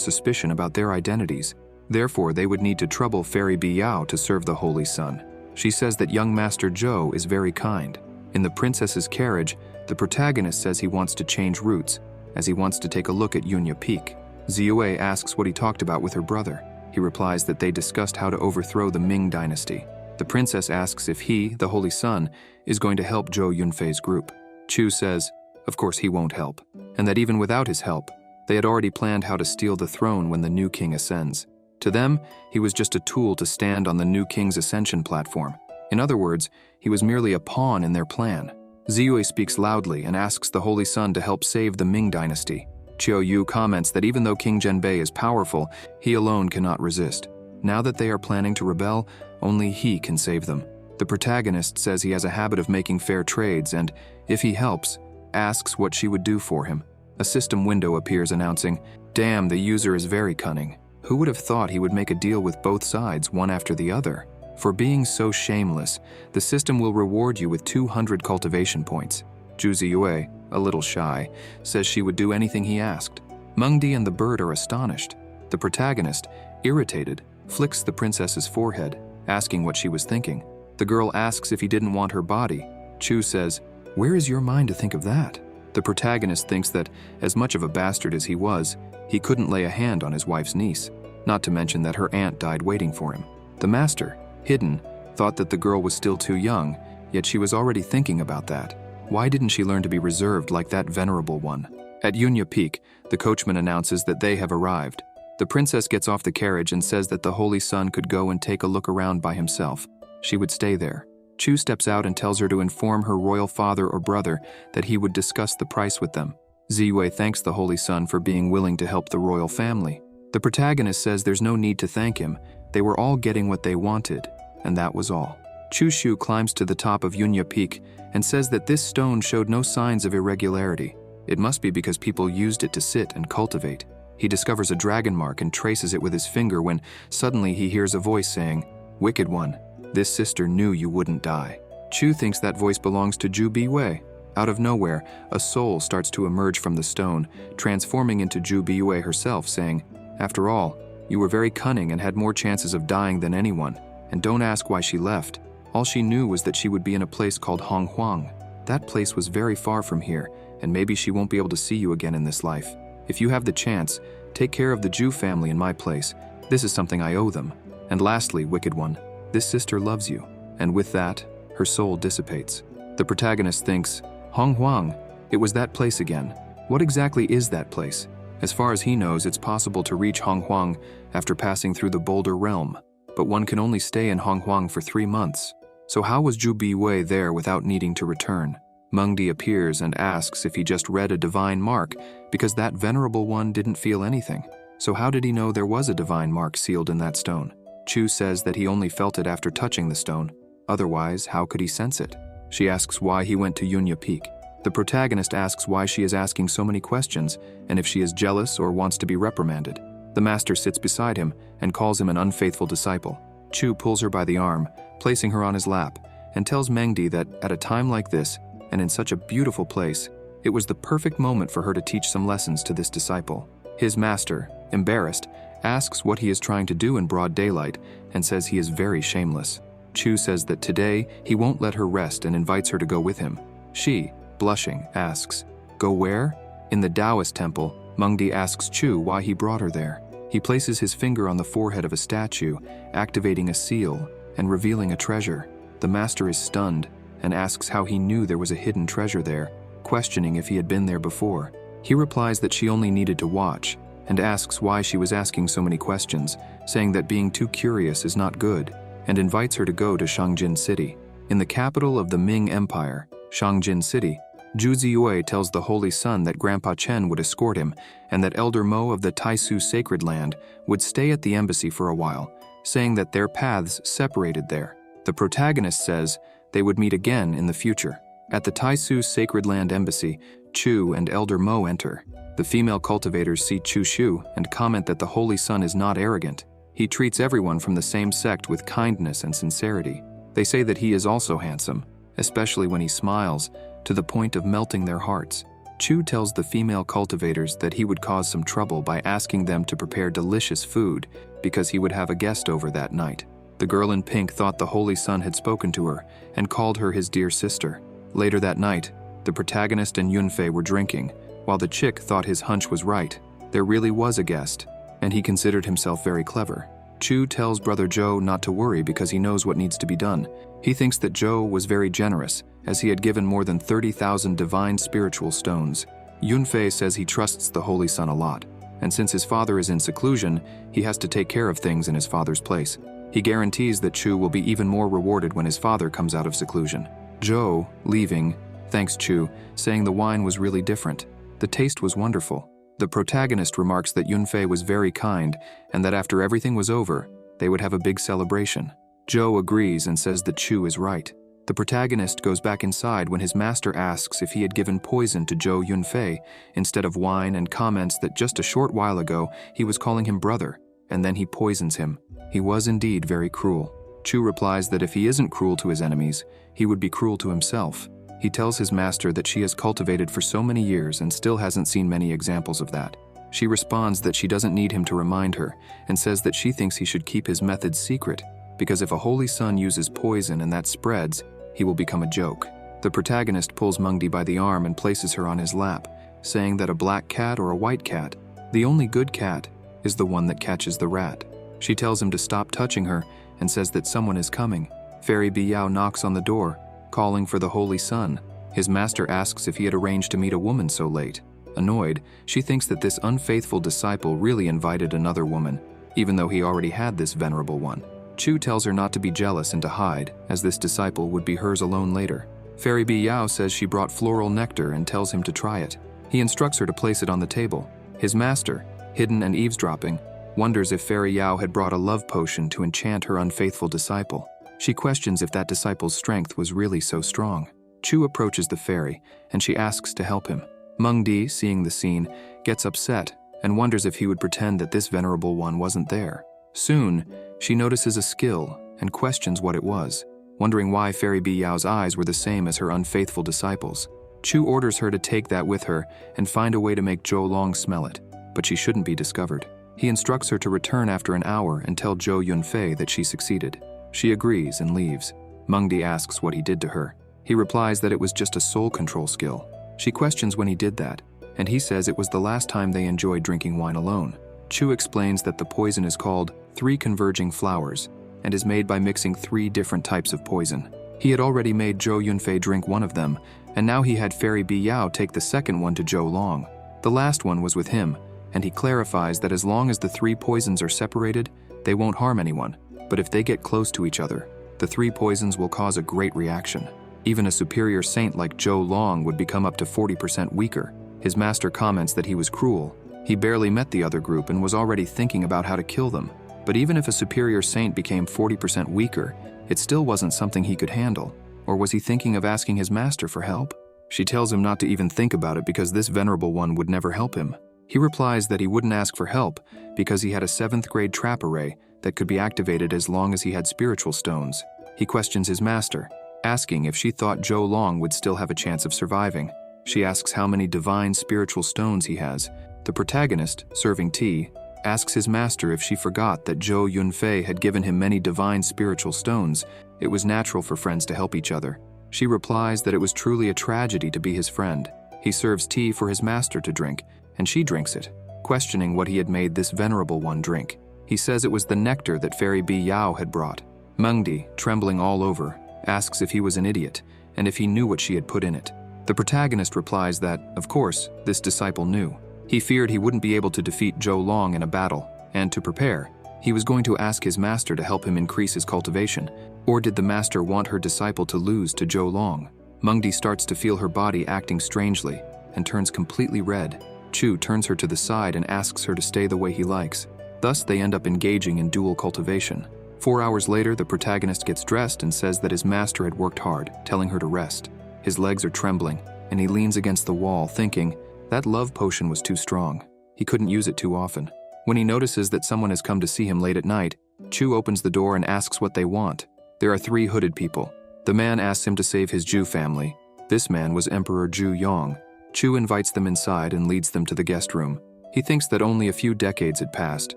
suspicion about their identities. Therefore, they would need to trouble Fairy Biao to serve the Holy Son. She says that young Master Zhou is very kind. In the princess's carriage, the protagonist says he wants to change routes, as he wants to take a look at Yunya Peak. Ziyue asks what he talked about with her brother. He replies that they discussed how to overthrow the Ming dynasty. The princess asks if he, the Holy Son, is going to help Zhou Yunfei's group. Chu says, of course he won't help, and that even without his help, they had already planned how to steal the throne when the new king ascends. To them, he was just a tool to stand on the new king's ascension platform. In other words, he was merely a pawn in their plan. Ziyue speaks loudly and asks the Holy Son to help save the Ming dynasty. Qiu Yu comments that even though King Zhenbei is powerful, he alone cannot resist. Now that they are planning to rebel, only he can save them. The protagonist says he has a habit of making fair trades and, if he helps, asks what she would do for him. A system window appears announcing, "Damn, the user is very cunning. Who would have thought he would make a deal with both sides, one after the other? For being so shameless, the system will reward you with 200 cultivation points." Zhu Ziyue, a little shy, says she would do anything he asked. Mengdi and the bird are astonished. The protagonist, irritated, flicks the princess's forehead, asking what she was thinking. The girl asks if he didn't want her body. Chu says, "Where is your mind to think of that?" The protagonist thinks that, as much of a bastard as he was, he couldn't lay a hand on his wife's niece, not to mention that her aunt died waiting for him. The master, hidden, thought that the girl was still too young, yet she was already thinking about that. Why didn't she learn to be reserved like that venerable one? At Yunya Peak, the coachman announces that they have arrived. The princess gets off the carriage and says that the Holy Son could go and take a look around by himself. She would stay there. Chu steps out and tells her to inform her royal father or brother that he would discuss the price with them. Ziyue thanks the Holy Son for being willing to help the royal family. The protagonist says there's no need to thank him. They were all getting what they wanted, and that was all. Chu Shu climbs to the top of Yunya Peak and says that this stone showed no signs of irregularity. It must be because people used it to sit and cultivate. He discovers a dragon mark and traces it with his finger when suddenly he hears a voice saying, "Wicked one, this sister knew you wouldn't die." Chu thinks that voice belongs to Zhu Biwei. Out of nowhere, a soul starts to emerge from the stone, transforming into Zhu Biwei herself, saying, "After all, you were very cunning and had more chances of dying than anyone, and don't ask why she left. All she knew was that she would be in a place called Honghuang. That place was very far from here, and maybe she won't be able to see you again in this life. If you have the chance, take care of the Zhu family in my place. This is something I owe them. And lastly, wicked one, this sister loves you." And with that, her soul dissipates. The protagonist thinks, Honghuang, it was that place again. What exactly is that place? As far as he knows, it's possible to reach Honghuang after passing through the Boulder Realm, but one can only stay in Honghuang for 3 months. So how was Zhu Biwei there without needing to return? Mengdi appears and asks if he just read a divine mark, because that venerable one didn't feel anything. So how did he know there was a divine mark sealed in that stone? Chu says that he only felt it after touching the stone. Otherwise, how could he sense it? She asks why he went to Yunya Peak. The protagonist asks why she is asking so many questions and if she is jealous or wants to be reprimanded. The master sits beside him and calls him an unfaithful disciple. Chu pulls her by the arm, placing her on his lap, and tells Mengdi that at a time like this, and in such a beautiful place, it was the perfect moment for her to teach some lessons to this disciple. His master, embarrassed, asks what he is trying to do in broad daylight and says he is very shameless. Chu says that today he won't let her rest and invites her to go with him. She, blushing, asks, "Go where?" In the Taoist temple, Mengdi asks Chu why he brought her there. He places his finger on the forehead of a statue, activating a seal and revealing a treasure. The master is stunned and asks how he knew there was a hidden treasure there, questioning if he had been there before. He replies that she only needed to watch and asks why she was asking so many questions, saying that being too curious is not good, and invites her to go to Shangjin City. In the capital of the Ming Empire, Shangjin City, Zhu Ziyue tells the Holy Son that Grandpa Chen would escort him and that Elder Mo of the Taisu Sacred Land would stay at the embassy for a while, saying that their paths separated there. The protagonist says they would meet again in the future. At the Taisu Sacred Land Embassy, Chu and Elder Mo enter. The female cultivators see Chu Shu and comment that the Holy Son is not arrogant. He treats everyone from the same sect with kindness and sincerity. They say that he is also handsome, especially when he smiles, to the point of melting their hearts. Chu tells the female cultivators that he would cause some trouble by asking them to prepare delicious food because he would have a guest over that night. The girl in pink thought the Holy Son had spoken to her and called her his dear sister. Later that night, the protagonist and Yunfei were drinking, while the chick thought his hunch was right. There really was a guest, and he considered himself very clever. Chu tells brother Joe not to worry because he knows what needs to be done. He thinks that Joe was very generous, as he had given more than 30,000 divine spiritual stones. Yunfei says he trusts the Holy Son a lot, and since his father is in seclusion, he has to take care of things in his father's place. He guarantees that Chu will be even more rewarded when his father comes out of seclusion. Joe, leaving, thanks Chu, saying the wine was really different. The taste was wonderful. The protagonist remarks that Yunfei was very kind and that after everything was over, they would have a big celebration. Joe agrees and says that Chu is right. The protagonist goes back inside when his master asks if he had given poison to Zhou Yunfei instead of wine and comments that just a short while ago he was calling him brother, and then he poisons him. He was indeed very cruel. Chu replies that if he isn't cruel to his enemies, he would be cruel to himself. He tells his master that she has cultivated for so many years and still hasn't seen many examples of that. She responds that she doesn't need him to remind her and says that she thinks he should keep his methods secret, because if a Holy Son uses poison and that spreads, he will become a joke. The protagonist pulls Mengdi by the arm and places her on his lap, saying that a black cat or a white cat, the only good cat, is the one that catches the rat. She tells him to stop touching her and says that someone is coming. Fairy Biyao knocks on the door, calling for the Holy Son. His master asks if he had arranged to meet a woman so late. Annoyed, she thinks that this unfaithful disciple really invited another woman, even though he already had this venerable one. Chu tells her not to be jealous and to hide, as this disciple would be hers alone later. Fairy Biyao says she brought floral nectar and tells him to try it. He instructs her to place it on the table. His master, hidden and eavesdropping, wonders if Fairy Yao had brought a love potion to enchant her unfaithful disciple. She questions if that disciple's strength was really so strong. Chu approaches the fairy, and she asks to help him. Mengdi, seeing the scene, gets upset and wonders if he would pretend that this venerable one wasn't there. Soon, she notices a skill and questions what it was, wondering why Fairy Biyao's eyes were the same as her unfaithful disciples. Chu orders her to take that with her and find a way to make Zhou Long smell it, but she shouldn't be discovered. He instructs her to return after an hour and tell Zhou Yunfei that she succeeded. She agrees and leaves. Mengdi asks what he did to her. He replies that it was just a soul control skill. She questions when he did that, and he says it was the last time they enjoyed drinking wine alone. Chu explains that the poison is called 3 converging flowers and is made by mixing 3 different types of poison. He had already made Zhou Yunfei drink one of them, and now he had Fairy Biyao take the second one to Zhou Long. The last one was with him, and he clarifies that as long as the 3 poisons are separated, they won't harm anyone. But if they get close to each other, the 3 poisons will cause a great reaction. Even a superior saint like Zhou Long would become up to 40% weaker. His master comments that he was cruel. He barely met the other group and was already thinking about how to kill them. But even if a superior saint became 40% weaker, it still wasn't something he could handle. Or was he thinking of asking his master for help? She tells him not to even think about it because this venerable one would never help him. He replies that he wouldn't ask for help because he had a 7th grade trap array that could be activated as long as he had spiritual stones. He questions his master, asking if she thought Zhou Long would still have a chance of surviving. She asks how many divine spiritual stones he has. The protagonist, serving tea, asks his master if she forgot that Zhou Yunfei had given him many divine spiritual stones. It was natural for friends to help each other. She replies that it was truly a tragedy to be his friend. He serves tea for his master to drink, and she drinks it, questioning what he had made this venerable one drink. He says it was the nectar that Fairy Biyao had brought. Mengdi, trembling all over, asks if he was an idiot and if he knew what she had put in it. The protagonist replies that, of course, this disciple knew. He feared he wouldn't be able to defeat Zhou Long in a battle, and to prepare, he was going to ask his master to help him increase his cultivation. Or did the master want her disciple to lose to Zhou Long? Mengdi starts to feel her body acting strangely and turns completely red. Chu turns her to the side and asks her to stay the way he likes. Thus, they end up engaging in dual cultivation. 4 hours later, the protagonist gets dressed and says that his master had worked hard, telling her to rest. His legs are trembling, and he leans against the wall, thinking that love potion was too strong. He couldn't use it too often. When he notices that someone has come to see him late at night, Chu opens the door and asks what they want. There are 3 hooded people. The man asks him to save his Ju family. This man was Emperor Ju Yong. Chu invites them inside and leads them to the guest room. He thinks that only a few decades had passed,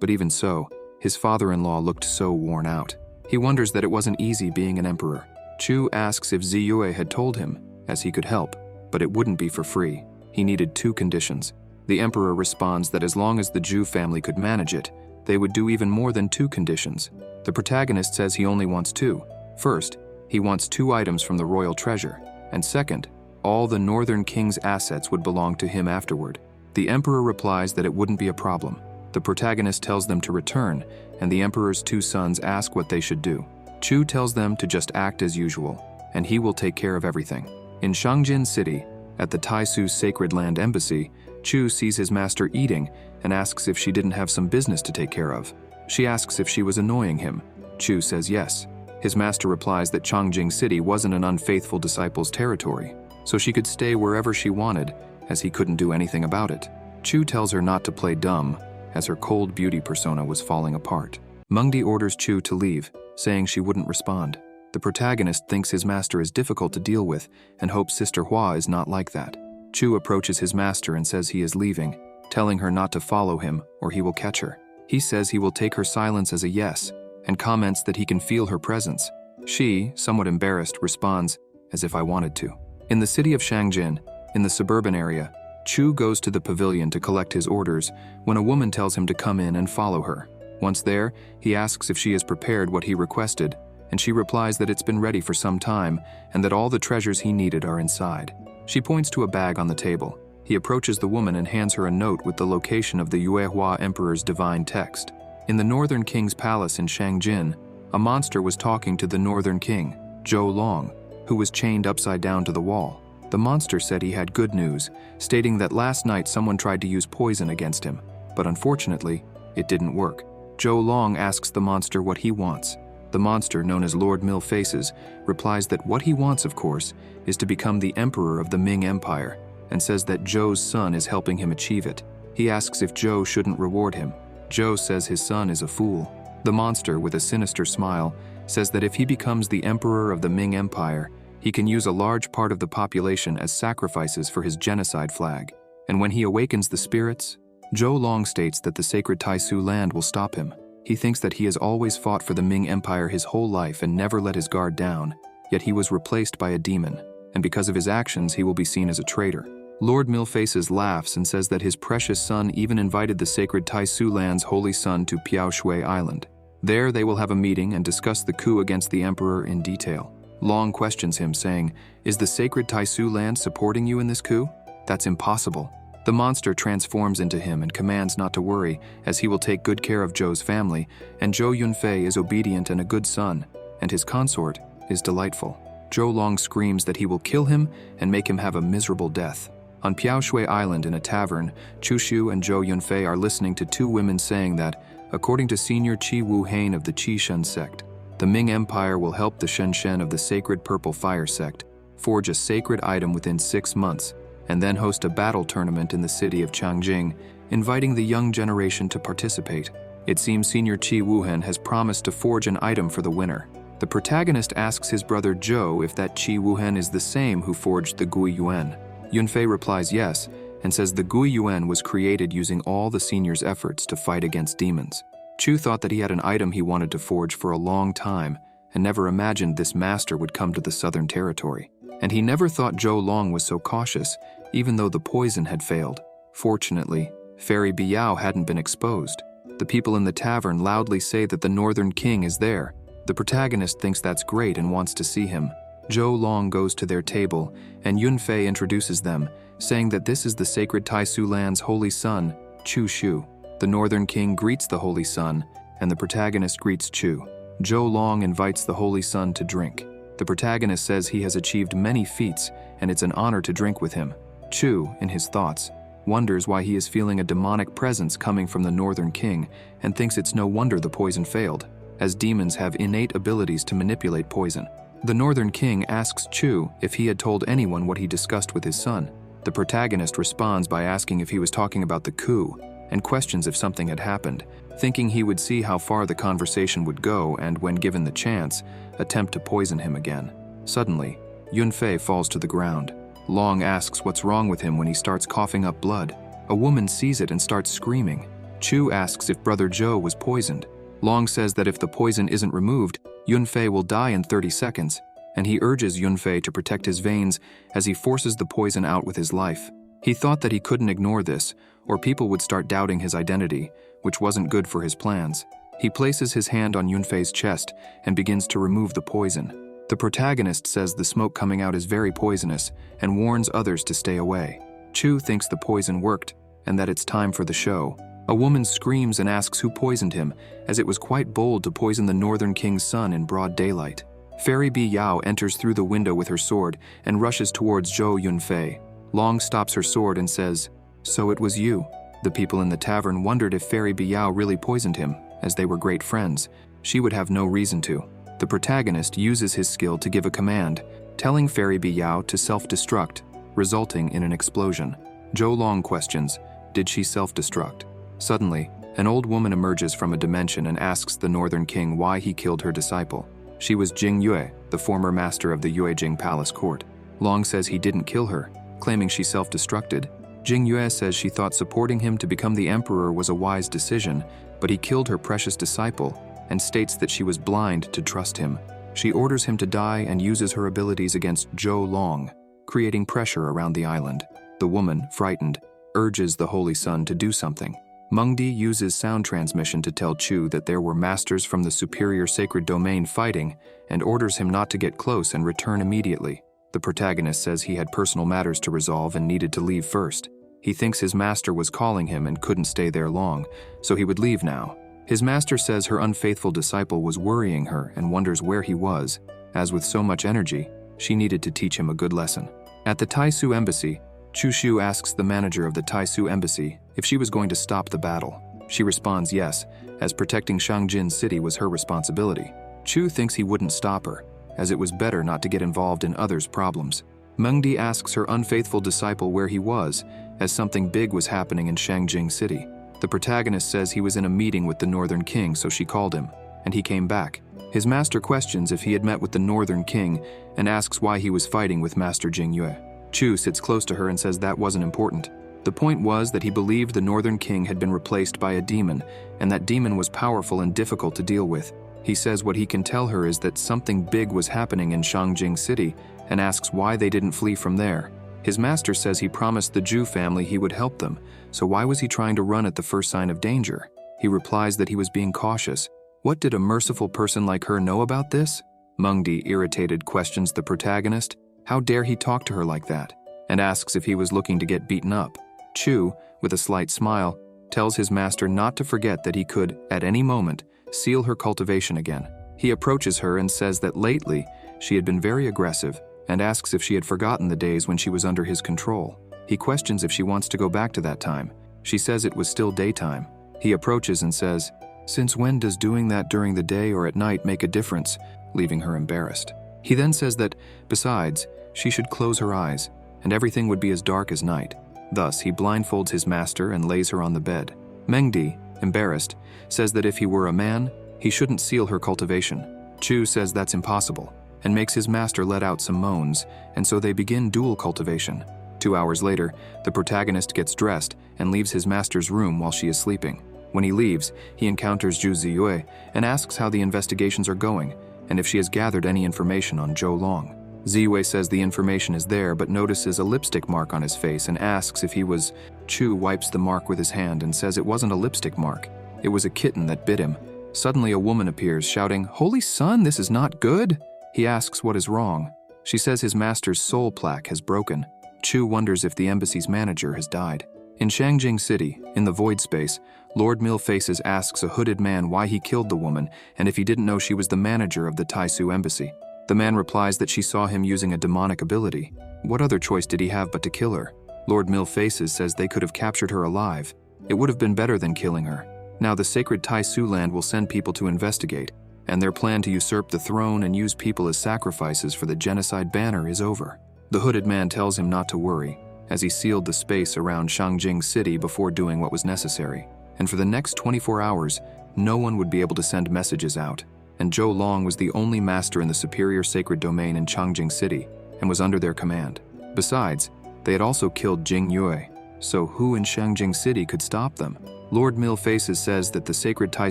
but even so, his father-in-law looked so worn out. He wonders that it wasn't easy being an emperor. Chu asks if Ziyue had told him, as he could help, but it wouldn't be for free. He needed 2 conditions. The emperor responds that as long as the Ju family could manage it, they would do even more than 2 conditions. The protagonist says he only wants 2. First, he wants 2 items from the royal treasure, and second, all the northern king's assets would belong to him afterward. The emperor replies that it wouldn't be a problem. The protagonist tells them to return, and the emperor's 2 sons ask what they should do. Chu tells them to just act as usual, and he will take care of everything. In Shangjin City, at the Taisu Sacred Land Embassy, Chu sees his master eating and asks if she didn't have some business to take care of. She asks if she was annoying him. Chu says yes. His master replies that Changjing City wasn't an unfaithful disciple's territory, so she could stay wherever she wanted, as he couldn't do anything about it. Chu tells her not to play dumb, as her cold beauty persona was falling apart. Mengdi orders Chu to leave, saying she wouldn't respond. The protagonist thinks his master is difficult to deal with and hopes Sister Hua is not like that. Chu approaches his master and says he is leaving, telling her not to follow him or he will catch her. He says he will take her silence as a yes and comments that he can feel her presence. She, somewhat embarrassed, responds, as if I wanted to. In the city of Shangjin, in the suburban area, Chu goes to the pavilion to collect his orders when a woman tells him to come in and follow her. Once there, he asks if she has prepared what he requested, and she replies that it's been ready for some time and that all the treasures he needed are inside. She points to a bag on the table. He approaches the woman and hands her a note with the location of the Yuehua Emperor's divine text. In the Northern King's palace in Shangjin, a monster was talking to the Northern King, Zhou Long, who was chained upside down to the wall. The monster said he had good news, stating that last night someone tried to use poison against him, but unfortunately, it didn't work. Zhou Long asks the monster what he wants. The monster, known as Lord Mill Faces, replies that what he wants, of course, is to become the emperor of the Ming Empire, and says that Zhou's son is helping him achieve it. He asks if Zhou shouldn't reward him. Zhou says his son is a fool. The monster, with a sinister smile, says that if he becomes the emperor of the Ming Empire, he can use a large part of the population as sacrifices for his genocide flag. And when he awakens the spirits, Zhou Long states that the sacred Taisu land will stop him. He thinks that he has always fought for the Ming Empire his whole life and never let his guard down, yet he was replaced by a demon, and because of his actions he will be seen as a traitor. Lord Millfaces laughs and says that his precious son even invited the sacred Taisu land's holy son to Piaoshui Island. There they will have a meeting and discuss the coup against the emperor in detail. Long questions him, saying, "Is the sacred Taisu land supporting you in this coup? That's impossible." The monster transforms into him and commands not to worry, as he will take good care of Zhou's family, and Zhou Yunfei is obedient and a good son, and his consort is delightful. Zhou Long screams that he will kill him and make him have a miserable death. On Piaoshui Island in a tavern, Chu Shu and Zhou Yunfei are listening to 2 women saying that, according to Senior Qi Wu Hain of the Qi Shen sect, the Ming Empire will help the Shen Shen of the Sacred Purple Fire sect forge a sacred item within 6 months, and then host a battle tournament in the city of Changjing, inviting the young generation to participate. It seems Senior Qi Wuhen has promised to forge an item for the winner. The protagonist asks his brother Zhou if that Qi Wuhen is the same who forged the Gui Yuan. Yunfei replies yes, and says the Gui Yuan was created using all the senior's efforts to fight against demons. Chu thought that he had an item he wanted to forge for a long time, and never imagined this master would come to the southern territory. And he never thought Zhou Long was so cautious, even though the poison had failed. Fortunately, Fairy Biao hadn't been exposed. The people in the tavern loudly say that the Northern King is there. The protagonist thinks that's great and wants to see him. Zhou Long goes to their table, and Yunfei introduces them, saying that this is the sacred Taisu land's holy son, Chu Shu. The Northern King greets the holy son, and the protagonist greets Chu. Zhou Long invites the holy son to drink. The protagonist says he has achieved many feats, and it's an honor to drink with him. Chu, in his thoughts, wonders why he is feeling a demonic presence coming from the Northern King, and thinks it's no wonder the poison failed. as demons have innate abilities to manipulate poison. The Northern King asks Chu if he had told anyone what he discussed with his son. The protagonist responds by asking if he was talking about the coup, and questions if something had happened, thinking he would see how far the conversation would go and, when given the chance, attempt to poison him again. Suddenly, Yunfei falls to the ground. Long asks what's wrong with him when he starts coughing up blood. A woman sees it and starts screaming. Chu asks if Brother Zhou was poisoned. Long says that if the poison isn't removed, Yunfei will die in 30 seconds, and he urges Yunfei to protect his veins as he forces the poison out with his life. He thought that he couldn't ignore this, or people would start doubting his identity, which wasn't good for his plans. He places his hand on Yunfei's chest and begins to remove the poison. The protagonist says the smoke coming out is very poisonous and warns others to stay away. Chu thinks the poison worked and that it's time for the show. A woman screams and asks who poisoned him, as it was quite bold to poison the Northern King's son in broad daylight. Fairy Bi Yao enters through the window with her sword and rushes towards Zhou Yunfei. Long stops her sword and says, "So it was you." The people in the tavern wondered if Fairy Bi Yao really poisoned him, as they were great friends. She would have no reason to. The protagonist uses his skill to give a command, telling Fairy Bi Yao to self-destruct, resulting in an explosion. Zhou Long questions, did she self-destruct? Suddenly, an old woman emerges from a dimension and asks the Northern King why he killed her disciple. She was Jing Yue, the former master of the Yuejing Palace Court. Long says he didn't kill her, claiming she self-destructed. Jing Yue says she thought supporting him to become the emperor was a wise decision, but he killed her precious disciple and states that she was blind to trust him. She orders him to die and uses her abilities against Zhou Long, creating pressure around the island. The woman, frightened, urges the Holy Sun to do something. Mengdi uses sound transmission to tell Chu that there were masters from the superior sacred domain fighting and orders him not to get close and return immediately. The protagonist says he had personal matters to resolve and needed to leave first. He thinks his master was calling him and couldn't stay there long, so he would leave now. His master says her unfaithful disciple was worrying her and wonders where he was. As with so much energy, she needed to teach him a good lesson. At the Taisu embassy, Chu Shu asks the manager of the Taisu embassy if she was going to stop the battle. She responds yes, as protecting Shangjin City was her responsibility. Chu thinks he wouldn't stop her, as it was better not to get involved in others' problems. Mengdi asks her unfaithful disciple where he was, as something big was happening in Shangjin City. The protagonist says he was in a meeting with the Northern King, so she called him, and he came back. His master questions if he had met with the Northern King and asks why he was fighting with Master Jing Yue. Chu sits close to her and says that wasn't important. The point was that he believed the Northern King had been replaced by a demon, and that demon was powerful and difficult to deal with. He says what he can tell her is that something big was happening in Shangjin City and asks why they didn't flee from there. His master says he promised the Zhu family he would help them, so why was he trying to run at the first sign of danger? He replies that he was being cautious. What did a merciful person like her know about this? Mengdi, irritated, questions the protagonist. How dare he talk to her like that? And asks if he was looking to get beaten up. Chu, with a slight smile, tells his master not to forget that he could, at any moment, seal her cultivation again. He approaches her and says that lately she had been very aggressive and asks if she had forgotten the days when she was under his control. He questions if she wants to go back to that time. She says it was still daytime. He approaches and says, "Since when does doing that during the day or at night make a difference?" leaving her embarrassed. He then says that, besides, she should close her eyes, and everything would be as dark as night. Thus, he blindfolds his master and lays her on the bed. Mengdi, embarrassed, says that if he were a man, he shouldn't seal her cultivation. Chu says that's impossible, and makes his master let out some moans, and so they begin dual cultivation. 2 hours later, the protagonist gets dressed and leaves his master's room while she is sleeping. When he leaves, he encounters Zhu Ziyue and asks how the investigations are going, and if she has gathered any information on Zhou Long. Ziyue says the information is there but notices a lipstick mark on his face and asks if he was. Chu wipes the mark with his hand and says it wasn't a lipstick mark. It was a kitten that bit him. Suddenly a woman appears shouting, "Holy Sun, this is not good!" He asks what is wrong. She says his master's soul plaque has broken. Chu wonders if the embassy's manager has died. In Shangjing City, in the void space, Lord Millfaces asks a hooded man why he killed the woman and if he didn't know she was the manager of the Taisu embassy. The man replies that she saw him using a demonic ability. What other choice did he have but to kill her? Lord Millfaces says they could have captured her alive. It would have been better than killing her. Now the sacred Tai Su land will send people to investigate, and their plan to usurp the throne and use people as sacrifices for the genocide banner is over. The hooded man tells him not to worry, as he sealed the space around Shangjing City before doing what was necessary. And for the next 24 hours, no one would be able to send messages out, and Zhou Long was the only master in the superior sacred domain in Shangjing City and was under their command. Besides, they had also killed Jing Yue, so who in Shangjing City could stop them? Lord Millfaces says that the sacred Tai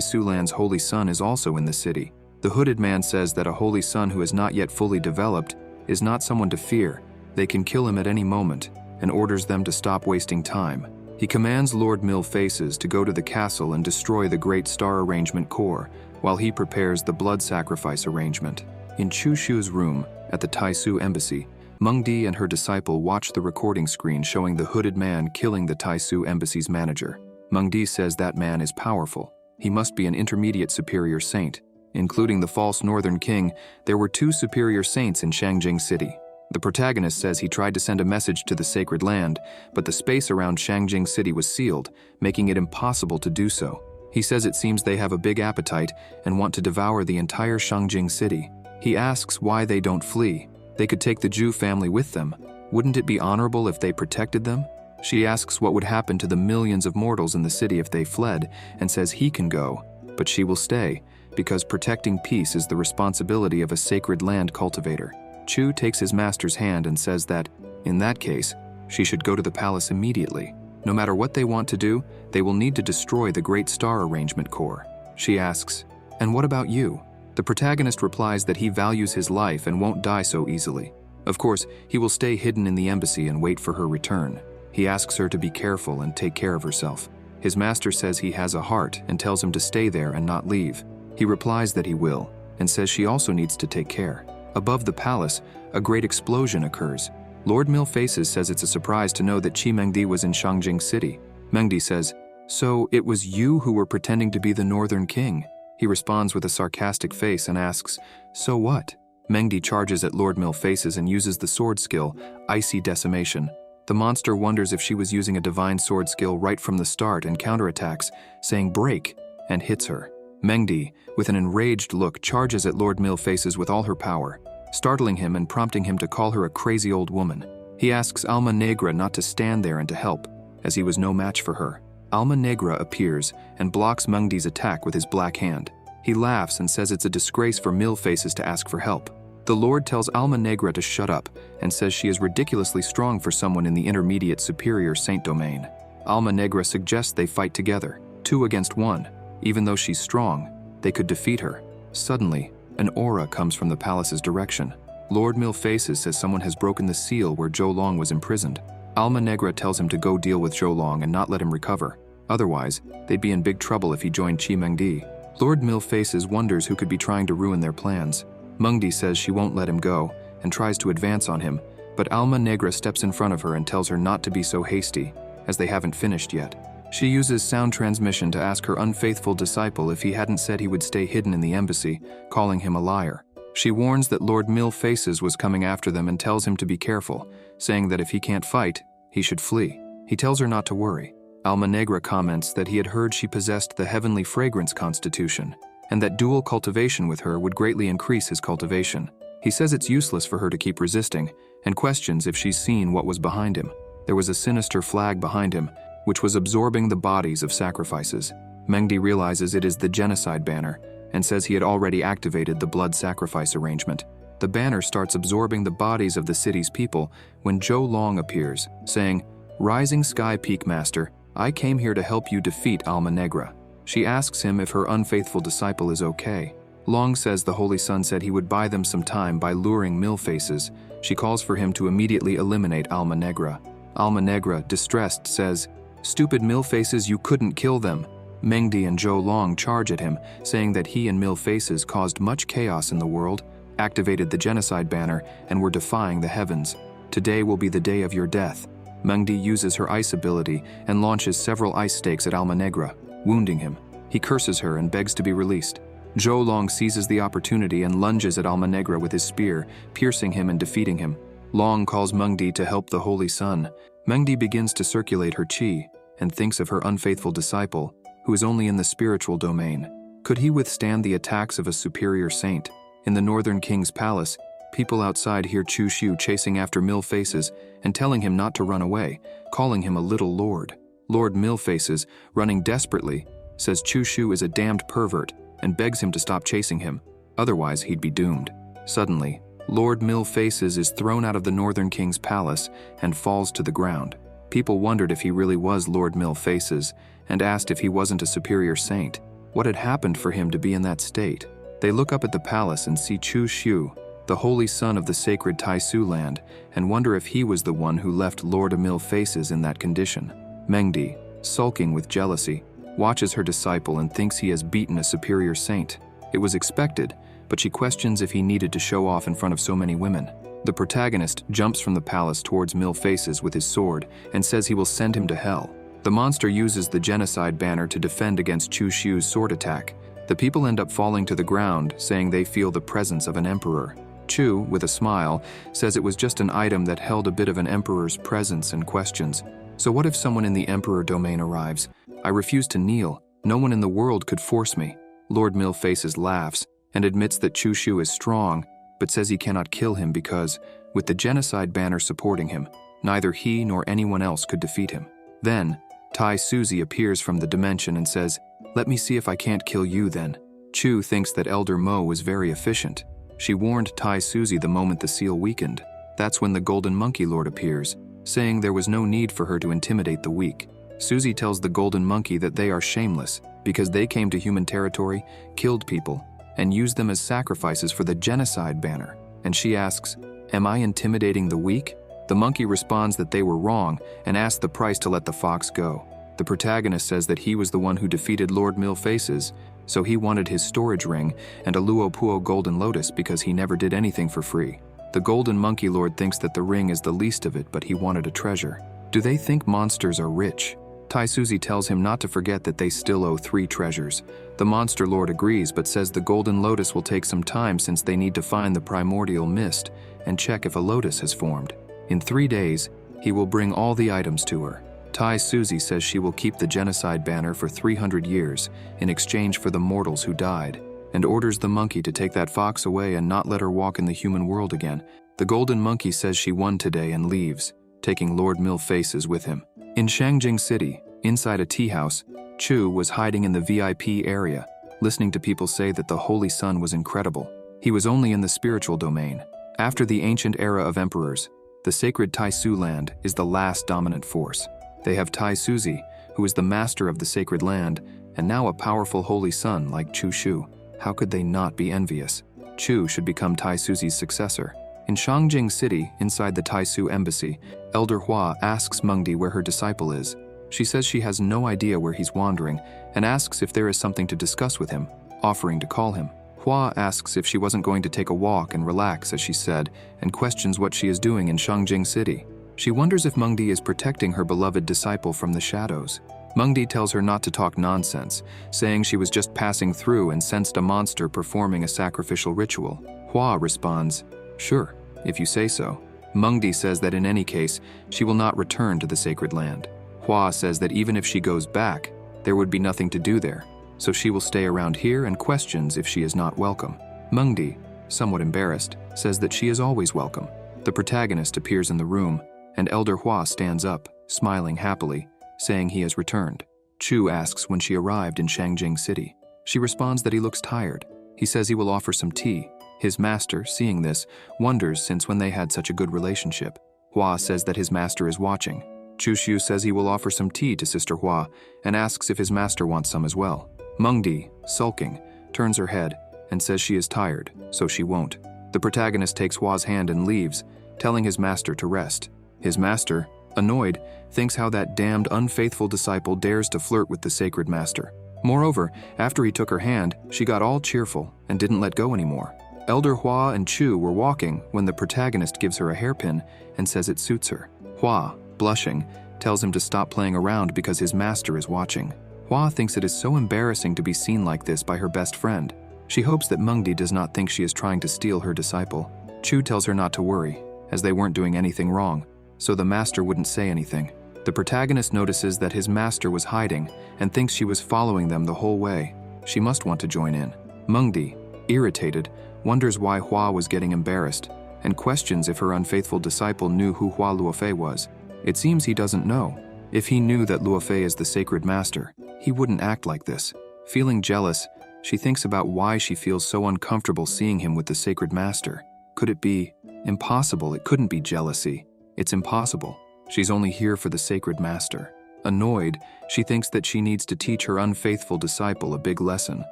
Su land's holy sun is also in the city. The hooded man says that a holy sun who is not yet fully developed is not someone to fear. They can kill him at any moment, and orders them to stop wasting time. He commands Lord Millfaces to go to the castle and destroy the Great Star Arrangement core, while he prepares the blood sacrifice arrangement. In Chu Shu's room at the Tai Su embassy, Meng Di and her disciple watch the recording screen showing the hooded man killing the Tai Su embassy's manager. Meng Di says that man is powerful. He must be an intermediate superior saint. Including the false northern king, there were 2 superior saints in Shangjing City. The protagonist says he tried to send a message to the sacred land, but the space around Shangjing City was sealed, making it impossible to do so. He says it seems they have a big appetite and want to devour the entire Shangjing City. He asks why they don't flee. They could take the Zhu family with them. Wouldn't it be honorable if they protected them? She asks what would happen to the millions of mortals in the city if they fled, and says he can go, but she will stay, because protecting peace is the responsibility of a sacred land cultivator. Chu takes his master's hand and says that, in that case, she should go to the palace immediately. No matter what they want to do, they will need to destroy the Great Star Arrangement core. She asks, "And what about you?" The protagonist replies that he values his life and won't die so easily. Of course, he will stay hidden in the embassy and wait for her return. He asks her to be careful and take care of herself. His master says he has a heart and tells him to stay there and not leave. He replies that he will, and says she also needs to take care. Above the palace, a great explosion occurs. Lord Millfaces says it's a surprise to know that Qi Mengdi was in Shangjing City. Mengdi says, "So it was you who were pretending to be the Northern King?" He responds with a sarcastic face and asks, "So what?" Mengdi charges at Lord Millfaces and uses the sword skill, Icy Decimation. The monster wonders if she was using a divine sword skill right from the start and counterattacks, saying break, and hits her. Mengdi, with an enraged look, charges at Lord Millfaces with all her power, startling him and prompting him to call her a crazy old woman. He asks Alma Negra not to stand there and to help, as he was no match for her. Alma Negra appears and blocks Mengdi's attack with his black hand. He laughs and says it's a disgrace for Millfaces to ask for help. The Lord tells Alma Negra to shut up and says she is ridiculously strong for someone in the intermediate superior saint domain. Alma Negra suggests they fight together, 2 against 1. Even though she's strong, they could defeat her. Suddenly, an aura comes from the palace's direction. Lord Millfaces says someone has broken the seal where Zhou Long was imprisoned. Alma Negra tells him to go deal with Zhou Long and not let him recover. Otherwise, they'd be in big trouble if he joined Qi Mengdi. Lord Millfaces wonders who could be trying to ruin their plans. Mengdi says she won't let him go and tries to advance on him, but Alma Negra steps in front of her and tells her not to be so hasty, as they haven't finished yet. She uses sound transmission to ask her unfaithful disciple if he hadn't said he would stay hidden in the embassy, calling him a liar. She warns that Lord Millfaces was coming after them and tells him to be careful, saying that if he can't fight, he should flee. He tells her not to worry. Alma Negra comments that he had heard she possessed the heavenly fragrance constitution, and that dual cultivation with her would greatly increase his cultivation. He says it's useless for her to keep resisting, and questions if she's seen what was behind him. There was a sinister flag behind him, which was absorbing the bodies of sacrifices. Mengdi realizes it is the genocide banner, and says he had already activated the blood sacrifice arrangement. The banner starts absorbing the bodies of the city's people when Zhou Long appears, saying, "Rising Sky Peak Master, I came here to help you defeat Alma Negra." She asks him if her unfaithful disciple is okay. Long says the Holy Sun said he would buy them some time by luring Millfaces. She calls for him to immediately eliminate Alma Negra. Alma Negra, distressed, says, "Stupid Millfaces, you couldn't kill them." Mengdi and Zhou Long charge at him, saying that he and Millfaces caused much chaos in the world, activated the genocide banner, and were defying the heavens. "Today will be the day of your death." Mengdi uses her ice ability and launches several ice stakes at Alma Negra, wounding him. He curses her and begs to be released. Zhou Long seizes the opportunity and lunges at Alma Negra with his spear, piercing him and defeating him. Long calls Mengdi to help the Holy Sun. Mengdi begins to circulate her qi and thinks of her unfaithful disciple, who is only in the spiritual domain. Could he withstand the attacks of a superior saint? In the Northern King's palace, people outside hear Chu Shu chasing after Millfaces and telling him not to run away, calling him a little lord. Lord Millfaces, running desperately, says Chu Shu is a damned pervert and begs him to stop chasing him, otherwise he'd be doomed. Suddenly, Lord Millfaces is thrown out of the Northern King's palace and falls to the ground. People wondered if he really was Lord Millfaces and asked if he wasn't a superior saint. What had happened for him to be in that state? They look up at the palace and see Chu Shu, the holy son of the sacred Taisu land, and wonder if he was the one who left Lord Millfaces in that condition. Mengdi, sulking with jealousy, watches her disciple and thinks he has beaten a superior saint. It was expected, but she questions if he needed to show off in front of so many women. The protagonist jumps from the palace towards Millfaces with his sword and says he will send him to hell. The monster uses the genocide banner to defend against Chu Shu's sword attack. The people end up falling to the ground, saying they feel the presence of an emperor. Chu, with a smile, says it was just an item that held a bit of an emperor's presence and questions. So what if someone in the emperor domain arrives? I refuse to kneel. No one in the world could force me. Lord Millfaces laughs and admits that Chu Shu is strong, but says he cannot kill him because, with the genocide banner supporting him, neither he nor anyone else could defeat him. Then, Tai Suzy appears from the dimension and says, "Let me see if I can't kill you then." Chu thinks that Elder Mo was very efficient. She warned Tai Suzy the moment the seal weakened. That's when the Golden Monkey Lord appears, saying there was no need for her to intimidate the weak. Suzy tells the Golden Monkey that they are shameless because they came to human territory, killed people, and used them as sacrifices for the genocide banner. And she asks, "Am I intimidating the weak?" The monkey responds that they were wrong and asks the price to let the fox go. The protagonist says that he was the one who defeated Lord Millfaces, so he wanted his storage ring and a Luopuo golden lotus because he never did anything for free. The Golden Monkey Lord thinks that the ring is the least of it, but he wanted a treasure. Do they think monsters are rich? Tai Suzy tells him not to forget that they still owe 3 treasures. The Monster Lord agrees, but says the Golden Lotus will take some time since they need to find the primordial mist and check if a lotus has formed. In 3 days, he will bring all the items to her. Tai Suzy says she will keep the genocide banner for 300 years in exchange for the mortals who died, and orders the monkey to take that fox away and not let her walk in the human world again. The Golden Monkey says she won today and leaves, taking Lord Millfaces with him. In Shangjing City, inside a tea house, Chu was hiding in the VIP area, listening to people say that the Holy Sun was incredible. He was only in the spiritual domain. After the ancient era of emperors, the sacred Taisu land is the last dominant force. They have Tai Suzy, who is the master of the sacred land, and now a powerful holy son like Chu Shu. How could they not be envious? Chu should become Tai Suzy's successor. In Shangjing City, inside the Taisu embassy, Elder Hua asks Mengdi where her disciple is. She says she has no idea where he's wandering and asks if there is something to discuss with him, offering to call him. Hua asks if she wasn't going to take a walk and relax, as she said, and questions what she is doing in Shangjing City. She wonders if Mengdi is protecting her beloved disciple from the shadows. Mengdi tells her not to talk nonsense, saying she was just passing through and sensed a monster performing a sacrificial ritual. Hua responds, "Sure, if you say so." Mengdi says that in any case, she will not return to the sacred land. Hua says that even if she goes back, there would be nothing to do there, so she will stay around here and questions if she is not welcome. Mengdi, somewhat embarrassed, says that she is always welcome. The protagonist appears in the room, and Elder Hua stands up, smiling happily, saying he has returned. Chu asks when she arrived in Shangjing City. She responds that he looks tired. He says he will offer some tea. His master, seeing this, wonders since when they had such a good relationship. Hua says that his master is watching. Chu Shu says he will offer some tea to Sister Hua and asks if his master wants some as well. Mengdi, sulking, turns her head and says she is tired, so she won't. The protagonist takes Hua's hand and leaves, telling his master to rest. His master, annoyed, thinks how that damned unfaithful disciple dares to flirt with the sacred master. Moreover, after he took her hand, she got all cheerful and didn't let go anymore. Elder Hua and Chu were walking when the protagonist gives her a hairpin and says it suits her. Hua, blushing, tells him to stop playing around because his master is watching. Hua thinks it is so embarrassing to be seen like this by her best friend. She hopes that Mengdi does not think she is trying to steal her disciple. Chu tells her not to worry, as they weren't doing anything wrong, so the master wouldn't say anything. The protagonist notices that his master was hiding and thinks she was following them the whole way. She must want to join in. Mengdi, irritated, wonders why Hua was getting embarrassed and questions if her unfaithful disciple knew who Hua Luofei was. It seems he doesn't know. If he knew that Luofei is the sacred master, he wouldn't act like this. Feeling jealous, she thinks about why she feels so uncomfortable seeing him with the sacred master. Could it be? Impossible. It couldn't be jealousy. It's impossible. She's only here for the sacred master. Annoyed, she thinks that she needs to teach her unfaithful disciple a big lesson.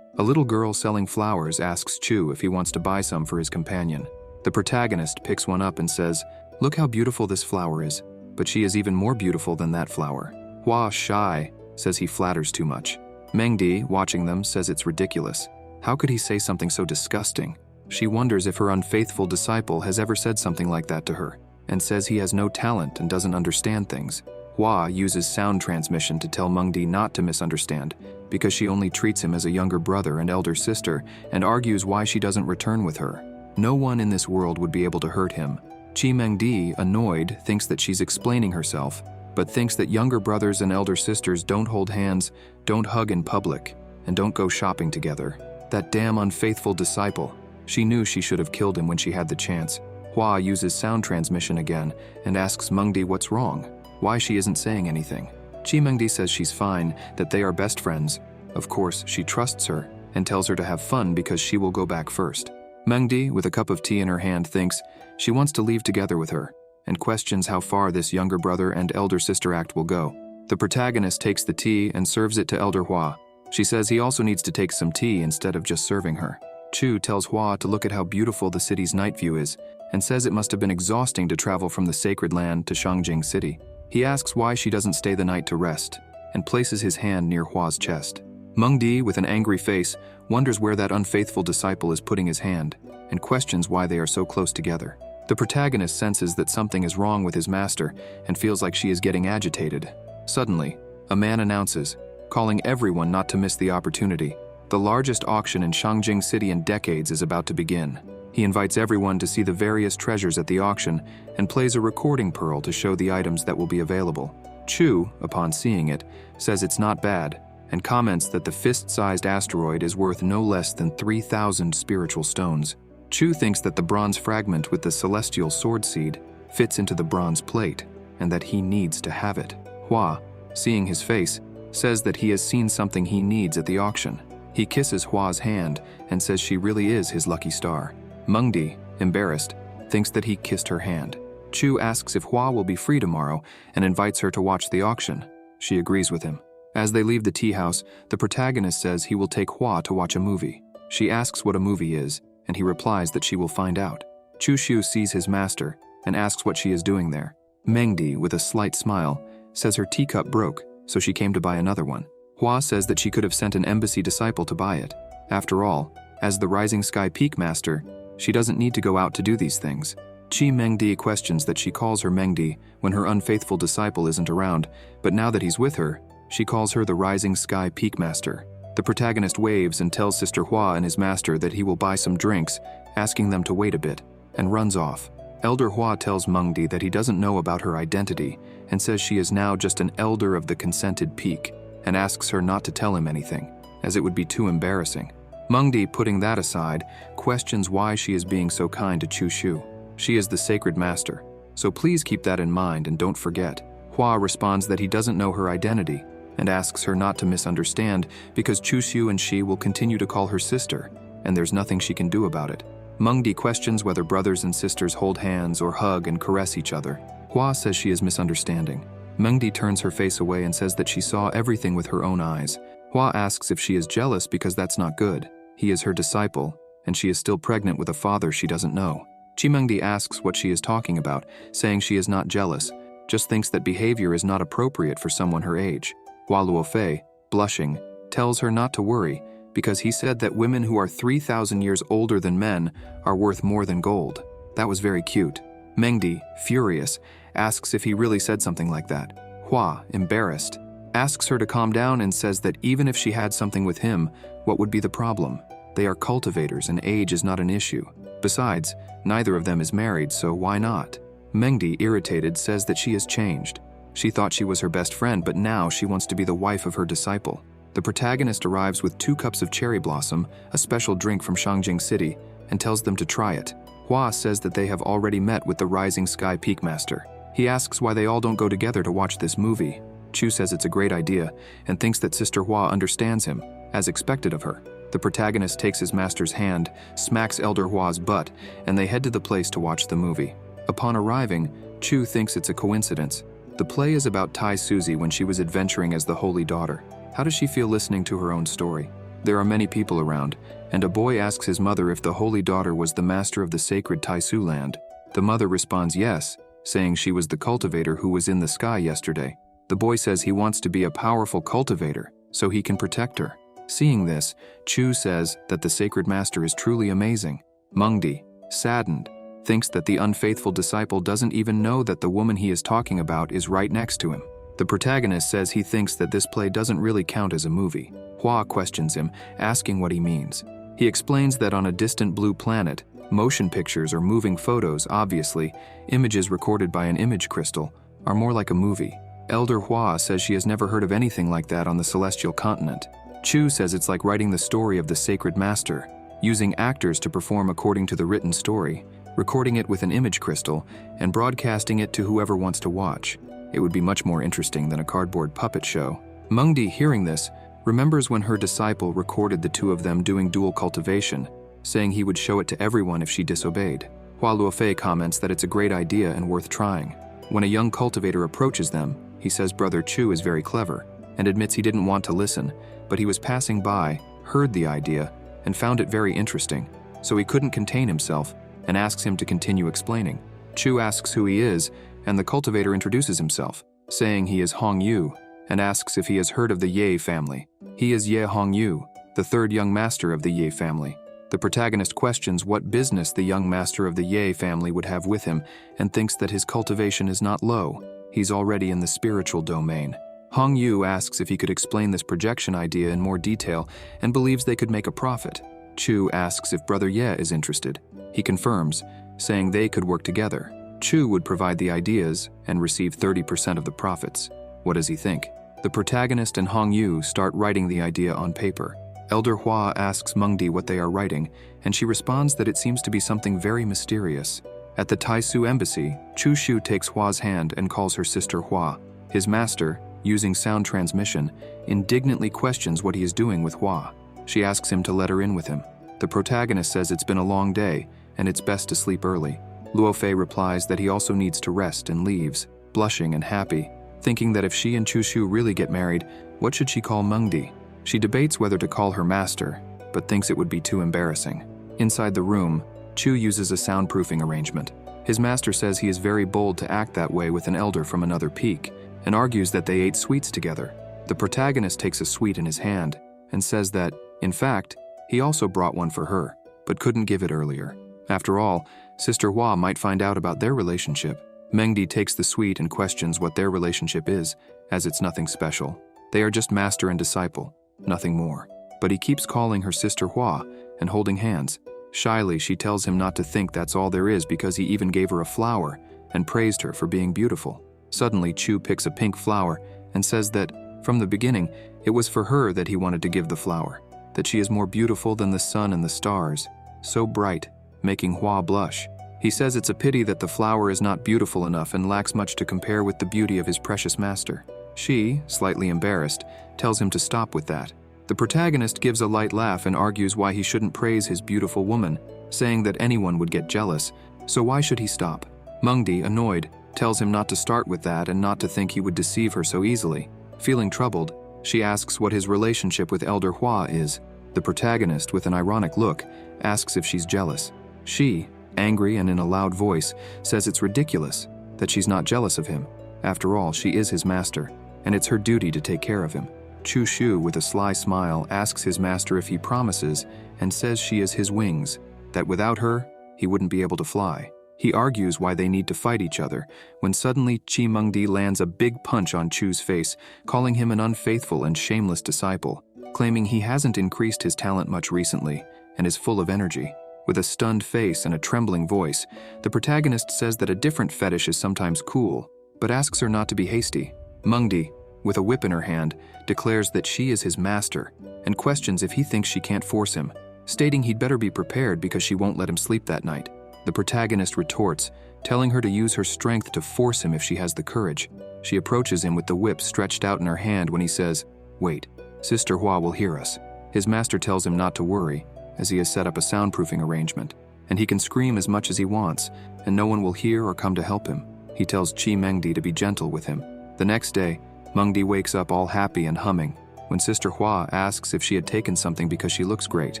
A little girl selling flowers asks Chu if he wants to buy some for his companion. The protagonist picks one up and says, "Look how beautiful this flower is, but she is even more beautiful than that flower." Hua, shy, says he flatters too much. Mengdi, watching them, says it's ridiculous. How could he say something so disgusting? She wonders if her unfaithful disciple has ever said something like that to her, and says he has no talent and doesn't understand things. Hua uses sound transmission to tell Mengdi not to misunderstand, because she only treats him as a younger brother and elder sister, and argues why she doesn't return with her. No one in this world would be able to hurt him. Chi Mengdi, annoyed, thinks that she's explaining herself, but thinks that younger brothers and elder sisters don't hold hands, don't hug in public, and don't go shopping together. That damn unfaithful disciple. She knew she should have killed him when she had the chance. Hua uses sound transmission again and asks Mengdi what's wrong, why she isn't saying anything. Chi Mengdi says she's fine, that they are best friends. Of course, she trusts her and tells her to have fun because she will go back first. Mengdi, with a cup of tea in her hand, thinks she wants to leave together with her and questions how far this younger brother and elder sister act will go. The protagonist takes the tea and serves it to Elder Hua. She says he also needs to take some tea instead of just serving her. Chu tells Hua to look at how beautiful the city's night view is and says it must have been exhausting to travel from the sacred land to Shangjing City. He asks why she doesn't stay the night to rest and places his hand near Hua's chest. Mengdi, with an angry face, wonders where that unfaithful disciple is putting his hand and questions why they are so close together. The protagonist senses that something is wrong with his master and feels like she is getting agitated. Suddenly, a man announces, calling everyone not to miss the opportunity. The largest auction in Shangjing City in decades is about to begin. He invites everyone to see the various treasures at the auction and plays a recording pearl to show the items that will be available. Chu, upon seeing it, says it's not bad and comments that the fist-sized asteroid is worth no less than 3,000 spiritual stones. Chu thinks that the bronze fragment with the celestial sword seed fits into the bronze plate and that he needs to have it. Hua, seeing his face, says that he has seen something he needs at the auction. He kisses Hua's hand and says she really is his lucky star. Mengdi, embarrassed, thinks that he kissed her hand. Chu asks if Hua will be free tomorrow and invites her to watch the auction. She agrees with him. As they leave the tea house, the protagonist says he will take Hua to watch a movie. She asks what a movie is, and he replies that she will find out. Chu Shu sees his master and asks what she is doing there. Mengdi, with a slight smile, says her teacup broke, so she came to buy another one. Hua says that she could have sent an embassy disciple to buy it. After all, as the Rising Sky Peak Master, she doesn't need to go out to do these things. Chi Mengdi questions that she calls her Mengdi when her unfaithful disciple isn't around, but now that he's with her, she calls her the Rising Sky Peak Master. The protagonist waves and tells Sister Hua and his master that he will buy some drinks, asking them to wait a bit, and runs off. Elder Hua tells Mengdi that he doesn't know about her identity and says she is now just an elder of the consented peak, and asks her not to tell him anything, as it would be too embarrassing. Mengdi, putting that aside, questions why she is being so kind to Chu Shu. She is the sacred master, so please keep that in mind and don't forget. Hua responds that he doesn't know her identity and asks her not to misunderstand because Chu Shu and she will continue to call her sister, and there's nothing she can do about it. Mengdi questions whether brothers and sisters hold hands or hug and caress each other. Hua says she is misunderstanding. Mengdi turns her face away and says that she saw everything with her own eyes. Hua asks if she is jealous because that's not good. He is her disciple, and she is still pregnant with a father she doesn't know. Chi Mengdi asks what she is talking about, saying she is not jealous, just thinks that behavior is not appropriate for someone her age. Hua Luofei, blushing, tells her not to worry because he said that women who are 3,000 years older than men are worth more than gold. That was very cute. Mengdi, furious, asks if he really said something like that. Hua, embarrassed, asks her to calm down and says that even if she had something with him, what would be the problem? They are cultivators and age is not an issue. Besides, neither of them is married, so why not? Mengdi, irritated, says that she has changed. She thought she was her best friend, but now she wants to be the wife of her disciple. The protagonist arrives with 2 cups of cherry blossom, a special drink from Shangjing City, and tells them to try it. Hua says that they have already met with the Rising Sky Peak Master. He asks why they all don't go together to watch this movie. Chu says it's a great idea and thinks that Sister Hua understands him, as expected of her. The protagonist takes his master's hand, smacks Elder Hua's butt, and they head to the place to watch the movie. Upon arriving, Chu thinks it's a coincidence. The play is about Tai Suzy when she was adventuring as the Holy Daughter. How does she feel listening to her own story? There are many people around, and a boy asks his mother if the Holy Daughter was the master of the sacred Taisu land. The mother responds yes, saying she was the cultivator who was in the sky yesterday. The boy says he wants to be a powerful cultivator, so he can protect her. Seeing this, Chu says that the sacred master is truly amazing. Mengdi, saddened, thinks that the unfaithful disciple doesn't even know that the woman he is talking about is right next to him. The protagonist says he thinks that this play doesn't really count as a movie. Hua questions him, asking what he means. He explains that on a distant blue planet, motion pictures or moving photos, obviously, images recorded by an image crystal, are more like a movie. Elder Hua says she has never heard of anything like that on the celestial continent. Chu says it's like writing the story of the sacred master, using actors to perform according to the written story, recording it with an image crystal, and broadcasting it to whoever wants to watch. It would be much more interesting than a cardboard puppet show. Mengdi, hearing this, remembers when her disciple recorded the 2 of them doing dual cultivation, saying he would show it to everyone if she disobeyed. Hua Luofei comments that it's a great idea and worth trying. When a young cultivator approaches them, he says Brother Chu is very clever, and admits he didn't want to listen, but he was passing by, heard the idea, and found it very interesting, so he couldn't contain himself, and asks him to continue explaining. Chu asks who he is, and the cultivator introduces himself, saying he is Hong Yu, and asks if he has heard of the Ye family. He is Ye Hong Yu, the 3rd young master of the Ye family. The protagonist questions what business the young master of the Ye family would have with him, and thinks that his cultivation is not low. He's already in the spiritual domain. Hong Yu asks if he could explain this projection idea in more detail, and believes they could make a profit. Chu asks if Brother Ye is interested. He confirms, saying they could work together. Chu would provide the ideas and receive 30% of the profits. What does he think? The protagonist and Hong Yu start writing the idea on paper. Elder Hua asks Mengdi what they are writing, and she responds that it seems to be something very mysterious. At the Taisu embassy, Chu Shu takes Hua's hand and calls her sister Hua. His master, using sound transmission, indignantly questions what he is doing with Hua. She asks him to let her in with him. The protagonist says it's been a long day, and it's best to sleep early. Luofei replies that he also needs to rest and leaves, blushing and happy, thinking that if she and Chu Shu really get married, what should she call Mengdi? She debates whether to call her master, but thinks it would be too embarrassing. Inside the room, Chu uses a soundproofing arrangement. His master says he is very bold to act that way with an elder from another peak, and argues that they ate sweets together. The protagonist takes a sweet in his hand, and says that, in fact, he also brought one for her, but couldn't give it earlier. After all, Sister Hua might find out about their relationship. Mengdi takes the sweet and questions what their relationship is, as it's nothing special. They are just master and disciple, nothing more. But he keeps calling her Sister Hua and holding hands. Shyly, she tells him not to think that's all there is because he even gave her a flower and praised her for being beautiful. Suddenly, Chu picks a pink flower and says that, from the beginning, it was for her that he wanted to give the flower, that she is more beautiful than the sun and the stars, so bright, making Hua blush. He says it's a pity that the flower is not beautiful enough and lacks much to compare with the beauty of his precious master. She, slightly embarrassed, tells him to stop with that. The protagonist gives a light laugh and argues why he shouldn't praise his beautiful woman, saying that anyone would get jealous, so why should he stop? Mengdi, annoyed, tells him not to start with that and not to think he would deceive her so easily. Feeling troubled, she asks what his relationship with Elder Hua is. The protagonist, with an ironic look, asks if she's jealous. She, angry and in a loud voice, says it's ridiculous, that she's not jealous of him. After all, she is his master, and it's her duty to take care of him. Chu Shu, with a sly smile, asks his master if he promises, and says she is his wings, that without her, he wouldn't be able to fly. He argues why they need to fight each other, when suddenly Chi Mengdi lands a big punch on Chu's face, calling him an unfaithful and shameless disciple, claiming he hasn't increased his talent much recently, and is full of energy. With a stunned face and a trembling voice, the protagonist says that a different fetish is sometimes cool, but asks her not to be hasty. Mengdi, with a whip in her hand, declares that she is his master and questions if he thinks she can't force him, stating he'd better be prepared because she won't let him sleep that night. The protagonist retorts, telling her to use her strength to force him if she has the courage. She approaches him with the whip stretched out in her hand when he says, "Wait, Sister Hua will hear us." His master tells him not to worry, as he has set up a soundproofing arrangement, and he can scream as much as he wants, and no one will hear or come to help him. He tells Chi Mengdi to be gentle with him. The next day, Mengdi wakes up all happy and humming when Sister Hua asks if she had taken something because she looks great.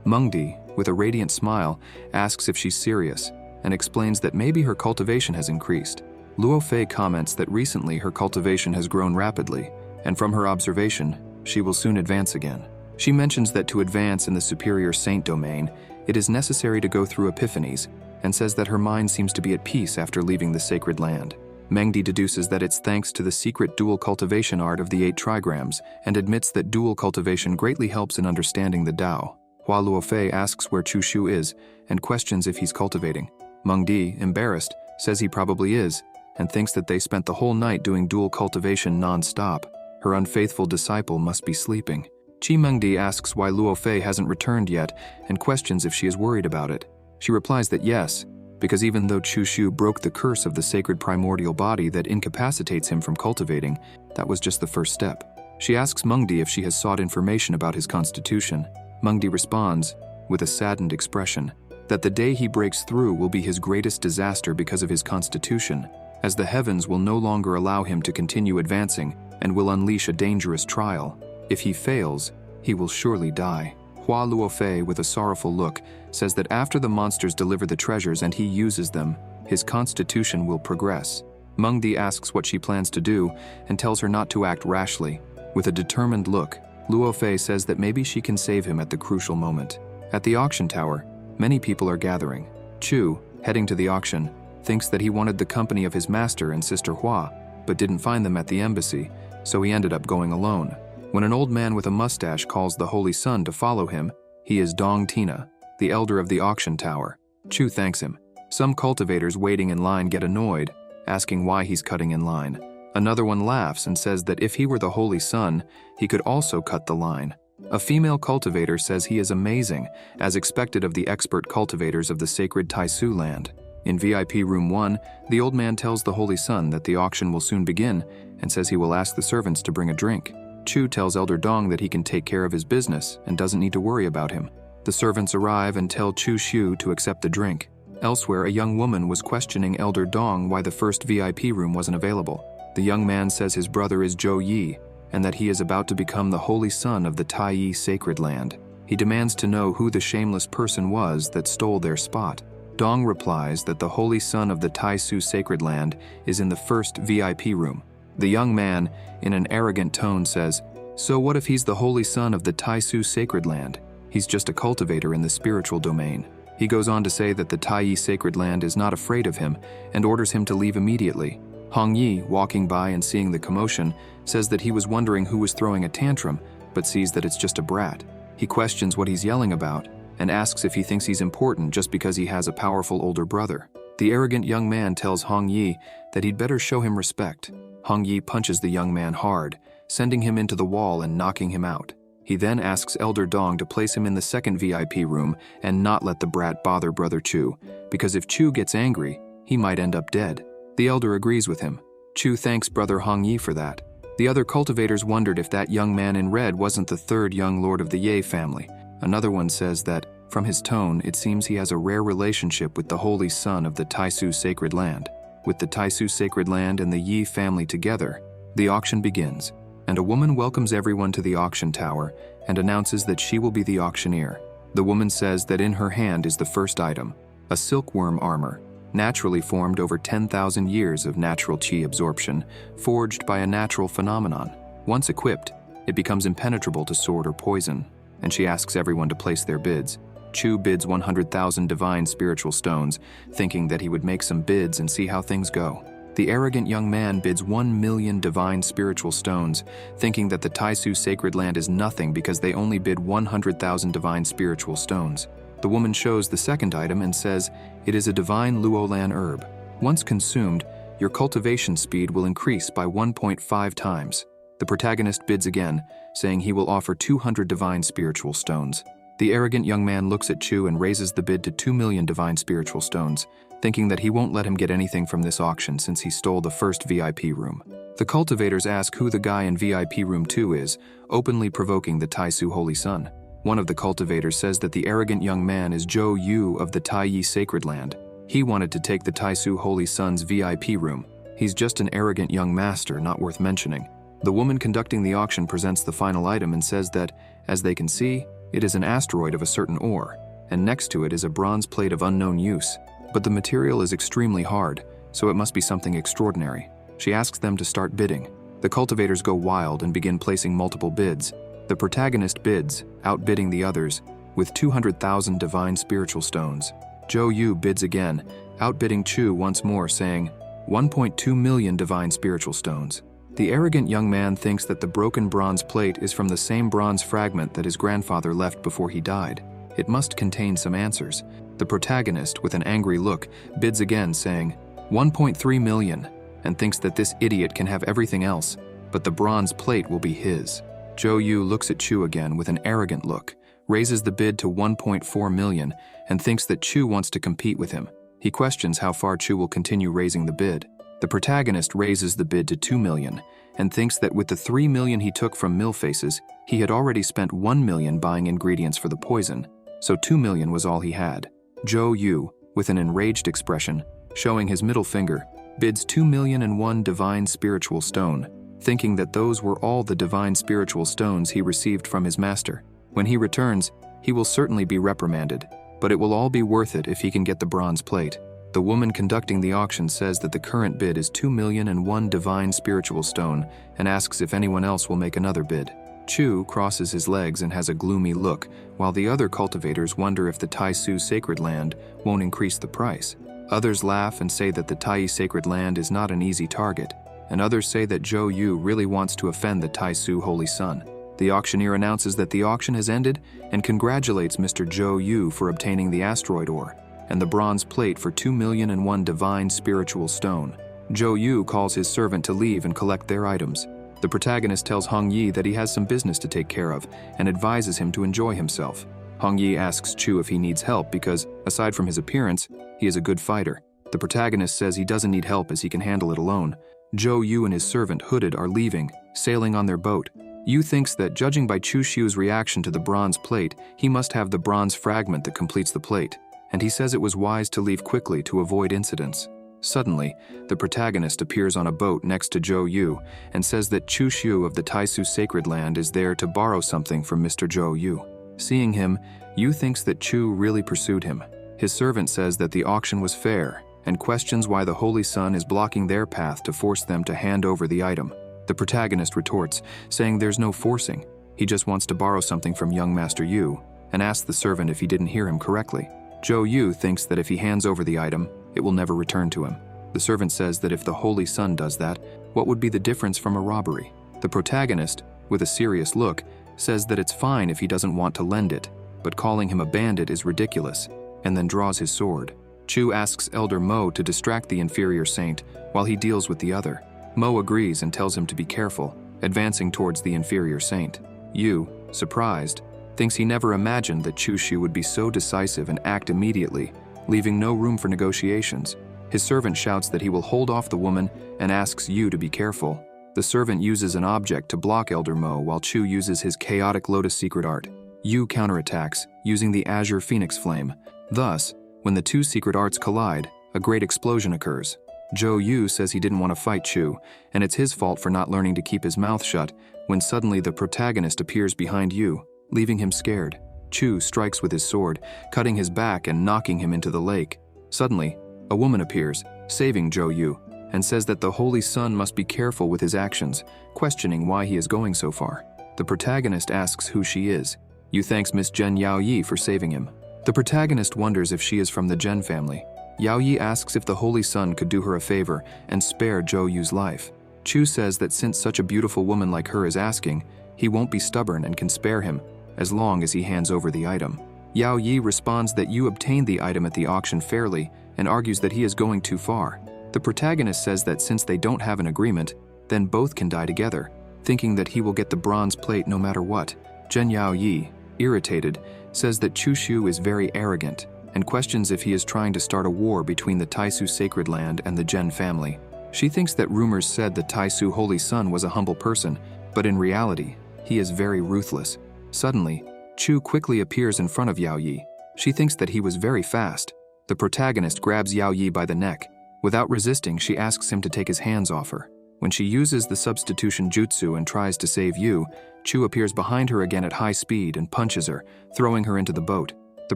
Mengdi, with a radiant smile, asks if she's serious and explains that maybe her cultivation has increased. Luo Fei comments that recently her cultivation has grown rapidly, and from her observation, she will soon advance again. She mentions that to advance in the superior saint domain, it is necessary to go through epiphanies, and says that her mind seems to be at peace after leaving the sacred land. Mengdi deduces that it's thanks to the secret dual cultivation art of the 8 trigrams, and admits that dual cultivation greatly helps in understanding the Tao. Hua Luofei asks where Chu Shu is, and questions if he's cultivating. Mengdi, embarrassed, says he probably is, and thinks that they spent the whole night doing dual cultivation non-stop. Her unfaithful disciple must be sleeping. Chi Mengdi asks why Luo Fei hasn't returned yet, and questions if she is worried about it. She replies that yes, because even though Chu Shu broke the curse of the sacred primordial body that incapacitates him from cultivating, that was just the first step. She asks Mengdi if she has sought information about his constitution. Mengdi responds, with a saddened expression, that the day he breaks through will be his greatest disaster because of his constitution, as the heavens will no longer allow him to continue advancing and will unleash a dangerous trial. If he fails, he will surely die. Hua Luofei, with a sorrowful look, says that after the monsters deliver the treasures and he uses them, his constitution will progress. Mengdi asks what she plans to do and tells her not to act rashly. With a determined look, Luofei says that maybe she can save him at the crucial moment. At the auction tower, many people are gathering. Chu, heading to the auction, thinks that he wanted the company of his master and Sister Hua, but didn't find them at the embassy, so he ended up going alone. When an old man with a mustache calls the Holy Sun to follow him, he is Dong Tina, the elder of the auction tower. Chu thanks him. Some cultivators waiting in line get annoyed, asking why he's cutting in line. Another one laughs and says that if he were the Holy Sun, he could also cut the line. A female cultivator says he is amazing, as expected of the expert cultivators of the sacred Taisu land. In VIP room 1, the old man tells the Holy Sun that the auction will soon begin and says he will ask the servants to bring a drink. Chu tells Elder Dong that he can take care of his business and doesn't need to worry about him. The servants arrive and tell Chu Shu to accept the drink. Elsewhere, a young woman was questioning Elder Dong why the first VIP room wasn't available. The young man says his brother is Zhou Yi and that he is about to become the Holy Son of the Tai Yi sacred land. He demands to know who the shameless person was that stole their spot. Dong replies that the Holy Son of the Taisu sacred land is in the first VIP room. The young man, in an arrogant tone, says, "So what if he's the Holy Son of the Taisu sacred land? He's just a cultivator in the spiritual domain." He goes on to say that the Tai Yi sacred land is not afraid of him and orders him to leave immediately. Hong Yi, walking by and seeing the commotion, says that he was wondering who was throwing a tantrum, but sees that it's just a brat. He questions what he's yelling about and asks if he thinks he's important just because he has a powerful older brother. The arrogant young man tells Hong Yi that he'd better show him respect. Hong Yi punches the young man hard, sending him into the wall and knocking him out. He then asks Elder Dong to place him in the second VIP room and not let the brat bother Brother Chu, because if Chu gets angry, he might end up dead. The elder agrees with him. Chu thanks Brother Hong Yi for that. The other cultivators wondered if that young man in red wasn't the third young lord of the Ye family. Another one says that, from his tone, it seems he has a rare relationship with the Holy Son of the Taisu sacred land. With the Taisu sacred land and the Yi family together, the auction begins, and a woman welcomes everyone to the auction tower and announces that she will be the auctioneer. The woman says that in her hand is the first item, a silkworm armor, naturally formed over 10,000 years of natural qi absorption, forged by a natural phenomenon. Once equipped, it becomes impenetrable to sword or poison, and she asks everyone to place their bids. Chu bids 100,000 divine spiritual stones, thinking that he would make some bids and see how things go. The arrogant young man bids 1,000,000 divine spiritual stones, thinking that the Taisu sacred land is nothing because they only bid 100,000 divine spiritual stones. The woman shows the second item and says it is a divine Luolan herb. Once consumed, your cultivation speed will increase by 1.5 times. The protagonist bids again, saying he will offer 200 divine spiritual stones. The arrogant young man looks at Chu and raises the bid to 2 million divine spiritual stones, thinking that he won't let him get anything from this auction since he stole the first VIP room. The cultivators ask who the guy in VIP room 2 is, openly provoking the Taisu Holy Sun. One of the cultivators says that the arrogant young man is Zhou Yu of the Taiyi Sacred Land. He wanted to take the Taisu Holy Sun's VIP room. He's just an arrogant young master, not worth mentioning. The woman conducting the auction presents the final item and says that, as they can see, it is an asteroid of a certain ore, and next to it is a bronze plate of unknown use. But the material is extremely hard, so it must be something extraordinary. She asks them to start bidding. The cultivators go wild and begin placing multiple bids. The protagonist bids, outbidding the others, with 200,000 divine spiritual stones. Zhou Yu bids again, outbidding Chu once more, saying 1.2 million divine spiritual stones. The arrogant young man thinks that the broken bronze plate is from the same bronze fragment that his grandfather left before he died. It must contain some answers. The protagonist, with an angry look, bids again, saying 1.3 million, and thinks that this idiot can have everything else, but the bronze plate will be his. Zhou Yu looks at Chu again with an arrogant look, raises the bid to 1.4 million, and thinks that Chu wants to compete with him. He questions how far Chu will continue raising the bid. The protagonist raises the bid to 2 million, and thinks that with the 3 million he took from Millfaces, he had already spent 1 million buying ingredients for the poison, so 2 million was all he had. Zhou Yu, with an enraged expression, showing his middle finger, bids 2,000,001 divine spiritual stone, thinking that those were all the divine spiritual stones he received from his master. When he returns, he will certainly be reprimanded, but it will all be worth it if he can get the bronze plate. The woman conducting the auction says that the current bid is 2,000,001 divine spiritual stone and asks if anyone else will make another bid. Chu crosses his legs and has a gloomy look, while the other cultivators wonder if the Taisu Sacred Land won't increase the price. Others laugh and say that the Taiyi Sacred Land is not an easy target, and others say that Zhou Yu really wants to offend the Taisu Holy Sun. The auctioneer announces that the auction has ended and congratulates Mr. Zhou Yu for obtaining the asteroid ore and the bronze plate for 2,000,001 divine spiritual stone. Zhou Yu calls his servant to leave and collect their items. The protagonist tells Hong Yi that he has some business to take care of and advises him to enjoy himself. Hong Yi asks Chu if he needs help because, aside from his appearance, he is a good fighter. The protagonist says he doesn't need help as he can handle it alone. Zhou Yu and his servant Hooded are leaving, sailing on their boat. Yu thinks that, judging by Chu Xiu's reaction to the bronze plate, he must have the bronze fragment that completes the plate, and he says it was wise to leave quickly to avoid incidents. Suddenly, the protagonist appears on a boat next to Zhou Yu and says that Chu Xiu of the Taisu Sacred Land is there to borrow something from Mr. Zhou Yu. Seeing him, Yu thinks that Chu really pursued him. His servant says that the auction was fair and questions why the Holy Sun is blocking their path to force them to hand over the item. The protagonist retorts, saying there's no forcing. He just wants to borrow something from young Master Yu, and asks the servant if he didn't hear him correctly. Zhou Yu thinks that if he hands over the item, it will never return to him. The servant says that if the Holy Sun does that, what would be the difference from a robbery? The protagonist, with a serious look, says that it's fine if he doesn't want to lend it, but calling him a bandit is ridiculous, and then draws his sword. Chu asks Elder Mo to distract the inferior saint while he deals with the other. Mo agrees and tells him to be careful, advancing towards the inferior saint. Yu, surprised, thinks he never imagined that Chu Xiu would be so decisive and act immediately, leaving no room for negotiations. His servant shouts that he will hold off the woman and asks Yu to be careful. The servant uses an object to block Elder Mo while Chu uses his chaotic lotus secret art. Yu counterattacks, using the azure phoenix flame. Thus, when the two secret arts collide, a great explosion occurs. Zhou Yu says he didn't want to fight Chu, and it's his fault for not learning to keep his mouth shut, when suddenly the protagonist appears behind Yu, leaving him scared. Chu strikes with his sword, cutting his back and knocking him into the lake. Suddenly, a woman appears, saving Zhou Yu, and says that the Holy Sun must be careful with his actions, questioning why he is going so far. The protagonist asks who she is. Yu thanks Miss Zhen Yao Yi for saving him. The protagonist wonders if she is from the Zhen family. Yao Yi asks if the Holy Sun could do her a favor and spare Zhou Yu's life. Chu says that since such a beautiful woman like her is asking, he won't be stubborn and can spare him, as long as he hands over the item. Yao Yi responds that Yu obtained the item at the auction fairly and argues that he is going too far. The protagonist says that since they don't have an agreement, then both can die together, thinking that he will get the bronze plate no matter what. Zhen Yaoyi, irritated, says that Chu Shu is very arrogant and questions if he is trying to start a war between the Taisu sacred land and the Zhen family. She thinks that rumors said the Taisu holy son was a humble person, but in reality, he is very ruthless. Suddenly, Chu quickly appears in front of Yaoyi. She thinks that he was very fast. The protagonist grabs Yaoyi by the neck. Without resisting, she asks him to take his hands off her. When she uses the substitution jutsu and tries to save Yu, Chu appears behind her again at high speed and punches her, throwing her into the boat. The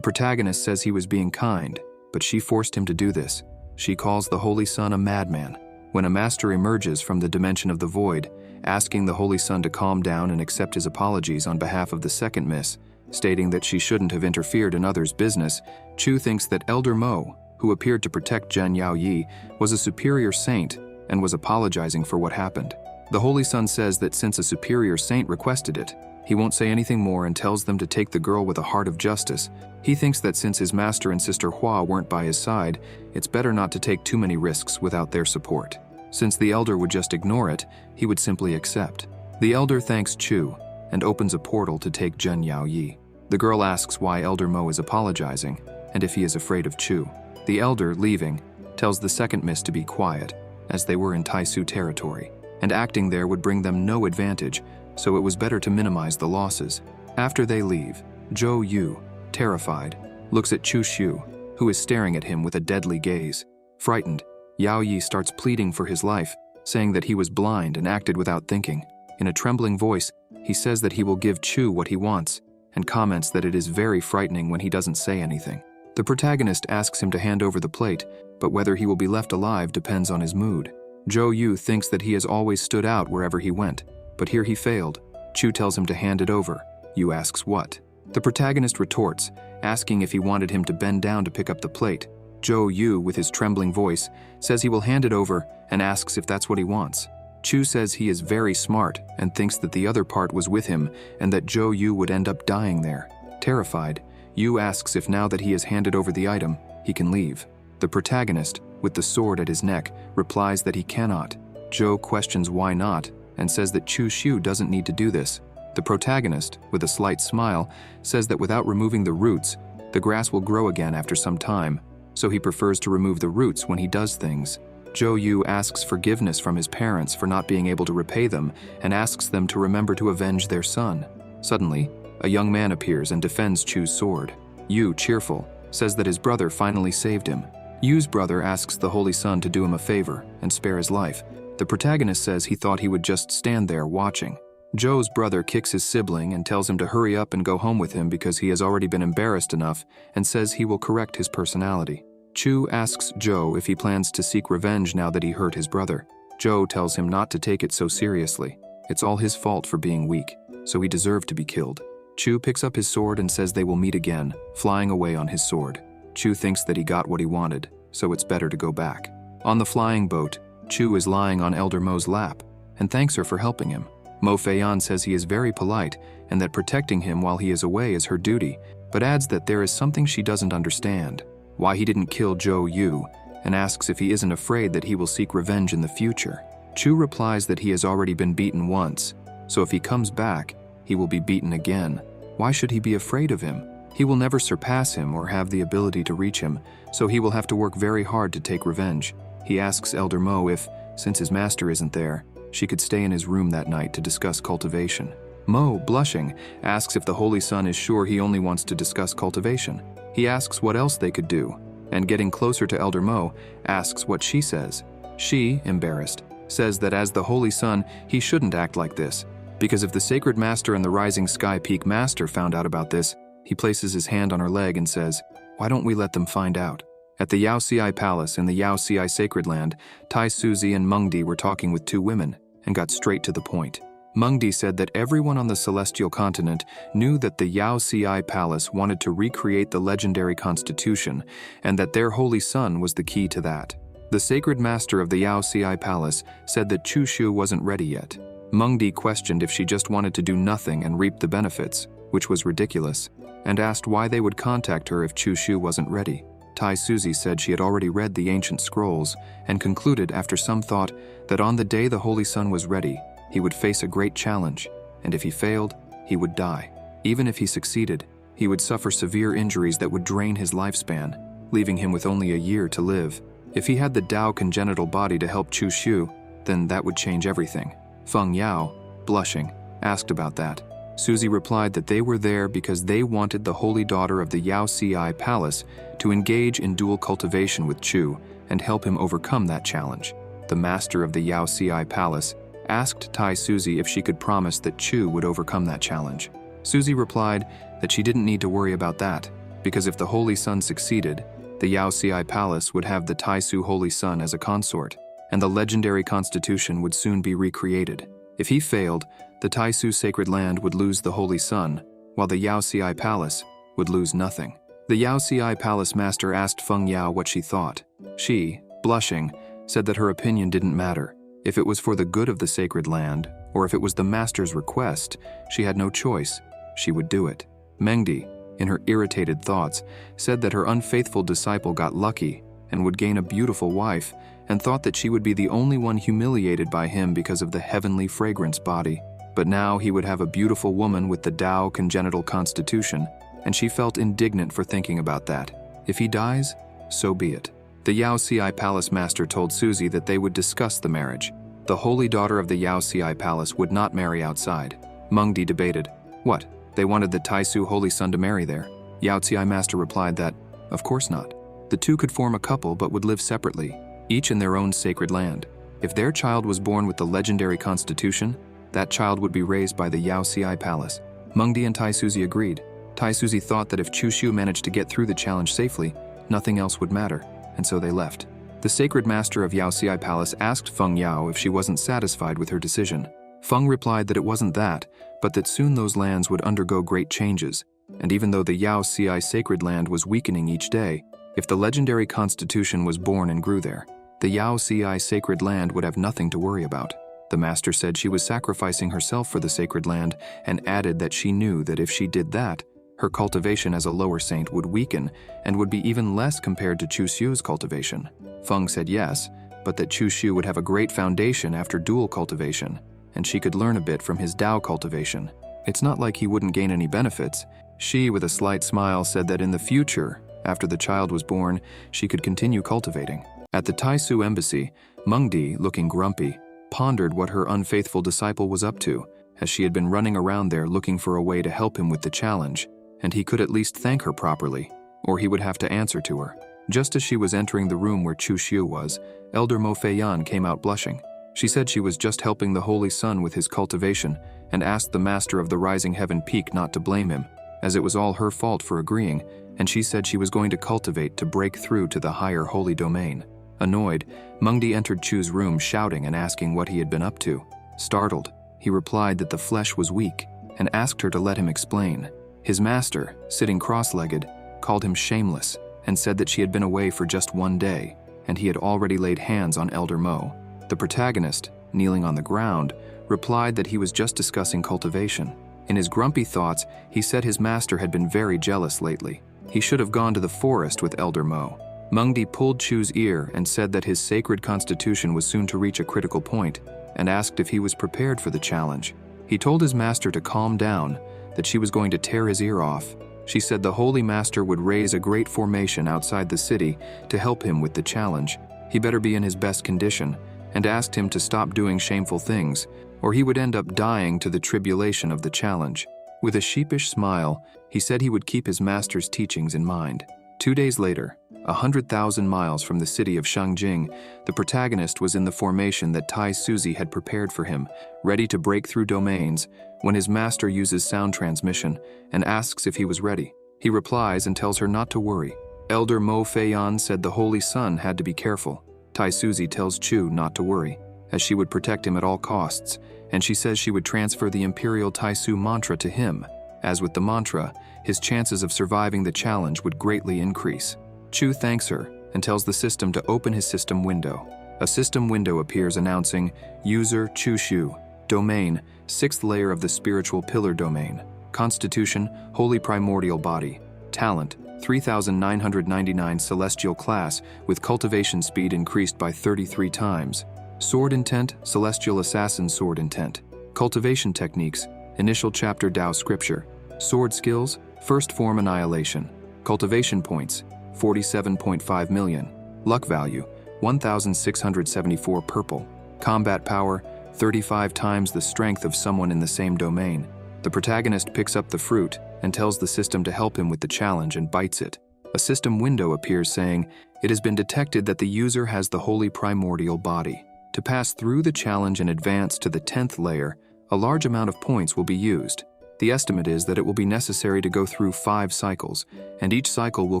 protagonist says he was being kind, but she forced him to do this. She calls the Holy Son a madman. When a master emerges from the dimension of the void, asking the Holy Son to calm down and accept his apologies on behalf of the second miss, stating that she shouldn't have interfered in others' business, Chu thinks that Elder Mo, who appeared to protect Zhen Yaoyi, was a superior saint and was apologizing for what happened. The Holy Son says that since a superior saint requested it, he won't say anything more and tells them to take the girl with a heart of justice. He thinks that since his master and sister Hua weren't by his side, it's better not to take too many risks without their support. Since the elder would just ignore it, he would simply accept. The elder thanks Chu and opens a portal to take Zhen Yaoyi. The girl asks why Elder Mo is apologizing and if he is afraid of Chu. The elder, leaving, tells the second miss to be quiet, as they were in Taisu territory, and acting there would bring them no advantage, so it was better to minimize the losses. After they leave, Zhou Yu, terrified, looks at Chu Shu, who is staring at him with a deadly gaze. Frightened, Yaoyi starts pleading for his life, saying that he was blind and acted without thinking. In a trembling voice, he says that he will give Chu what he wants, and comments that it is very frightening when he doesn't say anything. The protagonist asks him to hand over the plate, but whether he will be left alive depends on his mood. Zhou Yu thinks that he has always stood out wherever he went, but here he failed. Chu tells him to hand it over. Yu asks what. The protagonist retorts, asking if he wanted him to bend down to pick up the plate. Zhou Yu, with his trembling voice, says he will hand it over and asks if that's what he wants. Chu says he is very smart and thinks that the other part was with him and that Zhou Yu would end up dying there. Terrified, Yu asks if now that he has handed over the item, he can leave. The protagonist, with the sword at his neck, replies that he cannot. Zhou questions why not and says that Chu Shu doesn't need to do this. The protagonist, with a slight smile, says that without removing the roots, the grass will grow again after some time, so he prefers to remove the roots when he does things. Zhou Yu asks forgiveness from his parents for not being able to repay them and asks them to remember to avenge their son. Suddenly, a young man appears and defends Chu's sword. Yu, cheerful, says that his brother finally saved him. Yu's brother asks the Holy Son to do him a favor and spare his life. The protagonist says he thought he would just stand there watching. Zhou's brother kicks his sibling and tells him to hurry up and go home with him because he has already been embarrassed enough and says he will correct his personality. Chu asks Zhou if he plans to seek revenge now that he hurt his brother. Zhou tells him not to take it so seriously. It's all his fault for being weak, so he deserved to be killed. Chu picks up his sword and says they will meet again, flying away on his sword. Chu thinks that he got what he wanted, so it's better to go back. On the flying boat, Chu is lying on Elder Mo's lap and thanks her for helping him. Mo Feiyan says he is very polite and that protecting him while he is away is her duty, but adds that there is something she doesn't understand, why he didn't kill Zhou Yu, and asks if he isn't afraid that he will seek revenge in the future. Chu replies that he has already been beaten once, so if he comes back, he will be beaten again. Why should he be afraid of him? He will never surpass him or have the ability to reach him, so he will have to work very hard to take revenge. He asks Elder Mo if, since his master isn't there, she could stay in his room that night to discuss cultivation. Mo, blushing, asks if the Holy Son is sure he only wants to discuss cultivation. He asks what else they could do, and getting closer to Elder Mo, asks what she says. She, embarrassed, says that as the Holy Son, he shouldn't act like this, because if the Sacred Master and the Rising Sky Peak Master found out about this, he places his hand on her leg and says, "Why don't we let them find out?" At the Yao Ci Palace in the Yao Ci Sacred Land, Tai Suzi and Mengdi were talking with two women and got straight to the point. Mengdi said that everyone on the celestial continent knew that the Yao Ci Palace wanted to recreate the legendary constitution and that their Holy Son was the key to that. The Sacred Master of the Yao Ci Palace said that Chu Shu wasn't ready yet. Mengdi questioned if she just wanted to do nothing and reap the benefits, which was ridiculous, and asked why they would contact her if Chu Shu wasn't ready. Tai Suzy said she had already read the ancient scrolls and concluded after some thought that on the day the Holy Sun was ready, he would face a great challenge, and if he failed, he would die. Even if he succeeded, he would suffer severe injuries that would drain his lifespan, leaving him with only a year to live. If he had the Tao congenital body to help Chu Xiu, then that would change everything. Feng Yao, blushing, asked about that. Suzy replied that they were there because they wanted the holy daughter of the Yao Ci Palace to engage in dual cultivation with Chu and help him overcome that challenge. The master of the Yao Ci Palace asked Tai Suzy if she could promise that Chu would overcome that challenge. Suzy replied that she didn't need to worry about that, because if the Holy Sun succeeded, the Yao Ci Palace would have the Tai Su Holy Sun as a consort, and the legendary constitution would soon be recreated. If he failed, the Tai Su sacred land would lose the Holy Sun, while the Yao Ci Palace would lose nothing. The Yao Ci Palace master asked Feng Yao what she thought. She, blushing, said that her opinion didn't matter. If it was for the good of the sacred land, or if it was the master's request, she had no choice. She would do it. Mengdi, in her irritated thoughts, said that her unfaithful disciple got lucky and would gain a beautiful wife, and thought that she would be the only one humiliated by him because of the heavenly fragrance body. But now he would have a beautiful woman with the Tao congenital constitution, and she felt indignant for thinking about that. If he dies, so be it. The Yao Ci Palace master told Suzy that they would discuss the marriage. The holy daughter of the Yao Ci Palace would not marry outside. Mengdi debated. What? They wanted the Tai Su Holy Sun to marry there? Yao Ci master replied that, of course not. The two could form a couple but would live separately, each in their own sacred land. If their child was born with the legendary constitution, that child would be raised by the Yao Ci Palace. Mengdi and Tai Suzy agreed. Tai Suzy thought that if Chu Xiu managed to get through the challenge safely, nothing else would matter, and so they left. The sacred master of Yao Ci Palace asked Feng Yao if she wasn't satisfied with her decision. Feng replied that it wasn't that, but that soon those lands would undergo great changes, and even though the Yao Ci sacred land was weakening each day, if the legendary constitution was born and grew there, the Yao Ci sacred land would have nothing to worry about. The master said she was sacrificing herself for the sacred land and added that she knew that if she did that, her cultivation as a lower saint would weaken and would be even less compared to Chu Xiu's cultivation. Feng said yes, but that Chu Xiu would have a great foundation after dual cultivation, and she could learn a bit from his Tao cultivation. It's not like he wouldn't gain any benefits. She, with a slight smile, said that in the future, after the child was born, she could continue cultivating. At the Tai Su embassy, Mengdi, looking grumpy, pondered what her unfaithful disciple was up to, as she had been running around there looking for a way to help him with the challenge, and he could at least thank her properly, or he would have to answer to her. Just as she was entering the room where Chu Xiu was, Elder Mo Feiyan came out blushing. She said she was just helping the Holy Sun with his cultivation and asked the master of the Rising Heaven Peak not to blame him, as it was all her fault for agreeing, and she said she was going to cultivate to break through to the higher holy domain. Annoyed, Mengdi entered Chu's room shouting and asking what he had been up to. Startled, he replied that the flesh was weak and asked her to let him explain. His master, sitting cross-legged, called him shameless and said that she had been away for just one day, and he had already laid hands on Elder Mo. The protagonist, kneeling on the ground, replied that he was just discussing cultivation. In his grumpy thoughts, he said his master had been very jealous lately. He should have gone to the forest with Elder Mo. Mengdi pulled Chu's ear and said that his sacred constitution was soon to reach a critical point, and asked if he was prepared for the challenge. He told his master to calm down, that she was going to tear his ear off. She said the Holy Master would raise a great formation outside the city to help him with the challenge. He better be in his best condition, and asked him to stop doing shameful things, or he would end up dying to the tribulation of the challenge. With a sheepish smile, he said he would keep his master's teachings in mind. 2 days later, 100,000 miles from the city of Shangjing, the protagonist was in the formation that Tai Suzy had prepared for him, ready to break through domains, when his master uses sound transmission and asks if he was ready. He replies and tells her not to worry. Elder Mo Feiyan said the Holy Sun had to be careful. Tai Suzy tells Chu not to worry, as she would protect him at all costs, and she says she would transfer the Imperial Tai Su mantra to him. As with the mantra, his chances of surviving the challenge would greatly increase. Chu thanks her and tells the system to open his system window. A system window appears announcing, User Chu Xiu, Domain, 6th layer of the spiritual pillar domain, Constitution, Holy Primordial Body, Talent, 3,999 celestial class with cultivation speed increased by 33 times. Sword intent, celestial assassin sword intent. Cultivation techniques, initial chapter Tao scripture. Sword skills, first form annihilation. Cultivation points, 47.5 million. Luck value, 1,674 purple. Combat power, 35 times the strength of someone in the same domain. The protagonist picks up the fruit and tells the system to help him with the challenge and bites it. A system window appears saying, "It has been detected that the user has the holy primordial body. To pass through the challenge and advance to the 10th layer, a large amount of points will be used. The estimate is that it will be necessary to go through 5 cycles, and each cycle will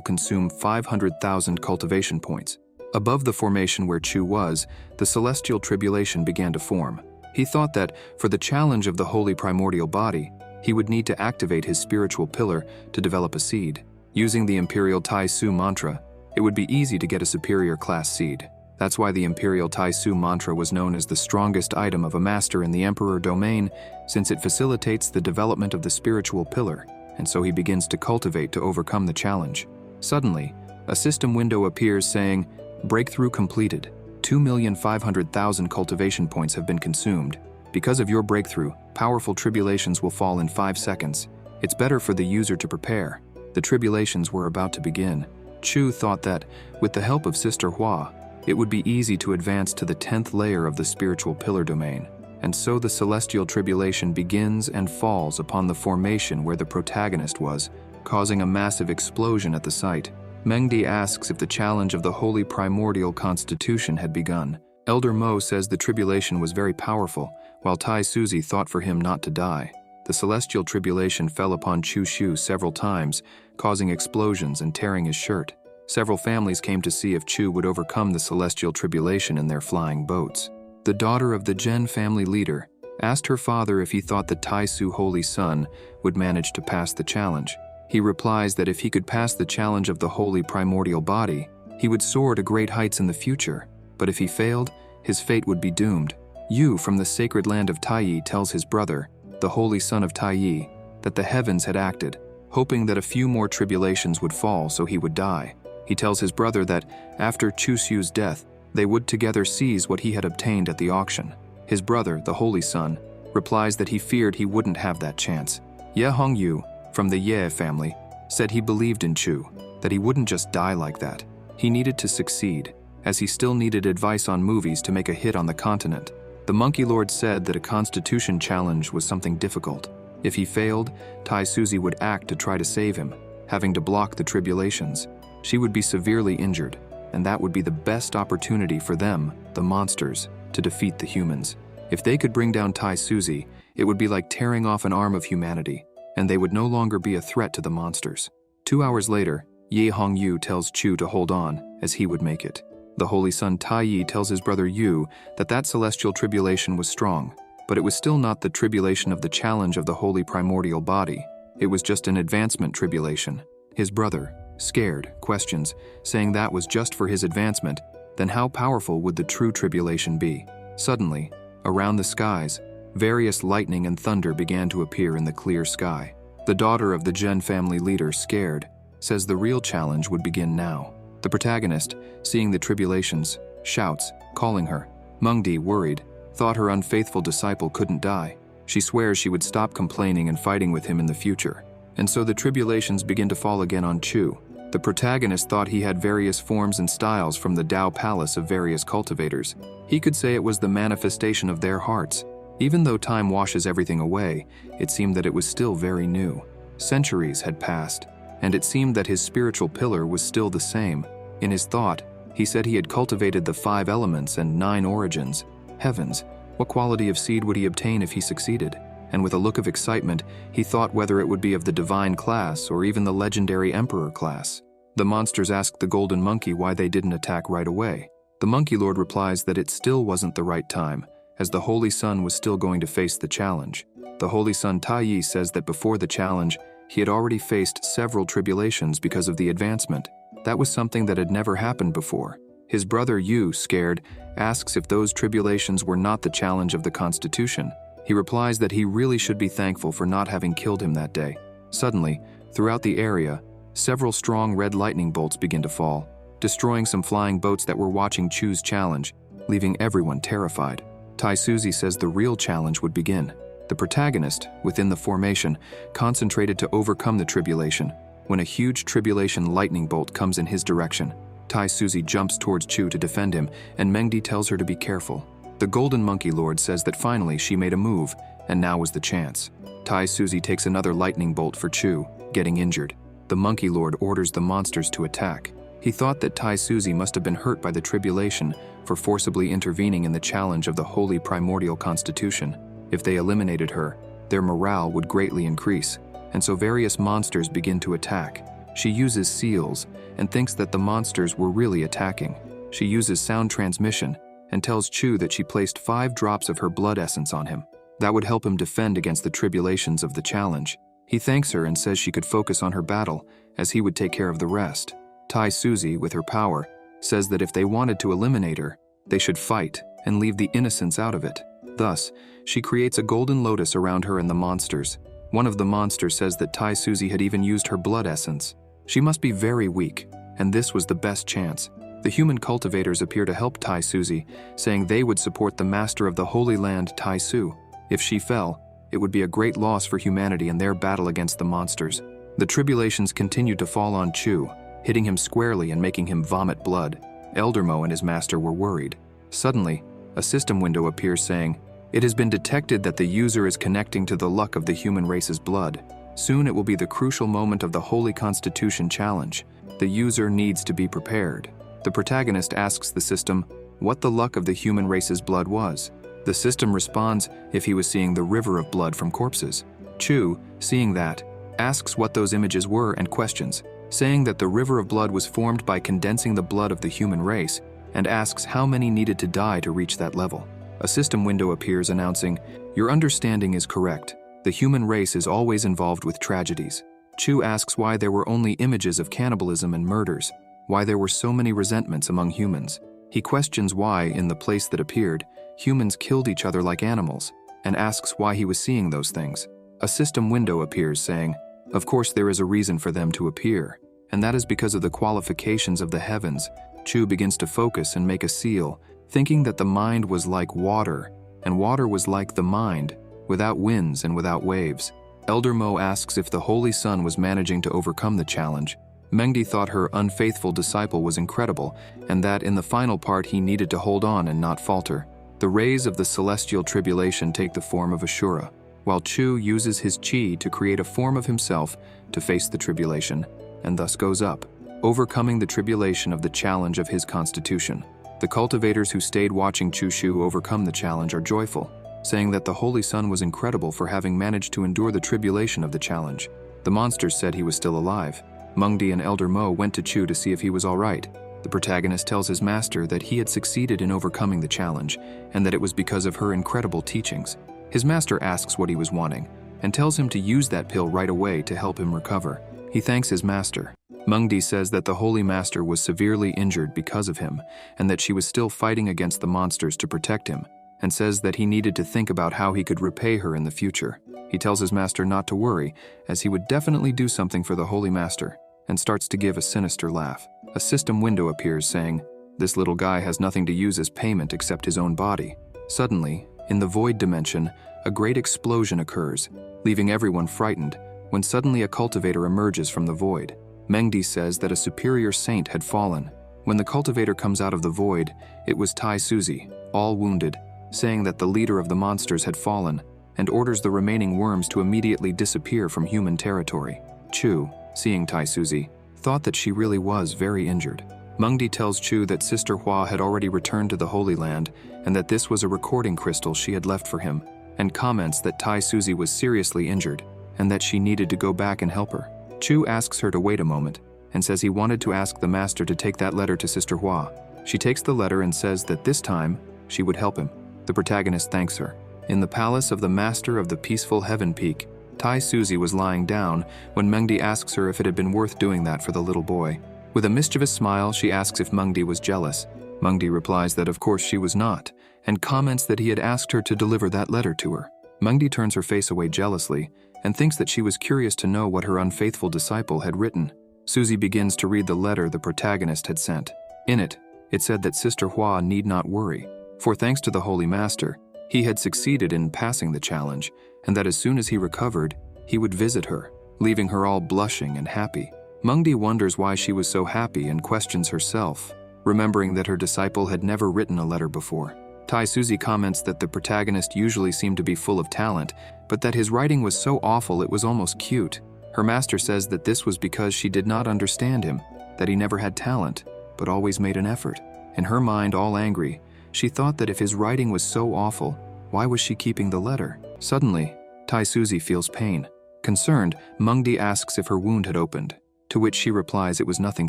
consume 500,000 cultivation points." Above the formation where Chu was, the celestial tribulation began to form. He thought that, for the challenge of the holy primordial body, he would need to activate his spiritual pillar to develop a seed. Using the Imperial Tai Su mantra, it would be easy to get a superior class seed. That's why the Imperial Tai Su mantra was known as the strongest item of a master in the Emperor domain, since it facilitates the development of the spiritual pillar, and so he begins to cultivate to overcome the challenge. Suddenly, a system window appears saying, "Breakthrough completed. 2,500,000 cultivation points have been consumed. Because of your breakthrough, powerful tribulations will fall in 5 seconds. It's better for the user to prepare." The tribulations were about to begin. Chu thought that, with the help of Sister Hua, it would be easy to advance to the 10th layer of the spiritual pillar domain. And so the celestial tribulation begins and falls upon the formation where the protagonist was, causing a massive explosion at the site. Mengdi asks if the challenge of the holy primordial constitution had begun. Elder Mo says the tribulation was very powerful, while Tai Suzy thought for him not to die. The celestial tribulation fell upon Chu Shu several times, causing explosions and tearing his shirt. Several families came to see if Chu would overcome the celestial tribulation in their flying boats. The daughter of the Zhen family leader asked her father if he thought the Tai Su holy son would manage to pass the challenge. He replies that if he could pass the challenge of the holy primordial body, he would soar to great heights in the future, but if he failed, his fate would be doomed. Yu from the sacred land of Taiyi tells his brother, the holy son of Taiyi, that the heavens had acted, hoping that a few more tribulations would fall so he would die. He tells his brother that, after Chu Xu's death, they would together seize what he had obtained at the auction. His brother, the holy son, replies that he feared he wouldn't have that chance. Ye Hongyu, from the Ye family, said he believed in Chu, that he wouldn't just die like that. He needed to succeed, as he still needed advice on movies to make a hit on the continent. The Monkey Lord said that a constitution challenge was something difficult. If he failed, Tai Suzy would act to try to save him, having to block the tribulations. She would be severely injured, and that would be the best opportunity for them, the monsters, to defeat the humans. If they could bring down Tai Suzy, it would be like tearing off an arm of humanity, and they would no longer be a threat to the monsters. 2 hours later, Ye Hongyu tells Chu to hold on, as he would make it. The holy son Taiyi tells his brother Yu that celestial tribulation was strong, but it was still not the tribulation of the challenge of the holy primordial body. It was just an advancement tribulation. His brother, scared, questions, saying that was just for his advancement, then how powerful would the true tribulation be? Suddenly, around the skies, various lightning and thunder began to appear in the clear sky. The daughter of the Zhen family leader, scared, says the real challenge would begin now. The protagonist, seeing the tribulations, shouts, calling her. Mengdi, worried, thought her unfaithful disciple couldn't die. She swears she would stop complaining and fighting with him in the future. And so the tribulations begin to fall again on Chu. The protagonist thought he had various forms and styles from the Tao Palace of various cultivators. He could say it was the manifestation of their hearts. Even though time washes everything away, it seemed that it was still very new. Centuries had passed, and it seemed that his spiritual pillar was still the same. In his thought, he said he had cultivated the 5 elements and 9 origins. Heavens, what quality of seed would he obtain if he succeeded? And with a look of excitement, he thought whether it would be of the divine class or even the legendary emperor class. The monsters asked the golden monkey why they didn't attack right away. The monkey lord replies that it still wasn't the right time, as the holy son was still going to face the challenge. The holy son Taiyi says that before the challenge, he had already faced several tribulations because of the advancement. That was something that had never happened before. His brother Yu, scared, asks if those tribulations were not the challenge of the Constitution. He replies that he really should be thankful for not having killed him that day. Suddenly, throughout the area, several strong red lightning bolts begin to fall, destroying some flying boats that were watching Chu's challenge, leaving everyone terrified. Tai Suzy says the real challenge would begin. The protagonist, within the formation, concentrated to overcome the tribulation, when a huge tribulation lightning bolt comes in his direction. Tai Suzy jumps towards Chu to defend him, and Mengdi tells her to be careful. The Golden Monkey Lord says that finally she made a move, and now was the chance. Tai Suzy takes another lightning bolt for Chu, getting injured. The Monkey Lord orders the monsters to attack. He thought that Tai Suzy must have been hurt by the tribulation for forcibly intervening in the challenge of the Holy Primordial Constitution. If they eliminated her, their morale would greatly increase, and so various monsters begin to attack. She uses seals and thinks that the monsters were really attacking. She uses sound transmission and tells Chu that she placed 5 drops of her blood essence on him. That would help him defend against the tribulations of the challenge. He thanks her and says she could focus on her battle, as he would take care of the rest. Tai Suzy, with her power, says that if they wanted to eliminate her, they should fight and leave the innocents out of it. Thus, she creates a golden lotus around her and the monsters. One of the monsters says that Tai Suzy had even used her blood essence. She must be very weak, and this was the best chance. The human cultivators appear to help Tai Suzy, saying they would support the master of the Holy Land, Tai Su. If she fell, it would be a great loss for humanity in their battle against the monsters. The tribulations continued to fall on Chu, hitting him squarely and making him vomit blood. Eldermo and his master were worried. Suddenly, a system window appears saying, "It has been detected that the user is connecting to the luck of the human race's blood. Soon it will be the crucial moment of the Holy Constitution Challenge. The user needs to be prepared." The protagonist asks the system what the luck of the human race's blood was. The system responds if he was seeing the river of blood from corpses. Chu, seeing that, asks what those images were and questions, saying that the river of blood was formed by condensing the blood of the human race, and asks how many needed to die to reach that level. A system window appears announcing, "Your understanding is correct. The human race is always involved with tragedies." Chu asks why there were only images of cannibalism and murders, why there were so many resentments among humans. He questions why, in the place that appeared, humans killed each other like animals, and asks why he was seeing those things. A system window appears saying, "Of course there is a reason for them to appear, and that is because of the qualifications of the heavens." Chu begins to focus and make a seal, thinking that the mind was like water, and water was like the mind, without winds and without waves. Elder Mo asks if the Holy Sun was managing to overcome the challenge. Mengdi thought her unfaithful disciple was incredible, and that in the final part he needed to hold on and not falter. The rays of the celestial tribulation take the form of Ashura, while Chu uses his chi to create a form of himself to face the tribulation, and thus goes up, overcoming the tribulation of the challenge of his constitution. The cultivators who stayed watching Chu Shu overcome the challenge are joyful, saying that the Holy Sun was incredible for having managed to endure the tribulation of the challenge. The monsters said he was still alive. Mengdi and Elder Mo went to Chu to see if he was all right. The protagonist tells his master that he had succeeded in overcoming the challenge, and that it was because of her incredible teachings. His master asks what he was wanting, and tells him to use that pill right away to help him recover. He thanks his master. Mengdi says that the Holy Master was severely injured because of him, and that she was still fighting against the monsters to protect him, and says that he needed to think about how he could repay her in the future. He tells his master not to worry, as he would definitely do something for the Holy Master, and starts to give a sinister laugh. A system window appears saying, "This little guy has nothing to use as payment except his own body." Suddenly, in the void dimension, a great explosion occurs, leaving everyone frightened, when suddenly a cultivator emerges from the void. Mengdi says that a superior saint had fallen. When the cultivator comes out of the void, it was Tai Suzy, all wounded, saying that the leader of the monsters had fallen, and orders the remaining worms to immediately disappear from human territory. Chu, seeing Tai Suzy, thought that she really was very injured. Mengdi tells Chu that Sister Hua had already returned to the Holy Land, and that this was a recording crystal she had left for him, and comments that Tai Suzy was seriously injured, and that she needed to go back and help her. Chu asks her to wait a moment, and says he wanted to ask the master to take that letter to Sister Hua. She takes the letter and says that this time, she would help him. The protagonist thanks her. In the palace of the master of the peaceful heaven peak, Tai Suzy was lying down when Mengdi asks her if it had been worth doing that for the little boy. With a mischievous smile, she asks if Mengdi was jealous. Mengdi replies that of course she was not, and comments that he had asked her to deliver that letter to her. Mengdi turns her face away jealously, and thinks that she was curious to know what her unfaithful disciple had written. Suzy begins to read the letter the protagonist had sent. In it, it said that Sister Hua need not worry, for thanks to the Holy Master, he had succeeded in passing the challenge, and that as soon as he recovered, he would visit her, leaving her all blushing and happy. Mengdi wonders why she was so happy and questions herself, remembering that her disciple had never written a letter before. Tai Suzy comments that the protagonist usually seemed to be full of talent, but that his writing was so awful it was almost cute. Her master says that this was because she did not understand him, that he never had talent, but always made an effort. In her mind, all angry, she thought that if his writing was so awful, why was she keeping the letter? Suddenly, Tai Suzy feels pain. Concerned, Mengdi asks if her wound had opened, to which she replies it was nothing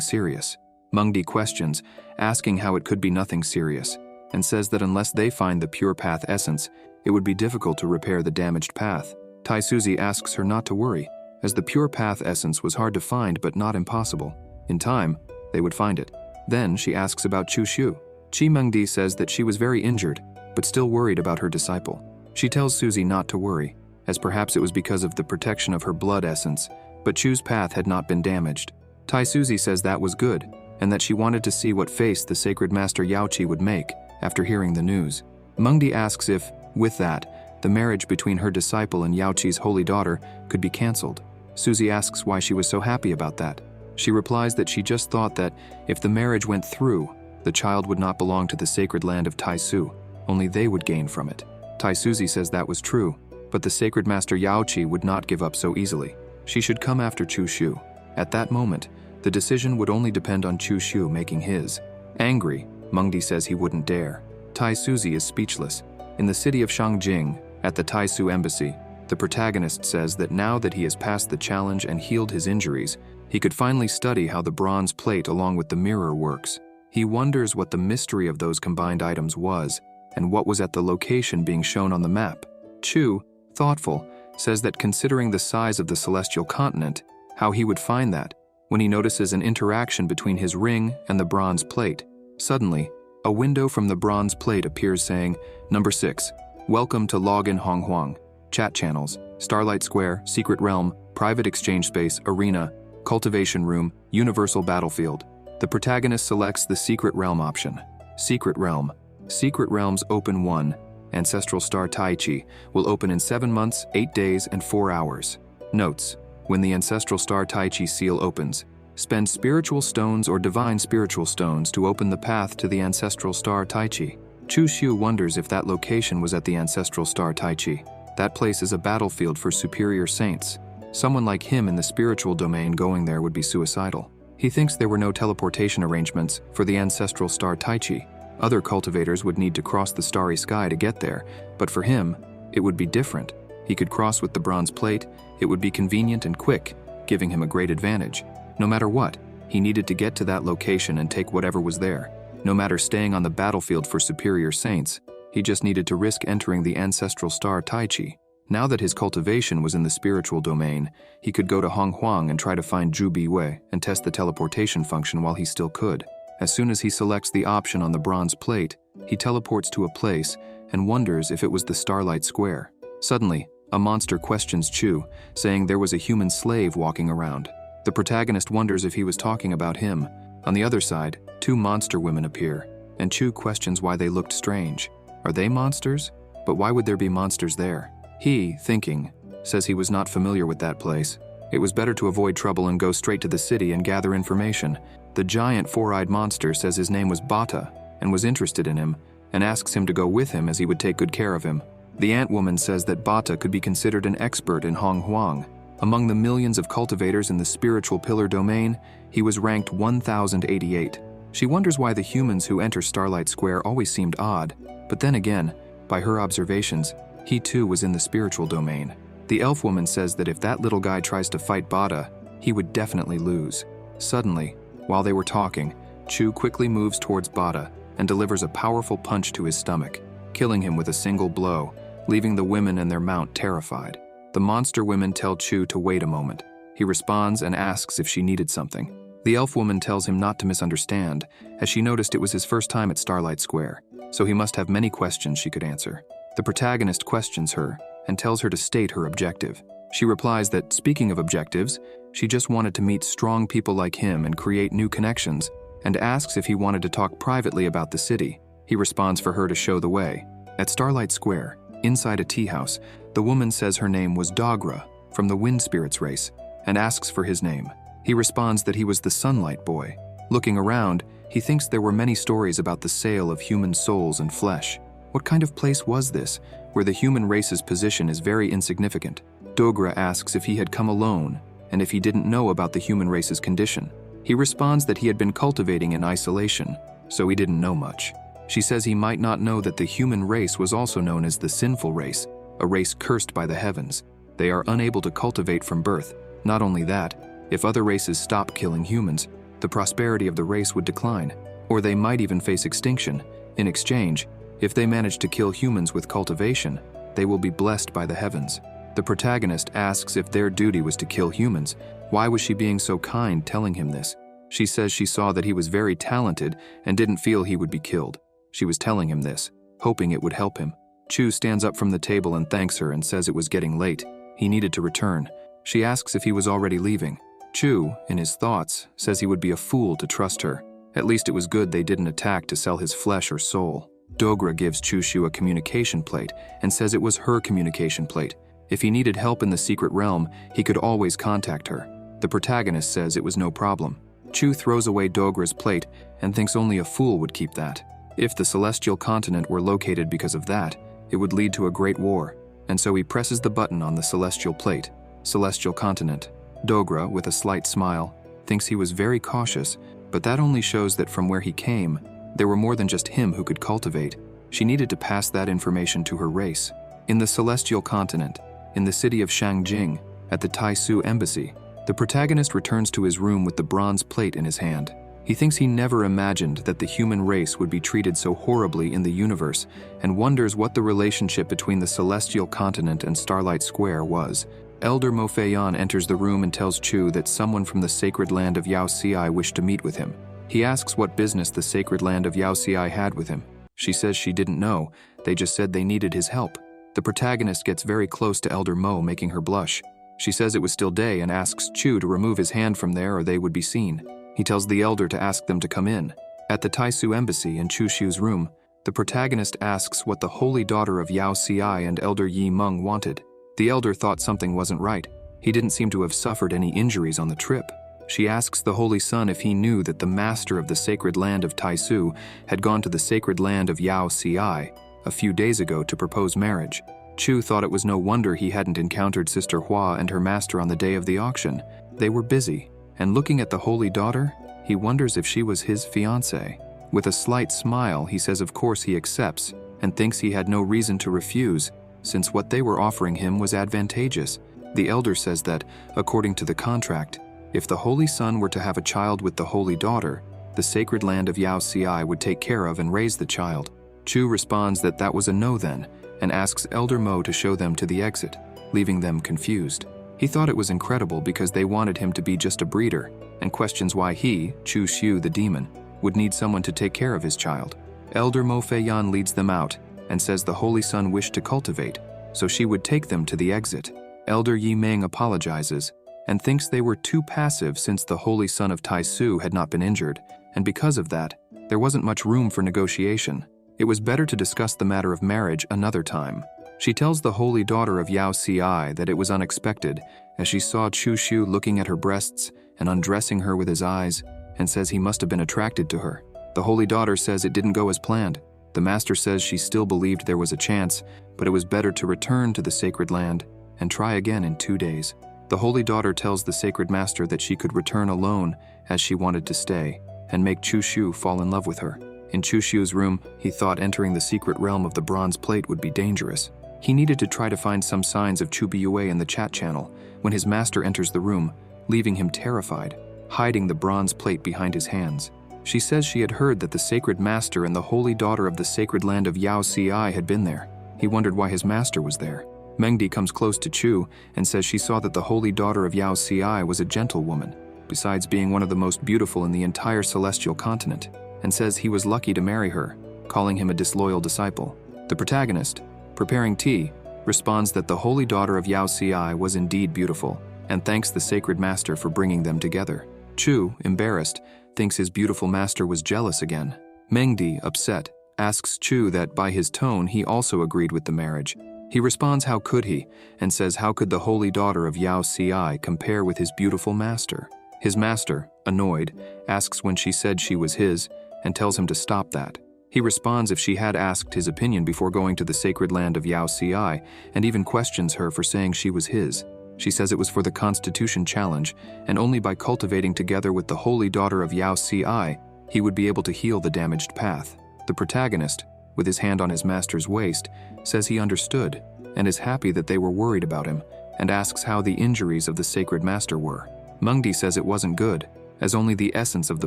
serious. Mengdi questions, asking how it could be nothing serious, and says that unless they find the pure path essence, it would be difficult to repair the damaged path. Tai Suzy asks her not to worry, as the pure path essence was hard to find but not impossible. In time, they would find it. Then she asks about Chu Shu. Chi Mengdi says that she was very injured, but still worried about her disciple. She tells Suzy not to worry, as perhaps it was because of the protection of her blood essence, but Chu's path had not been damaged. Tai Suzy says that was good, and that she wanted to see what face the sacred master Yaoqi would make after hearing the news. Mengdi asks if, with that, the marriage between her disciple and Yaoqi's holy daughter could be cancelled. Suzy asks why she was so happy about that. She replies that she just thought that if the marriage went through, the child would not belong to the sacred land of Taisu, only they would gain from it. Tai Suzy says that was true, but the sacred master Yaoqi would not give up so easily. She should come after Chu Shu. At that moment, the decision would only depend on Chu Shu making his. Angry, Mengdi says he wouldn't dare. Tai Suzy is speechless. In the city of Shangjing, at the Taisu embassy, the protagonist says that now that he has passed the challenge and healed his injuries, he could finally study how the bronze plate along with the mirror works. He wonders what the mystery of those combined items was, and what was at the location being shown on the map. Chu, thoughtful, says that considering the size of the celestial continent, how he would find that, when he notices an interaction between his ring and the bronze plate. Suddenly, a window from the bronze plate appears saying, Number 6, Welcome to Login Honghuang. Chat channels, Starlight Square, Secret Realm, Private Exchange Space, Arena, Cultivation Room, Universal Battlefield. The protagonist selects the Secret Realm option. Secret Realm. Secret Realms Open 1. Ancestral Star Tai Chi will open in 7 months, 8 days, and 4 hours. Notes: when the Ancestral Star Tai Chi seal opens, spend spiritual stones or divine spiritual stones to open the path to the Ancestral Star Tai Chi. Chu Shu wonders if that location was at the Ancestral Star Tai Chi. That place is a battlefield for superior saints. Someone like him in the spiritual domain going there would be suicidal. He thinks there were no teleportation arrangements for the Ancestral Star Tai Chi. Other cultivators would need to cross the starry sky to get there, but for him, it would be different. He could cross with the bronze plate, it would be convenient and quick, giving him a great advantage. No matter what, he needed to get to that location and take whatever was there. No matter staying on the battlefield for superior saints, he just needed to risk entering the Ancestral Star Tai Chi. Now that his cultivation was in the spiritual domain, he could go to Honghuang and try to find Zhu Biwei and test the teleportation function while he still could. As soon as he selects the option on the bronze plate, he teleports to a place and wonders if it was the Starlight Square. Suddenly, a monster questions Chu, saying there was a human slave walking around. The protagonist wonders if he was talking about him. On the other side, 2 monster women appear, and Chu questions why they looked strange. Are they monsters? But why would there be monsters there? He, thinking, says he was not familiar with that place. It was better to avoid trouble and go straight to the city and gather information. The giant 4-eyed monster says his name was Bata and was interested in him, and asks him to go with him as he would take good care of him. The ant woman says that Bata could be considered an expert in Honghuang. Among the millions of cultivators in the spiritual pillar domain, he was ranked 1088. She wonders why the humans who enter Starlight Square always seemed odd, but then again, by her observations, he too was in the spiritual domain. The elf woman says that if that little guy tries to fight Bata, he would definitely lose. Suddenly, while they were talking, Chu quickly moves towards Bata and delivers a powerful punch to his stomach, killing him with a single blow, leaving the women and their mount terrified. The monster women tell Chu to wait a moment. He responds and asks if she needed something. The elf woman tells him not to misunderstand, as she noticed it was his first time at Starlight Square, so he must have many questions she could answer. The protagonist questions her and tells her to state her objective. She replies that, speaking of objectives, she just wanted to meet strong people like him and create new connections, and asks if he wanted to talk privately about the city. He responds for her to show the way. At Starlight Square, inside a tea house, the woman says her name was Dogra, from the Wind Spirits race, and asks for his name. He responds that he was the Sunlight Boy. Looking around, he thinks there were many stories about the sale of human souls and flesh. What kind of place was this, where the human race's position is very insignificant? Dogra asks if he had come alone, and if he didn't know about the human race's condition. He responds that he had been cultivating in isolation, so he didn't know much. She says he might not know that the human race was also known as the sinful race, a race cursed by the heavens. They are unable to cultivate from birth. Not only that, if other races stop killing humans, the prosperity of the race would decline, or they might even face extinction. In exchange, if they manage to kill humans with cultivation, they will be blessed by the heavens. The protagonist asks if their duty was to kill humans. Why was she being so kind telling him this? She says she saw that he was very talented and didn't feel he would be killed. She was telling him this, hoping it would help him. Chu stands up from the table and thanks her and says it was getting late. He needed to return. She asks if he was already leaving. Chu, in his thoughts, says he would be a fool to trust her. At least it was good they didn't attack to sell his flesh or soul. Dogra gives Chushu a communication plate and says it was her communication plate. If he needed help in the secret realm, he could always contact her. The protagonist says it was no problem. Chu throws away Dogra's plate and thinks only a fool would keep that. If the celestial continent were located because of that, it would lead to a great war, and so he presses the button on the celestial plate. Celestial continent. Dogra, with a slight smile, thinks he was very cautious, but that only shows that from where he came, there were more than just him who could cultivate. She needed to pass that information to her race. In the celestial continent, in the city of Shangjing, at the Taisu embassy, the protagonist returns to his room with the bronze plate in his hand. He thinks he never imagined that the human race would be treated so horribly in the universe, and wonders what the relationship between the celestial continent and Starlight Square was. Elder Mo Feiyan enters the room and tells Chu that someone from the sacred land of Yao Xi wished to meet with him. He asks what business the sacred land of Yao Xi had with him. She says she didn't know, they just said they needed his help. The protagonist gets very close to Elder Mo, making her blush. She says it was still day and asks Chu to remove his hand from there or they would be seen. He tells the elder to ask them to come in. At the Taisu embassy in Chu Shu's room, the protagonist asks what the holy daughter of Yao Xi and Elder Yi Meng wanted. The elder thought something wasn't right. He didn't seem to have suffered any injuries on the trip. She asks the holy son if he knew that the master of the sacred land of Taisu had gone to the sacred land of Yao Xi a few days ago to propose marriage. Chu thought it was no wonder he hadn't encountered Sister Hua and her master on the day of the auction. They were busy, and looking at the holy daughter, he wonders if she was his fiancée. With a slight smile, he says of course he accepts, and thinks he had no reason to refuse, since what they were offering him was advantageous. The elder says that, according to the contract, if the holy son were to have a child with the holy daughter, the sacred land of Yao Xi would take care of and raise the child. Chu responds that that was a no then, and asks Elder Mo to show them to the exit, leaving them confused. He thought it was incredible because they wanted him to be just a breeder, and questions why he, Chu Shu the demon, would need someone to take care of his child. Elder Mo Feiyan leads them out and says the holy son wished to cultivate, so she would take them to the exit. Elder Yi Meng apologizes and thinks they were too passive since the holy son of Taisu had not been injured, and because of that, there wasn't much room for negotiation. It was better to discuss the matter of marriage another time. She tells the holy daughter of Yao Xi that it was unexpected, as she saw Chu Shu looking at her breasts and undressing her with his eyes, and says he must have been attracted to her. The holy daughter says it didn't go as planned. The master says she still believed there was a chance, but it was better to return to the sacred land and try again in 2 days. The holy daughter tells the sacred master that she could return alone as she wanted to stay, and make Chu Shu fall in love with her. In Chu Shu's room, he thought entering the secret realm of the bronze plate would be dangerous. He needed to try to find some signs of Chu Biyue in the chat channel when his master enters the room, leaving him terrified, hiding the bronze plate behind his hands. She says she had heard that the sacred master and the holy daughter of the sacred land of Yao Xi had been there. He wondered why his master was there. Mengdi comes close to Chu and says she saw that the holy daughter of Yao Xi was a gentlewoman, besides being one of the most beautiful in the entire celestial continent, and says he was lucky to marry her, calling him a disloyal disciple. The protagonist, preparing tea, responds that the holy daughter of Yao Ci was indeed beautiful, and thanks the sacred master for bringing them together. Chu, embarrassed, thinks his beautiful master was jealous again. Mengdi, upset, asks Chu that by his tone he also agreed with the marriage. He responds how could he, and says how could the holy daughter of Yao Ci compare with his beautiful master. His master, annoyed, asks when she said she was his, and tells him to stop that. He responds if she had asked his opinion before going to the sacred land of Yao Ci, and even questions her for saying she was his. She says it was for the Constitution challenge, and only by cultivating together with the holy daughter of Yao Ci, he would be able to heal the damaged path. The protagonist, with his hand on his master's waist, says he understood, and is happy that they were worried about him, and asks how the injuries of the sacred master were. Mengdi says it wasn't good, as only the essence of the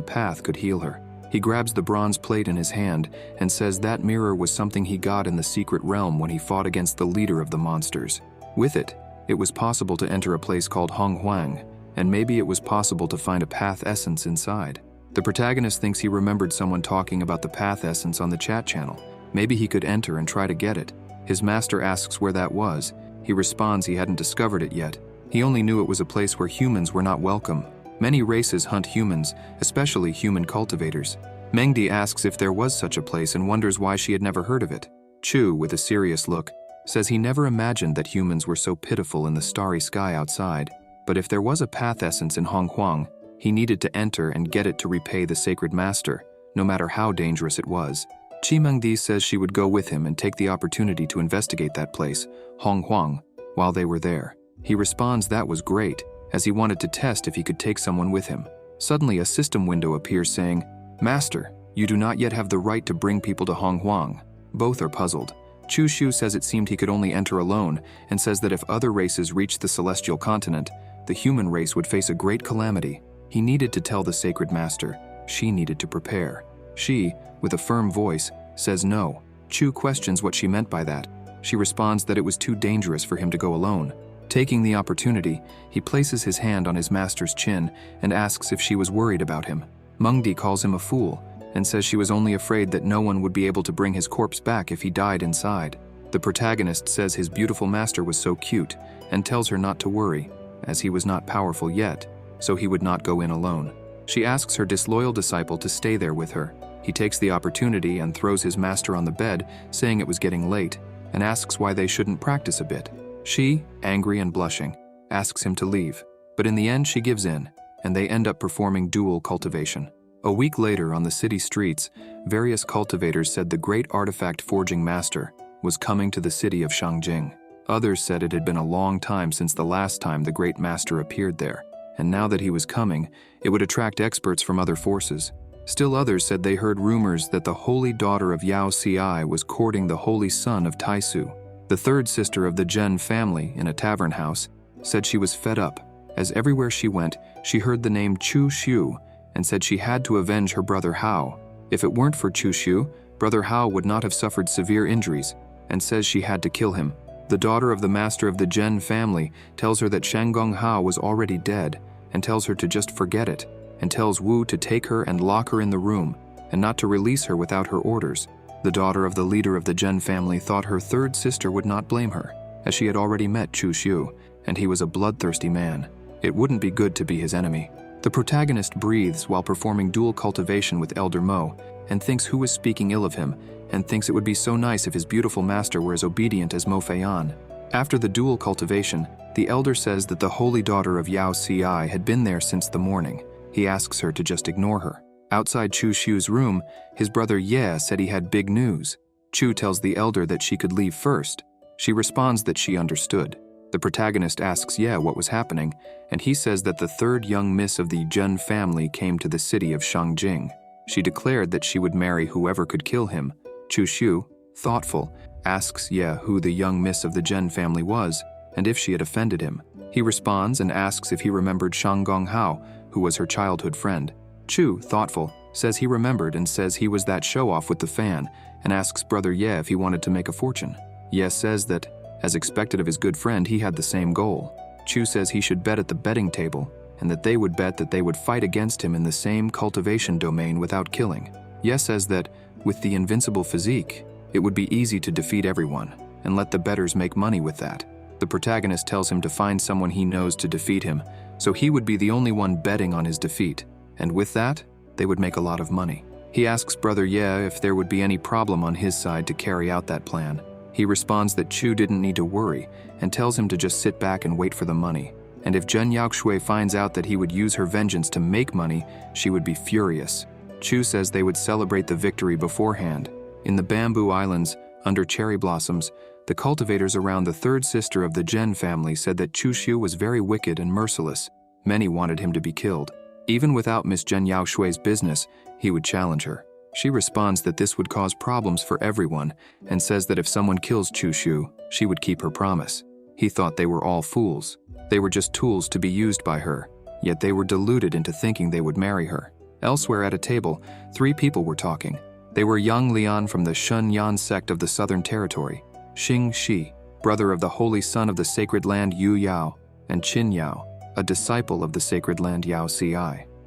path could heal her. He grabs the bronze plate in his hand and says that mirror was something he got in the secret realm when he fought against the leader of the monsters. With it, it was possible to enter a place called Honghuang, and maybe it was possible to find a path essence inside. The protagonist thinks he remembered someone talking about the path essence on the chat channel. Maybe he could enter and try to get it. His master asks where that was. He responds he hadn't discovered it yet. He only knew it was a place where humans were not welcome. Many races hunt humans, especially human cultivators. Mengdi asks if there was such a place and wonders why she had never heard of it. Chu, with a serious look, says he never imagined that humans were so pitiful in the starry sky outside. But if there was a path essence in Honghuang, he needed to enter and get it to repay the sacred master, no matter how dangerous it was. Mengdi says she would go with him and take the opportunity to investigate that place, Honghuang, while they were there. He responds that was great, as he wanted to test if he could take someone with him. Suddenly a system window appears saying, "Master, you do not yet have the right to bring people to Honghuang." Both are puzzled. Chu Shu says it seemed he could only enter alone, and says that if other races reached the celestial continent, the human race would face a great calamity. He needed to tell the sacred master. She needed to prepare. She, with a firm voice, says no. Chu questions what she meant by that. She responds that it was too dangerous for him to go alone. Taking the opportunity, he places his hand on his master's chin and asks if she was worried about him. Mengdi calls him a fool and says she was only afraid that no one would be able to bring his corpse back if he died inside. The protagonist says his beautiful master was so cute and tells her not to worry, as he was not powerful yet, so he would not go in alone. She asks her disloyal disciple to stay there with her. He takes the opportunity and throws his master on the bed, saying it was getting late, and asks why they shouldn't practice a bit. She, angry and blushing, asks him to leave, but in the end she gives in, and they end up performing dual cultivation. A week later, on the city streets, various cultivators said the great artifact forging master was coming to the city of Shangjing. Others said it had been a long time since the last time the great master appeared there, and now that he was coming, it would attract experts from other forces. Still others said they heard rumors that the holy daughter of Yao Ci was courting the holy son of Taisu. The third sister of the Zhen family, in a tavern house, said she was fed up, as everywhere she went, she heard the name Chu Xiu, and said she had to avenge her brother Hao. If it weren't for Chu Xiu, brother Hao would not have suffered severe injuries, and says she had to kill him. The daughter of the master of the Zhen family tells her that Shanggong Hao was already dead, and tells her to just forget it, and tells Wu to take her and lock her in the room, and not to release her without her orders. The daughter of the leader of the Zhen family thought her third sister would not blame her, as she had already met Chu Xiu, and he was a bloodthirsty man. It wouldn't be good to be his enemy. The protagonist breathes while performing dual cultivation with Elder Mo, and thinks who is speaking ill of him, and thinks it would be so nice if his beautiful master were as obedient as Mo Feian. After the dual cultivation, the elder says that the holy daughter of Yao Ci had been there since the morning. He asks her to just ignore her. Outside Chu Xiu's room, his brother Ye said he had big news. Chu tells the elder that she could leave first. She responds that she understood. The protagonist asks Ye what was happening, and he says that the third young miss of the Zhen family came to the city of Shangjing. She declared that she would marry whoever could kill him. Chu Xiu, thoughtful, asks Ye who the young miss of the Zhen family was, and if she had offended him. He responds and asks if he remembered Shanggong Hao, who was her childhood friend. Chu, thoughtful, says he remembered and says he was that show-off with the fan, and asks brother Ye if he wanted to make a fortune. Ye says that, as expected of his good friend, he had the same goal. Chu says he should bet at the betting table, and that they would bet that they would fight against him in the same cultivation domain without killing. Ye says that, with the invincible physique, it would be easy to defeat everyone, and let the bettors make money with that. The protagonist tells him to find someone he knows to defeat him, so he would be the only one betting on his defeat, and with that, they would make a lot of money. He asks Brother Ye if there would be any problem on his side to carry out that plan. He responds that Chu didn't need to worry and tells him to just sit back and wait for the money. And if Zhen Yaoshui finds out that he would use her vengeance to make money, she would be furious. Chu says they would celebrate the victory beforehand. In the Bamboo Islands, under cherry blossoms, the cultivators around the third sister of the Zhen family said that Chu Xiu was very wicked and merciless. Many wanted him to be killed. Even without Miss Zhen Yaoshui's business, he would challenge her. She responds that this would cause problems for everyone and says that if someone kills Chu Xiu, she would keep her promise. He thought they were all fools. They were just tools to be used by her, yet they were deluded into thinking they would marry her. Elsewhere at a table, 3 people were talking. They were Yang Lian from the Shun Yan sect of the Southern Territory, Xing Shi, brother of the holy son of the sacred land Yu Yao, and Qin Yao, a disciple of the sacred land Yao Ci.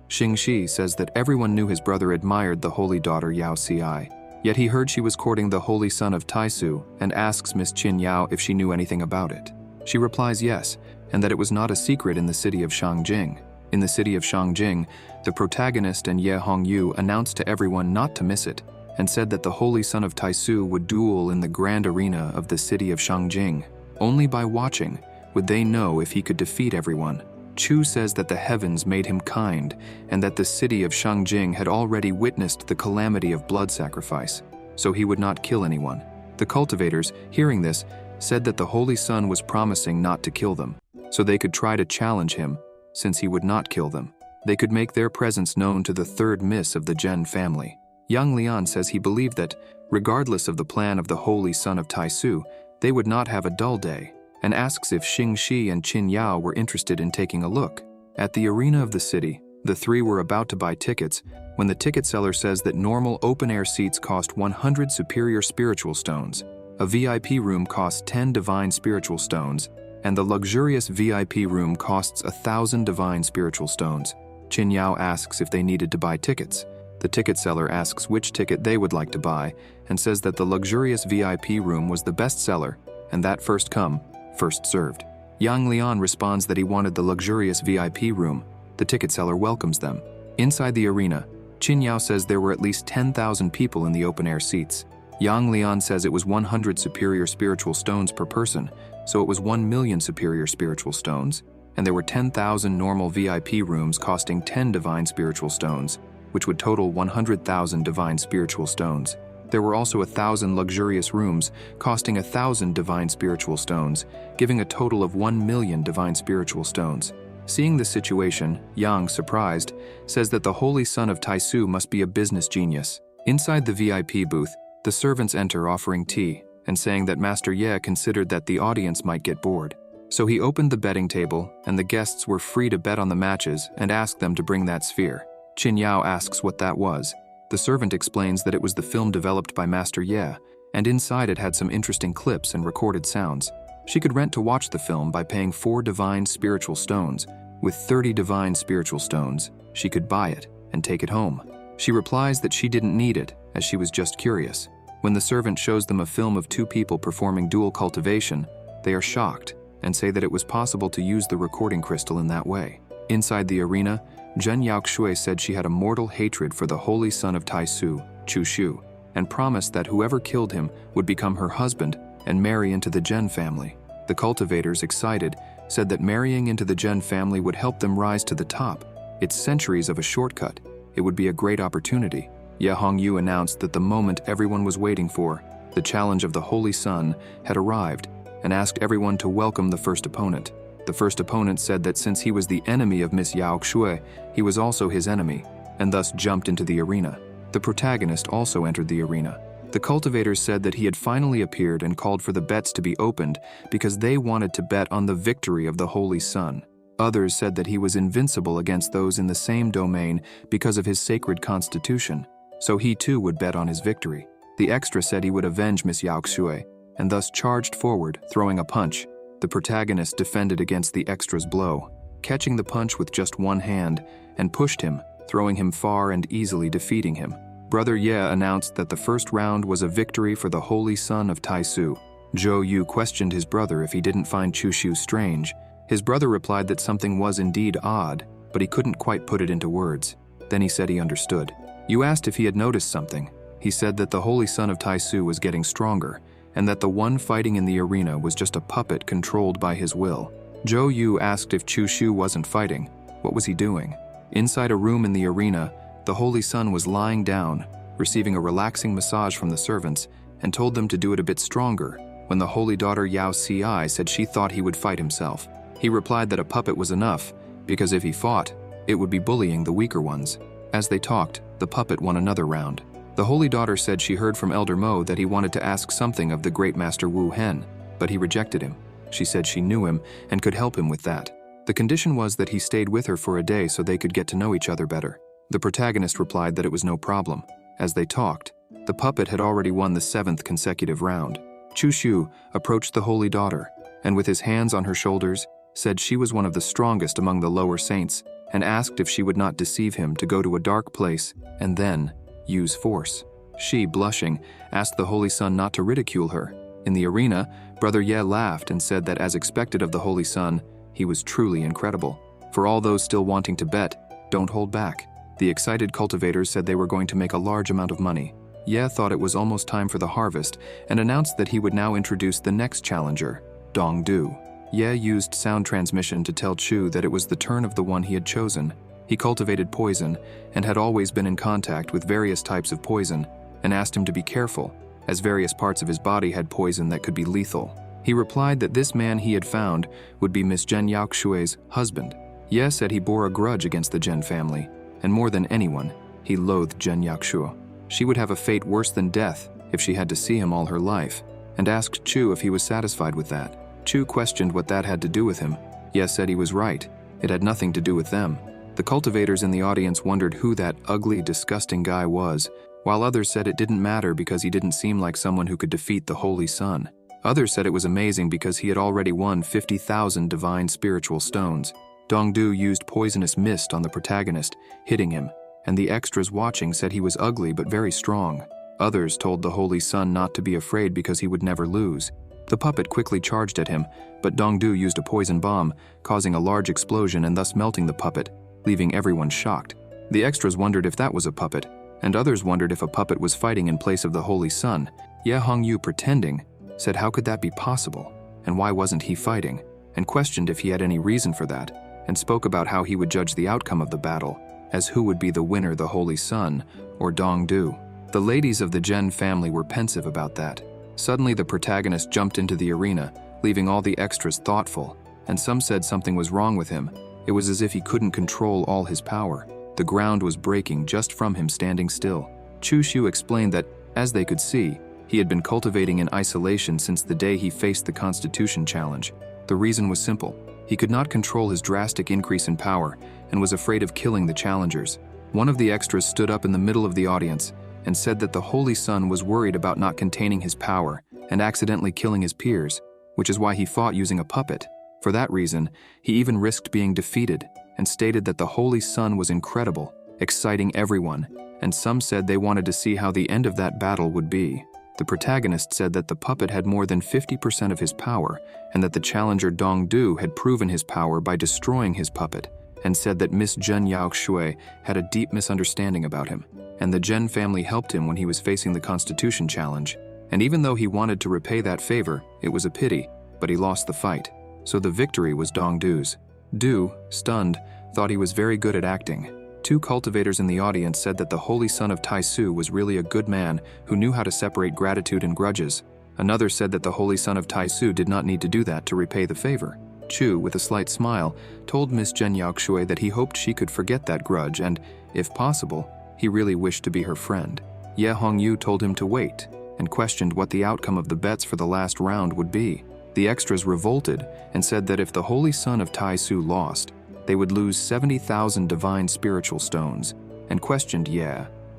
Xing Shi says that everyone knew his brother admired the holy daughter Yao Ci, yet he heard she was courting the holy son of Taisu and asks Miss Qin Yao if she knew anything about it. She replies yes, and that it was not a secret in the city of Shangjing. In the city of Shangjing, the protagonist and Ye Hongyu announced to everyone not to miss it, and said that the holy son of Taisu would duel in the grand arena of the city of Shangjing. Only by watching would they know if he could defeat everyone. Chu says that the heavens made him kind, and that the city of Shangjing had already witnessed the calamity of blood sacrifice, so he would not kill anyone. The cultivators, hearing this, said that the holy son was promising not to kill them, so they could try to challenge him, since he would not kill them. They could make their presence known to the third miss of the Zhen family. Yang Lian says he believed that, regardless of the plan of the holy son of Taisu, they would not have a dull day, and asks if Xing Shi and Qin Yao were interested in taking a look. At the arena of the city, the 3 were about to buy tickets when the ticket seller says that normal open-air seats cost 100 superior spiritual stones, a VIP room costs 10 divine spiritual stones, and the luxurious VIP room costs 1,000 divine spiritual stones. Qin Yao asks if they needed to buy tickets. The ticket seller asks which ticket they would like to buy and says that the luxurious VIP room was the best seller and that first come, first served. Yang Lian responds that he wanted the luxurious VIP room. The ticket seller welcomes them. Inside the arena, Qin Yao says there were at least 10,000 people in the open-air seats. Yang Lian says it was 100 superior spiritual stones per person, so it was 1 million superior spiritual stones, and there were 10,000 normal VIP rooms costing 10 divine spiritual stones, which would total 100,000 divine spiritual stones. There were also 1,000 luxurious rooms costing 1,000 divine spiritual stones, giving a total of 1 million divine spiritual stones. Seeing the situation, Yang, surprised, says that the holy son of Taisu must be a business genius. Inside the VIP booth, the servants enter offering tea and saying that Master Ye considered that the audience might get bored. So he opened the betting table, and the guests were free to bet on the matches and asked them to bring that sphere. Qin Yao asks what that was. The servant explains that it was the film developed by Master Ye, and inside it had some interesting clips and recorded sounds. She could rent to watch the film by paying 4 divine spiritual stones. With 30 divine spiritual stones, she could buy it and take it home. She replies that she didn't need it, as she was just curious. When the servant shows them a film of 2 people performing dual cultivation, they are shocked and say that it was possible to use the recording crystal in that way. Inside the arena, Zhen Yaoshui said she had a mortal hatred for the holy son of Taisu, Chu Xiu, and promised that whoever killed him would become her husband and marry into the Zhen family. The cultivators, excited, said that marrying into the Zhen family would help them rise to the top. It's centuries of a shortcut. It would be a great opportunity. Ye Hongyu announced that the moment everyone was waiting for, the challenge of the Holy Sun, had arrived, and asked everyone to welcome the first opponent. The first opponent said that since he was the enemy of Miss Yao Xue, he was also his enemy, and thus jumped into the arena. The protagonist also entered the arena. The cultivators said that he had finally appeared and called for the bets to be opened because they wanted to bet on the victory of the Holy Sun. Others said that he was invincible against those in the same domain because of his sacred constitution, so he too would bet on his victory. The extra said he would avenge Miss Yao Xue, and thus charged forward, throwing a punch. The protagonist defended against the extra's blow, catching the punch with just one hand, and pushed him, throwing him far and easily defeating him. Brother Ye announced that the first round was a victory for the Holy Son of Taisu. Zhou Yu questioned his brother if he didn't find Chu Shu strange. His brother replied that something was indeed odd, but he couldn't quite put it into words. Then he said he understood. Yu asked if he had noticed something. He said that the holy son of Taisu was getting stronger, and that the one fighting in the arena was just a puppet controlled by his will. Zhou Yu asked if Chu Shu wasn't fighting. What was he doing? Inside a room in the arena, the holy son was lying down, receiving a relaxing massage from the servants, and told them to do it a bit stronger when the holy daughter Yao Ci said she thought he would fight himself. He replied that a puppet was enough, because if he fought, it would be bullying the weaker ones. As they talked, the puppet won another round. The holy daughter said she heard from Elder Mo that he wanted to ask something of the great master Wu Hen, but he rejected him. She said she knew him and could help him with that. The condition was that he stayed with her for a day so they could get to know each other better. The protagonist replied that it was no problem. As they talked, the puppet had already won the 7th consecutive round. Chu Shu approached the holy daughter, and with his hands on her shoulders, said she was one of the strongest among the lower saints, and asked if she would not deceive him to go to a dark place and then use force. She, blushing, asked the holy son not to ridicule her. In the arena, Brother Ye laughed and said that as expected of the holy son, he was truly incredible. For all those still wanting to bet, don't hold back. The excited cultivators said they were going to make a large amount of money. Ye thought it was almost time for the harvest and announced that he would now introduce the next challenger, Dong Du. Ye used sound transmission to tell Chu that it was the turn of the one he had chosen. He cultivated poison and had always been in contact with various types of poison, and asked him to be careful, as various parts of his body had poison that could be lethal. He replied that this man he had found would be Miss Zhen Yaoxue's husband. Ye said he bore a grudge against the Zhen family, and more than anyone, he loathed Zhen Yaoxue. She would have a fate worse than death if she had to see him all her life, and asked Chu if he was satisfied with that. Chu questioned what that had to do with him. Ye said he was right. It had nothing to do with them. The cultivators in the audience wondered who that ugly, disgusting guy was, while others said it didn't matter because he didn't seem like someone who could defeat the Holy Sun. Others said it was amazing because he had already won 50,000 divine spiritual stones. Dongdu used poisonous mist on the protagonist, hitting him, and the extras watching said he was ugly but very strong. Others told the Holy Sun not to be afraid because he would never lose. The puppet quickly charged at him, but Dongdu used a poison bomb, causing a large explosion and thus melting the puppet, leaving everyone shocked. The extras wondered if that was a puppet, and others wondered if a puppet was fighting in place of the Holy Sun. Ye Hongyu, pretending, said how could that be possible, and why wasn't he fighting, and questioned if he had any reason for that, and spoke about how he would judge the outcome of the battle, as who would be the winner, the Holy Sun or Dongdu. The ladies of the Zhen family were pensive about that. Suddenly the protagonist jumped into the arena, leaving all the extras thoughtful, and some said something was wrong with him. It was as if he couldn't control all his power. The ground was breaking just from him standing still. Chu Shu explained that, as they could see, he had been cultivating in isolation since the day he faced the Constitution challenge. The reason was simple. He could not control his drastic increase in power and was afraid of killing the challengers. One of the extras stood up in the middle of the audience and said that the Holy Sun was worried about not containing his power and accidentally killing his peers, which is why he fought using a puppet. For that reason, he even risked being defeated and stated that the Holy Sun was incredible, exciting everyone, and some said they wanted to see how the end of that battle would be. The protagonist said that the puppet had more than 50% of his power and that the challenger Dongdu had proven his power by destroying his puppet, and said that Miss Zhen Yaoxue had a deep misunderstanding about him, and the Zhen family helped him when he was facing the Constitution challenge. And even though he wanted to repay that favor, it was a pity, but he lost the fight. So the victory was Dongdu's. Du, stunned, thought he was very good at acting. Two cultivators in the audience said that the Holy Son of Taisu was really a good man who knew how to separate gratitude and grudges. Another said that the Holy Son of Taisu did not need to do that to repay the favor. Chu, with a slight smile, told Miss Zhen Yaoxue that he hoped she could forget that grudge and, if possible, he really wished to be her friend. Ye Hongyu told him to wait and questioned what the outcome of the bets for the last round would be. The extras revolted and said that if the Holy Son of Taisu lost, they would lose 70,000 divine spiritual stones, and questioned Ye,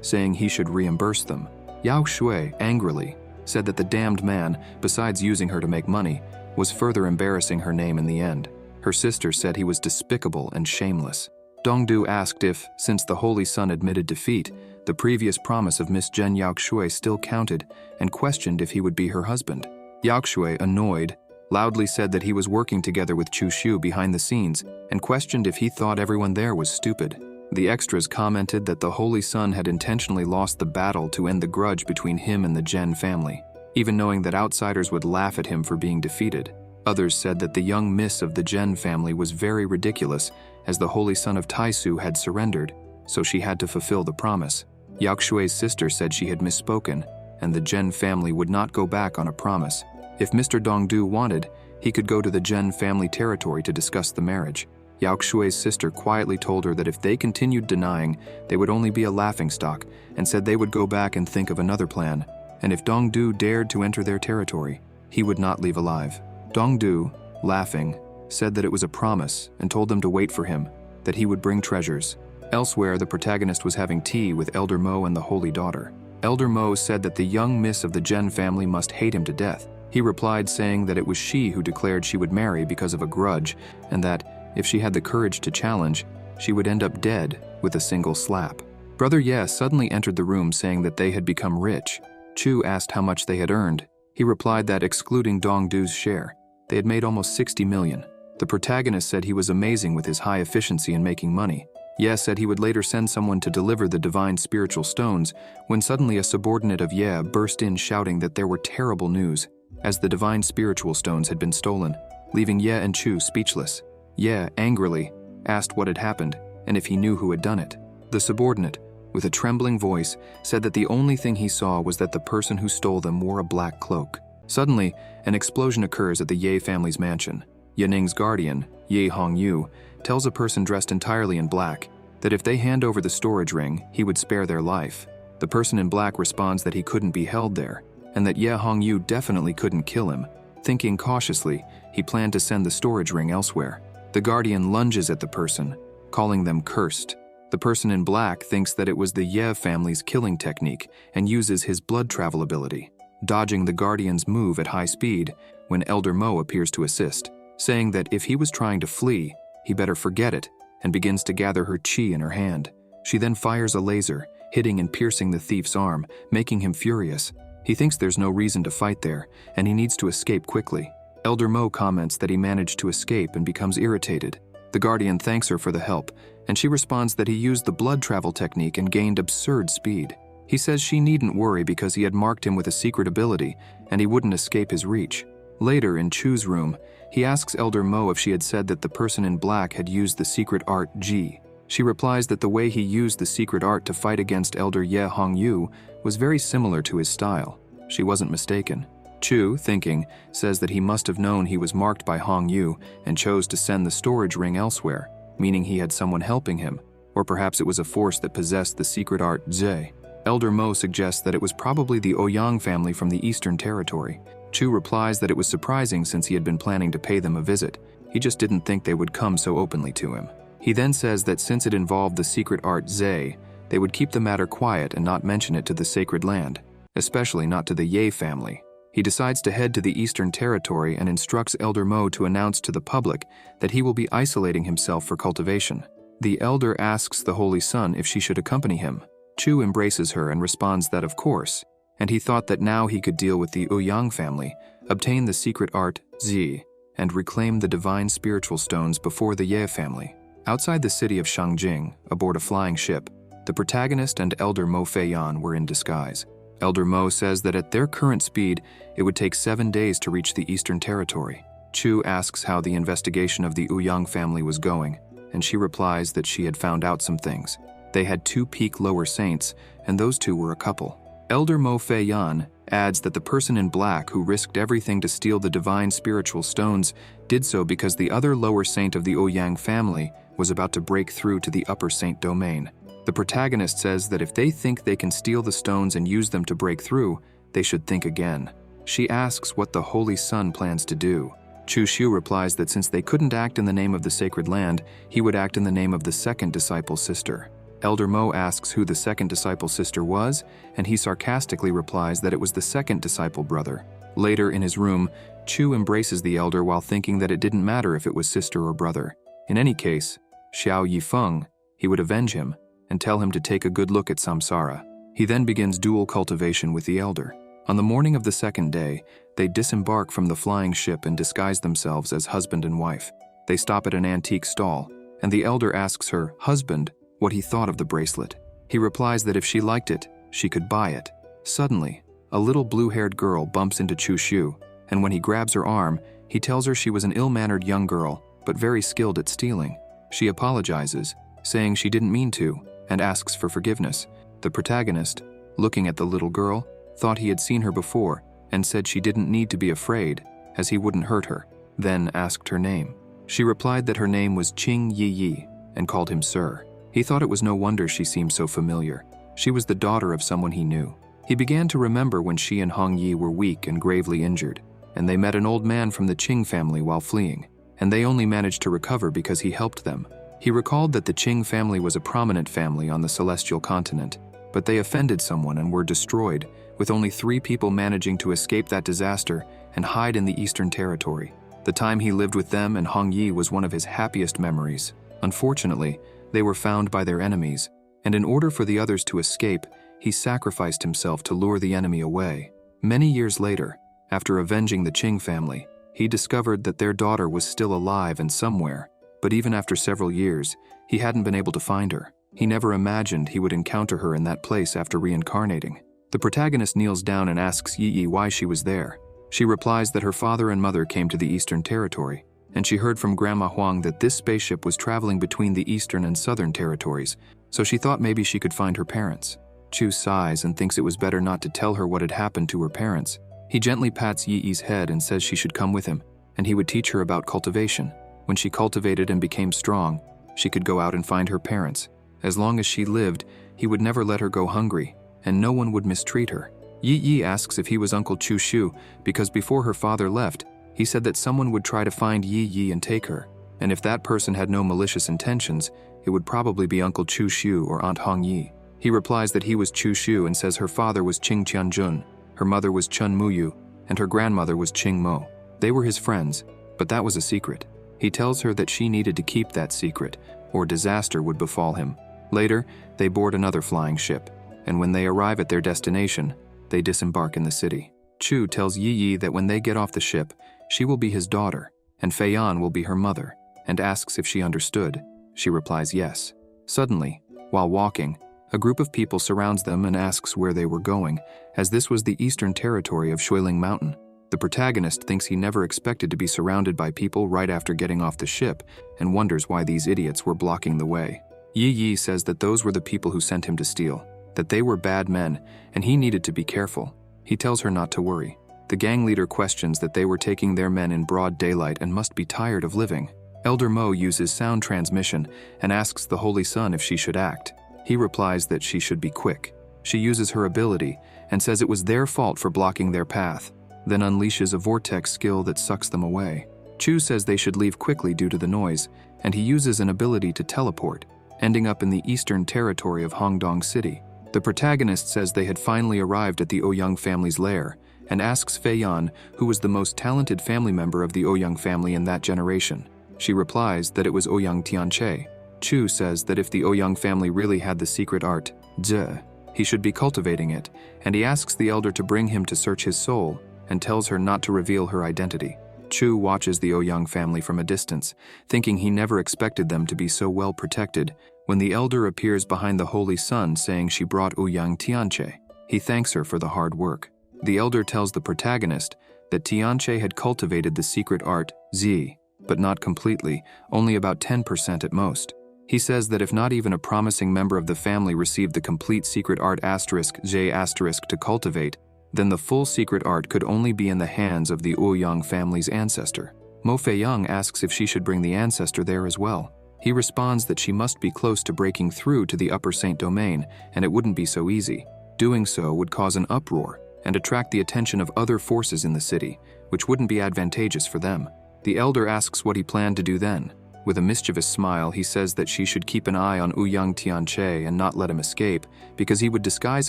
saying he should reimburse them. Yao Shui, angrily, said that the damned man, besides using her to make money, was further embarrassing her name in the end. Her sister said he was despicable and shameless. Dongdu asked if, since the Holy Sun admitted defeat, the previous promise of Miss Zhen Yaoxue still counted, and questioned if he would be her husband. Yaoxue, annoyed, loudly said that he was working together with Chu Xiu behind the scenes and questioned if he thought everyone there was stupid. The extras commented that the Holy Son had intentionally lost the battle to end the grudge between him and the Zhen family, even knowing that outsiders would laugh at him for being defeated. Others said that the young miss of the Zhen family was very ridiculous, as the Holy Son of Taisu had surrendered, so she had to fulfill the promise. Yaoxue's sister said she had misspoken, and the Zhen family would not go back on a promise. If Mr. Dongdu wanted, he could go to the Zhen family territory to discuss the marriage. Yaoxue's sister quietly told her that if they continued denying, they would only be a laughingstock, and said they would go back and think of another plan, and if Dongdu dared to enter their territory, he would not leave alive. Dongdu, laughing, said that it was a promise and told them to wait for him, that he would bring treasures. Elsewhere, the protagonist was having tea with Elder Mo and the Holy Daughter. Elder Mo said that the young miss of the Zhen family must hate him to death. He replied saying that it was she who declared she would marry because of a grudge, and that, if she had the courage to challenge, she would end up dead with a single slap. Brother Ye suddenly entered the room saying that they had become rich. Chu asked how much they had earned. He replied that, excluding Dongdu's share, they had made almost 60 million. The protagonist said he was amazing with his high efficiency in making money. Ye said he would later send someone to deliver the divine spiritual stones, when suddenly a subordinate of Ye burst in shouting that there were terrible news, as the divine spiritual stones had been stolen, leaving Ye and Chu speechless. Ye, angrily, asked what had happened and if he knew who had done it. The subordinate, with a trembling voice, said that the only thing he saw was that the person who stole them wore a black cloak. Suddenly, an explosion occurs at the Ye family's mansion. Yaning's guardian, Ye Hongyu, tells a person dressed entirely in black that if they hand over the storage ring, he would spare their life. The person in black responds that he couldn't be held there, and that Ye Hongyu definitely couldn't kill him. Thinking cautiously, he planned to send the storage ring elsewhere. The guardian lunges at the person, calling them cursed. The person in black thinks that it was the Ye family's killing technique and uses his blood travel ability, dodging the guardian's move at high speed when Elder Mo appears to assist, saying that if he was trying to flee, he better forget it, and begins to gather her chi in her hand. She then fires a laser, hitting and piercing the thief's arm, making him furious. He thinks there's no reason to fight there, and he needs to escape quickly. Elder Mo comments that he managed to escape and becomes irritated. The guardian thanks her for the help, and she responds that he used the blood travel technique and gained absurd speed. He says she needn't worry because he had marked him with a secret ability, and he wouldn't escape his reach. Later, in Chu's room, he asks Elder Mo if she had said that the person in black had used the secret art Ji. She replies that the way he used the secret art to fight against Elder Ye Hongyu was very similar to his style. She wasn't mistaken. Chu, thinking, says that he must have known he was marked by Hongyu and chose to send the storage ring elsewhere, meaning he had someone helping him, or perhaps it was a force that possessed the secret art Zhe. Elder Mo suggests that it was probably the Ouyang family from the Eastern Territory. Chu replies that it was surprising since he had been planning to pay them a visit. He just didn't think they would come so openly to him. He then says that since it involved the secret art Zhe, they would keep the matter quiet and not mention it to the sacred land, especially not to the Ye family. He decides to head to the Eastern Territory and instructs Elder Mo to announce to the public that he will be isolating himself for cultivation. The elder asks the Holy Son if she should accompany him. Chu embraces her and responds that of course, and he thought that now he could deal with the Ouyang family, obtain the secret art Zi, and reclaim the divine spiritual stones before the Ye family. Outside the city of Shangjing, aboard a flying ship, the protagonist and Elder Mo Feiyan were in disguise. Elder Mo says that at their current speed, it would take 7 days to reach the Eastern Territory. Chu asks how the investigation of the Ouyang family was going, and she replies that she had found out some things. They had 2 peak lower saints, and those 2 were a couple. Elder Mo Feiyan adds that the person in black who risked everything to steal the divine spiritual stones did so because the other lower saint of the Ouyang family was about to break through to the upper saint domain. The protagonist says that if they think they can steal the stones and use them to break through, they should think again. She asks what the Holy Son plans to do. Chu Xiu replies that since they couldn't act in the name of the sacred land, he would act in the name of the second disciple sister. Elder Mo asks who the second disciple sister was, and he sarcastically replies that it was the second disciple brother. Later in his room, Chu embraces the elder while thinking that it didn't matter if it was sister or brother. In any case, Xiao Yifeng, he would avenge him and tell him to take a good look at samsara. He then begins dual cultivation with the elder. On the morning of the second day, they disembark from the flying ship and disguise themselves as husband and wife. They stop at an antique stall, and the elder asks her husband what he thought of the bracelet. He replies that if she liked it, she could buy it. Suddenly, a little blue-haired girl bumps into Chu Shu, and when he grabs her arm, he tells her she was an ill-mannered young girl, but very skilled at stealing. She apologizes, saying she didn't mean to, and asks for forgiveness. The protagonist, looking at the little girl, thought he had seen her before and said she didn't need to be afraid, as he wouldn't hurt her, then asked her name. She replied that her name was Qing Yi Yi and called him Sir. He thought it was no wonder she seemed so familiar. She was the daughter of someone he knew. He began to remember when she and Hong Yi were weak and gravely injured, and they met an old man from the Qing family while fleeing, and they only managed to recover because he helped them. He recalled that the Qing family was a prominent family on the celestial continent, but they offended someone and were destroyed, with only 3 people managing to escape that disaster and hide in the Eastern Territory. The time he lived with them and Hong Yi was one of his happiest memories. Unfortunately, they were found by their enemies, and in order for the others to escape, he sacrificed himself to lure the enemy away. Many years later, after avenging the Qing family, he discovered that their daughter was still alive and somewhere, but even after several years, he hadn't been able to find her. He never imagined he would encounter her in that place after reincarnating. The protagonist kneels down and asks Yi Yi why she was there. She replies that her father and mother came to the Eastern Territory, and she heard from Grandma Huang that this spaceship was traveling between the Eastern and Southern Territories, so she thought maybe she could find her parents. Chu sighs and thinks it was better not to tell her what had happened to her parents. He gently pats Yi Yi's head and says she should come with him, and he would teach her about cultivation. When she cultivated and became strong, she could go out and find her parents. As long as she lived, he would never let her go hungry, and no one would mistreat her. Yi Yi asks if he was Uncle Chu Shu, because before her father left, he said that someone would try to find Yi Yi and take her, and if that person had no malicious intentions, it would probably be Uncle Chu Shu or Aunt Hong Yi. He replies that he was Chu Shu and says her father was Qing Tianjun, her mother was Chun Muyu, and her grandmother was Qing Mo. They were his friends, but that was a secret. He tells her that she needed to keep that secret, or disaster would befall him. Later, they board another flying ship, and when they arrive at their destination, they disembark in the city. Chu tells Yi Yi that when they get off the ship, she will be his daughter, and Fei Yan will be her mother, and asks if she understood. She replies yes. Suddenly, while walking, a group of people surrounds them and asks where they were going, as this was the Eastern Territory of Shuiling Mountain. The protagonist thinks he never expected to be surrounded by people right after getting off the ship, and wonders why these idiots were blocking the way. Yi Yi says that those were the people who sent him to steal, that they were bad men, and he needed to be careful. He tells her not to worry. The gang leader questions that they were taking their men in broad daylight and must be tired of living. Elder Mo uses sound transmission and asks the Holy Sun if she should act. He replies that she should be quick. She uses her ability and says it was their fault for blocking their path, then unleashes a vortex skill that sucks them away. Chu says they should leave quickly due to the noise, and he uses an ability to teleport, ending up in the Eastern Territory of Hongdong City. The protagonist says they had finally arrived at the Ouyang family's lair, and asks Fei Yan who was the most talented family member of the Ouyang family in that generation. She replies that it was Ouyang Tianche. Chu says that if the Ouyang family really had the secret art, Zhe, he should be cultivating it, and he asks the elder to bring him to search his soul, and tells her not to reveal her identity. Chu watches the Ouyang family from a distance, thinking he never expected them to be so well protected, when the elder appears behind the Holy Sun saying she brought Ouyang Tianche. He thanks her for the hard work. The elder tells the protagonist that Tianche had cultivated the secret art, Zi, but not completely, only about 10% at most. He says that if not even a promising member of the family received the complete secret art *J* to cultivate, then the full secret art could only be in the hands of the Ouyang family's ancestor. Mo Feiyang asks if she should bring the ancestor there as well. He responds that she must be close to breaking through to the Upper Saint Domain, and it wouldn't be so easy. Doing so would cause an uproar and attract the attention of other forces in the city, which wouldn't be advantageous for them. The elder asks what he planned to do then. With a mischievous smile, he says that she should keep an eye on Ouyang Tianche and not let him escape, because he would disguise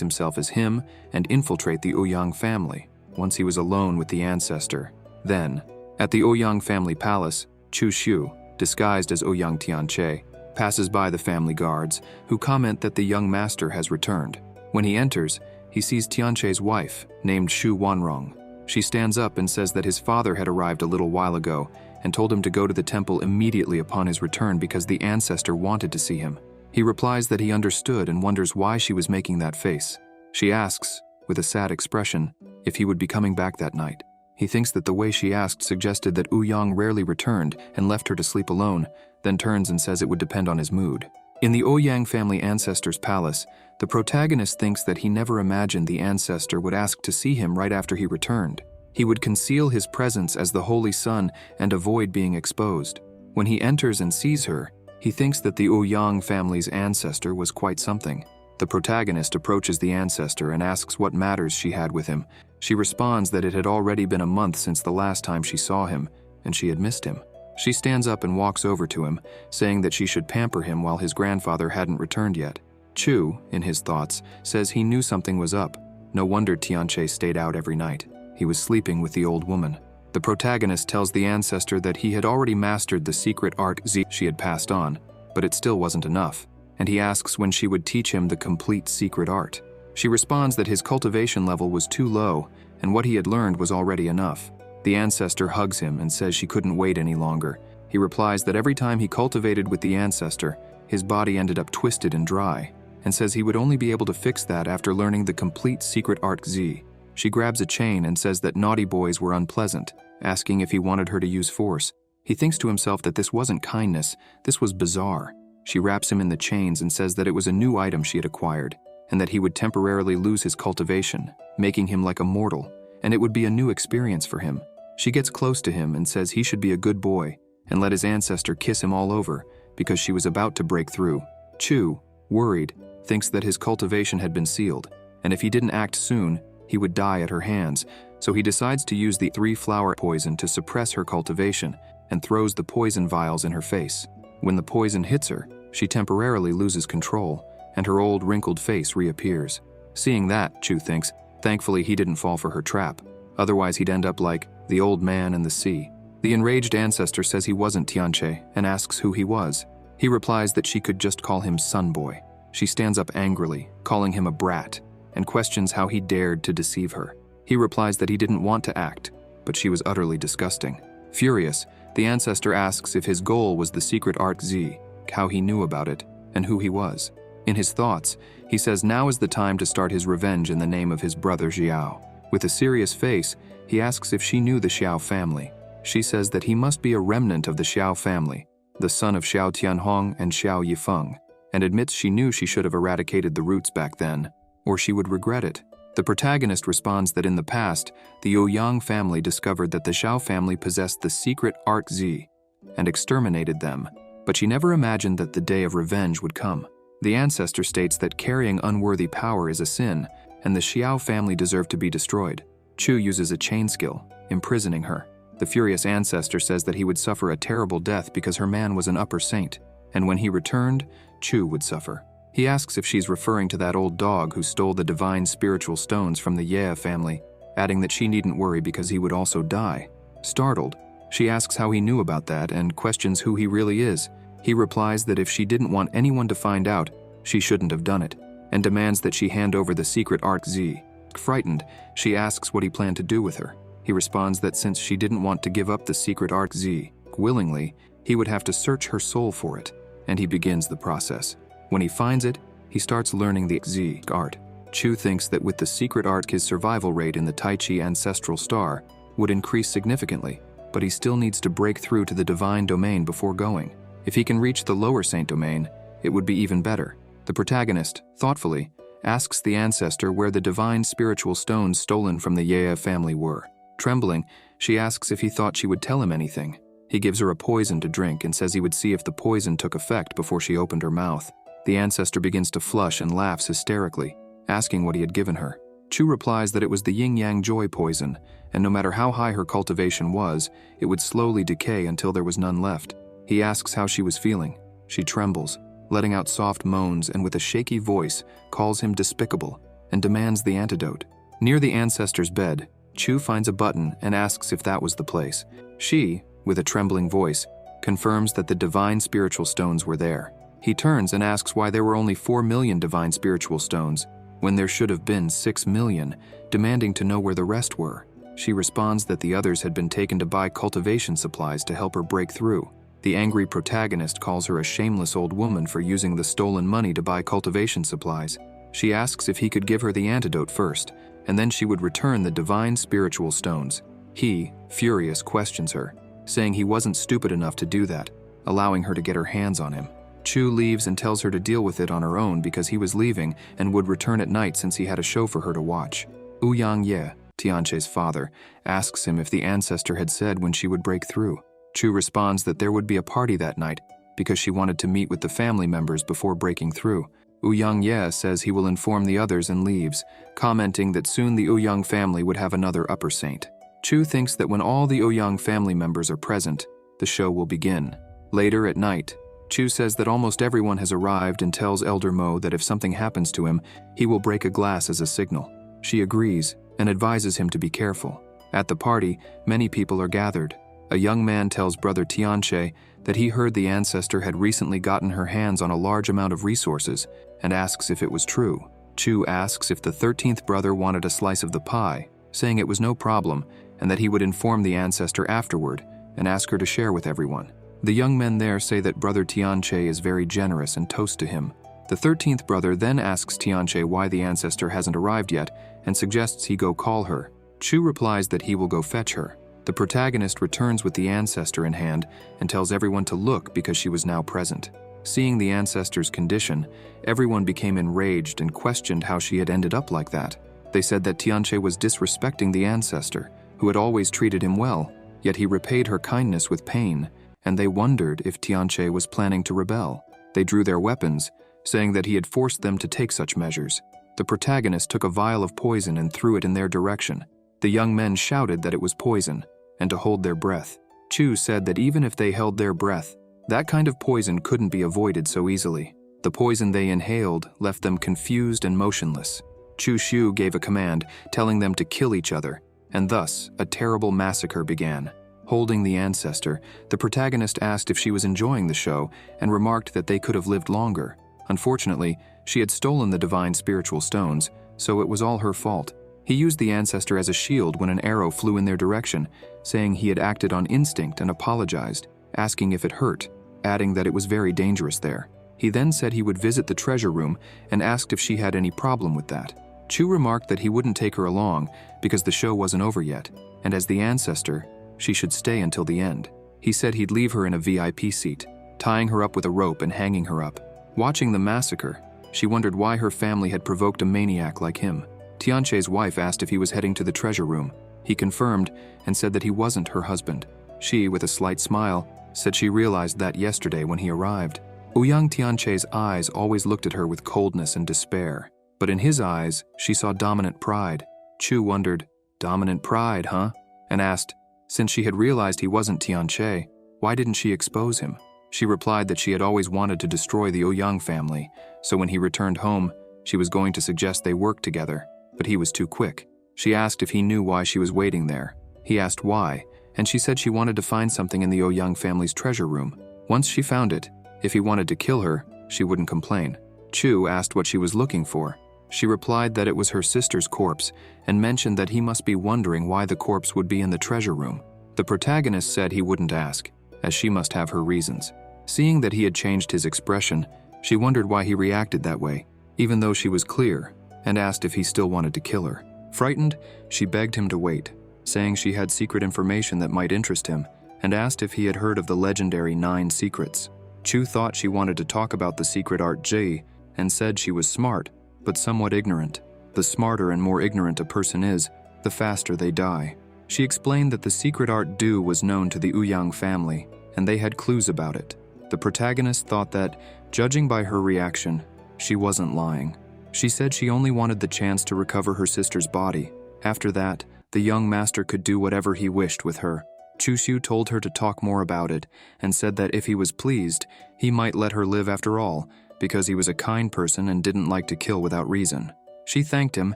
himself as him and infiltrate the Ouyang family once he was alone with the ancestor. Then, at the Ouyang family palace, Chu Shu, disguised as Ouyang Tianche, passes by the family guards, who comment that the young master has returned. When he enters, he sees Tianche's wife, named Xu Wanrong. She stands up and says that his father had arrived a little while ago and told him to go to the temple immediately upon his return because the ancestor wanted to see him. He replies that he understood and wonders why she was making that face. She asks, with a sad expression, if he would be coming back that night. He thinks that the way she asked suggested that Ouyang rarely returned and left her to sleep alone, then turns and says it would depend on his mood. In the Ouyang family ancestor's palace, the protagonist thinks that he never imagined the ancestor would ask to see him right after he returned. He would conceal his presence as the Holy Son and avoid being exposed. When he enters and sees her, he thinks that the Ouyang family's ancestor was quite something. The protagonist approaches the ancestor and asks what matters she had with him. She responds that it had already been a month since the last time she saw him, and she had missed him. She stands up and walks over to him, saying that she should pamper him while his grandfather hadn't returned yet. Chu, in his thoughts, says he knew something was up. No wonder Tianche stayed out every night. He was sleeping with the old woman. The protagonist tells the ancestor that he had already mastered the secret art Z she had passed on, but it still wasn't enough, and he asks when she would teach him the complete secret art. She responds that his cultivation level was too low, and what he had learned was already enough. The ancestor hugs him and says she couldn't wait any longer. He replies that every time he cultivated with the ancestor, his body ended up twisted and dry, and says he would only be able to fix that after learning the complete secret art Z. She grabs a chain and says that naughty boys were unpleasant, asking if he wanted her to use force. He thinks to himself that this wasn't kindness, this was bizarre. She wraps him in the chains and says that it was a new item she had acquired, and that he would temporarily lose his cultivation, making him like a mortal, and it would be a new experience for him. She gets close to him and says he should be a good boy and let his ancestor kiss him all over because she was about to break through. Chu, worried, thinks that his cultivation had been sealed, and if he didn't act soon, he would die at her hands, so he decides to use the 3-flower poison to suppress her cultivation and throws the poison vials in her face. When the poison hits her, she temporarily loses control, and her old wrinkled face reappears. Seeing that, Chu thinks, thankfully he didn't fall for her trap. Otherwise he'd end up like the old man and the sea. The enraged ancestor says he wasn't Tianche and asks who he was. He replies that she could just call him Sunboy. She stands up angrily, calling him a brat, and questions how he dared to deceive her. He replies that he didn't want to act, but she was utterly disgusting. Furious, the ancestor asks if his goal was the secret art Z, how he knew about it, and who he was. In his thoughts, he says now is the time to start his revenge in the name of his brother Xiao. With a serious face, he asks if she knew the Xiao family. She says that he must be a remnant of the Xiao family, the son of Xiao Tianhong and Xiao Yifeng, and admits she knew she should have eradicated the roots back then, or she would regret it. The protagonist responds that in the past, the Ouyang family discovered that the Xiao family possessed the secret art Z and exterminated them, but she never imagined that the day of revenge would come. The ancestor states that carrying unworthy power is a sin, and the Xiao family deserve to be destroyed. Chu uses a chain skill, imprisoning her. The furious ancestor says that he would suffer a terrible death because her man was an upper saint, and when he returned, Chu would suffer. He asks if she's referring to that old dog who stole the divine spiritual stones from the Ye family, adding that she needn't worry because he would also die. Startled, she asks how he knew about that and questions who he really is. He replies that if she didn't want anyone to find out, she shouldn't have done it, and demands that she hand over the secret art Z. Frightened, she asks what he planned to do with her. He responds that since she didn't want to give up the secret art Z willingly, he would have to search her soul for it, and he begins the process. When he finds it, he starts learning the Z art. Chu thinks that with the secret art, his survival rate in the Tai Chi ancestral star would increase significantly, but he still needs to break through to the divine domain before going. If he can reach the lower saint domain, it would be even better. The protagonist, thoughtfully, asks the ancestor where the divine spiritual stones stolen from the Ye family were. Trembling, she asks if he thought she would tell him anything. He gives her a poison to drink and says he would see if the poison took effect before she opened her mouth. The ancestor begins to flush and laughs hysterically, asking what he had given her. Chu replies that it was the yin-yang joy poison, and no matter how high her cultivation was, it would slowly decay until there was none left. He asks how she was feeling. She trembles, letting out soft moans, and with a shaky voice calls him despicable and demands the antidote. Near the ancestor's bed, Chu finds a button and asks if that was the place. She, with a trembling voice, confirms that the divine spiritual stones were there. He turns and asks why there were only 4 million divine spiritual stones, when there should have been 6 million, demanding to know where the rest were. She responds that the others had been taken to buy cultivation supplies to help her break through. The angry protagonist calls her a shameless old woman for using the stolen money to buy cultivation supplies. She asks if he could give her the antidote first, and then she would return the divine spiritual stones. He, furious, questions her, saying he wasn't stupid enough to do that, allowing her to get her hands on him. Chu leaves and tells her to deal with it on her own because he was leaving and would return at night since he had a show for her to watch. Ouyang Ye, Tianche's father, asks him if the ancestor had said when she would break through. Chu responds that there would be a party that night because she wanted to meet with the family members before breaking through. Ouyang Ye says he will inform the others and leaves, commenting that soon the Ouyang family would have another upper saint. Chu thinks that when all the Ouyang family members are present, the show will begin. Later at night, Chu says that almost everyone has arrived and tells Elder Mo that if something happens to him, he will break a glass as a signal. She agrees and advises him to be careful. At the party, many people are gathered. A young man tells Brother Tianche that he heard the ancestor had recently gotten her hands on a large amount of resources and asks if it was true. Chu asks if the 13th brother wanted a slice of the pie, saying it was no problem and that he would inform the ancestor afterward and ask her to share with everyone. The young men there say that Brother Tianche is very generous and toast to him. The 13th brother then asks Tianche why the ancestor hasn't arrived yet and suggests he go call her. Chu replies that he will go fetch her. The protagonist returns with the ancestor in hand and tells everyone to look because she was now present. Seeing the ancestor's condition, everyone became enraged and questioned how she had ended up like that. They said that Tianche was disrespecting the ancestor, who had always treated him well, yet he repaid her kindness with pain, and they wondered if Tianche was planning to rebel. They drew their weapons, saying that he had forced them to take such measures. The protagonist took a vial of poison and threw it in their direction. The young men shouted that it was poison, and to hold their breath. Chu said that even if they held their breath, that kind of poison couldn't be avoided so easily. The poison they inhaled left them confused and motionless. Chu Shu gave a command, telling them to kill each other, and thus a terrible massacre began. Holding the ancestor, the protagonist asked if she was enjoying the show and remarked that they could have lived longer. Unfortunately, she had stolen the divine spiritual stones, so it was all her fault. He used the ancestor as a shield when an arrow flew in their direction, saying he had acted on instinct and apologized, asking if it hurt, adding that it was very dangerous there. He then said he would visit the treasure room and asked if she had any problem with that. Chu remarked that he wouldn't take her along because the show wasn't over yet, and as the ancestor, she should stay until the end. He said he'd leave her in a VIP seat, tying her up with a rope and hanging her up. Watching the massacre, she wondered why her family had provoked a maniac like him. Tianche's wife asked if he was heading to the treasure room. He confirmed and said that he wasn't her husband. She, with a slight smile, said she realized that yesterday when he arrived. Ouyang Tianche's eyes always looked at her with coldness and despair, but in his eyes, she saw dominant pride. Chu wondered, dominant pride, huh? And asked, since she had realized he wasn't Tianche, why didn't she expose him? She replied that she had always wanted to destroy the Ouyang family, so when he returned home, she was going to suggest they work together, but he was too quick. She asked if he knew why she was waiting there. He asked why, and she said she wanted to find something in the Ouyang family's treasure room. Once she found it, if he wanted to kill her, she wouldn't complain. Chu asked what she was looking for. She replied that it was her sister's corpse and mentioned that he must be wondering why the corpse would be in the treasure room. The protagonist said he wouldn't ask, as she must have her reasons. Seeing that he had changed his expression, she wondered why he reacted that way, even though she was clear, and asked if he still wanted to kill her. Frightened, she begged him to wait, saying she had secret information that might interest him, and asked if he had heard of the legendary 9 secrets. Chu thought she wanted to talk about the secret art Ji, and said she was smart, but somewhat ignorant. The smarter and more ignorant a person is, the faster they die. She explained that the secret art Du was known to the Ouyang family, and they had clues about it. The protagonist thought that, judging by her reaction, she wasn't lying. She said she only wanted the chance to recover her sister's body. After that, the young master could do whatever he wished with her. Chu Shu told her to talk more about it, and said that if he was pleased, he might let her live after all, because he was a kind person and didn't like to kill without reason. She thanked him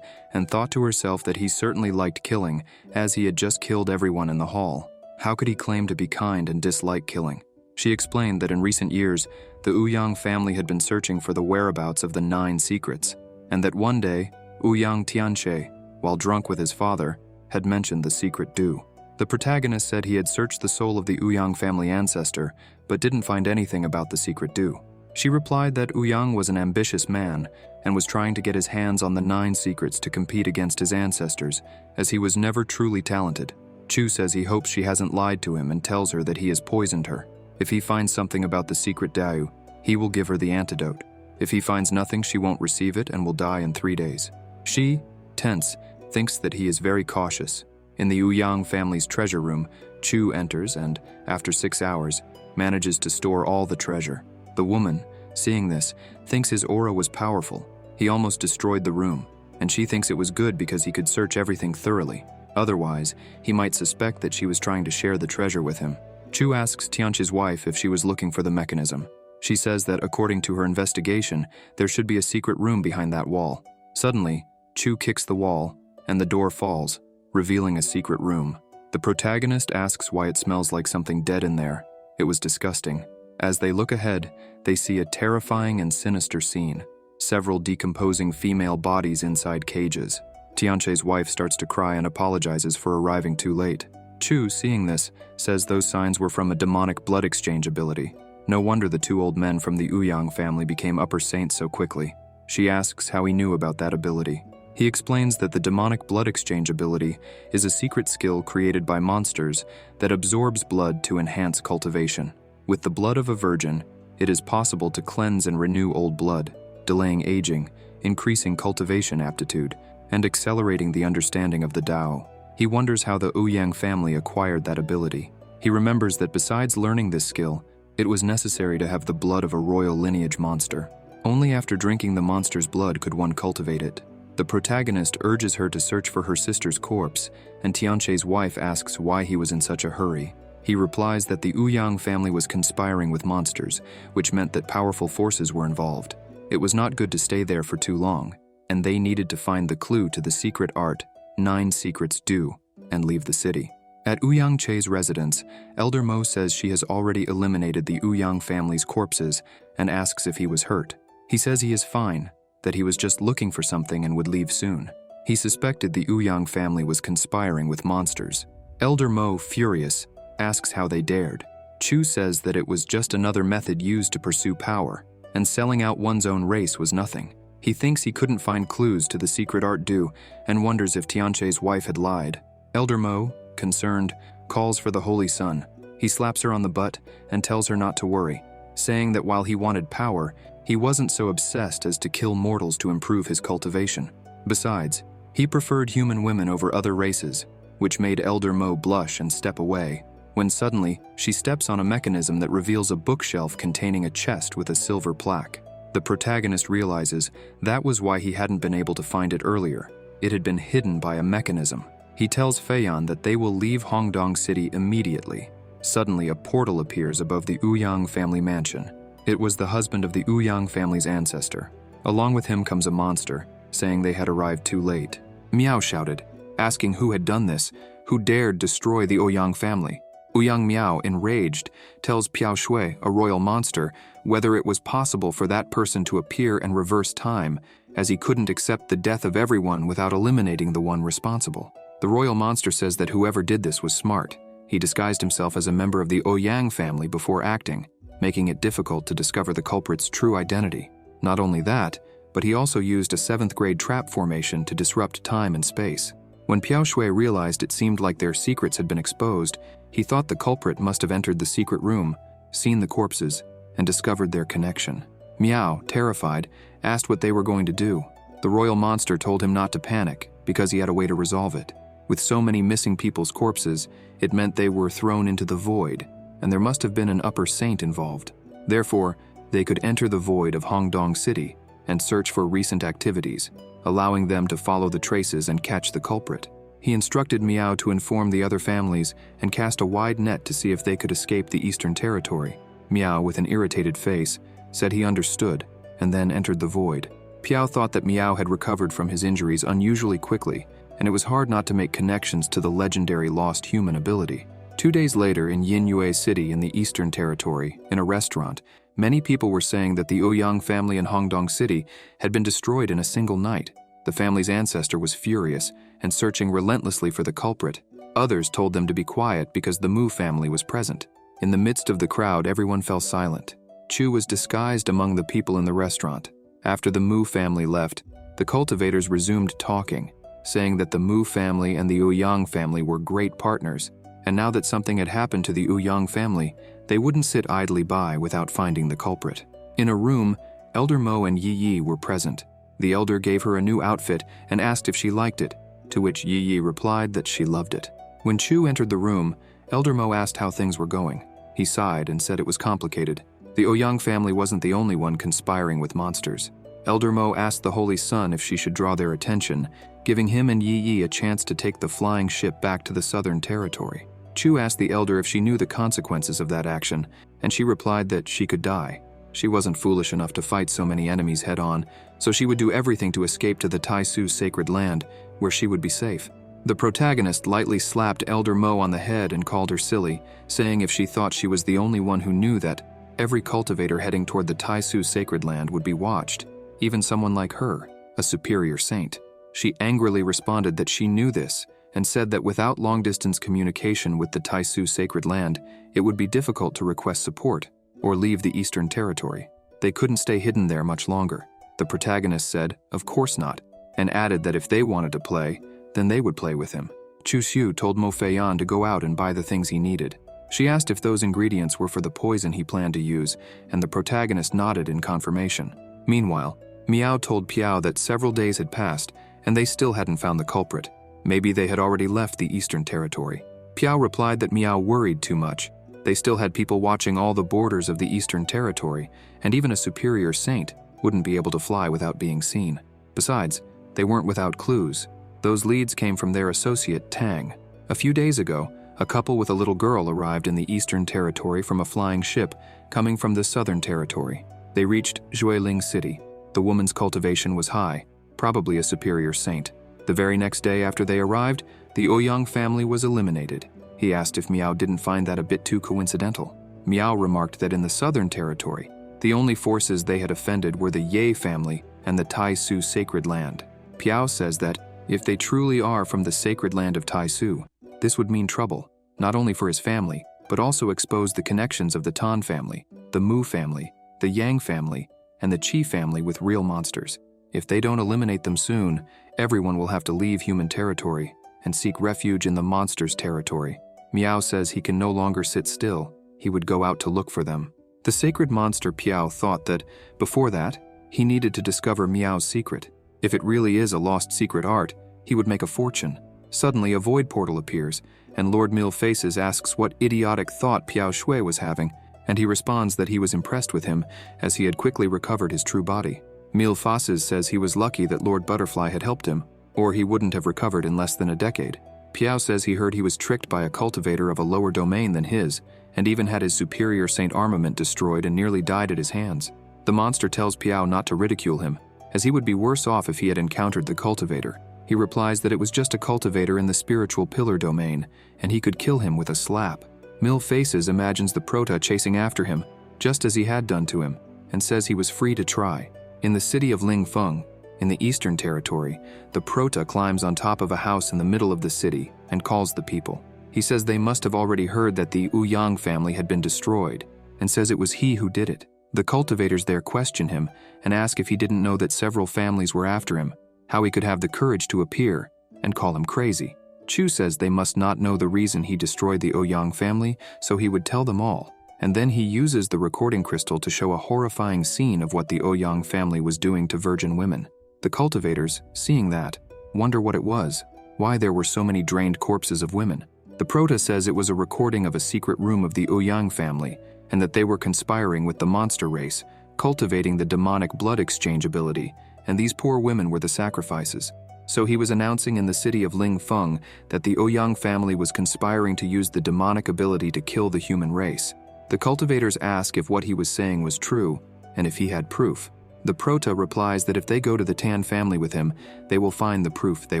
and thought to herself that he certainly liked killing, as he had just killed everyone in the hall. How could he claim to be kind and dislike killing? She explained that in recent years, the Ouyang family had been searching for the whereabouts of the 9 secrets. and that one day, Ouyang Tianche, while drunk with his father, had mentioned the secret do. The protagonist said he had searched the soul of the Ouyang family ancestor, but didn't find anything about the secret do. She replied that Ouyang was an ambitious man and was trying to get his hands on the 9 secrets to compete against his ancestors, as he was never truly talented. Chu says he hopes she hasn't lied to him and tells her that he has poisoned her. If he finds something about the secret Dao, he will give her the antidote. If he finds nothing, she won't receive it and will die in 3 days. She, tense, thinks that he is very cautious. In the Ouyang family's treasure room, Chu enters and, after 6 hours, manages to store all the treasure. The woman, seeing this, thinks his aura was powerful. He almost destroyed the room, and she thinks it was good because he could search everything thoroughly. Otherwise, he might suspect that she was trying to share the treasure with him. Chu asks Tianche's wife if she was looking for the mechanism. She says that according to her investigation, there should be a secret room behind that wall. Suddenly, Chu kicks the wall, and the door falls, revealing a secret room. The protagonist asks why it smells like something dead in there. It was disgusting. As they look ahead, they see a terrifying and sinister scene. Several decomposing female bodies inside cages. Tianche's wife starts to cry and apologizes for arriving too late. Chu, seeing this, says those signs were from a demonic blood exchange ability. No wonder the 2 old men from the Ouyang family became upper saints so quickly. She asks how he knew about that ability. He explains that the demonic blood exchange ability is a secret skill created by monsters that absorbs blood to enhance cultivation. With the blood of a virgin, it is possible to cleanse and renew old blood, delaying aging, increasing cultivation aptitude, and accelerating the understanding of the Tao. He wonders how the Ouyang family acquired that ability. He remembers that besides learning this skill, it was necessary to have the blood of a royal lineage monster. Only after drinking the monster's blood could one cultivate it. The protagonist urges her to search for her sister's corpse, and Tianche's wife asks why he was in such a hurry. He replies that the Ouyang family was conspiring with monsters, which meant that powerful forces were involved. It was not good to stay there for too long, and they needed to find the clue to the secret art, 9 secrets do, and leave the city. At Ouyang Che's residence, Elder Mo says she has already eliminated the Ouyang family's corpses and asks if he was hurt. He says he is fine, that he was just looking for something and would leave soon. He suspected the Ouyang family was conspiring with monsters. Elder Mo, furious, asks how they dared. Chu says that it was just another method used to pursue power, and selling out one's own race was nothing. He thinks he couldn't find clues to the secret art do and wonders if Tianche's wife had lied. Elder Mo, concerned, calls for the Holy Sun. He slaps her on the butt and tells her not to worry, saying that while he wanted power, he wasn't so obsessed as to kill mortals to improve his cultivation. Besides, he preferred human women over other races, which made Elder Mo blush and step away, when suddenly she steps on a mechanism that reveals a bookshelf containing a chest with a silver plaque. The protagonist realizes that was why he hadn't been able to find it earlier. It had been hidden by a mechanism. He tells Feiyan that they will leave Hongdong City immediately. Suddenly, a portal appears above the Ouyang family mansion. It was the husband of the Ouyang family's ancestor. Along with him comes a monster, saying they had arrived too late. Miao shouted, asking who had done this, who dared destroy the Ouyang family. Ouyang Miao, enraged, tells Piao Shui, a royal monster, whether it was possible for that person to appear and reverse time, as he couldn't accept the death of everyone without eliminating the one responsible. The royal monster says that whoever did this was smart. He disguised himself as a member of the Ouyang family before acting, making it difficult to discover the culprit's true identity. Not only that, but he also used a 7th-grade trap formation to disrupt time and space. When Piao Shui realized it seemed like their secrets had been exposed, he thought the culprit must have entered the secret room, seen the corpses, and discovered their connection. Miao, terrified, asked what they were going to do. The royal monster told him not to panic, because he had a way to resolve it. With so many missing people's corpses, it meant they were thrown into the void, and there must have been an upper saint involved. Therefore, they could enter the void of Hongdong City and search for recent activities, allowing them to follow the traces and catch the culprit. He instructed Miao to inform the other families and cast a wide net to see if they could escape the Eastern Territory. Miao, with an irritated face, said he understood, and then entered the void. Piao thought that Miao had recovered from his injuries unusually quickly, and it was hard not to make connections to the legendary lost human ability. 2 days later in Yinyue City in the Eastern Territory, in a restaurant, many people were saying that the Ouyang family in Hongdong City had been destroyed in a single night. The family's ancestor was furious and searching relentlessly for the culprit. Others told them to be quiet because the Mu family was present. In the midst of the crowd, everyone fell silent. Chu was disguised among the people in the restaurant. After the Mu family left, the cultivators resumed talking, saying that the Mu family and the Ouyang family were great partners, and now that something had happened to the Ouyang family, they wouldn't sit idly by without finding the culprit. In a room, Elder Mo and Yi Yi were present. The elder gave her a new outfit and asked if she liked it, to which Yi Yi replied that she loved it. When Chu entered the room, Elder Mo asked how things were going. He sighed and said it was complicated. The Ouyang family wasn't the only one conspiring with monsters. Elder Mo asked the Holy Sun if she should draw their attention, giving him and Yi Yi a chance to take the flying ship back to the Southern Territory. Chu asked the elder if she knew the consequences of that action, and she replied that she could die. She wasn't foolish enough to fight so many enemies head-on, so she would do everything to escape to the Taisu sacred land, where she would be safe. The protagonist lightly slapped Elder Mo on the head and called her silly, saying if she thought she was the only one who knew that every cultivator heading toward the Taisu sacred land would be watched, even someone like her, a superior saint. She angrily responded that she knew this, and said that without long-distance communication with the Taisu sacred land, it would be difficult to request support or leave the Eastern Territory. They couldn't stay hidden there much longer. The protagonist said, of course not, and added that if they wanted to play, then they would play with him. Chu Xiu told Mo Feiyan to go out and buy the things he needed. She asked if those ingredients were for the poison he planned to use, and the protagonist nodded in confirmation. Meanwhile, Miao told Piao that several days had passed, and they still hadn't found the culprit. Maybe they had already left the Eastern Territory. Piao replied that Miao worried too much. They still had people watching all the borders of the Eastern Territory, and even a superior saint wouldn't be able to fly without being seen. Besides, they weren't without clues. Those leads came from their associate, Tang. A few days ago, a couple with a little girl arrived in the Eastern Territory from a flying ship coming from the Southern Territory. They reached Zhuiling City. The woman's cultivation was high, probably a superior saint. The very next day after they arrived, the Ouyang family was eliminated. He asked if Miao didn't find that a bit too coincidental. Miao remarked that in the Southern Territory, the only forces they had offended were the Ye family and the Taisu sacred land. Piao says that if they truly are from the sacred land of Taisu, this would mean trouble, not only for his family, but also expose the connections of the Tan family, the Mu family, the Yang family, and the Qi family with real monsters. If they don't eliminate them soon, everyone will have to leave human territory and seek refuge in the monster's territory. Miao says he can no longer sit still. He would go out to look for them. The sacred monster Piao thought that, before that, he needed to discover Miao's secret. If it really is a lost secret art, he would make a fortune. Suddenly, a void portal appears, and Lord Mil Faces asks what idiotic thought Piao Shui was having, and he responds that he was impressed with him, as he had quickly recovered his true body. Mil Faces says he was lucky that Lord Butterfly had helped him, or he wouldn't have recovered in less than a decade. Piao says he heard he was tricked by a cultivator of a lower domain than his, and even had his superior saint armament destroyed and nearly died at his hands. The monster tells Piao not to ridicule him, as he would be worse off if he had encountered the cultivator. He replies that it was just a cultivator in the spiritual pillar domain, and he could kill him with a slap. Mil Faces imagines the Prota chasing after him, just as he had done to him, and says he was free to try. In the city of Lingfeng, in the Eastern Territory, the Prota climbs on top of a house in the middle of the city and calls the people. He says they must have already heard that the Ouyang family had been destroyed, and says it was he who did it. The cultivators there question him and ask if he didn't know that several families were after him, how he could have the courage to appear, and call him crazy. Chu says they must not know the reason he destroyed the Ouyang family, so he would tell them all. And then he uses the recording crystal to show a horrifying scene of what the Ouyang family was doing to virgin women. The cultivators, seeing that, wonder what it was, why there were so many drained corpses of women. The Prota says it was a recording of a secret room of the Ouyang family, and that they were conspiring with the monster race, cultivating the demonic blood exchange ability, and these poor women were the sacrifices. So he was announcing in the city of Lingfeng that the Ouyang family was conspiring to use the demonic ability to kill the human race. The cultivators ask if what he was saying was true, and if he had proof. The Prota replies that if they go to the Tan family with him, they will find the proof they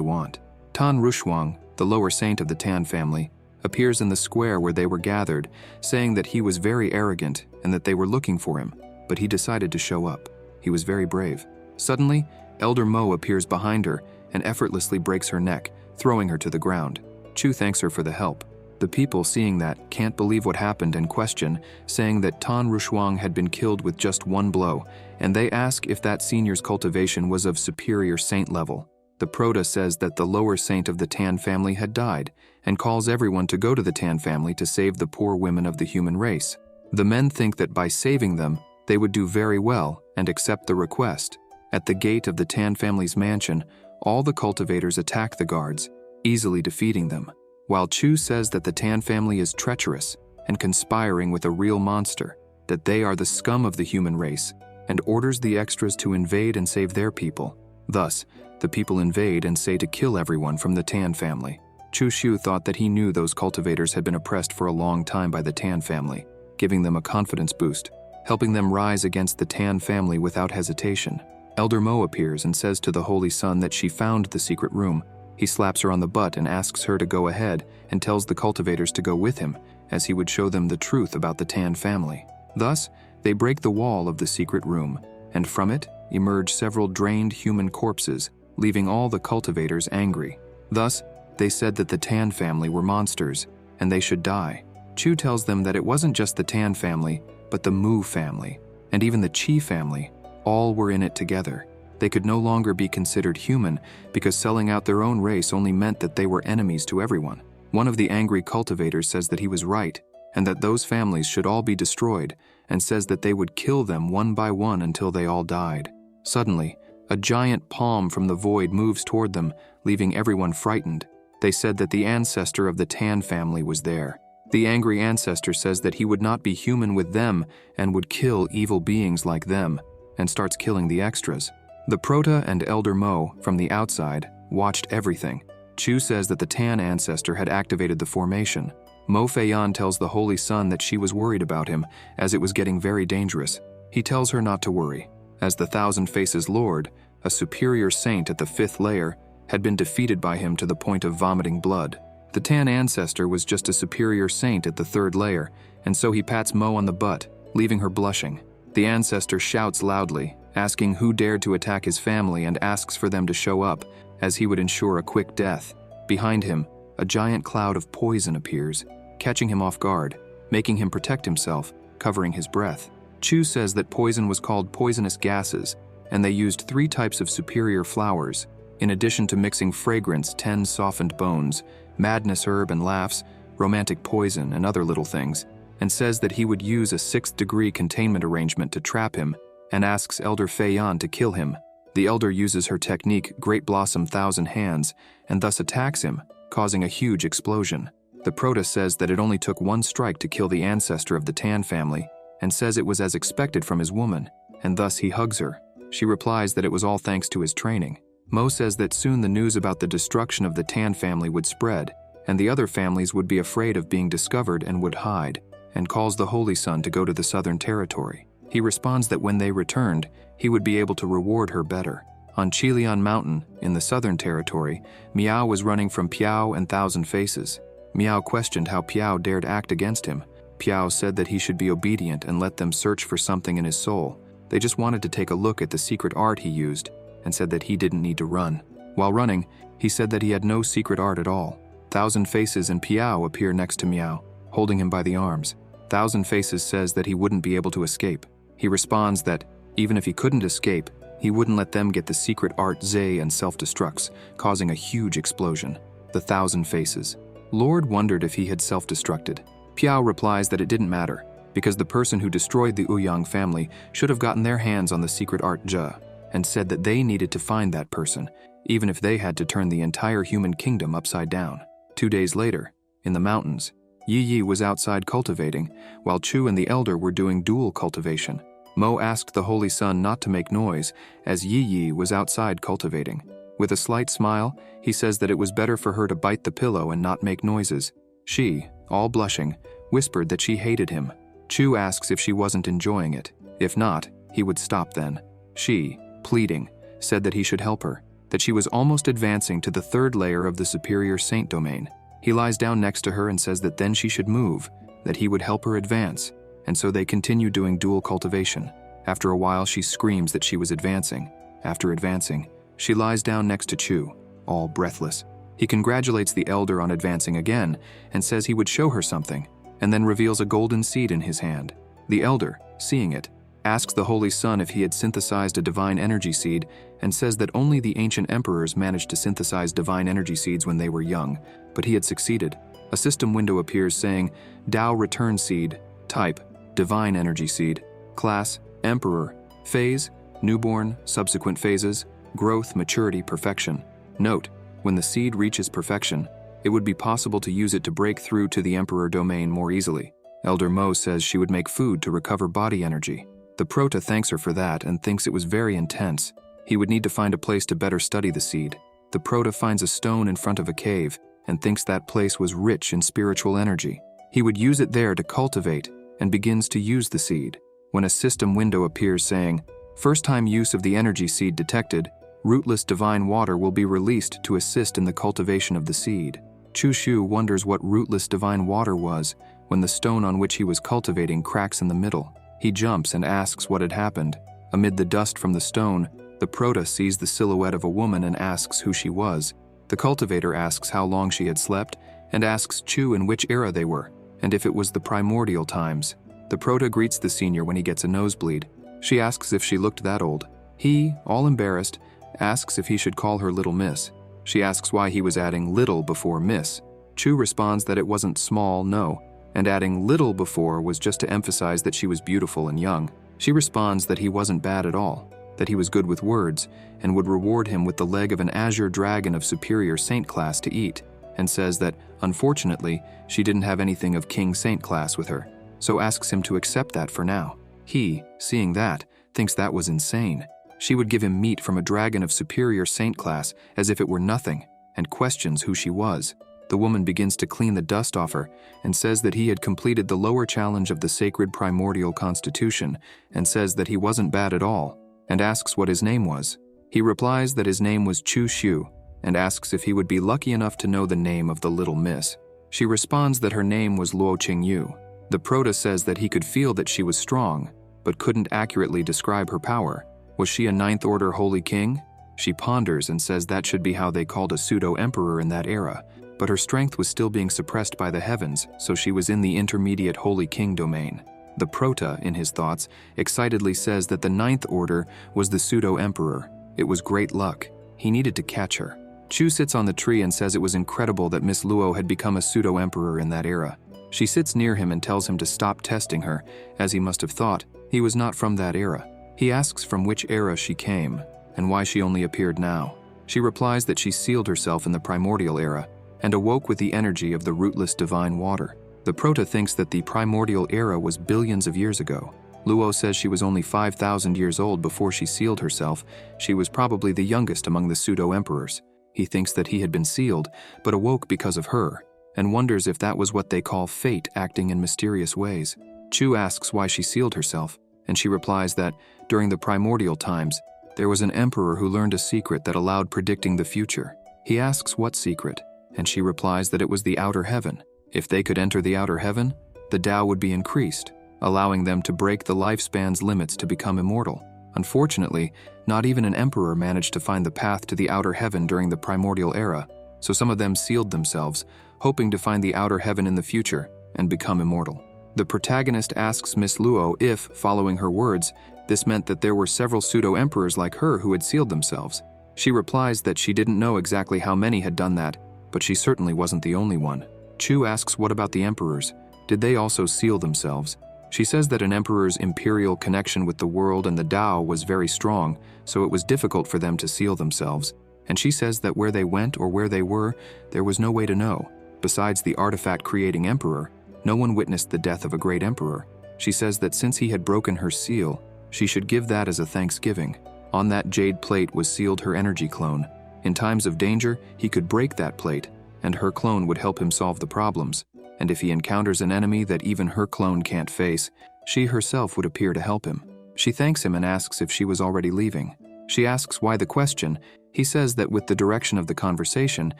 want. Tan Rushuang, the lower saint of the Tan family, appears in the square where they were gathered, saying that he was very arrogant and that they were looking for him, but he decided to show up. He was very brave. Suddenly, Elder Mo appears behind her and effortlessly breaks her neck, throwing her to the ground. Chu thanks her for the help. The people, seeing that, can't believe what happened and question, saying that Tan Rushuang had been killed with just one blow, and they ask if that senior's cultivation was of superior saint level. The Prota says that the lower saint of the Tan family had died, and calls everyone to go to the Tan family to save the poor women of the human race. The men think that by saving them, they would do very well and accept the request. At the gate of the Tan family's mansion, all the cultivators attack the guards, easily defeating them, while Chu says that the Tan family is treacherous and conspiring with a real monster, that they are the scum of the human race, and orders the extras to invade and save their people. Thus, the people invade and say to kill everyone from the Tan family. Chu Xiu thought that he knew those cultivators had been oppressed for a long time by the Tan family, giving them a confidence boost, helping them rise against the Tan family without hesitation. Elder Mo appears and says to the Holy Son that she found the secret room. He slaps her on the butt and asks her to go ahead and tells the cultivators to go with him, as he would show them the truth about the Tan family. Thus, they break the wall of the secret room, and from it emerge several drained human corpses, leaving all the cultivators angry. Thus, they said that the Tan family were monsters, and they should die. Chu tells them that it wasn't just the Tan family, but the Mu family, and even the Qi family, all were in it together. They could no longer be considered human because selling out their own race only meant that they were enemies to everyone. One of the angry cultivators says that he was right, and that those families should all be destroyed, and says that they would kill them one by one until they all died. Suddenly, a giant palm from the void moves toward them, leaving everyone frightened. They said that the ancestor of the Tan family was there. The angry ancestor says that he would not be human with them and would kill evil beings like them, and starts killing the extras. The Prota and Elder Mo, from the outside, watched everything. Chu says that the Tan ancestor had activated the formation. Mo Feiyan tells the Holy Son that she was worried about him, as it was getting very dangerous. He tells her not to worry, as the Thousand Faces Lord, a superior saint at the 5th layer, had been defeated by him to the point of vomiting blood. The Tan ancestor was just a superior saint at the 3rd layer, and so he pats Mo on the butt, leaving her blushing. The ancestor shouts loudly, asking who dared to attack his family and asks for them to show up, as he would ensure a quick death. Behind him, a giant cloud of poison appears, catching him off guard, making him protect himself, covering his breath. Chu says that poison was called poisonous gases, and they used 3 types of superior flowers, in addition to mixing fragrance, 10 softened bones, madness herb and laughs, romantic poison, and other little things, and says that he would use a 6th degree containment arrangement to trap him, and asks Elder Feiyan to kill him. The elder uses her technique, Great Blossom Thousand Hands, and thus attacks him, causing a huge explosion. The Prota says that it only took 1 strike to kill the ancestor of the Tan family, and says it was as expected from his woman, and thus he hugs her. She replies that it was all thanks to his training. Mo says that soon the news about the destruction of the Tan family would spread, and the other families would be afraid of being discovered and would hide, and calls the Holy Son to go to the Southern Territory. He responds that when they returned, he would be able to reward her better. On Qilian Mountain, in the Southern Territory, Miao was running from Piao and Thousand Faces. Miao questioned how Piao dared act against him. Piao said that he should be obedient and let them search for something in his soul. They just wanted to take a look at the secret art he used, and said that he didn't need to run. While running, he said that he had no secret art at all. Thousand Faces and Piao appear next to Miao, holding him by the arms. Thousand Faces says that he wouldn't be able to escape. He responds that, even if he couldn't escape, he wouldn't let them get the secret art Zay and self-destructs, causing a huge explosion. The Thousand Faces. Lord wondered if he had self-destructed. Piao replies that it didn't matter, because the person who destroyed the Ouyang family should have gotten their hands on the secret art Zhe, and said that they needed to find that person, even if they had to turn the entire human kingdom upside down. 2 days later, in the mountains, Yi Yi was outside cultivating, while Chu and the elder were doing dual cultivation. Mo asked the Holy Son not to make noise, as Yi Yi was outside cultivating. With a slight smile, he says that it was better for her to bite the pillow and not make noises. She, all blushing, whispered that she hated him. Chu asks if she wasn't enjoying it. If not, he would stop then. She, pleading, said that he should help her, that she was almost advancing to the 3rd layer of the superior saint domain. He lies down next to her and says that then she should move, that he would help her advance, and so they continue doing dual cultivation. After a while, she screams that she was advancing. After advancing, she lies down next to Chu, all breathless. He congratulates the elder on advancing again and says he would show her something, and then reveals a golden seed in his hand. The elder, seeing it, asks the Holy Son if he had synthesized a divine energy seed and says that only the ancient emperors managed to synthesize divine energy seeds when they were young, but he had succeeded. A system window appears saying, Tao Return Seed, Type, Divine Energy Seed, Class, Emperor, Phase, Newborn, Subsequent Phases, Growth, Maturity, Perfection. Note, when the seed reaches perfection, it would be possible to use it to break through to the Emperor domain more easily. Elder Mo says she would make food to recover body energy. The Prota thanks her for that and thinks it was very intense. He would need to find a place to better study the seed. The Prota finds a stone in front of a cave and thinks that place was rich in spiritual energy. He would use it there to cultivate and begins to use the seed. When a system window appears saying, First time use of the energy seed detected, rootless divine water will be released to assist in the cultivation of the seed. Chu Shu wonders what rootless divine water was when the stone on which he was cultivating cracks in the middle. He jumps and asks what had happened. Amid the dust from the stone, the Prota sees the silhouette of a woman and asks who she was. The cultivator asks how long she had slept and asks Chu in which era they were, and if it was the primordial times. The Prota greets the senior when he gets a nosebleed. She asks if she looked that old. He, all embarrassed, asks if he should call her Little Miss. She asks why he was adding little before Miss. Chu responds that it wasn't small, no, and adding little before was just to emphasize that she was beautiful and young. She responds that he wasn't bad at all, that he was good with words, and would reward him with the leg of an azure dragon of superior saint class to eat, and says that, unfortunately, she didn't have anything of king saint class with her, so asks him to accept that for now. He, seeing that, thinks that was insane. She would give him meat from a dragon of superior saint class as if it were nothing, and questions who she was. The woman begins to clean the dust off her and says that he had completed the lower challenge of the sacred primordial constitution and says that he wasn't bad at all, and asks what his name was. He replies that his name was Chu Shu and asks if he would be lucky enough to know the name of the Little Miss. She responds that her name was Luo Qingyu. The Prota says that he could feel that she was strong, but couldn't accurately describe her power. Was she a Ninth Order Holy King? She ponders and says that should be how they called a pseudo-emperor in that era, but her strength was still being suppressed by the heavens, so she was in the intermediate Holy King domain. The Prota, in his thoughts, excitedly says that the Ninth Order was the pseudo-emperor. It was great luck. He needed to catch her. Chu sits on the tree and says it was incredible that Miss Luo had become a pseudo-emperor in that era. She sits near him and tells him to stop testing her, as he must have thought he was not from that era. He asks from which era she came, and why she only appeared now. She replies that she sealed herself in the primordial era, and awoke with the energy of the rootless divine water. The Prota thinks that the primordial era was billions of years ago. Luo says she was only 5,000 years old before she sealed herself. She was probably the youngest among the pseudo-emperors. He thinks that he had been sealed, but awoke because of her, and wonders if that was what they call fate acting in mysterious ways. Chu asks why she sealed herself, and she replies that, during the primordial times, there was an emperor who learned a secret that allowed predicting the future. He asks what secret, and she replies that it was the outer heaven. If they could enter the outer heaven, the Tao would be increased, allowing them to break the lifespan's limits to become immortal. Unfortunately, not even an emperor managed to find the path to the outer heaven during the primordial era, so some of them sealed themselves, hoping to find the outer heaven in the future and become immortal. The protagonist asks Miss Luo if, following her words, this meant that there were several pseudo-emperors like her who had sealed themselves. She replies that she didn't know exactly how many had done that, but she certainly wasn't the only one. Chu asks what about the emperors? Did they also seal themselves? She says that an emperor's imperial connection with the world and the Tao was very strong, so it was difficult for them to seal themselves. And she says that where they went or where they were, there was no way to know. Besides the artifact-creating emperor, no one witnessed the death of a great emperor. She says that since he had broken her seal, she should give that as a thanksgiving. On that jade plate was sealed her energy clone. In times of danger, he could break that plate, and her clone would help him solve the problems. And if he encounters an enemy that even her clone can't face, she herself would appear to help him. She thanks him and asks if she was already leaving. She asks why the question. He says that with the direction of the conversation,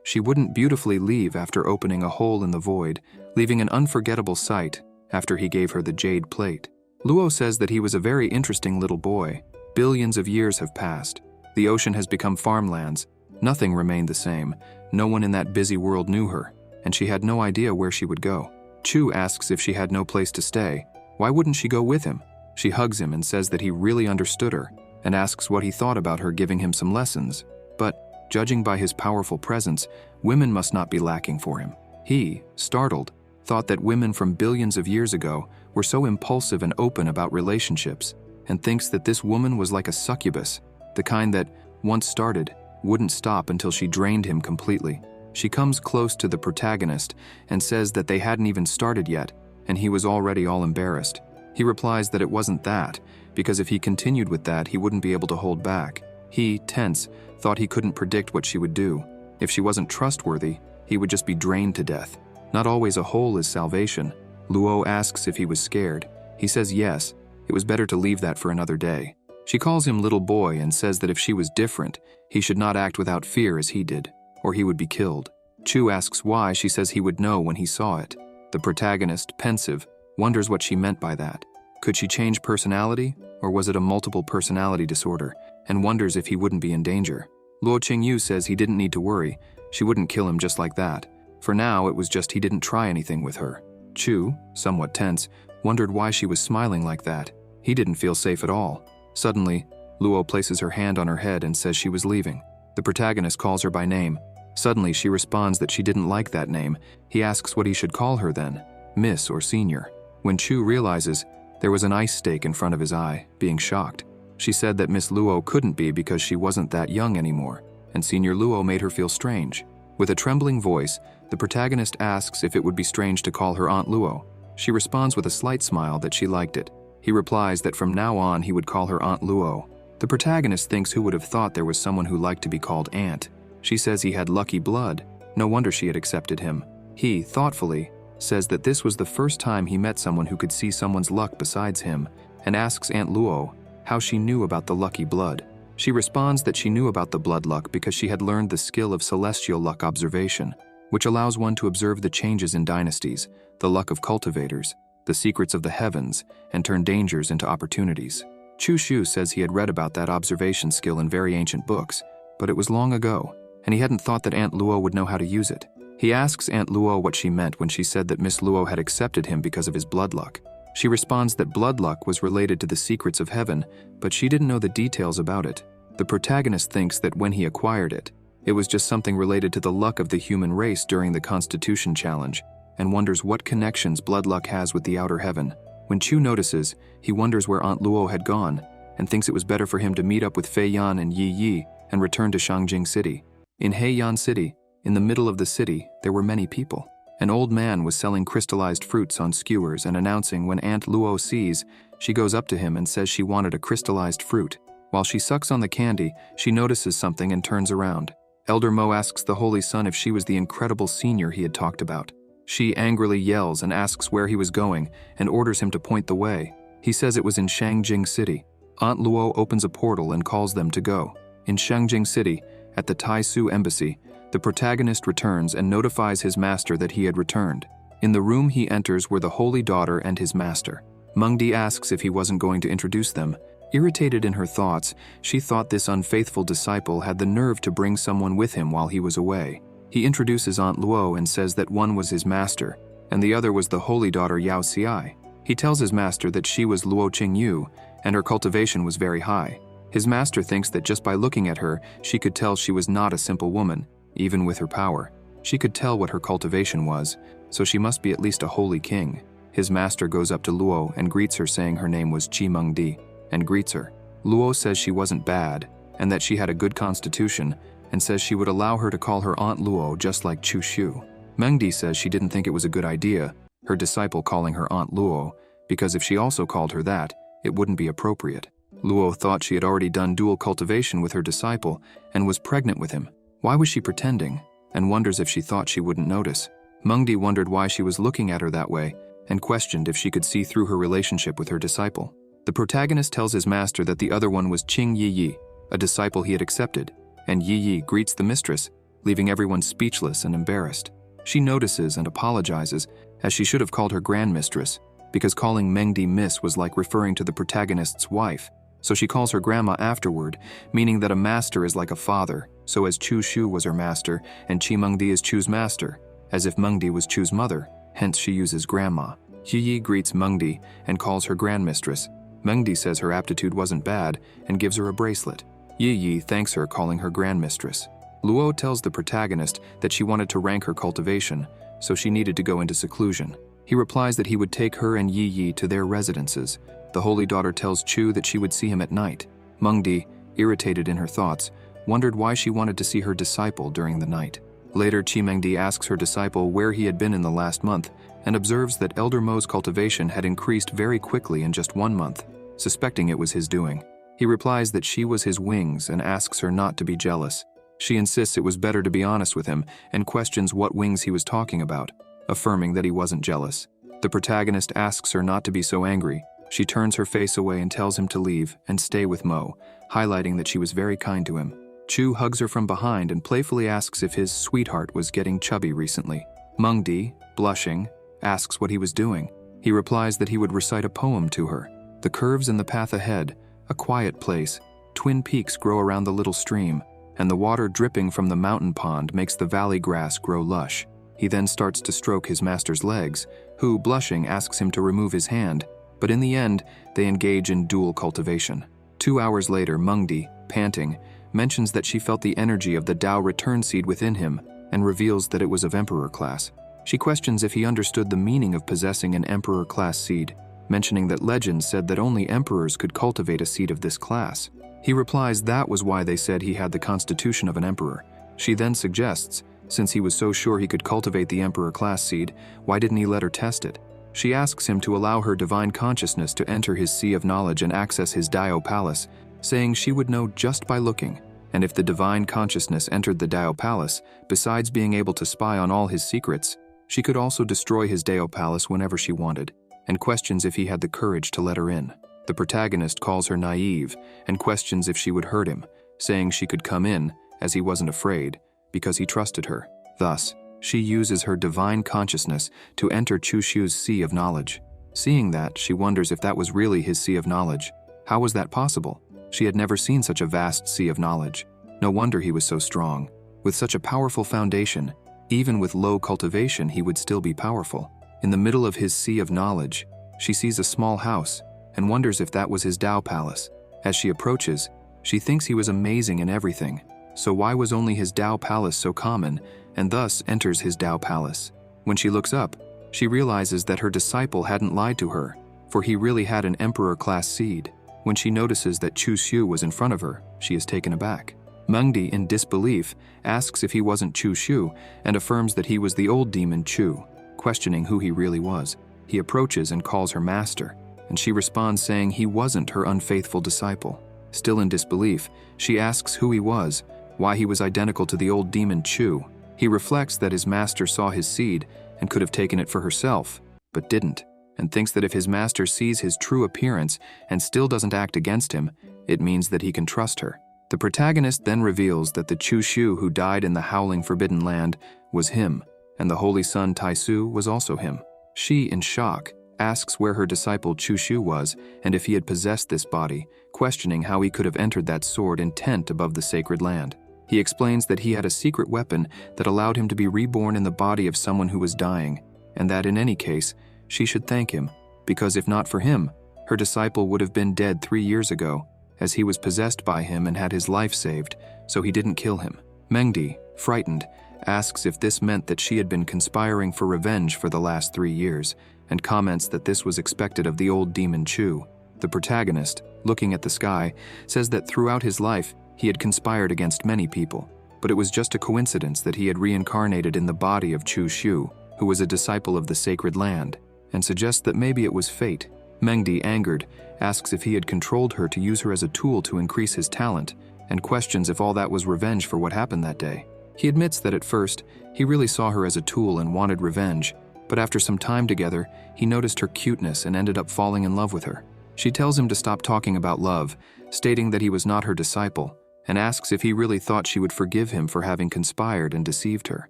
she wouldn't beautifully leave after opening a hole in the void, leaving an unforgettable sight after he gave her the jade plate. Luo says that he was a very interesting little boy. Billions of years have passed. The ocean has become farmlands. Nothing remained the same. No one in that busy world knew her, and she had no idea where she would go. Chu asks if she had no place to stay. Why wouldn't she go with him? She hugs him and says that he really understood her, and asks what he thought about her giving him some lessons. But, judging by his powerful presence, women must not be lacking for him. He, startled, thought that women from billions of years ago were so impulsive and open about relationships, and thinks that this woman was like a succubus, the kind that, once started, wouldn't stop until she drained him completely. She comes close to the protagonist and says that they hadn't even started yet, and he was already all embarrassed. He replies that it wasn't that, because if he continued with that, he wouldn't be able to hold back. He, tense, thought he couldn't predict what she would do. If she wasn't trustworthy, he would just be drained to death. Not always a hole is salvation. Luo asks if he was scared. He says yes, it was better to leave that for another day. She calls him little boy and says that if she was different, he should not act without fear as he did, or he would be killed. Chu asks why. She says he would know when he saw it. The protagonist, pensive, wonders what she meant by that. Could she change personality, or was it a multiple personality disorder, and wonders if he wouldn't be in danger. Luo Qingyu says he didn't need to worry. She wouldn't kill him just like that. For now, it was just he didn't try anything with her. Chu, somewhat tense, wondered why she was smiling like that. He didn't feel safe at all. Suddenly, Luo places her hand on her head and says she was leaving. The protagonist calls her by name. Suddenly, she responds that she didn't like that name. He asks what he should call her then, Miss or Senior. When Chu realizes, there was an ice stake in front of his eye, being shocked. She said that Miss Luo couldn't be because she wasn't that young anymore, and Senior Luo made her feel strange. With a trembling voice, the protagonist asks if it would be strange to call her Aunt Luo. She responds with a slight smile that she liked it. He replies that from now on he would call her Aunt Luo. The protagonist thinks who would have thought there was someone who liked to be called Aunt. She says he had lucky blood. No wonder she had accepted him. He, thoughtfully, says that this was the first time he met someone who could see someone's luck besides him, and asks Aunt Luo how she knew about the lucky blood. She responds that she knew about the blood luck because she had learned the skill of celestial luck observation, which allows one to observe the changes in dynasties, the luck of cultivators, the secrets of the heavens, and turn dangers into opportunities. Chu Shu says he had read about that observation skill in very ancient books, but it was long ago, and he hadn't thought that Aunt Luo would know how to use it. He asks Aunt Luo what she meant when she said that Miss Luo had accepted him because of his blood luck. She responds that blood luck was related to the secrets of heaven, but she didn't know the details about it. The protagonist thinks that when he acquired it, it was just something related to the luck of the human race during the Constitution Challenge, and wonders what connections blood luck has with the outer heaven. When Chu notices, he wonders where Aunt Luo had gone, and thinks it was better for him to meet up with Fei Yan and Yi Yi and return to Shangjing City. In Heiyan City, in the middle of the city, there were many people. An old man was selling crystallized fruits on skewers and announcing when Aunt Luo sees, she goes up to him and says she wanted a crystallized fruit. While she sucks on the candy, she notices something and turns around. Elder Mo asks the Holy Son if she was the incredible senior he had talked about. She angrily yells and asks where he was going and orders him to point the way. He says it was in Shangjing City. Aunt Luo opens a portal and calls them to go. In Shangjing City, at the Taisu Embassy, the protagonist returns and notifies his master that he had returned. In the room he enters were the Holy Daughter and his master. Mengdi asks if he wasn't going to introduce them. Irritated in her thoughts, she thought this unfaithful disciple had the nerve to bring someone with him while he was away. He introduces Aunt Luo and says that one was his master, and the other was the Holy Daughter Yao Xiai. He tells his master that she was Luo Qingyu, and her cultivation was very high. His master thinks that just by looking at her, she could tell she was not a simple woman, even with her power. She could tell what her cultivation was, so she must be at least a holy king. His master goes up to Luo and greets her saying her name was Qi Mengdi, and greets her. Luo says she wasn't bad, and that she had a good constitution, and says she would allow her to call her Aunt Luo just like Chu Shu. Mengdi says she didn't think it was a good idea, her disciple calling her Aunt Luo, because if she also called her that, it wouldn't be appropriate. Luo thought she had already done dual cultivation with her disciple and was pregnant with him. Why was she pretending? And wonders if she thought she wouldn't notice. Mengdi wondered why she was looking at her that way and questioned if she could see through her relationship with her disciple. The protagonist tells his master that the other one was Qing Yi Yi, a disciple he had accepted, and Yi greets the mistress, leaving everyone speechless and embarrassed. She notices and apologizes, as she should have called her grandmistress, because calling Mengdi Miss was like referring to the protagonist's wife, so she calls her grandma afterward, meaning that a master is like a father, so as Chu Shu was her master, and Chi Mengdi is Chu's master, as if Mengdi was Chu's mother, hence she uses grandma. Yi greets Mengdi and calls her grandmistress. Mengdi says her aptitude wasn't bad and gives her a bracelet. Yi thanks her, calling her grandmistress. Luo tells the protagonist that she wanted to rank her cultivation, so she needed to go into seclusion. He replies that he would take her and Yi to their residences. The holy daughter tells Chu that she would see him at night. Mengdi, irritated in her thoughts, wondered why she wanted to see her disciple during the night. Later, Chi Mengdi asks her disciple where he had been in the last month and observes that Elder Mo's cultivation had increased very quickly in just 1 month, suspecting it was his doing. He replies that she was his wings and asks her not to be jealous. She insists it was better to be honest with him and questions what wings he was talking about, affirming that he wasn't jealous. The protagonist asks her not to be so angry. She turns her face away and tells him to leave and stay with Mo, highlighting that she was very kind to him. Chu hugs her from behind and playfully asks if his sweetheart was getting chubby recently. Mengdi, blushing, asks what he was doing. He replies that he would recite a poem to her. The curves in the path ahead, a quiet place, twin peaks grow around the little stream, and the water dripping from the mountain pond makes the valley grass grow lush. He then starts to stroke his master's legs, who, blushing, asks him to remove his hand, but in the end, they engage in dual cultivation. 2 hours later, Mengdi, panting, mentions that she felt the energy of the Dao return seed within him and reveals that it was of Emperor class. She questions if he understood the meaning of possessing an Emperor class seed, mentioning that legends said that only emperors could cultivate a seed of this class. He replies that was why they said he had the constitution of an emperor. She then suggests, since he was so sure he could cultivate the Emperor class seed, why didn't he let her test it? She asks him to allow her divine consciousness to enter his sea of knowledge and access his Dao palace, saying she would know just by looking, and if the divine consciousness entered the Dao palace, besides being able to spy on all his secrets, she could also destroy his Dao palace whenever she wanted, and questions if he had the courage to let her in. The protagonist calls her naive and questions if she would hurt him, saying she could come in, as he wasn't afraid, because he trusted her. Thus, she uses her divine consciousness to enter Chu Shu's sea of knowledge. Seeing that, she wonders if that was really his sea of knowledge. How was that possible? She had never seen such a vast sea of knowledge. No wonder he was so strong. With such a powerful foundation, even with low cultivation, he would still be powerful. In the middle of his sea of knowledge, she sees a small house and wonders if that was his Dao palace. As she approaches, she thinks he was amazing in everything. So why was only his Dao palace so common, and thus enters his Dao palace? When she looks up, she realizes that her disciple hadn't lied to her, for he really had an emperor-class seed. When she notices that Chu Shu was in front of her, she is taken aback. Mengdi, in disbelief, asks if he wasn't Chu Shu and affirms that he was the old demon Chu, questioning who he really was. He approaches and calls her master, and she responds saying he wasn't her unfaithful disciple. Still in disbelief, she asks who he was, why he was identical to the old demon Chu. He reflects that his master saw his seed and could have taken it for herself, but didn't, and thinks that if his master sees his true appearance and still doesn't act against him, it means that he can trust her. The protagonist then reveals that the Chu Shu who died in the Howling Forbidden Land was him, and the holy son Taisu was also him. She, in shock, asks where her disciple Chu Shu was and if he had possessed this body, questioning how he could have entered that sword intent above the sacred land. He explains that he had a secret weapon that allowed him to be reborn in the body of someone who was dying, and that in any case, she should thank him, because if not for him, her disciple would have been dead 3 years ago, as he was possessed by him and had his life saved, so he didn't kill him. Mengdi, frightened, asks if this meant that she had been conspiring for revenge for the last 3 years, and comments that this was expected of the old demon Chu. The protagonist, looking at the sky, says that throughout his life, he had conspired against many people, but it was just a coincidence that he had reincarnated in the body of Chu Shu, who was a disciple of the sacred land, and suggests that maybe it was fate. Mengdi, angered, asks if he had controlled her to use her as a tool to increase his talent, and questions if all that was revenge for what happened that day. He admits that at first, he really saw her as a tool and wanted revenge, but after some time together, he noticed her cuteness and ended up falling in love with her. She tells him to stop talking about love, stating that he was not her disciple, and asks if he really thought she would forgive him for having conspired and deceived her.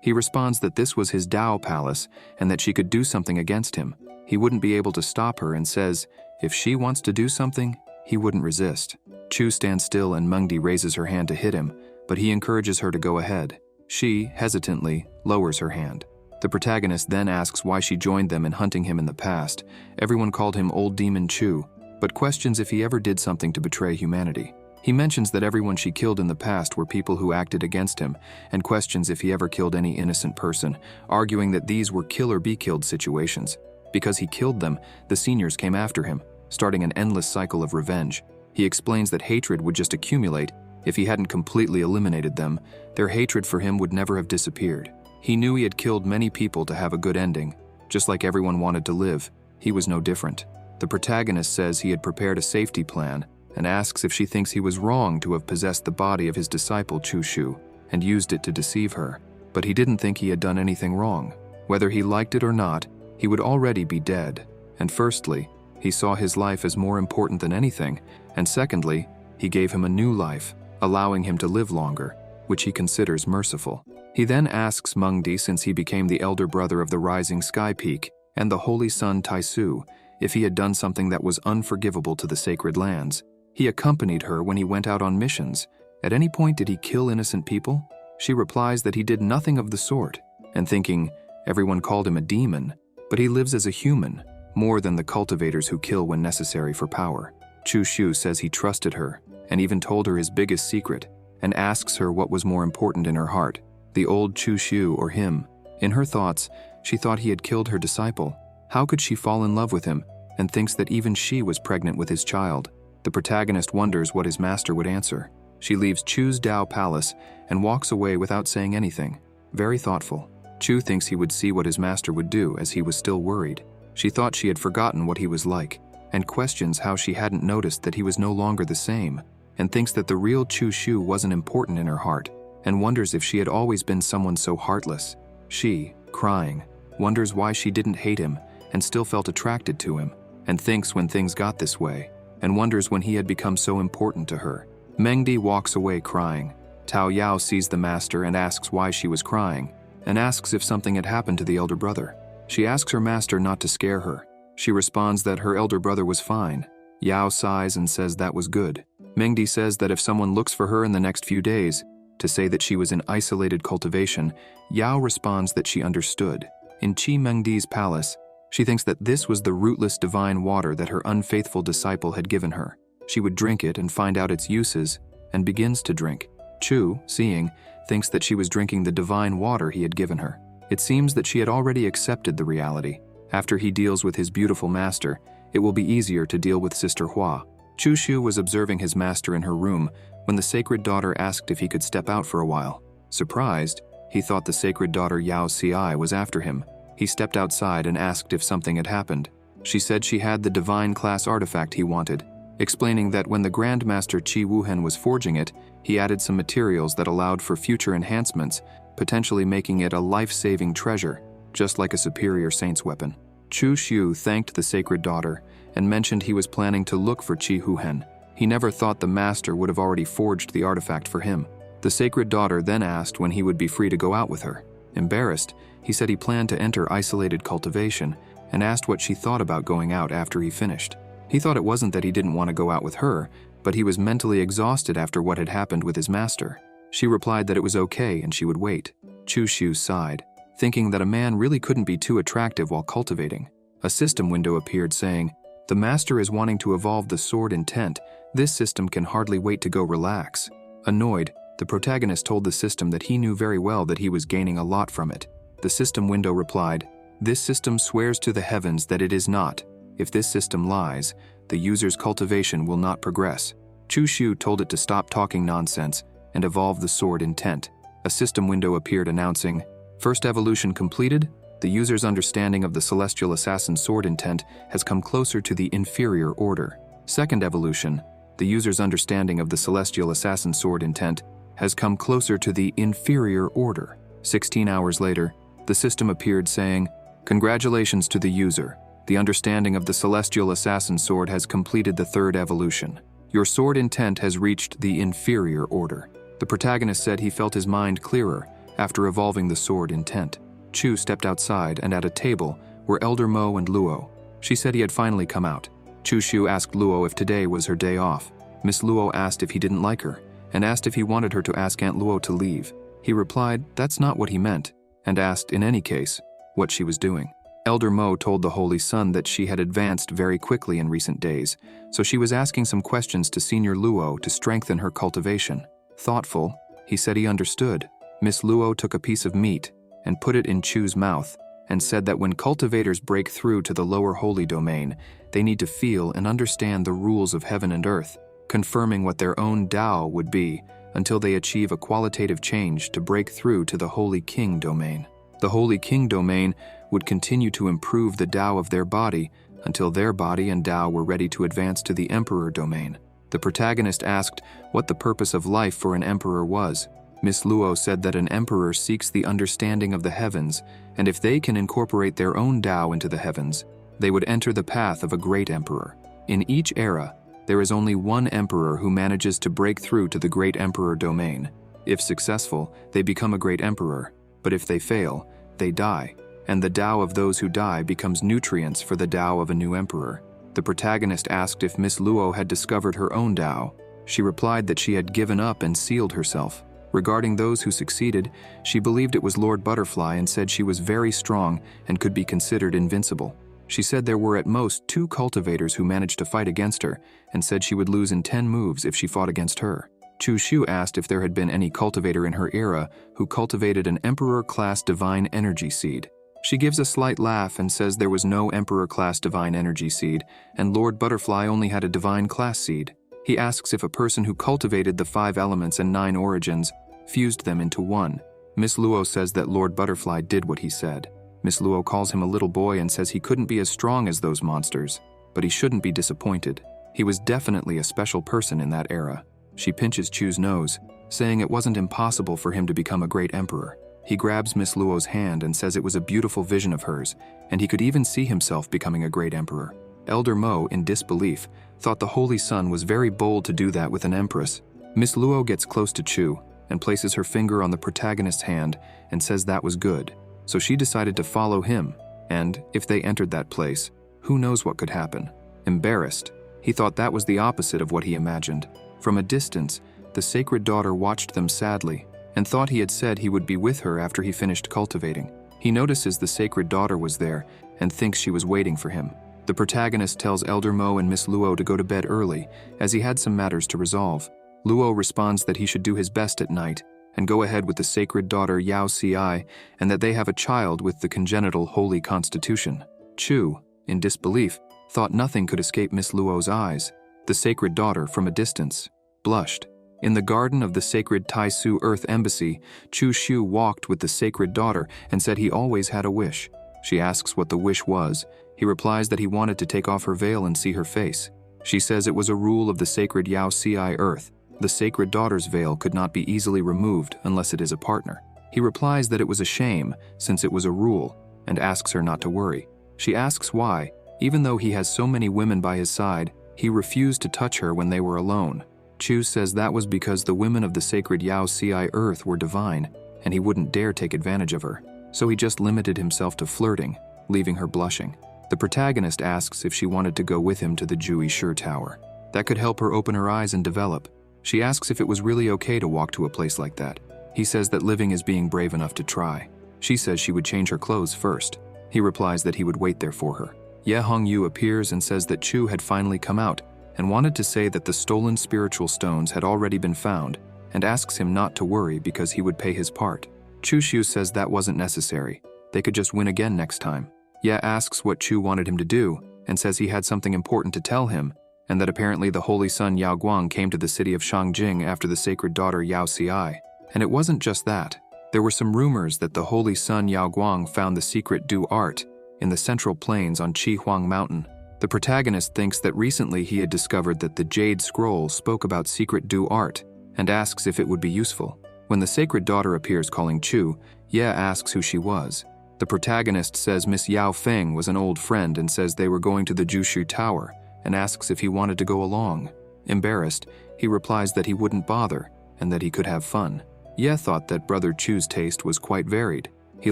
He responds that this was his Dao palace and that she could do something against him. He wouldn't be able to stop her and says if she wants to do something, he wouldn't resist. Chu stands still and Mengdi raises her hand to hit him, but he encourages her to go ahead. She, hesitantly, lowers her hand. The protagonist then asks why she joined them in hunting him in the past. Everyone called him Old Demon Chu, but questions if he ever did something to betray humanity. He mentions that everyone she killed in the past were people who acted against him, and questions if he ever killed any innocent person, arguing that these were kill or be killed situations. Because he killed them, the seniors came after him, starting an endless cycle of revenge. He explains that hatred would just accumulate. If he hadn't completely eliminated them, their hatred for him would never have disappeared. He knew he had killed many people to have a good ending. Just like everyone wanted to live, he was no different. The protagonist says he had prepared a safety plan and asks if she thinks he was wrong to have possessed the body of his disciple Chu Shu and used it to deceive her. But he didn't think he had done anything wrong. Whether he liked it or not, he would already be dead. And firstly, he saw his life as more important than anything, and secondly, he gave him a new life, allowing him to live longer, which he considers merciful. He then asks Mengdi, since he became the elder brother of the rising sky peak and the holy sun Taisu, if he had done something that was unforgivable to the sacred lands. He accompanied her when he went out on missions. At any point did he kill innocent people? She replies that he did nothing of the sort, and thinking, everyone called him a demon, but he lives as a human, more than the cultivators who kill when necessary for power. Chu Shu says he trusted her, and even told her his biggest secret, and asks her what was more important in her heart, the old Chu Shu or him. In her thoughts, she thought he had killed her disciple. How could she fall in love with him, and thinks that even she was pregnant with his child? The protagonist wonders what his master would answer. She leaves Chu's Dao palace and walks away without saying anything, very thoughtful. Chu thinks he would see what his master would do, as he was still worried. She thought she had forgotten what he was like, and questions how she hadn't noticed that he was no longer the same, and thinks that the real Chu Shu wasn't important in her heart, and wonders if she had always been someone so heartless. She, crying, wonders why she didn't hate him and still felt attracted to him, and thinks when things got this way, and wonders when he had become so important to her. Mengdi walks away crying. Tao Yao sees the master and asks why she was crying, and asks if something had happened to the elder brother. She asks her master not to scare her. She responds that her elder brother was fine. Yao sighs and says that was good. Mengdi says that if someone looks for her in the next few days, to say that she was in isolated cultivation. Yao responds that she understood. In Chi Mengdi's palace, she thinks that this was the rootless divine water that her unfaithful disciple had given her. She would drink it and find out its uses, and begins to drink. Chu, seeing, thinks that she was drinking the divine water he had given her. It seems that she had already accepted the reality. After he deals with his beautiful master, it will be easier to deal with Sister Hua. Chu Shu was observing his master in her room when the sacred daughter asked if he could step out for a while. Surprised, he thought the sacred daughter Yao Ci was after him. He stepped outside and asked if something had happened. She said she had the divine class artifact he wanted, explaining that when the Grandmaster Qi Wuhen was forging it, he added some materials that allowed for future enhancements, potentially making it a life-saving treasure, just like a superior saint's weapon. Chu Shu thanked the sacred daughter and mentioned he was planning to look for Qi Wuhen. He never thought the master would have already forged the artifact for him. The sacred daughter then asked when he would be free to go out with her. Embarrassed, he said he planned to enter isolated cultivation and asked what she thought about going out after he finished. He thought it wasn't that he didn't want to go out with her, but he was mentally exhausted after what had happened with his master. She replied that it was okay and she would wait. Chu Shu sighed, thinking that a man really couldn't be too attractive while cultivating. A system window appeared saying, "The master is wanting to evolve the sword intent. This system can hardly wait to go relax." Annoyed, the protagonist told the system that he knew very well that he was gaining a lot from it. The system window replied, "This system swears to the heavens that it is not. If this system lies, the user's cultivation will not progress." Chu Shu told it to stop talking nonsense and evolve the sword intent. A system window appeared announcing, "First evolution completed. The user's understanding of the celestial assassin sword intent has come closer to the inferior order. Second evolution, the user's understanding of the celestial assassin sword intent has come closer to the inferior order." 16 hours later, the system appeared saying, "Congratulations to the user. The understanding of the celestial assassin sword has completed the third evolution." Your sword intent has reached the inferior order. The protagonist said he felt his mind clearer after evolving the sword intent. Chu stepped outside, and at a table were Elder Mo and Luo. She said he had finally come out. Chu Shu asked Luo if today was her day off. Miss Luo asked if he didn't like her, and asked if he wanted her to ask Aunt Luo to leave. He replied that's not what he meant, and asked, in any case, what she was doing. Elder Mo told the Holy Sun that she had advanced very quickly in recent days, so she was asking some questions to Senior Luo to strengthen her cultivation. Thoughtful, he said he understood. Miss Luo took a piece of meat and put it in Chu's mouth, and said that when cultivators break through to the lower holy domain, they need to feel and understand the rules of heaven and earth, confirming what their own Tao would be until they achieve a qualitative change to break through to the Holy King domain. The Holy King domain would continue to improve the Tao of their body until their body and Tao were ready to advance to the Emperor domain. The protagonist asked what the purpose of life for an emperor was. Miss Luo said that an emperor seeks the understanding of the heavens, and if they can incorporate their own Tao into the heavens, they would enter the path of a great emperor. In each era, there is only one emperor who manages to break through to the great emperor domain. If successful, they become a great emperor, but if they fail, they die, and the Tao of those who die becomes nutrients for the Tao of a new emperor. The protagonist asked if Miss Luo had discovered her own Tao. She replied that she had given up and sealed herself. Regarding those who succeeded, she believed it was Lord Butterfly and said she was very strong and could be considered invincible. She said there were at most 2 cultivators who managed to fight against her, and said she would lose in 10 moves if she fought against her. Chu Shu asked if there had been any cultivator in her era who cultivated an Emperor-class divine energy seed. She gives a slight laugh and says there was no Emperor-class divine energy seed, and Lord Butterfly only had a divine-class seed. He asks if a person who cultivated the 5 elements and 9 origins fused them into one. Miss Luo says that Lord Butterfly did what he said. Miss Luo calls him a little boy and says he couldn't be as strong as those monsters, but he shouldn't be disappointed. He was definitely a special person in that era. She pinches Chu's nose, saying it wasn't impossible for him to become a great emperor. He grabs Miss Luo's hand and says it was a beautiful vision of hers, and he could even see himself becoming a great emperor. Elder Mo, in disbelief, thought the Holy Sun was very bold to do that with an empress. Miss Luo gets close to Chu and places her finger on the protagonist's hand and says that was good. So she decided to follow him, and if they entered that place, who knows what could happen. Embarrassed, he thought that was the opposite of what he imagined. From a distance, the sacred daughter watched them sadly and thought he had said he would be with her after he finished cultivating. He notices the sacred daughter was there and thinks she was waiting for him. The protagonist tells Elder Mo and Miss Luo to go to bed early, as he had some matters to resolve. Luo responds that he should do his best at night and go ahead with the sacred daughter Yao Ci, and that they have a child with the congenital holy constitution. Chu, in disbelief, thought nothing could escape Miss Luo's eyes. The sacred daughter, from a distance, blushed. In the garden of the sacred Taisu Earth Embassy, Chu Shu walked with the sacred daughter and said he always had a wish. She asks what the wish was. He replies that he wanted to take off her veil and see her face. She says it was a rule of the sacred Yao Ci Earth. The sacred daughter's veil could not be easily removed unless it is a partner. He replies that it was a shame, since it was a rule, and asks her not to worry. She asks why, even though he has so many women by his side, he refused to touch her when they were alone. Chu says that was because the women of the sacred Yao Ci Earth were divine, and he wouldn't dare take advantage of her, so he just limited himself to flirting, leaving her blushing. The protagonist asks if she wanted to go with him to the Jui Shi Tower. That could help her open her eyes and develop. She asks if it was really okay to walk to a place like that. He says that living is being brave enough to try. She says she would change her clothes first. He replies that he would wait there for her. Ye Hongyu appears and says that Chu had finally come out and wanted to say that the stolen spiritual stones had already been found, and asks him not to worry because he would pay his part. Chu Shu says that wasn't necessary. They could just win again next time. Ye asks what Chu wanted him to do and says he had something important to tell him, and that apparently the holy son Yao Guang came to the city of Shangjing after the sacred daughter Yao Ci. And it wasn't just that. There were some rumors that the holy son Yao Guang found the secret Du art in the central plains on Chi Huang Mountain. The protagonist thinks that recently he had discovered that the Jade Scroll spoke about secret Du art and asks if it would be useful. When the sacred daughter appears calling Chu, Ye asks who she was. The protagonist says Miss Yao Feng was an old friend and says they were going to the Jushu Tower, and asks if he wanted to go along. Embarrassed, he replies that he wouldn't bother and that he could have fun. Ye thought that Brother Chu's taste was quite varied. He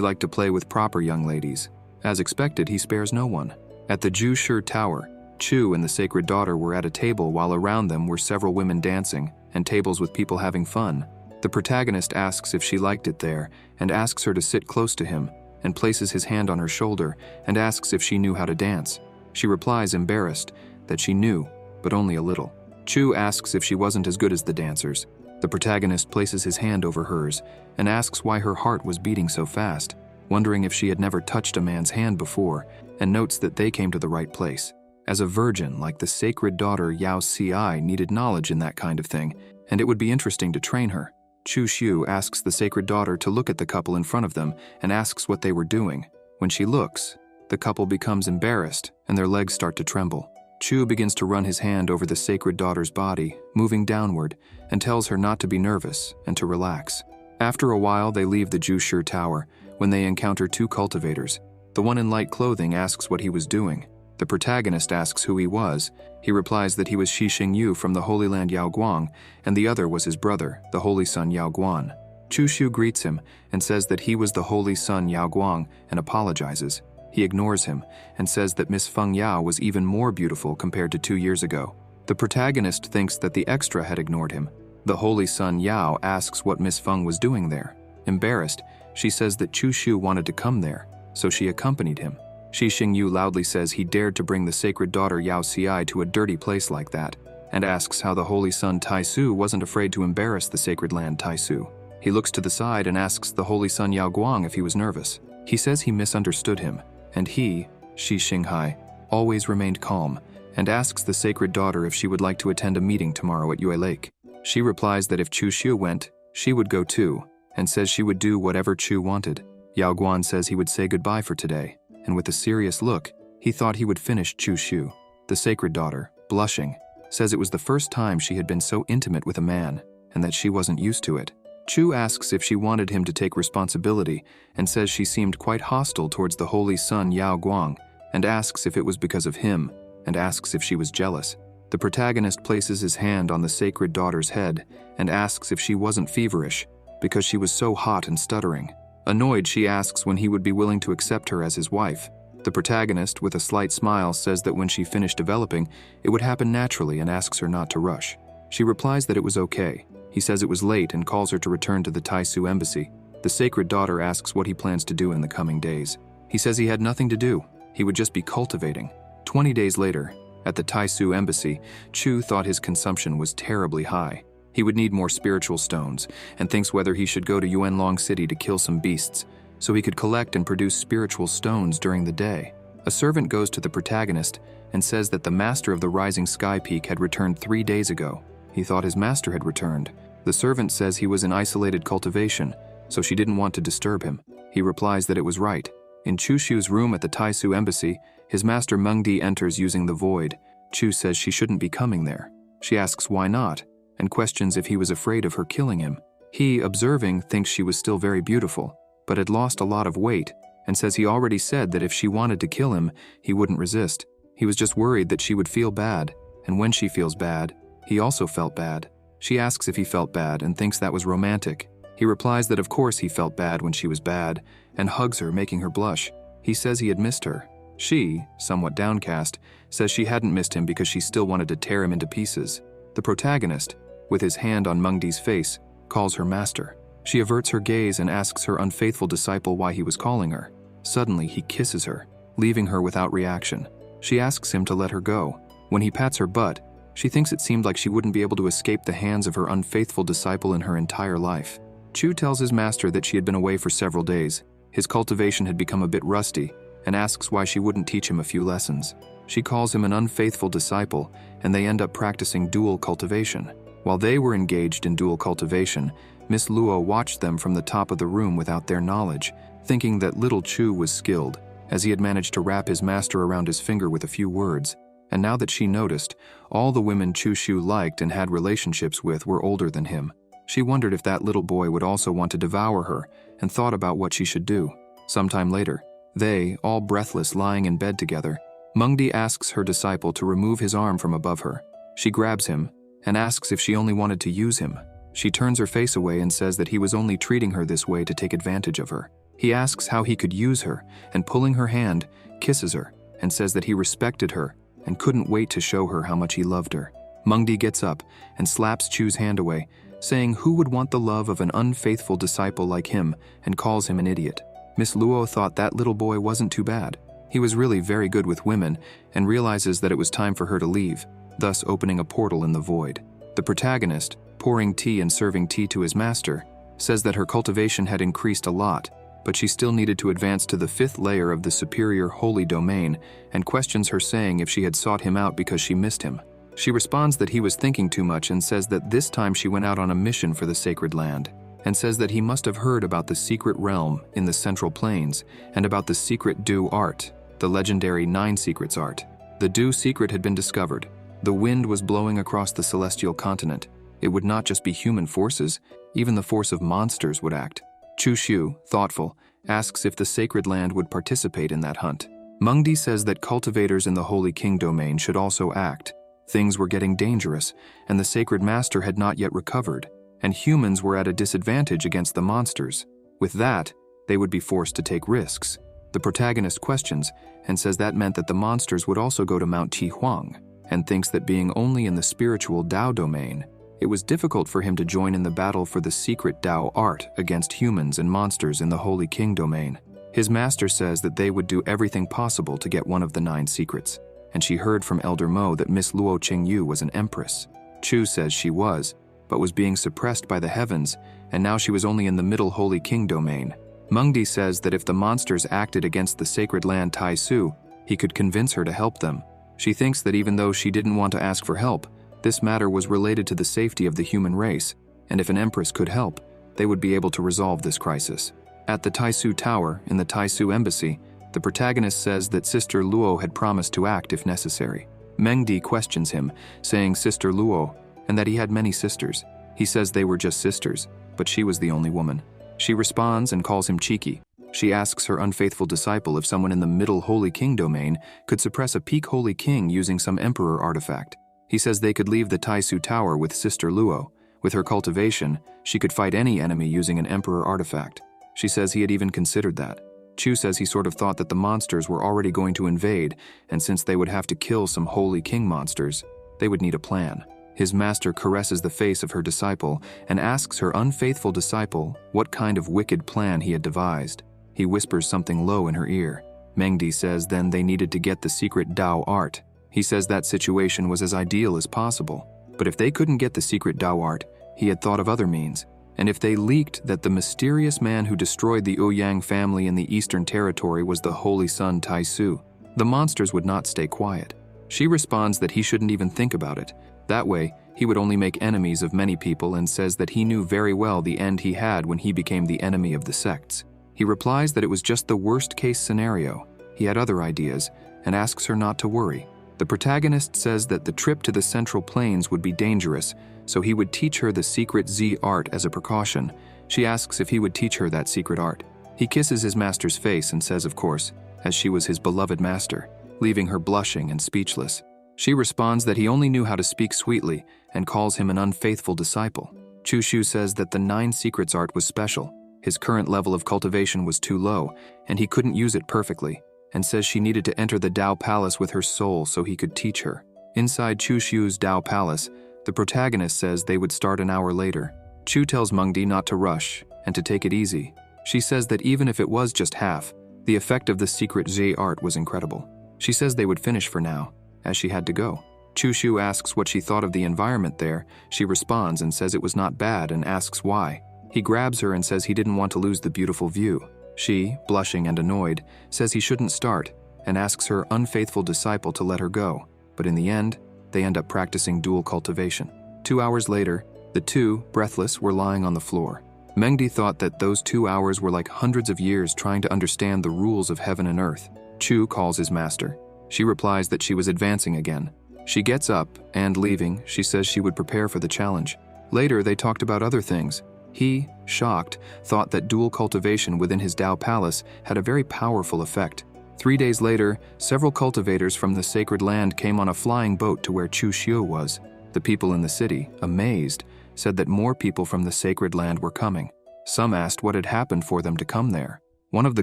liked to play with proper young ladies. As expected, he spares no one. At the Ju Tower, Chu and the sacred daughter were at a table while around them were several women dancing and tables with people having fun. The protagonist asks if she liked it there and asks her to sit close to him and places his hand on her shoulder and asks if she knew how to dance. She replies, embarrassed, that she knew, but only a little. Chu asks if she wasn't as good as the dancers. The protagonist places his hand over hers and asks why her heart was beating so fast, wondering if she had never touched a man's hand before, and notes that they came to the right place. As a virgin like the sacred daughter Yao Ci needed knowledge in that kind of thing, and it would be interesting to train her. Chu Xiu asks the sacred daughter to look at the couple in front of them and asks what they were doing. When she looks, the couple becomes embarrassed and their legs start to tremble. Chu begins to run his hand over the sacred daughter's body, moving downward, and tells her not to be nervous and to relax. After a while, they leave the Ju Tower when they encounter two cultivators. The one in light clothing asks what he was doing. The protagonist asks who he was. He replies that he was Shi Xingyu from the Holy Land Yaoguang, and the other was his brother, the Holy Sun Yaoguan. Chu Xiu greets him and says that he was the Holy Sun Yaoguang and apologizes. He ignores him and says that Miss Feng Yao was even more beautiful compared to 2 years ago. The protagonist thinks that the extra had ignored him. The Holy Sun Yao asks what Miss Feng was doing there. Embarrassed, she says that Chu Xiu wanted to come there, so she accompanied him. Shi Xingyu loudly says he dared to bring the sacred daughter Yao Ci to a dirty place like that, and asks how the Holy Sun Taisu wasn't afraid to embarrass the sacred land Taisu. He looks to the side and asks the Holy Sun Yaoguang if he was nervous. He says he misunderstood him, and he, Shi Xinghai, always remained calm, and asks the sacred daughter if she would like to attend a meeting tomorrow at Yue Lake. She replies that if Chu Xiu went, she would go too, and says she would do whatever Chu wanted. Yao Guan says he would say goodbye for today, and with a serious look, he thought he would finish Chu Xiu. The sacred daughter, blushing, says it was the first time she had been so intimate with a man, and that she wasn't used to it. Chu asks if she wanted him to take responsibility, and says she seemed quite hostile towards the Holy Sun Yao Guang, and asks if it was because of him, and asks if she was jealous. The protagonist places his hand on the sacred daughter's head, and asks if she wasn't feverish, because she was so hot and stuttering. Annoyed, she asks when he would be willing to accept her as his wife. The protagonist, with a slight smile, says that when she finished developing, it would happen naturally and asks her not to rush. She replies that it was okay. He says it was late and calls her to return to the Taisu embassy. The sacred daughter asks what he plans to do in the coming days. He says he had nothing to do. He would just be cultivating. 20 days later, at the Taisu embassy, Chu thought his consumption was terribly high. He would need more spiritual stones, and thinks whether he should go to Yuanlong City to kill some beasts, so he could collect and produce spiritual stones during the day. A servant goes to the protagonist and says that the master of the rising sky peak had returned 3 days ago. He thought his master had returned. The servant says he was in isolated cultivation, so she didn't want to disturb him. He replies that it was right. In Chu Xiu's room at the Taisu embassy, his master Mengdi enters using the void. Chu says she shouldn't be coming there. She asks why not, and questions if he was afraid of her killing him. He, observing, thinks she was still very beautiful, but had lost a lot of weight, and says he already said that if she wanted to kill him, he wouldn't resist. He was just worried that she would feel bad, and when she feels bad, he also felt bad. She asks if he felt bad and thinks that was romantic. He replies that of course he felt bad when she was bad, and hugs her, making her blush. He says he had missed her. She, somewhat downcast, says she hadn't missed him because she still wanted to tear him into pieces. The protagonist, with his hand on Mengdi's face, calls her master. She averts her gaze and asks her unfaithful disciple why he was calling her. Suddenly, he kisses her, leaving her without reaction. She asks him to let her go. When he pats her butt, she thinks it seemed like she wouldn't be able to escape the hands of her unfaithful disciple in her entire life. Chu tells his master that she had been away for several days. His cultivation had become a bit rusty, and asks why she wouldn't teach him a few lessons. She calls him an unfaithful disciple, and they end up practicing dual cultivation. While they were engaged in dual cultivation, Miss Luo watched them from the top of the room without their knowledge, thinking that little Chu was skilled, as he had managed to wrap his master around his finger with a few words. And now that she noticed, all the women Chu Xiu liked and had relationships with were older than him. She wondered if that little boy would also want to devour her, and thought about what she should do. Sometime later, they, all breathless, lying in bed together, Mengdi asks her disciple to remove his arm from above her. She grabs him, and asks if she only wanted to use him. She turns her face away and says that he was only treating her this way to take advantage of her. He asks how he could use her, and pulling her hand, kisses her, and says that he respected her and couldn't wait to show her how much he loved her. Mungdi gets up and slaps Chu's hand away, saying who would want the love of an unfaithful disciple like him, and calls him an idiot. Miss Luo thought that little boy wasn't too bad. He was really very good with women, and realizes that it was time for her to leave, thus opening a portal in the void. The protagonist, pouring tea and serving tea to his master, says that her cultivation had increased a lot, but she still needed to advance to the 5th layer of the superior holy domain, and questions her, saying if she had sought him out because she missed him. She responds that he was thinking too much, and says that this time she went out on a mission for the sacred land, and says that he must have heard about the secret realm in the Central Plains and about the secret Do art, the legendary 9 secrets art. The Do secret had been discovered. The wind was blowing across the celestial continent. It would not just be human forces, even the force of monsters would act. Chu Xiu, thoughtful, asks if the sacred land would participate in that hunt. Mengdi says that cultivators in the Holy King domain should also act. Things were getting dangerous, and the sacred master had not yet recovered, and humans were at a disadvantage against the monsters. With that, they would be forced to take risks. The protagonist questions and says that meant that the monsters would also go to Mount Tihuang, and thinks that being only in the spiritual Dao domain, it was difficult for him to join in the battle for the secret Dao art against humans and monsters in the Holy King domain. His master says that they would do everything possible to get one of the 9 secrets, and she heard from Elder Mo that Miss Luo Qingyu was an empress. Chu says she was, but was being suppressed by the heavens, and now she was only in the middle Holy King domain. Mengdi says that if the monsters acted against the sacred land Tai Su, he could convince her to help them. She thinks that even though she didn't want to ask for help, this matter was related to the safety of the human race, and if an empress could help, they would be able to resolve this crisis. At the Tai Su Tower, in the Tai Su Embassy, the protagonist says that Sister Luo had promised to act if necessary. Mengdi questions him, saying Sister Luo, and that he had many sisters. He says they were just sisters, but she was the only woman. She responds and calls him cheeky. She asks her unfaithful disciple if someone in the middle Holy King domain could suppress a peak Holy King using some emperor artifact. He says they could leave the Tai Su Tower with Sister Luo. With her cultivation, she could fight any enemy using an emperor artifact. She says he had even considered that. Chu says he sort of thought that the monsters were already going to invade, and since they would have to kill some Holy King monsters, they would need a plan. His master caresses the face of her disciple and asks her unfaithful disciple what kind of wicked plan he had devised. He whispers something low in her ear. Mengdi says then they needed to get the secret Dao art. He says that situation was as ideal as possible, but if they couldn't get the secret Dao art, he had thought of other means. And if they leaked that the mysterious man who destroyed the Ouyang family in the Eastern Territory was the Holy Son Tai Su, the monsters would not stay quiet. She responds that he shouldn't even think about it. That way, he would only make enemies of many people, and says that he knew very well the end he had when he became the enemy of the sects. He replies that it was just the worst-case scenario. He had other ideas, and asks her not to worry. The protagonist says that the trip to the Central Plains would be dangerous, so he would teach her the secret Z art as a precaution. She asks if he would teach her that secret art. He kisses his master's face and says of course, as she was his beloved master, leaving her blushing and speechless. She responds that he only knew how to speak sweetly and calls him an unfaithful disciple. Chu Shu says that the 9 secrets art was special. His current level of cultivation was too low, and he couldn't use it perfectly, and says she needed to enter the Dao Palace with her soul so he could teach her. Inside Chu Shu's Dao Palace, the protagonist says they would start an hour later. Chu tells Mengdi not to rush and to take it easy. She says that even if it was just half, the effect of the secret Z art was incredible. She says they would finish for now, as she had to go. Chu Shu asks what she thought of the environment there. She responds and says it was not bad and asks why. He grabs her and says he didn't want to lose the beautiful view. She, blushing and annoyed, says he shouldn't start and asks her unfaithful disciple to let her go. But in the end, they end up practicing dual cultivation. 2 hours later, the two, breathless, were lying on the floor. Mengdi thought that those 2 hours were like hundreds of years trying to understand the rules of heaven and earth. Chu calls his master. She replies that she was advancing again. She gets up, and leaving, she says she would prepare for the challenge. Later, they talked about other things. He, shocked, thought that dual cultivation within his Dao Palace had a very powerful effect. 3 days later, several cultivators from the sacred land came on a flying boat to where Chu Xiu was. The The people in the city, amazed, said that more people from the sacred land were coming. Some asked what had happened for them to come there. One of the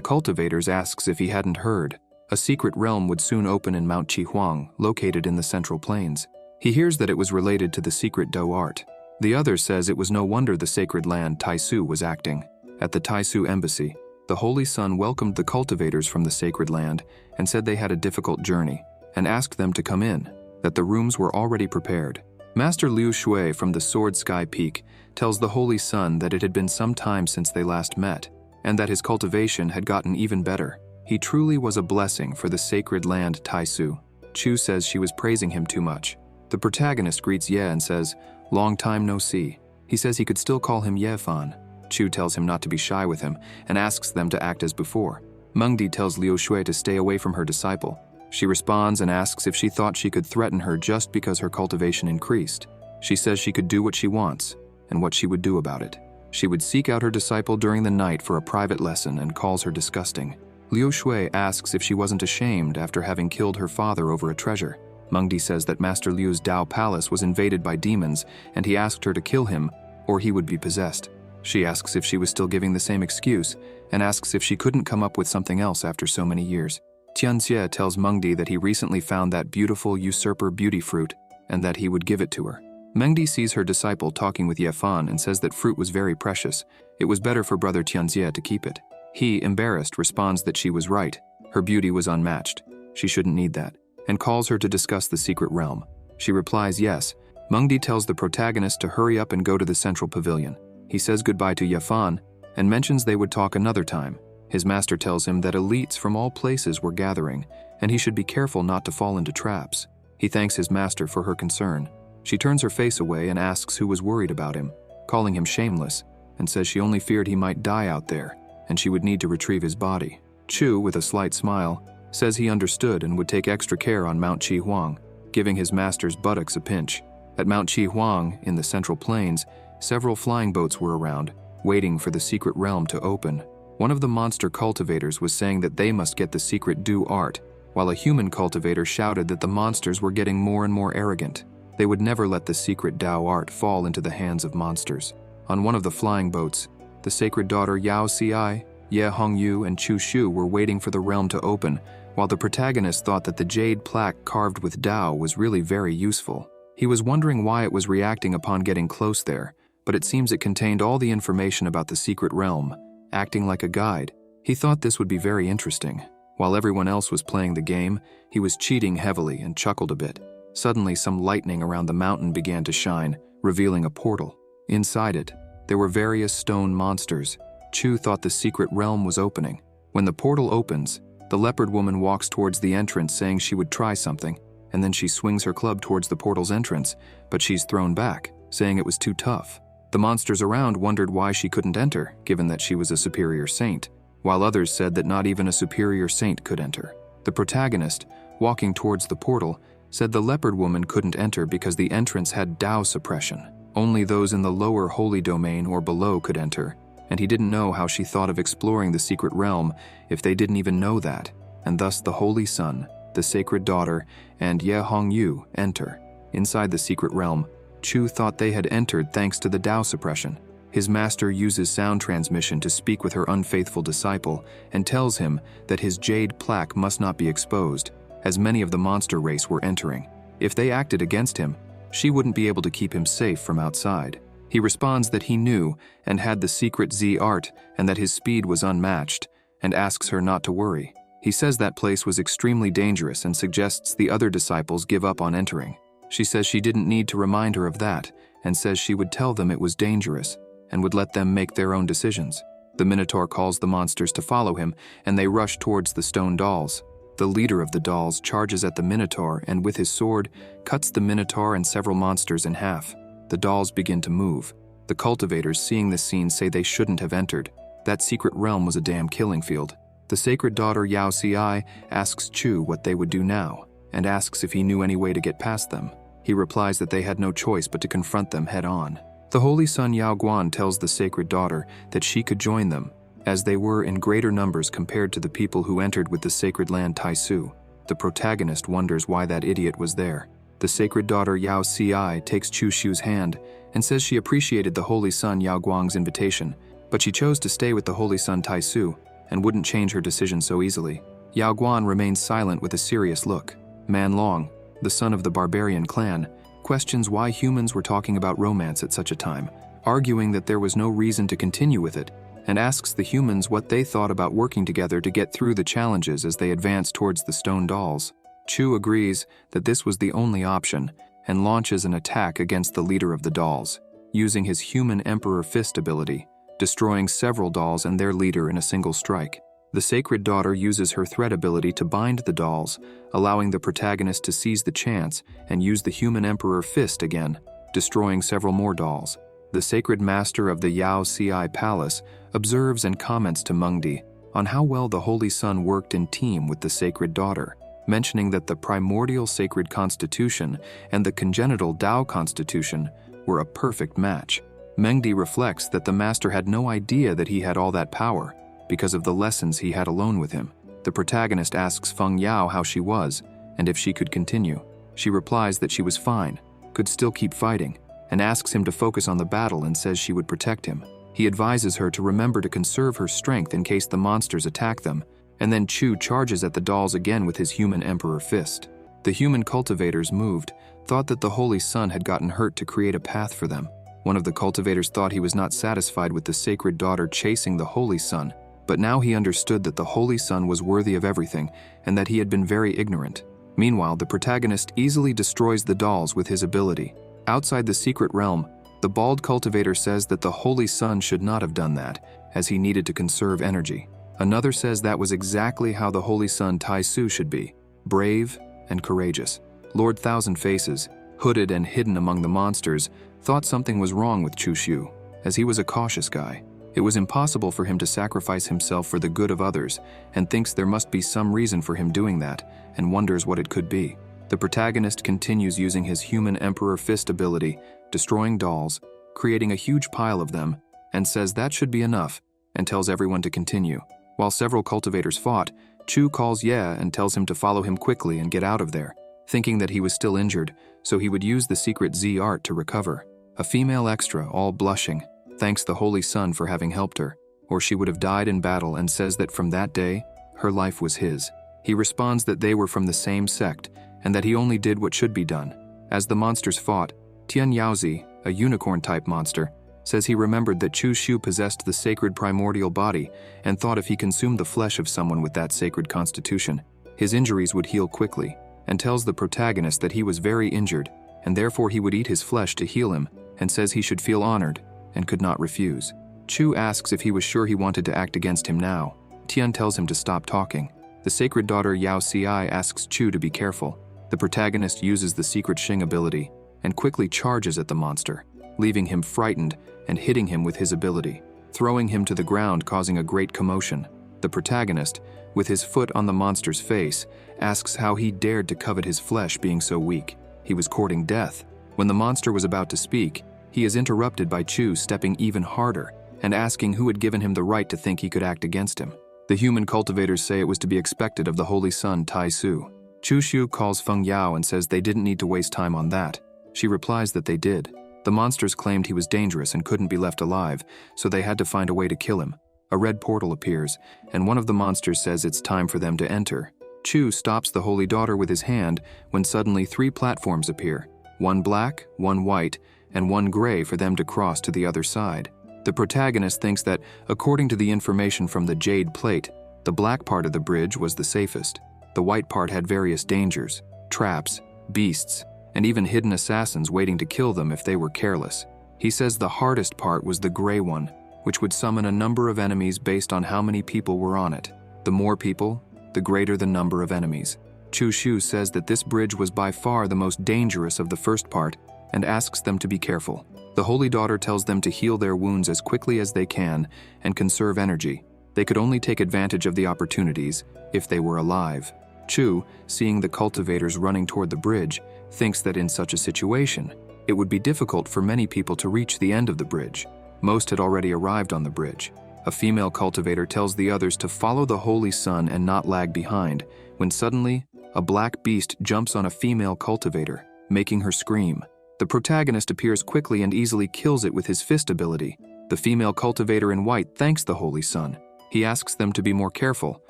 cultivators asks if he hadn't heard. A secret realm would soon open in Mount Chihuang, located in the Central Plains. He hears that it was related to the secret Dao art. The other says it was no wonder the sacred land Taisu was acting. At the Taisu embassy, the Holy Sun welcomed the cultivators from the sacred land and said they had a difficult journey, and asked them to come in, that the rooms were already prepared. Master Liu Shui from the Sword Sky Peak tells the Holy Sun that it had been some time since they last met, and that his cultivation had gotten even better. He truly was a blessing for the sacred land Taisu. Chu says she was praising him too much. The protagonist greets Ye and says, "Long time no see." He says he could still call him Ye Fan. Chu tells him not to be shy with him and asks them to act as before. Mengdi tells Liu Shui to stay away from her disciple. She responds and asks if she thought she could threaten her just because her cultivation increased. She says she could do what she wants, and what she would do about it. She would seek out her disciple during the night for a private lesson and calls her disgusting. Liu Shui asks if she wasn't ashamed after having killed her father over a treasure. Mengdi says that Master Liu's Dao Palace was invaded by demons, and he asked her to kill him, or he would be possessed. She asks if she was still giving the same excuse, and asks if she couldn't come up with something else after so many years. Tianxie tells Mengdi that he recently found that beautiful usurper beauty fruit, and that he would give it to her. Mengdi sees her disciple talking with Ye Fan and says that fruit was very precious. It was better for brother Tianxie to keep it. He, embarrassed, responds that she was right. Her beauty was unmatched. She shouldn't need that, and calls her to discuss the secret realm. She replies yes. Mengdi tells the protagonist to hurry up and go to the central pavilion. He says goodbye to Ye Fan and mentions they would talk another time. His master tells him that elites from all places were gathering, and he should be careful not to fall into traps. He thanks his master for her concern. She turns her face away and asks who was worried about him, calling him shameless, and says she only feared he might die out there, and she would need to retrieve his body. Chu, with a slight smile, says he understood and would take extra care on Mount Chihuang, giving his master's buttocks a pinch. At Mount Chihuang, in the Central Plains, several flying boats were around, waiting for the secret realm to open. One of the monster cultivators was saying that they must get the secret Do art, while a human cultivator shouted that the monsters were getting more and more arrogant. They would never let the secret Dao art fall into the hands of monsters. On one of the flying boats, the sacred daughter Yao Xi, Ye Hongyu, and Chu Shu were waiting for the realm to open, while the protagonist thought that the jade plaque carved with Dao was really very useful. He was wondering why it was reacting upon getting close there, but it seems it contained all the information about the secret realm, acting like a guide. He thought this would be very interesting. While everyone else was playing the game, he was cheating heavily and chuckled a bit. Suddenly, some lightning around the mountain began to shine, revealing a portal. Inside it, there were various stone monsters. Chu thought the secret realm was opening. When the portal opens, the leopard woman walks towards the entrance saying she would try something, and then she swings her club towards the portal's entrance, but she's thrown back, saying it was too tough. The monsters around wondered why she couldn't enter, given that she was a superior saint, while others said that not even a superior saint could enter. The protagonist, walking towards the portal, said the leopard woman couldn't enter because the entrance had Dao suppression. Only those in the lower holy domain or below could enter, and he didn't know how she thought of exploring the secret realm if they didn't even know that, and thus the Holy Sun, the sacred daughter, and Ye Hongyu enter. Inside the secret realm, Chu thought they had entered thanks to the Dao suppression. His master uses sound transmission to speak with her unfaithful disciple and tells him that his jade plaque must not be exposed, as many of the monster race were entering. If they acted against him, she wouldn't be able to keep him safe from outside. He responds that he knew and had the secret Z art and that his speed was unmatched, and asks her not to worry. He says that place was extremely dangerous and suggests the other disciples give up on entering. She says she didn't need to remind her of that, and says she would tell them it was dangerous and would let them make their own decisions. The Minotaur calls the monsters to follow him, and they rush towards the stone dolls. The leader of the dolls charges at the Minotaur and with his sword cuts the Minotaur and several monsters in half. The dolls begin to move. The cultivators, seeing this scene, say they shouldn't have entered. That secret realm was a damn killing field. The sacred daughter Yao Xi asks Chu what they would do now, and asks if he knew any way to get past them. He replies that they had no choice but to confront them head-on. The Holy Sun Yao Guan tells the sacred daughter that she could join them, as they were in greater numbers compared to the people who entered with the sacred land Taisu. The protagonist wonders why that idiot was there. The sacred daughter Yao Ci takes Chu Shu's hand and says she appreciated the holy son Yao Guang's invitation, but she chose to stay with the holy son Tai Su and wouldn't change her decision so easily. Yao Guan remains silent with a serious look. Man Long, the son of the barbarian clan, questions why humans were talking about romance at such a time, arguing that there was no reason to continue with it, and asks the humans what they thought about working together to get through the challenges as they advance towards the stone dolls. Chu agrees that this was the only option and launches an attack against the leader of the dolls, using his human Emperor Fist ability, destroying several dolls and their leader in a single strike. The sacred daughter uses her thread ability to bind the dolls, allowing the protagonist to seize the chance and use the human Emperor Fist again, destroying several more dolls. The sacred master of the Yao Ci Palace observes and comments to Mengdi on how well the Holy Son worked in team with the sacred daughter, mentioning that the primordial sacred constitution and the congenital Dao constitution were a perfect match. Mengdi reflects that the master had no idea that he had all that power because of the lessons he had alone with him. The protagonist asks Feng Yao how she was and if she could continue. She replies that she was fine, could still keep fighting, and asks him to focus on the battle and says she would protect him. He advises her to remember to conserve her strength in case the monsters attack them, and then Chu charges at the dolls again with his human Emperor Fist. The human cultivators, moved, thought that the Holy Son had gotten hurt to create a path for them. One of the cultivators thought he was not satisfied with the sacred daughter chasing the Holy Son, but now he understood that the Holy Son was worthy of everything and that he had been very ignorant. Meanwhile, the protagonist easily destroys the dolls with his ability. Outside the secret realm, the bald cultivator says that the Holy Son should not have done that, as he needed to conserve energy. Another says that was exactly how the Holy Son Tai Su should be, brave and courageous. Lord Thousand Faces, hooded and hidden among the monsters, thought something was wrong with Chu Shu, as he was a cautious guy. It was impossible for him to sacrifice himself for the good of others, and thinks there must be some reason for him doing that, and wonders what it could be. The protagonist continues using his human Emperor Fist ability, destroying dolls, creating a huge pile of them, and says that should be enough, and tells everyone to continue. While several cultivators fought, Chu calls Ye and tells him to follow him quickly and get out of there, thinking that he was still injured, so he would use the secret Z art to recover. A female extra, all blushing, thanks the Holy Son for having helped her, or she would have died in battle, and says that from that day, her life was his. He responds that they were from the same sect, and that he only did what should be done. As the monsters fought, Tian Yaozi, a unicorn-type monster, says he remembered that Chu Shu possessed the sacred primordial body and thought if he consumed the flesh of someone with that sacred constitution, his injuries would heal quickly, and tells the protagonist that he was very injured, and therefore he would eat his flesh to heal him, and says he should feel honored and could not refuse. Chu asks if he was sure he wanted to act against him now. Tian tells him to stop talking. The sacred daughter Yao Ci asks Chu to be careful. The protagonist uses the secret Xing ability and quickly charges at the monster, leaving him frightened and hitting him with his ability, throwing him to the ground, causing a great commotion. The protagonist, with his foot on the monster's face, asks how he dared to covet his flesh, being so weak. He was courting death. When the monster was about to speak, he is interrupted by Chu stepping even harder and asking who had given him the right to think he could act against him. The human cultivators say it was to be expected of the Holy Son Tai Su. Chu Shu calls Feng Yao and says they didn't need to waste time on that. She replies that they did. The monsters claimed he was dangerous and couldn't be left alive, so they had to find a way to kill him. A red portal appears, and one of the monsters says it's time for them to enter. Chu stops the Holy Daughter with his hand when suddenly 3 platforms appear, one black, one white, and one gray for them to cross to the other side. The protagonist thinks that, according to the information from the Jade Plate, the black part of the bridge was the safest. The white part had various dangers, traps, beasts, and even hidden assassins waiting to kill them if they were careless. He says the hardest part was the gray one, which would summon a number of enemies based on how many people were on it. The more people, the greater the number of enemies. Chu Shu says that this bridge was by far the most dangerous of the first part and asks them to be careful. The Holy Daughter tells them to heal their wounds as quickly as they can and conserve energy. They could only take advantage of the opportunities if they were alive. Chu, seeing the cultivators running toward the bridge, thinks that in such a situation, it would be difficult for many people to reach the end of the bridge. Most had already arrived on the bridge. A female cultivator tells the others to follow the Holy Son and not lag behind, when suddenly, a black beast jumps on a female cultivator. making her scream. The protagonist appears quickly and easily kills it with his fist ability. The female cultivator in white thanks the Holy Sun. He asks them to be more careful,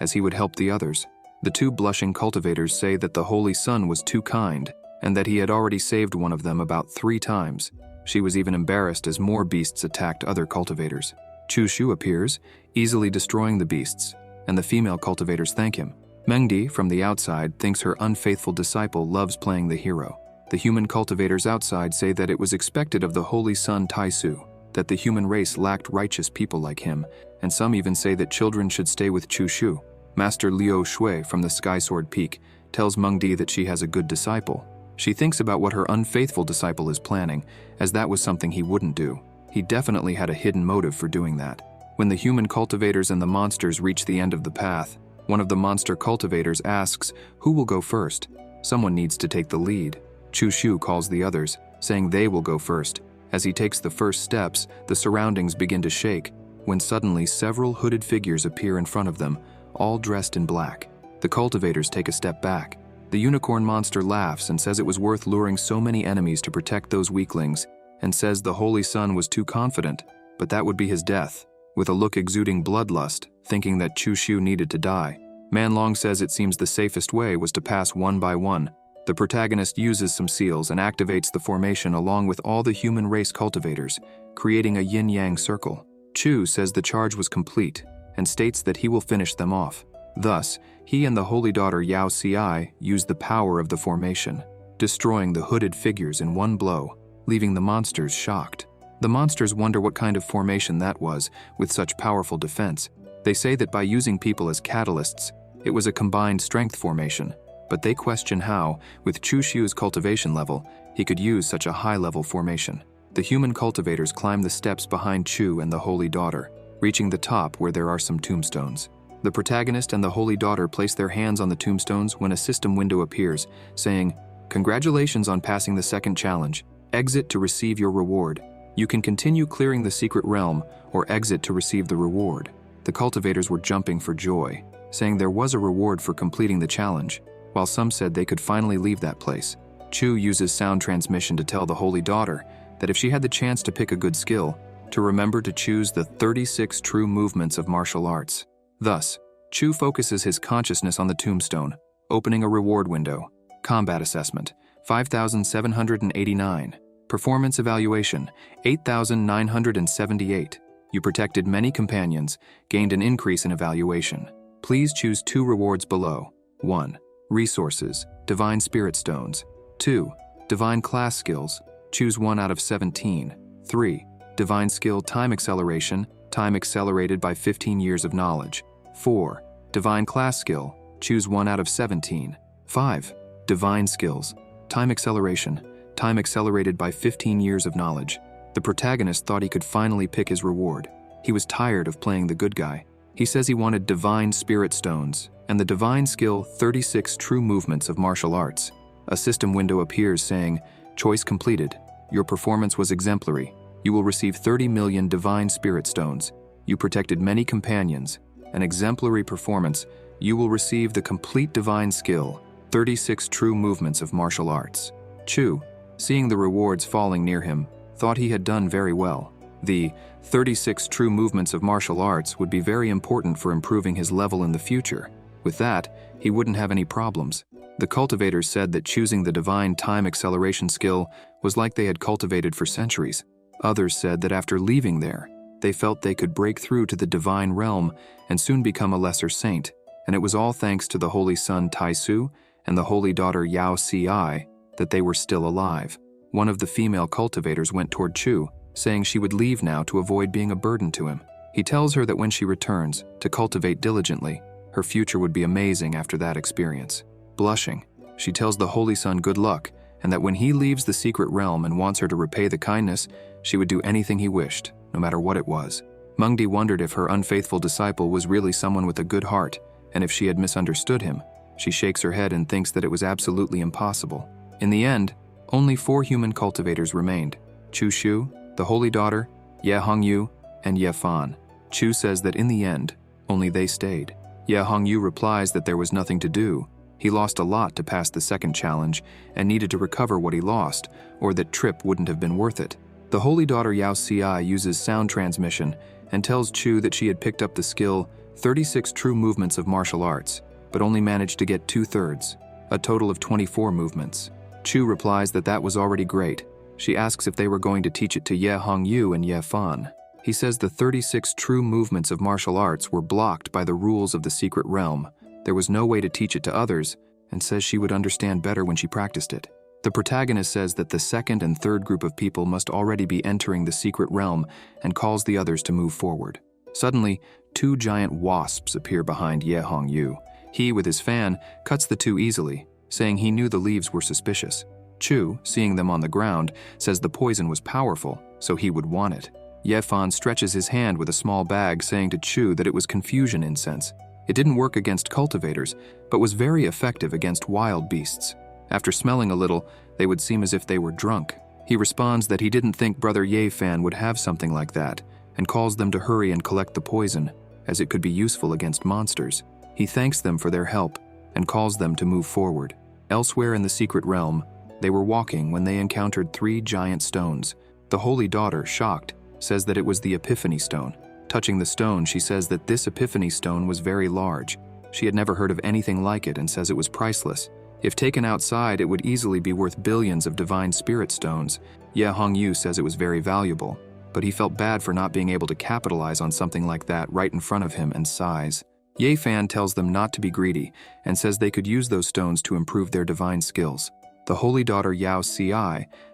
as he would help the others. The two blushing cultivators say that the Holy Sun was too kind, and that he had already saved one of them about 3 times. She was even embarrassed as more beasts attacked other cultivators. Chu Shu appears, easily destroying the beasts, and the female cultivators thank him. Mengdi, from the outside, thinks her unfaithful disciple loves playing the hero. The human cultivators outside say that it was expected of the Holy Sun Taisu, that the human race lacked righteous people like him, and some even say that children should stay with Chu Shu. Master Liu Shui from the Sky Sword Peak tells Mengdi that she has a good disciple. She thinks about what her unfaithful disciple is planning, as that was something he wouldn't do. He definitely had a hidden motive for doing that. When the human cultivators and the monsters reach the end of the path, one of the monster cultivators asks, "Who will go first?" Someone needs to take the lead. Chu Shu calls the others, saying they will go first. As he takes the first steps, the surroundings begin to shake, when suddenly several hooded figures appear in front of them, all dressed in black. The cultivators take a step back. The unicorn monster laughs and says it was worth luring so many enemies to protect those weaklings, and says the Holy Sun was too confident, but that would be his death, with a look exuding bloodlust, thinking that Chu Shu needed to die. Manlong says it seems the safest way was to pass one by one. The protagonist uses some seals and activates the formation along with all the human race cultivators, creating a yin-yang circle. Chu says the charge was complete, and states that he will finish them off. Thus, he and the holy daughter Yao Ci use the power of the formation, destroying the hooded figures in one blow, leaving the monsters shocked. The monsters wonder what kind of formation that was, with such powerful defense. They say that by using people as catalysts, it was a combined strength formation, but they question how, with Chu Shu's cultivation level, he could use such a high-level formation. The human cultivators climb the steps behind Chu and the holy daughter, reaching the top where there are some tombstones. The protagonist and the holy daughter place their hands on the tombstones when a system window appears, saying, "Congratulations on passing the second challenge. Exit to receive your reward. You can continue clearing the secret realm or exit to receive the reward." The cultivators were jumping for joy, saying there was a reward for completing the challenge, while some said they could finally leave that place. Chu uses sound transmission to tell the holy daughter that if she had the chance to pick a good skill, to remember to choose the 36 true movements of martial arts. Thus, Chu focuses his consciousness on the tombstone, opening a reward window. Combat assessment, 5,789. Performance evaluation, 8,978. You protected many companions, gained an increase in evaluation. Please choose 2 rewards below. 1. Resources, Divine Spirit Stones. 2. Divine Class Skills, choose 1 out of 17. 3. Divine Skill Time Acceleration, time accelerated by 15 years of knowledge. 4. Divine Class Skill, choose 1 out of 17. 5. Divine Skills, time acceleration, time accelerated by 15 years of knowledge. The protagonist thought he could finally pick his reward. He was tired of playing the good guy. He says he wanted Divine Spirit Stones and the Divine Skill 36 True Movements of Martial Arts. A system window appears saying, "Choice completed. Your performance was exemplary. You will receive 30 million Divine Spirit Stones. You protected many companions. An exemplary performance. You will receive the complete Divine Skill, 36 True Movements of Martial Arts." Chu, seeing the rewards falling near him, thought he had done very well. The 36 True Movements of Martial Arts would be very important for improving his level in the future. With that, he wouldn't have any problems. The cultivators said that choosing the Divine Time Acceleration skill was like they had cultivated for centuries. Others said that after leaving there, they felt they could break through to the divine realm and soon become a lesser saint, and it was all thanks to the Holy Sun Taisu and the Holy Daughter Yao Ci that they were still alive. One of the female cultivators went toward Chu, saying she would leave now to avoid being a burden to him. He tells her that when she returns, to cultivate diligently, her future would be amazing after that experience. Blushing, she tells the Holy Sun good luck, and that when he leaves the secret realm and wants her to repay the kindness, she would do anything he wished, no matter what it was. Mengdi wondered if her unfaithful disciple was really someone with a good heart, and if she had misunderstood him. She shakes her head and thinks that it was absolutely impossible. In the end, only 4 human cultivators remained: Chu Shu, the Holy Daughter, Ye Hongyu, and Ye Fan. Chu says that in the end, only they stayed. Ye Hongyu replies that there was nothing to do, He lost a lot to pass the second challenge and needed to recover what he lost, or that trip wouldn't have been worth it. The holy daughter Yao Ci uses sound transmission and tells Chu that she had picked up the skill 36 true movements of martial arts, but only managed to get 2/3, a total of 24 movements. Chu replies that that was already great. She asks if they were going to teach it to Ye Hongyu and Ye Fan. He says the 36 true movements of martial arts were blocked by the rules of the secret realm. There was no way to teach it to others, and says she would understand better when she practiced it. The protagonist says that the second and third group of people must already be entering the secret realm and calls the others to move forward. Suddenly, 2 giant wasps appear behind Ye Hongyu. He, with his fan, cuts the 2 easily, saying he knew the leaves were suspicious. Chu, seeing them on the ground, says the poison was powerful, so he would want it. Ye Fan stretches his hand with a small bag, saying to Chu that it was confusion incense. It didn't work against cultivators, but was very effective against wild beasts. After smelling a little, they would seem as if they were drunk. He responds that he didn't think Brother Ye Fan would have something like that, and calls them to hurry and collect the poison, as it could be useful against monsters. He thanks them for their help, and calls them to move forward. Elsewhere in the secret realm, they were walking when they encountered 3 giant stones. The holy daughter, shocked, says that it was the Epiphany Stone. Touching the stone, she says that this Epiphany Stone was very large. She had never heard of anything like it and says it was priceless. If taken outside, it would easily be worth billions of divine spirit stones. Ye Hongyu says it was very valuable, but he felt bad for not being able to capitalize on something like that right in front of him and sighs. Ye Fan tells them not to be greedy and says they could use those stones to improve their divine skills. The holy daughter Yao Ci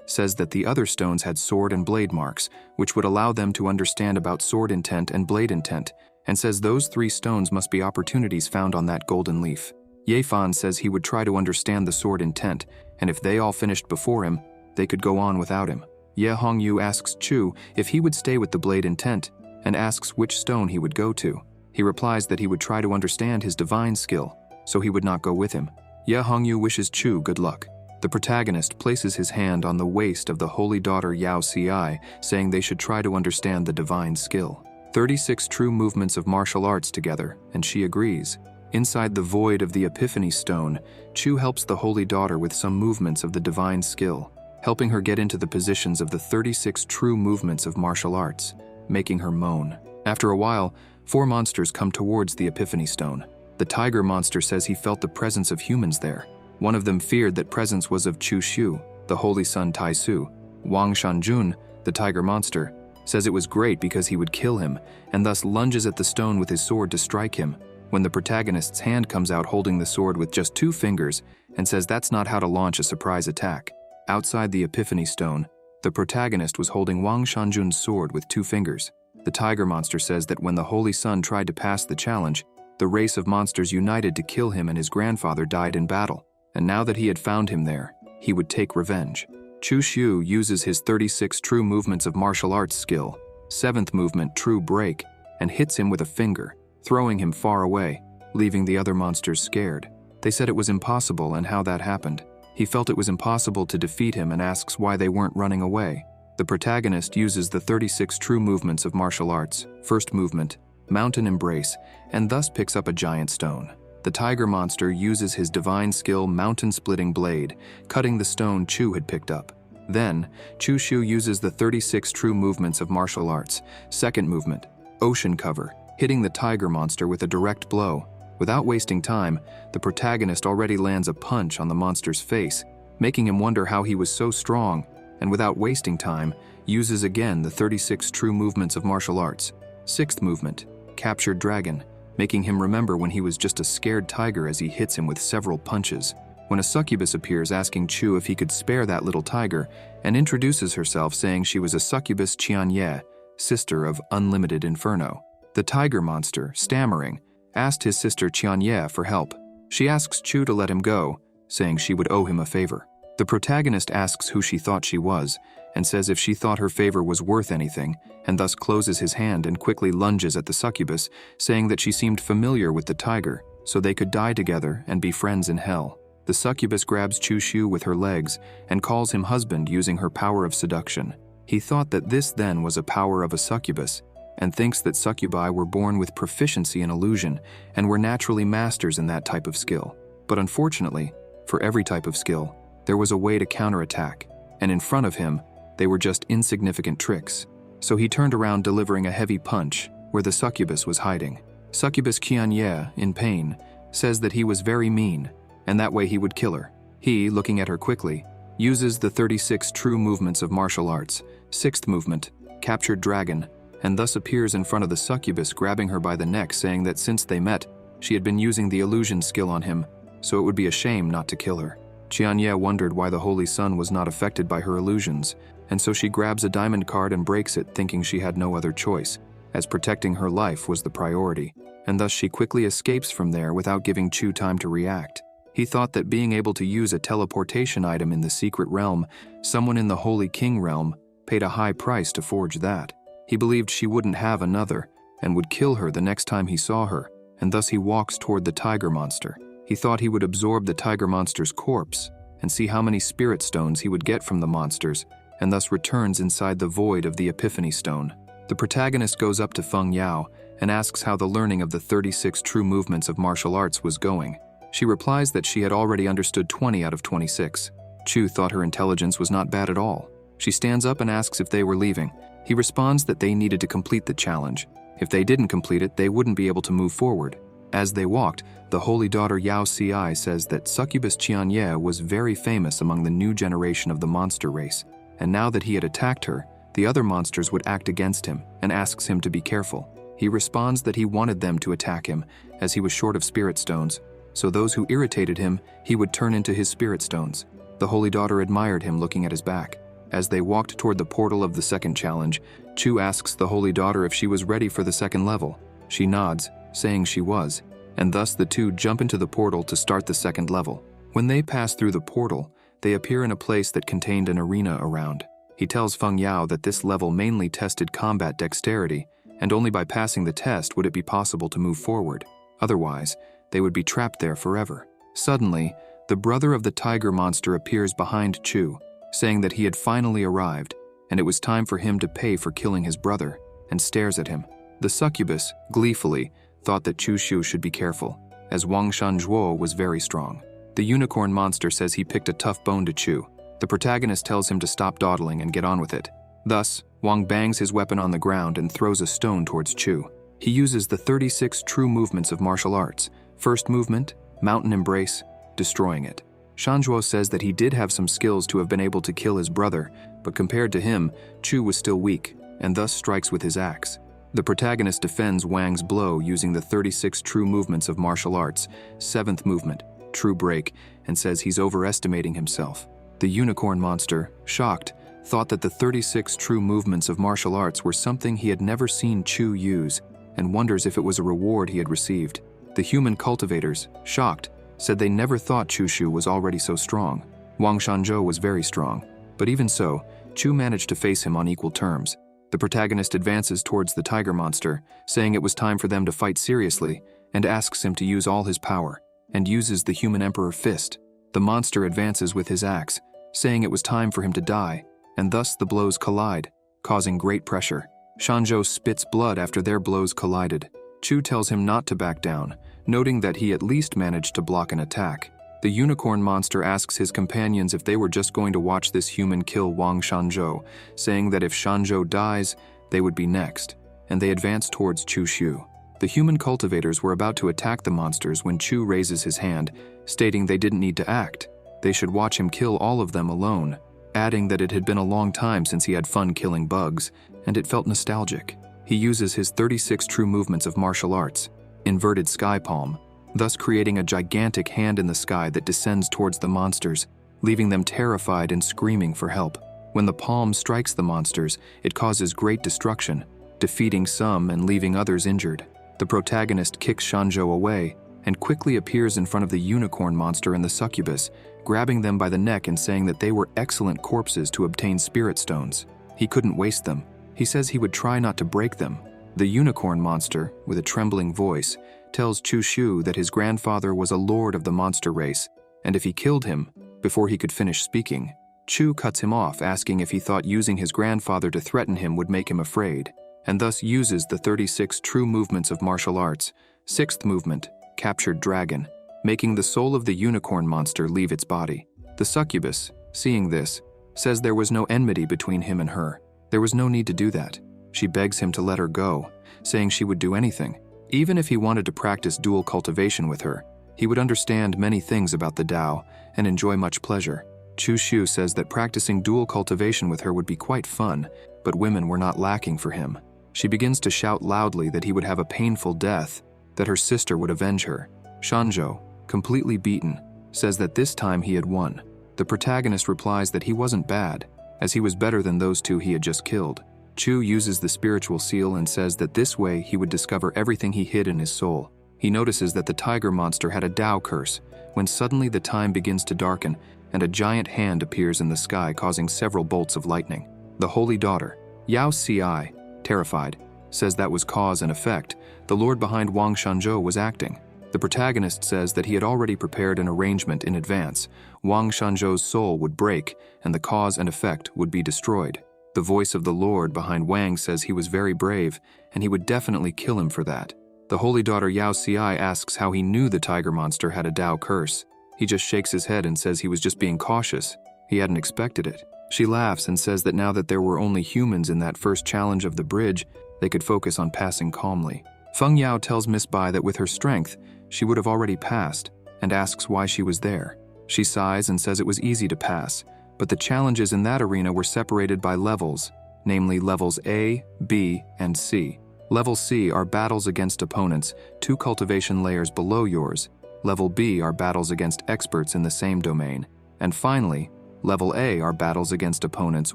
says that the other stones had sword and blade marks, which would allow them to understand about sword intent and blade intent, and says those 3 stones must be opportunities found on that golden leaf. Ye Fan says he would try to understand the sword intent, and if they all finished before him, they could go on without him. Ye Hongyu asks Chu if he would stay with the blade intent, and asks which stone he would go to. He replies that he would try to understand his divine skill, so he would not go with him. Ye Hongyu wishes Chu good luck. The protagonist places his hand on the waist of the holy daughter Yao Ci, saying they should try to understand the divine skill. 36 true movements of martial arts together, and she agrees. Inside the void of the Epiphany Stone, Chu helps the holy daughter with some movements of the divine skill, helping her get into the positions of the 36 true movements of martial arts, making her moan. After a while, 4 monsters come towards the Epiphany Stone. The tiger monster says he felt the presence of humans there. One of them feared that presence was of Chu Xiu, the holy son Tai Su. Wang Shanjun, the tiger monster, says it was great because he would kill him, and thus lunges at the stone with his sword to strike him, when the protagonist's hand comes out holding the sword with just 2 fingers and says that's not how to launch a surprise attack. Outside the Epiphany Stone, the protagonist was holding Wang Shanjun's sword with 2 fingers. The tiger monster says that when the holy son tried to pass the challenge, the race of monsters united to kill him and his grandfather died in battle. And now that he had found him there, he would take revenge. Chu Xiu uses his 36 true movements of martial arts skill, 7th movement true break, and hits him with a finger, throwing him far away, leaving the other monsters scared. They said it was impossible and how that happened. He felt it was impossible to defeat him and asks why they weren't running away. The protagonist uses the 36 true movements of martial arts, 1st movement, mountain embrace, and thus picks up a giant stone. The tiger monster uses his divine skill mountain-splitting blade, cutting the stone Chu had picked up. Then, Chu Xiu uses the 36 true movements of martial arts, 2nd movement, ocean cover, hitting the tiger monster with a direct blow. Without wasting time, the protagonist already lands a punch on the monster's face, making him wonder how he was so strong, and without wasting time, uses again the 36 true movements of martial arts. 6th movement, captured dragon, making him remember when he was just a scared tiger as he hits him with several punches. When a succubus appears asking Chu if he could spare that little tiger, and introduces herself saying she was a succubus Qianye, sister of Unlimited Inferno. The tiger monster, stammering, asked his sister Qianye for help. She asks Chu to let him go, saying she would owe him a favor. The protagonist asks who she thought she was, and says if she thought her favor was worth anything, and thus closes his hand and quickly lunges at the succubus, saying that she seemed familiar with the tiger, so they could die together and be friends in hell. The succubus grabs Chu Xiu with her legs and calls him husband using her power of seduction. He thought that this then was a power of a succubus, and thinks that succubi were born with proficiency in illusion and were naturally masters in that type of skill. But unfortunately, for every type of skill, there was a way to counterattack, and in front of him, they were just insignificant tricks. So he turned around delivering a heavy punch where the succubus was hiding. Succubus Qianye, in pain, says that he was very mean, and that way he would kill her. He, looking at her quickly, uses the 36 true movements of martial arts, 6th movement, captured dragon, and thus appears in front of the succubus grabbing her by the neck, saying that since they met, she had been using the illusion skill on him, so it would be a shame not to kill her. Qianye wondered why the Holy Sun was not affected by her illusions, and so she grabs a diamond card and breaks it, thinking she had no other choice, as protecting her life was the priority, and thus she quickly escapes from there without giving Chu time to react. He thought that being able to use a teleportation item in the secret realm, someone in the Holy King realm paid a high price to forge that. He believed she wouldn't have another, and would kill her the next time he saw her, and thus he walks toward the tiger monster. He thought he would absorb the tiger monster's corpse and see how many spirit stones he would get from the monsters, and thus returns inside the void of the Epiphany Stone. The protagonist goes up to Feng Yao and asks how the learning of the 36 true movements of martial arts was going. She replies that she had already understood 20 out of 26. Chu thought her intelligence was not bad at all. She stands up and asks if they were leaving. He responds that they needed to complete the challenge. If they didn't complete it, they wouldn't be able to move forward. As they walked, the holy daughter Yao Ci says that Succubus Qianye was very famous among the new generation of the monster race, and now that he had attacked her, the other monsters would act against him and asks him to be careful. He responds that he wanted them to attack him, as he was short of spirit stones, so those who irritated him, he would turn into his spirit stones. The holy daughter admired him looking at his back. As they walked toward the portal of the second challenge, Chu asks the holy daughter if she was ready for the second level. She nods, saying she was, and thus the two jump into the portal to start the second level. When they pass through the portal, they appear in a place that contained an arena around. He tells Feng Yao that this level mainly tested combat dexterity, and only by passing the test would it be possible to move forward. Otherwise, they would be trapped there forever. Suddenly, the brother of the tiger monster appears behind Chu, saying that he had finally arrived, and it was time for him to pay for killing his brother, and stares at him. The succubus, gleefully, thought that Chu Shu should be careful, as Wang Shanzhuo was very strong. The unicorn monster says he picked a tough bone to chew. The protagonist tells him to stop dawdling and get on with it. Thus, Wang bangs his weapon on the ground and throws a stone towards Chu. He uses the 36 true movements of martial arts. First movement, mountain embrace, destroying it. Shanzhuo says that he did have some skills to have been able to kill his brother, but compared to him, Chu was still weak, and thus strikes with his axe. The protagonist defends Wang's blow using the 36 true movements of martial arts, 7th movement, true break, and says he's overestimating himself. The unicorn monster, shocked, thought that the 36 true movements of martial arts were something he had never seen Chu use, and wonders if it was a reward he had received. The human cultivators, shocked, said they never thought Chu Shu was already so strong. Wang Shanzhou was very strong, but even so, Chu managed to face him on equal terms. The protagonist advances towards the tiger monster, saying it was time for them to fight seriously, and asks him to use all his power, and uses the human emperor fist. The monster advances with his axe, saying it was time for him to die, and thus the blows collide, causing great pressure. Shanzhou spits blood after their blows collided. Chu tells him not to back down, noting that he at least managed to block an attack. The unicorn monster asks his companions if they were just going to watch this human kill Wang Shanzhou, saying that if Shanzhou dies, they would be next, and they advance towards Chu Shu. The human cultivators were about to attack the monsters when Chu raises his hand, stating they didn't need to act. They should watch him kill all of them alone, adding that it had been a long time since he had fun killing bugs, and it felt nostalgic. He uses his 36 true movements of martial arts, inverted sky palm, thus creating a gigantic hand in the sky that descends towards the monsters, leaving them terrified and screaming for help. When the palm strikes the monsters, it causes great destruction, defeating some and leaving others injured. The protagonist kicks Shanzhou away and quickly appears in front of the unicorn monster and the succubus, grabbing them by the neck and saying that they were excellent corpses to obtain spirit stones. He couldn't waste them. He says he would try not to break them. The unicorn monster, with a trembling voice, tells Chu Shu that his grandfather was a lord of the monster race, and if he killed him, before he could finish speaking, Chu cuts him off, asking if he thought using his grandfather to threaten him would make him afraid, and thus uses the 36 true movements of martial arts, 6th movement, captured dragon, making the soul of the unicorn monster leave its body. The succubus, seeing this, says there was no enmity between him and her. There was no need to do that. She begs him to let her go, saying she would do anything. Even if he wanted to practice dual cultivation with her, he would understand many things about the Tao and enjoy much pleasure. Chu Shu says that practicing dual cultivation with her would be quite fun, but women were not lacking for him. She begins to shout loudly that he would have a painful death, that her sister would avenge her. Shanzhou, completely beaten, says that this time he had won. The protagonist replies that he wasn't bad, as he was better than those two he had just killed. Chu uses the spiritual seal and says that this way he would discover everything he hid in his soul. He notices that the tiger monster had a Tao curse, when suddenly the time begins to darken and a giant hand appears in the sky, causing several bolts of lightning. The holy daughter, Yao Ci, terrified, says that was cause and effect. The lord behind Wang Shanzhou was acting. The protagonist says that he had already prepared an arrangement in advance. Wang Shanzhou's soul would break and the cause and effect would be destroyed. The voice of the lord behind Wang says he was very brave and he would definitely kill him for that. The holy daughter Yao Ci asks how he knew the tiger monster had a Tao curse. He just shakes his head and says he was just being cautious. He hadn't expected it. She laughs and says that now that there were only humans in that first challenge of the bridge, they could focus on passing calmly. Feng Yao tells Miss Bai that with her strength, she would have already passed, and asks why she was there. She sighs and says it was easy to pass, but the challenges in that arena were separated by levels, namely levels A, B, and C. Level C are battles against opponents 2 cultivation layers below yours. Level B are battles against experts in the same domain. And finally, Level A are battles against opponents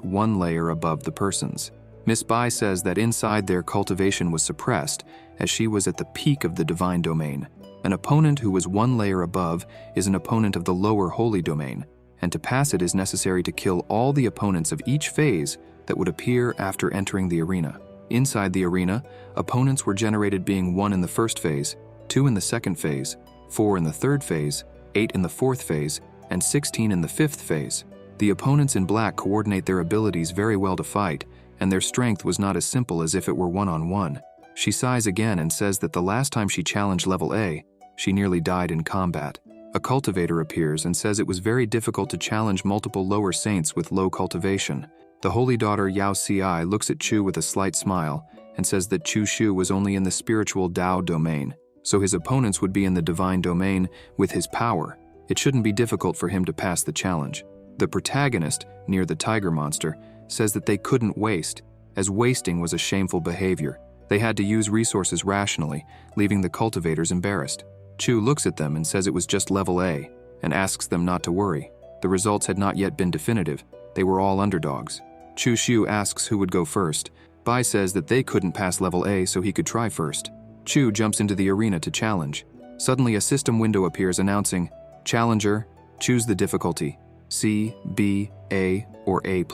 1 layer above the person's. Miss Bai says that inside their cultivation was suppressed, as she was at the peak of the divine domain. An opponent who was 1 layer above is an opponent of the lower holy domain, and to pass it is necessary to kill all the opponents of each phase that would appear after entering the arena. Inside the arena, opponents were generated being 1 in the first phase, 2 in the second phase, 4 in the third phase, 8 in the fourth phase, and 16 in the fifth phase. The opponents in black coordinate their abilities very well to fight, and their strength was not as simple as if it were one-on-one. She sighs again and says that the last time she challenged Level A, she nearly died in combat. A cultivator appears and says it was very difficult to challenge multiple lower saints with low cultivation. The holy daughter Yao Ci looks at Chu with a slight smile and says that Chu Shu was only in the spiritual Tao domain, so his opponents would be in the divine domain with his power. It shouldn't be difficult for him to pass the challenge. The protagonist, near the tiger monster, says that they couldn't waste, as wasting was a shameful behavior. They had to use resources rationally, leaving the cultivators embarrassed. Chu looks at them and says it was just Level A, and asks them not to worry. The results had not yet been definitive. They were all underdogs. Chu Shu asks who would go first. Bai says that they couldn't pass Level A, so he could try first. Chu jumps into the arena to challenge. Suddenly a system window appears announcing, "Challenger, choose the difficulty, C, B, A, or A+.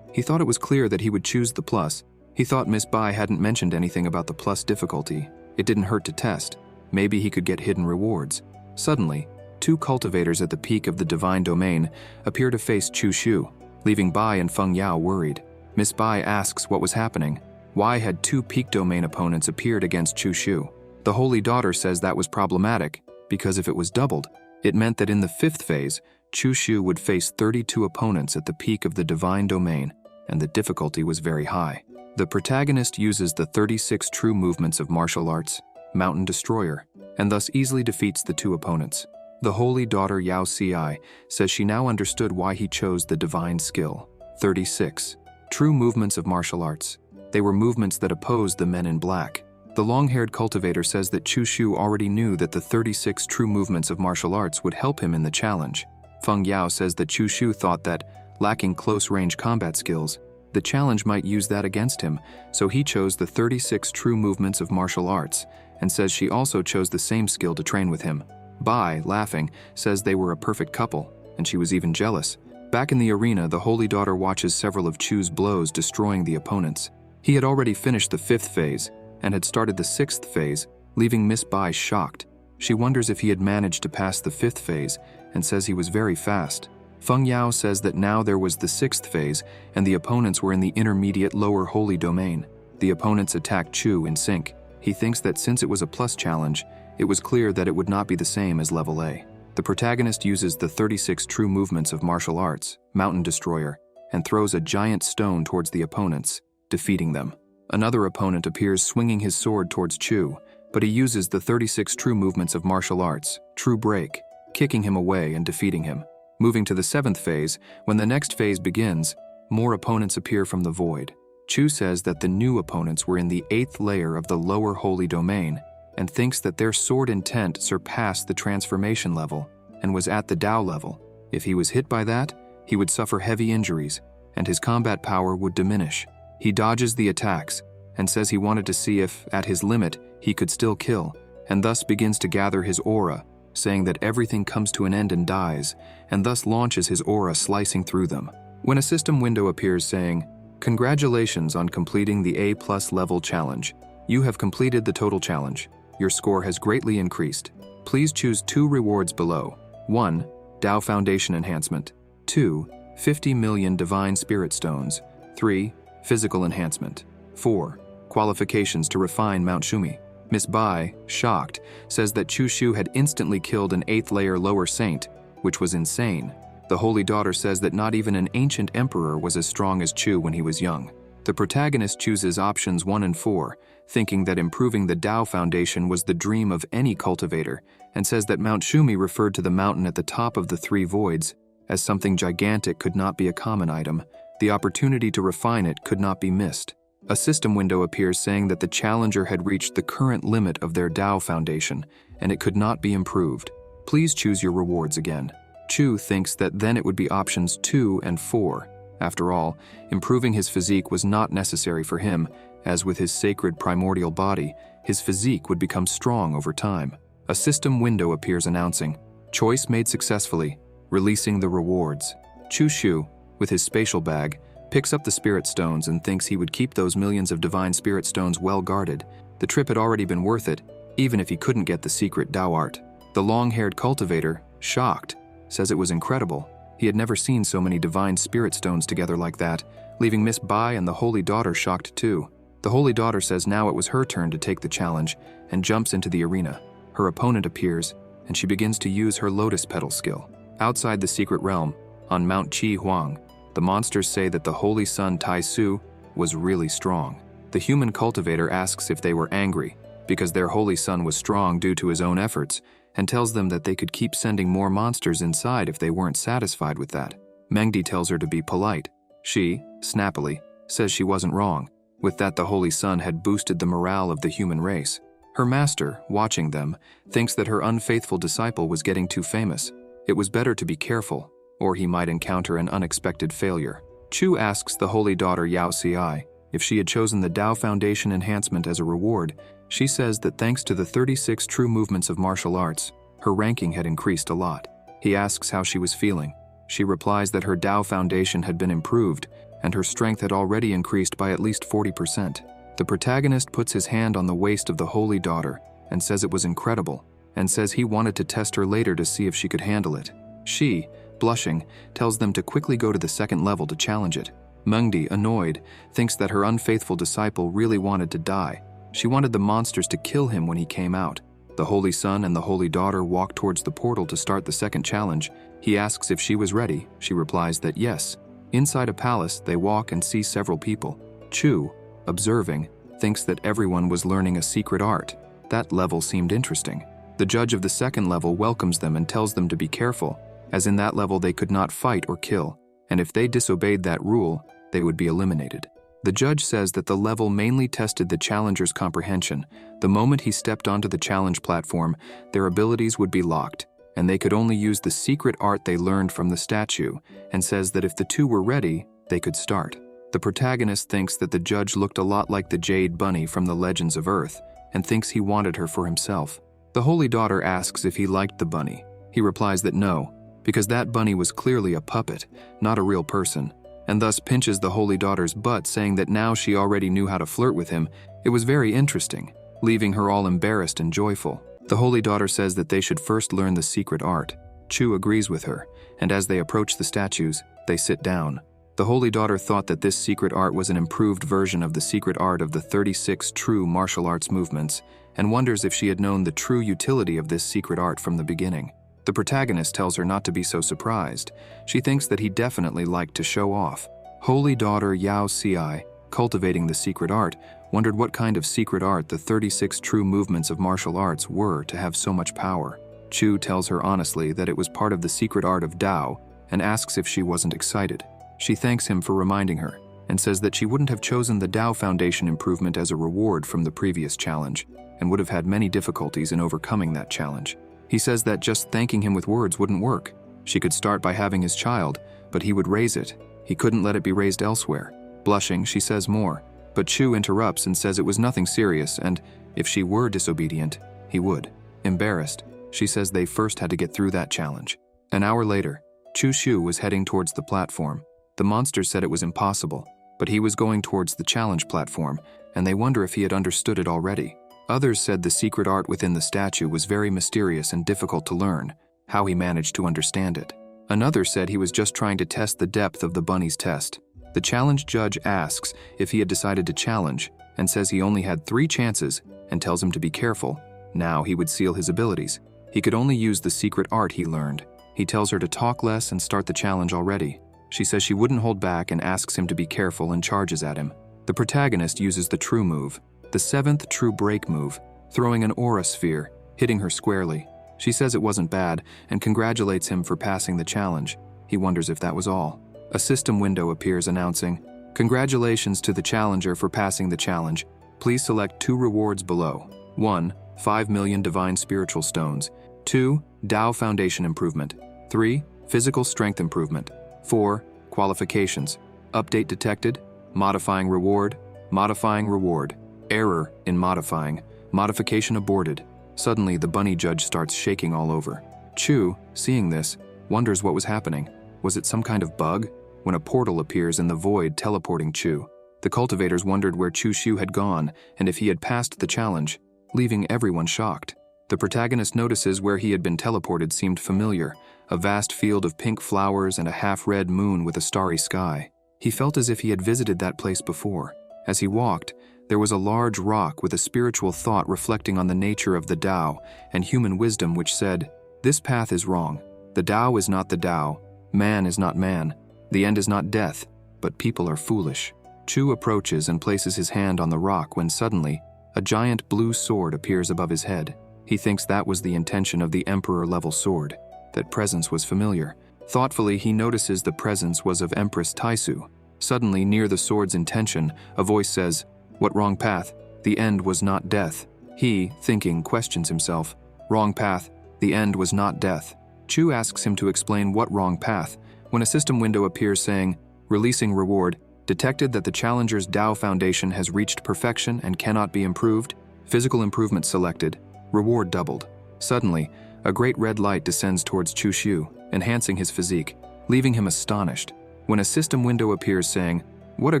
He thought it was clear that he would choose the plus. He thought Miss Bai hadn't mentioned anything about the plus difficulty. It didn't hurt to test. Maybe he could get hidden rewards. Suddenly, 2 cultivators at the peak of the divine domain appear to face Chu Shu, leaving Bai and Feng Yao worried. Miss Bai asks what was happening. Why had 2 peak domain opponents appeared against Chu Shu? The holy daughter says that was problematic, because if it was doubled, it meant that in the 5th phase, Chu Shu would face 32 opponents at the peak of the divine domain, and the difficulty was very high. The protagonist uses the 36 true movements of martial arts, Mountain Destroyer, and thus easily defeats the 2 opponents. The holy daughter Yao Ci says she now understood why he chose the divine skill. 36. True movements of martial arts. They were movements that opposed the men in black. The long-haired cultivator says that Chu Shu already knew that the 36 true movements of martial arts would help him in the challenge. Feng Yao says that Chu Shu thought that, lacking close-range combat skills, the challenge might use that against him, so he chose the 36 true movements of martial arts, and says she also chose the same skill to train with him. Bai, laughing, says they were a perfect couple, and she was even jealous. Back in the arena, the holy daughter watches several of Chu's blows destroying the opponents. He had already finished the 5th phase, and had started the 6th phase, leaving Miss Bai shocked. She wonders if he had managed to pass the 5th phase, and says he was very fast. Feng Yao says that now there was the 6th phase, and the opponents were in the intermediate lower holy domain. The opponents attacked Chu in sync. He thinks that since it was a plus challenge, it was clear that it would not be the same as level A. The protagonist uses the 36 true movements of martial arts, Mountain Destroyer, and throws a giant stone towards the opponents, defeating them. Another opponent appears swinging his sword towards Chu, but he uses the 36 true movements of martial arts, True Break, kicking him away and defeating him. Moving to the 7th phase, when the next phase begins, more opponents appear from the void. Chu says that the new opponents were in the 8th layer of the lower holy domain, and thinks that their sword intent surpassed the transformation level and was at the Tao level. If he was hit by that, he would suffer heavy injuries, and his combat power would diminish. He dodges the attacks, and says he wanted to see if, at his limit, he could still kill, and thus begins to gather his aura, saying that everything comes to an end and dies, and thus launches his aura slicing through them. When a system window appears saying, "Congratulations on completing the A+ level challenge. You have completed the total challenge. Your score has greatly increased. Please choose 2 rewards below. 1. Tao Foundation Enhancement. 2. 50 million Divine Spirit Stones. 3. Physical Enhancement. 4. Qualifications to refine Mount Shumi." Miss Bai, shocked, says that Chu Shu had instantly killed an 8th layer lower saint, which was insane. The Holy Daughter says that not even an ancient emperor was as strong as Chu when he was young. The protagonist chooses options 1 and 4, thinking that improving the Tao Foundation was the dream of any cultivator, and says that Mount Shumi referred to the mountain at the top of the 3 voids as something gigantic could not be a common item. The opportunity to refine it could not be missed. A system window appears saying that the challenger had reached the current limit of their Tao Foundation, and it could not be improved. Please choose your rewards again. Chu thinks that then it would be options 2 and 4. After all, improving his physique was not necessary for him, as with his sacred primordial body, his physique would become strong over time. A system window appears announcing, "Choice made successfully, releasing the rewards." Chu Shu, with his spatial bag, picks up the spirit stones and thinks he would keep those millions of divine spirit stones well guarded. The trip had already been worth it, even if he couldn't get the secret Tao art. The long-haired cultivator, shocked, says it was incredible. He had never seen so many divine spirit stones together like that, leaving Miss Bai and the Holy Daughter shocked too. The Holy Daughter says now it was her turn to take the challenge and jumps into the arena. Her opponent appears, and she begins to use her lotus petal skill. Outside the secret realm, on Mount Chi Huang, the monsters say that the Holy Sun Tai Su was really strong. The human cultivator asks if they were angry, because their Holy Sun was strong due to his own efforts, and tells them that they could keep sending more monsters inside if they weren't satisfied with that. Mengdi tells her to be polite. She, snappily, says she wasn't wrong. With that, the Holy Sun had boosted the morale of the human race. Her master, watching them, thinks that her unfaithful disciple was getting too famous. It was better to be careful, or he might encounter an unexpected failure. Chu asks the Holy Daughter Yao Xi if she had chosen the Tao Foundation enhancement as a reward. She says that thanks to the 36 true movements of martial arts, her ranking had increased a lot. He asks how she was feeling. She replies that her Tao Foundation had been improved, and her strength had already increased by at least 40%. The protagonist puts his hand on the waist of the Holy Daughter and says it was incredible, and says he wanted to test her later to see if she could handle it. She, blushing, tells them to quickly go to the 2nd level to challenge it. Mengdi, annoyed, thinks that her unfaithful disciple really wanted to die. She wanted the monsters to kill him when he came out. The Holy Sun and the Holy Daughter walk towards the portal to start the 2nd challenge. He asks if she was ready. She replies that yes. Inside a palace, they walk and see several people. Chu, observing, thinks that everyone was learning a secret art. That level seemed interesting. The judge of the 2nd level welcomes them and tells them to be careful, as in that level they could not fight or kill, and if they disobeyed that rule, they would be eliminated. The judge says that the level mainly tested the challenger's comprehension. The moment he stepped onto the challenge platform, their abilities would be locked, and they could only use the secret art they learned from the statue, and says that if the 2 were ready, they could start. The protagonist thinks that the judge looked a lot like the Jade Bunny from the Legends of Earth, and thinks he wanted her for himself. The Holy Daughter asks if he liked the bunny. He replies that no, because that bunny was clearly a puppet, not a real person, and thus pinches the Holy Daughter's butt, saying that now she already knew how to flirt with him. It was very interesting, leaving her all embarrassed and joyful. The Holy Daughter says that they should first learn the secret art. Chu agrees with her, and as they approach the statues, they sit down. The holy daughter thought that this secret art was an improved version of the secret art of the 36 true martial arts movements, and wonders if she had known the true utility of this secret art from the beginning. The protagonist tells her not to be so surprised. She thinks that he definitely liked to show off. Holy daughter Yao Xi, cultivating the secret art, wondered what kind of secret art the 36 true movements of martial arts were to have so much power. Chu tells her honestly that it was part of the secret art of Tao and asks if she wasn't excited. She thanks him for reminding her and says that she wouldn't have chosen the Tao Foundation improvement as a reward from the previous challenge and would have had many difficulties in overcoming that challenge. He says that just thanking him with words wouldn't work. She could start by having his child, but he would raise it. He couldn't let it be raised elsewhere. Blushing, she says more, but Chu interrupts and says it was nothing serious and, if she were disobedient, he would. Embarrassed, she says they first had to get through that challenge. An hour later, Chu Shu was heading towards the platform. The monster said it was impossible, but he was going towards the challenge platform, and they wonder if he had understood it already. Others said the secret art within the statue was very mysterious and difficult to learn, how he managed to understand it. Another said he was just trying to test the depth of the bunny's test. The challenge judge asks if he had decided to challenge, and says he only had 3 chances, and tells him to be careful. Now he would seal his abilities. He could only use the secret art he learned. He tells her to talk less and start the challenge already. She says she wouldn't hold back and asks him to be careful and charges at him. The protagonist uses the true move, the 7th true break move, throwing an aura sphere, hitting her squarely. She says it wasn't bad and congratulates him for passing the challenge. He wonders if that was all. A system window appears announcing, "Congratulations to the challenger for passing the challenge. Please select 2 rewards below. 1. 5 million Divine Spiritual Stones. 2. Tao Foundation Improvement. 3. Physical Strength Improvement. 4. Qualifications. Update detected. Modifying reward. Modifying reward. Error in modifying. Modification aborted." Suddenly, the bunny judge starts shaking all over. Chu, seeing this, wonders what was happening. Was it some kind of bug? When a portal appears in the void teleporting Chu, the cultivators wondered where Chu Shu had gone and if he had passed the challenge, leaving everyone shocked. The protagonist notices where he had been teleported seemed familiar, a vast field of pink flowers and a half-red moon with a starry sky. He felt as if he had visited that place before. As he walked, there was a large rock with a spiritual thought reflecting on the nature of the Tao and human wisdom which said, "This path is wrong. The Tao is not the Tao. Man is not man. The end is not death, but people are foolish." Chu approaches and places his hand on the rock when suddenly, a giant blue sword appears above his head. He thinks that was the intention of the Emperor-level sword. That presence was familiar. Thoughtfully, he notices the presence was of Empress Taisu. Suddenly, near the sword's intention, a voice says, "What wrong path? The end was not death." He, thinking, questions himself. Wrong path. The end was not death. Chu asks him to explain what wrong path, when a system window appears saying, "Releasing reward. Detected that the challenger's Tao Foundation has reached perfection and cannot be improved. Physical improvement selected. Reward doubled." Suddenly, a great red light descends towards Chu Shu, enhancing his physique, leaving him astonished. When a system window appears saying, "What a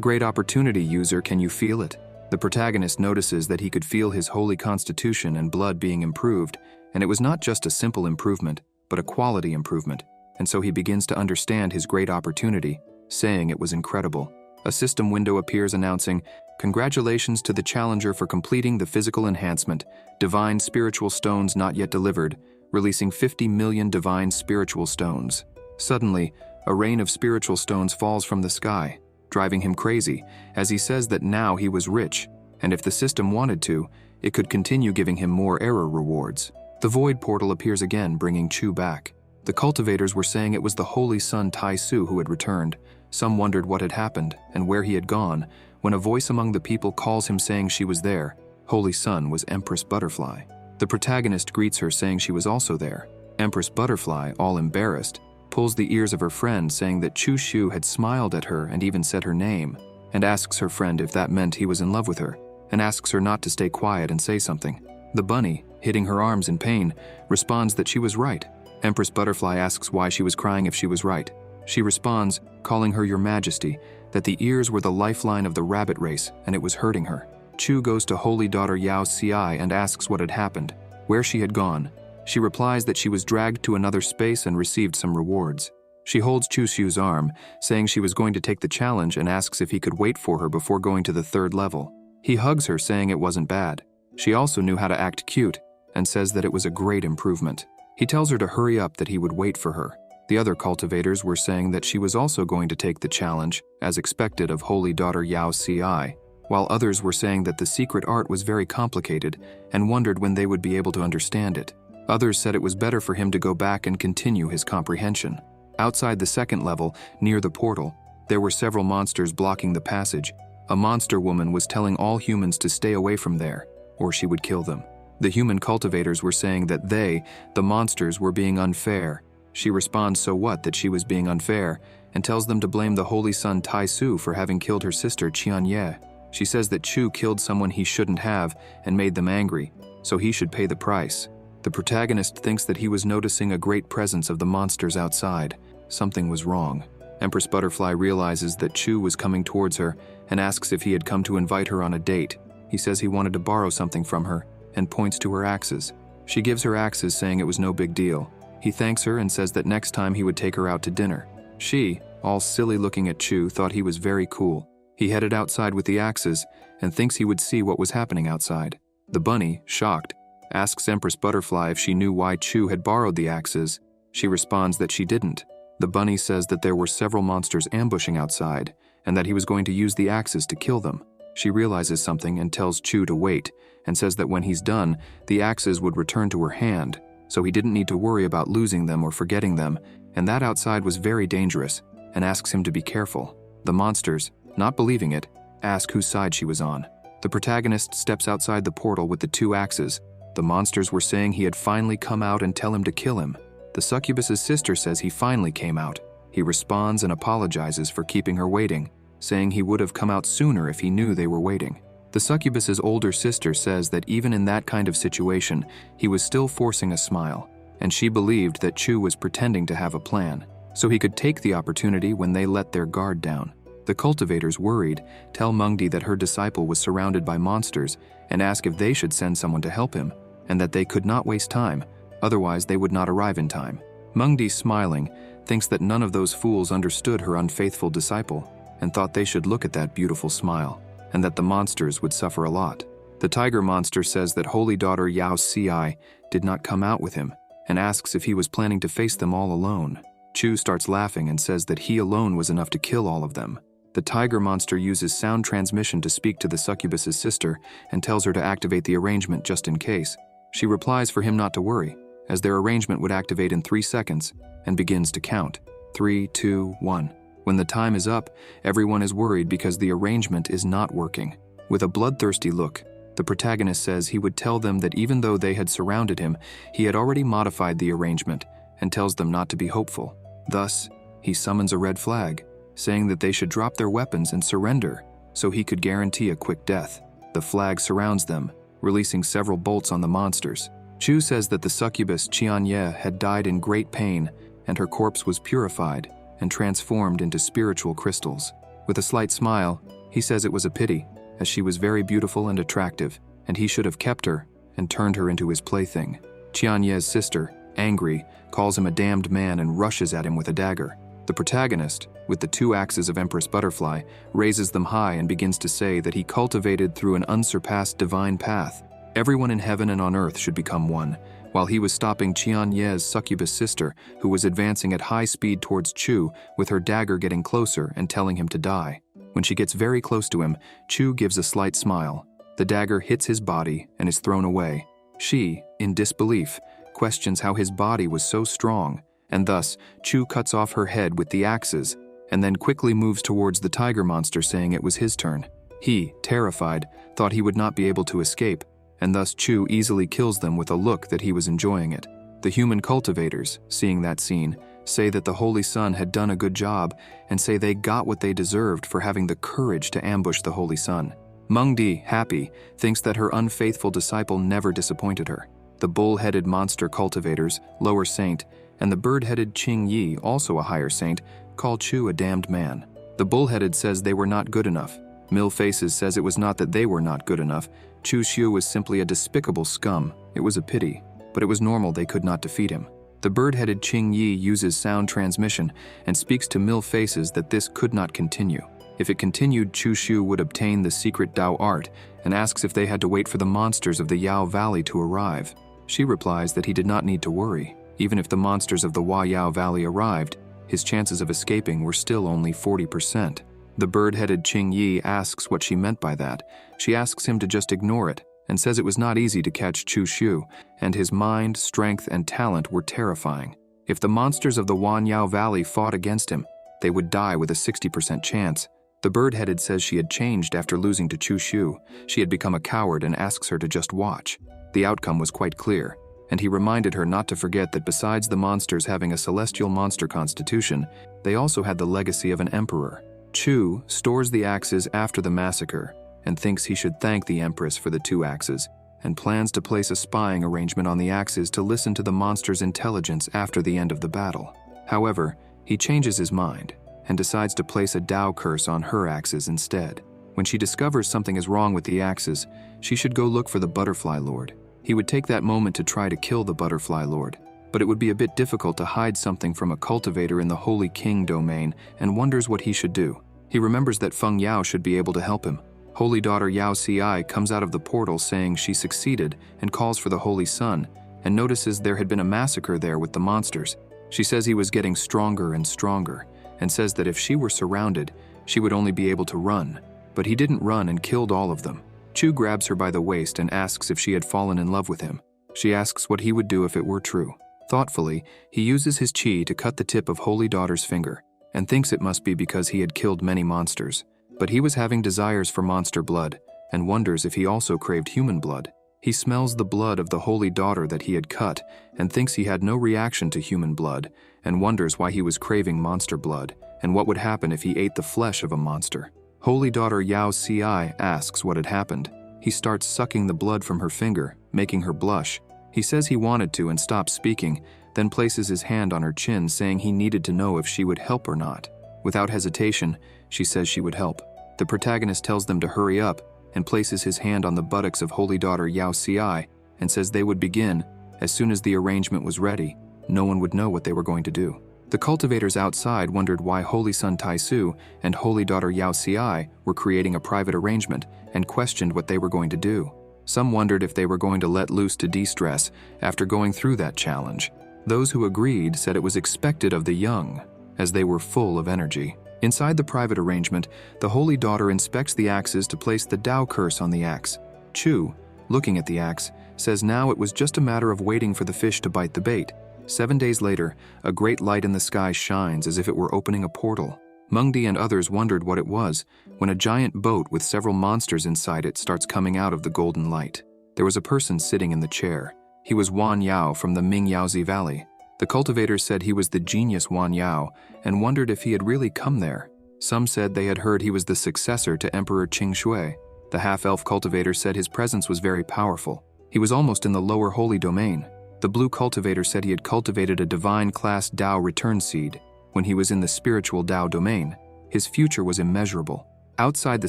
great opportunity, user, can you feel it?" The protagonist notices that he could feel his holy constitution and blood being improved, and it was not just a simple improvement, but a quality improvement, and so he begins to understand his great opportunity, saying it was incredible. A system window appears announcing, "Congratulations to the challenger for completing the physical enhancement. Divine spiritual stones not yet delivered, releasing 50 million divine spiritual stones." Suddenly, a rain of spiritual stones falls from the sky, driving him crazy, as he says that now he was rich, and if the system wanted to, it could continue giving him more error rewards. The void portal appears again, bringing Chu back. The cultivators were saying it was the holy son Tai Su who had returned. Some wondered what had happened and where he had gone, when a voice among the people calls him saying she was there. Holy Son was Empress Butterfly. The protagonist greets her saying she was also there. Empress Butterfly, all embarrassed, pulls the ears of her friend saying that Chu Shu had smiled at her and even said her name, and asks her friend if that meant he was in love with her, and asks her not to stay quiet and say something. The bunny, hitting her arms in pain, responds that she was right. Empress Butterfly asks why she was crying if she was right. She responds, calling her Your Majesty, that the ears were the lifeline of the rabbit race and it was hurting her. Chu goes to Holy Daughter Yao Xi and asks what had happened, where she had gone. She replies that she was dragged to another space and received some rewards. She holds Chu Xiu's arm, saying she was going to take the challenge and asks if he could wait for her before going to the 3rd level. He hugs her, saying it wasn't bad. She also knew how to act cute and says that it was a great improvement. He tells her to hurry up, that he would wait for her. The other cultivators were saying that she was also going to take the challenge, as expected of Holy Daughter Yao Ci, while others were saying that the secret art was very complicated and wondered when they would be able to understand it. Others said it was better for him to go back and continue his comprehension. Outside the 2nd level, near the portal, there were several monsters blocking the passage. A monster woman was telling all humans to stay away from there, or she would kill them. The human cultivators were saying that they, the monsters, were being unfair. She responds so what that she was being unfair, and tells them to blame the Holy Son Tai Su for having killed her sister Qianye. She says that Chu killed someone he shouldn't have and made them angry, so he should pay the price. The protagonist thinks that he was noticing a great presence of the monsters outside. Something was wrong. Empress Butterfly realizes that Chu was coming towards her and asks if he had come to invite her on a date. He says he wanted to borrow something from her and points to her axes. She gives her axes, saying it was no big deal. He thanks her and says that next time he would take her out to dinner. She, all silly looking at Chu, thought he was very cool. He headed outside with the axes and thinks he would see what was happening outside. The bunny, shocked, asks Empress Butterfly if she knew why Chu had borrowed the axes. She responds that she didn't. The bunny says that there were several monsters ambushing outside and that he was going to use the axes to kill them. She realizes something and tells Chu to wait and says that when he's done, the axes would return to her hand, so he didn't need to worry about losing them or forgetting them, and that outside was very dangerous, and asks him to be careful. The monsters, not believing it, ask whose side she was on. The protagonist steps outside the portal with the 2 axes. The monsters were saying he had finally come out and tell him to kill him. The succubus's sister says he finally came out. He responds and apologizes for keeping her waiting, saying he would have come out sooner if he knew they were waiting. The succubus's older sister says that even in that kind of situation, he was still forcing a smile, and she believed that Chu was pretending to have a plan, so he could take the opportunity when they let their guard down. The cultivators, worried, tell Mengdi that her disciple was surrounded by monsters and ask if they should send someone to help him, and that they could not waste time, otherwise they would not arrive in time. Mengdi, smiling, thinks that none of those fools understood her unfaithful disciple and thought they should look at that beautiful smile, and that the monsters would suffer a lot. The tiger monster says that Holy Daughter Yao Ci did not come out with him and asks if he was planning to face them all alone. Chu starts laughing and says that he alone was enough to kill all of them. The tiger monster uses sound transmission to speak to the succubus's sister and tells her to activate the arrangement just in case. She replies for him not to worry, as their arrangement would activate in 3 seconds, and begins to count. 3, 2, 1. When the time is up, everyone is worried because the arrangement is not working. With a bloodthirsty look, the protagonist says he would tell them that even though they had surrounded him, he had already modified the arrangement and tells them not to be hopeful. Thus, he summons a red flag, saying that they should drop their weapons and surrender so he could guarantee a quick death. The flag surrounds them, releasing several bolts on the monsters. Chu says that the succubus Qianye had died in great pain and her corpse was purified and transformed into spiritual crystals. With a slight smile, he says it was a pity, as she was very beautiful and attractive, and he should have kept her and turned her into his plaything. Qianye's sister, angry, calls him a damned man and rushes at him with a dagger. The protagonist, with the 2 axes of Empress Butterfly, raises them high and begins to say that he cultivated through an unsurpassed divine path. Everyone in heaven and on earth should become one, while he was stopping Qianye's succubus sister, who was advancing at high speed towards Chu, with her dagger getting closer and telling him to die. When she gets very close to him, Chu gives a slight smile. The dagger hits his body and is thrown away. She, in disbelief, questions how his body was so strong, and thus Chu cuts off her head with the axes, and then quickly moves towards the tiger monster, saying it was his turn. He, terrified, thought he would not be able to escape, and thus Chu easily kills them with a look that he was enjoying it. The human cultivators, seeing that scene, say that the Holy Son had done a good job and say they got what they deserved for having the courage to ambush the Holy Son. Mengdi, happy, thinks that her unfaithful disciple never disappointed her. The bull-headed monster cultivators, lower saint, and the bird-headed Qing Yi, also a higher saint, call Chu a damned man. The bull-headed says they were not good enough. Mill Faces says it was not that they were not good enough. Chu Xiu was simply a despicable scum. It was a pity, but it was normal they could not defeat him. The bird-headed Qing Yi uses sound transmission and speaks to mill faces that this could not continue. If it continued, Chu Shu would obtain the secret Dao art and asks if they had to wait for the monsters of the Yao Valley to arrive. She replies that he did not need to worry. Even if the monsters of the Hua Yao Valley arrived, his chances of escaping were still only 40%. The bird-headed Qing Yi asks what she meant by that. She asks him to just ignore it and says it was not easy to catch Chu Shu, and his mind, strength, and talent were terrifying. If the monsters of the Wanyao Valley fought against him, they would die with a 60% chance. The bird-headed says she had changed after losing to Chu Shu. She had become a coward and asks her to just watch. The outcome was quite clear, and he reminded her not to forget that besides the monsters having a celestial monster constitution, they also had the legacy of an emperor. Chu stores the axes after the massacre and thinks he should thank the Empress for the 2 axes, and plans to place a spying arrangement on the axes to listen to the monster's intelligence after the end of the battle. However, he changes his mind and decides to place a Dao curse on her axes instead. When she discovers something is wrong with the axes, she should go look for the Butterfly Lord. He would take that moment to try to kill the Butterfly Lord, but it would be a bit difficult to hide something from a cultivator in the Holy King domain and wonders what he should do. He remembers that Feng Yao should be able to help him. Holy daughter Yao Ci comes out of the portal saying she succeeded and calls for the Holy Sun, and notices there had been a massacre there with the monsters. She says he was getting stronger and stronger, and says that if she were surrounded, she would only be able to run. But he didn't run and killed all of them. Chu grabs her by the waist and asks if she had fallen in love with him. She asks what he would do if it were true. Thoughtfully, he uses his qi to cut the tip of Holy Daughter's finger, and thinks it must be because he had killed many monsters. But he was having desires for monster blood, and wonders if he also craved human blood. He smells the blood of the Holy Daughter that he had cut, and thinks he had no reaction to human blood, and wonders why he was craving monster blood, and what would happen if he ate the flesh of a monster. Holy Daughter Yao Ci asks what had happened. He starts sucking the blood from her finger, making her blush. He says he wanted to and stops speaking, then places his hand on her chin, saying he needed to know if she would help or not. Without hesitation, she says she would help. The protagonist tells them to hurry up and places his hand on the buttocks of Holy Daughter Yao Ci and says they would begin. As soon as the arrangement was ready, no one would know what they were going to do. The cultivators outside wondered why Holy Son Taisu and Holy Daughter Yao Ci were creating a private arrangement and questioned what they were going to do. Some wondered if they were going to let loose to de-stress after going through that challenge. Those who agreed said it was expected of the young, as they were full of energy. Inside the private arrangement, the Holy Daughter inspects the axes to place the Dao curse on the axe. Chu, looking at the axe, says now it was just a matter of waiting for the fish to bite the bait. 7 days later, a great light in the sky shines as if it were opening a portal. Mengdi and others wondered what it was, when a giant boat with several monsters inside it starts coming out of the golden light. There was a person sitting in the chair. He was Wan Yao from the Ming Yaozi Valley. The cultivators said he was the genius Wan Yao and wondered if he had really come there. Some said they had heard he was the successor to Emperor Qing Shui. The half-elf cultivator said his presence was very powerful. He was almost in the lower holy domain. The blue cultivator said he had cultivated a divine class Dao return seed. When he was in the spiritual Dao domain, his future was immeasurable. Outside the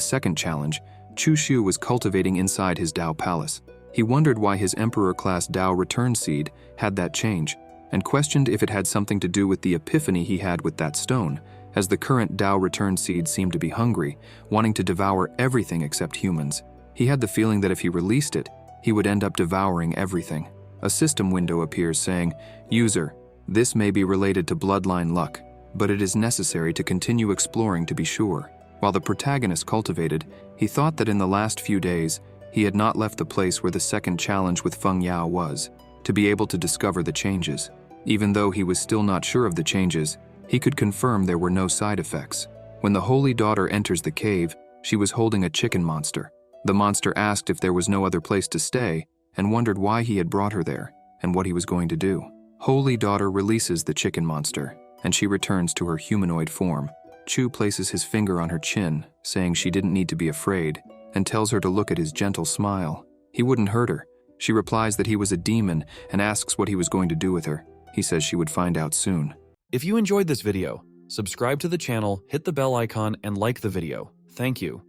second challenge, Chu Shu was cultivating inside his Dao palace. He wondered why his Emperor class Dao return seed had that change, and questioned if it had something to do with the epiphany he had with that stone, as the current Dao return seed seemed to be hungry, wanting to devour everything except humans. He had the feeling that if he released it, he would end up devouring everything. A system window appears saying, "User, this may be related to bloodline luck, but it is necessary to continue exploring to be sure." While the protagonist cultivated, he thought that in the last few days, he had not left the place where the second challenge with Feng Yao was, to be able to discover the changes. Even though he was still not sure of the changes, he could confirm there were no side effects. When the Holy Daughter enters the cave, she was holding a chicken monster. The monster asked if there was no other place to stay, and wondered why he had brought her there, and what he was going to do. Holy Daughter releases the chicken monster, and she returns to her humanoid form. Chu places his finger on her chin, saying she didn't need to be afraid, and tells her to look at his gentle smile. He wouldn't hurt her. She replies that he was a demon and asks what he was going to do with her. He says she would find out soon. If you enjoyed this video, subscribe to the channel, hit the bell icon, and like the video. Thank you.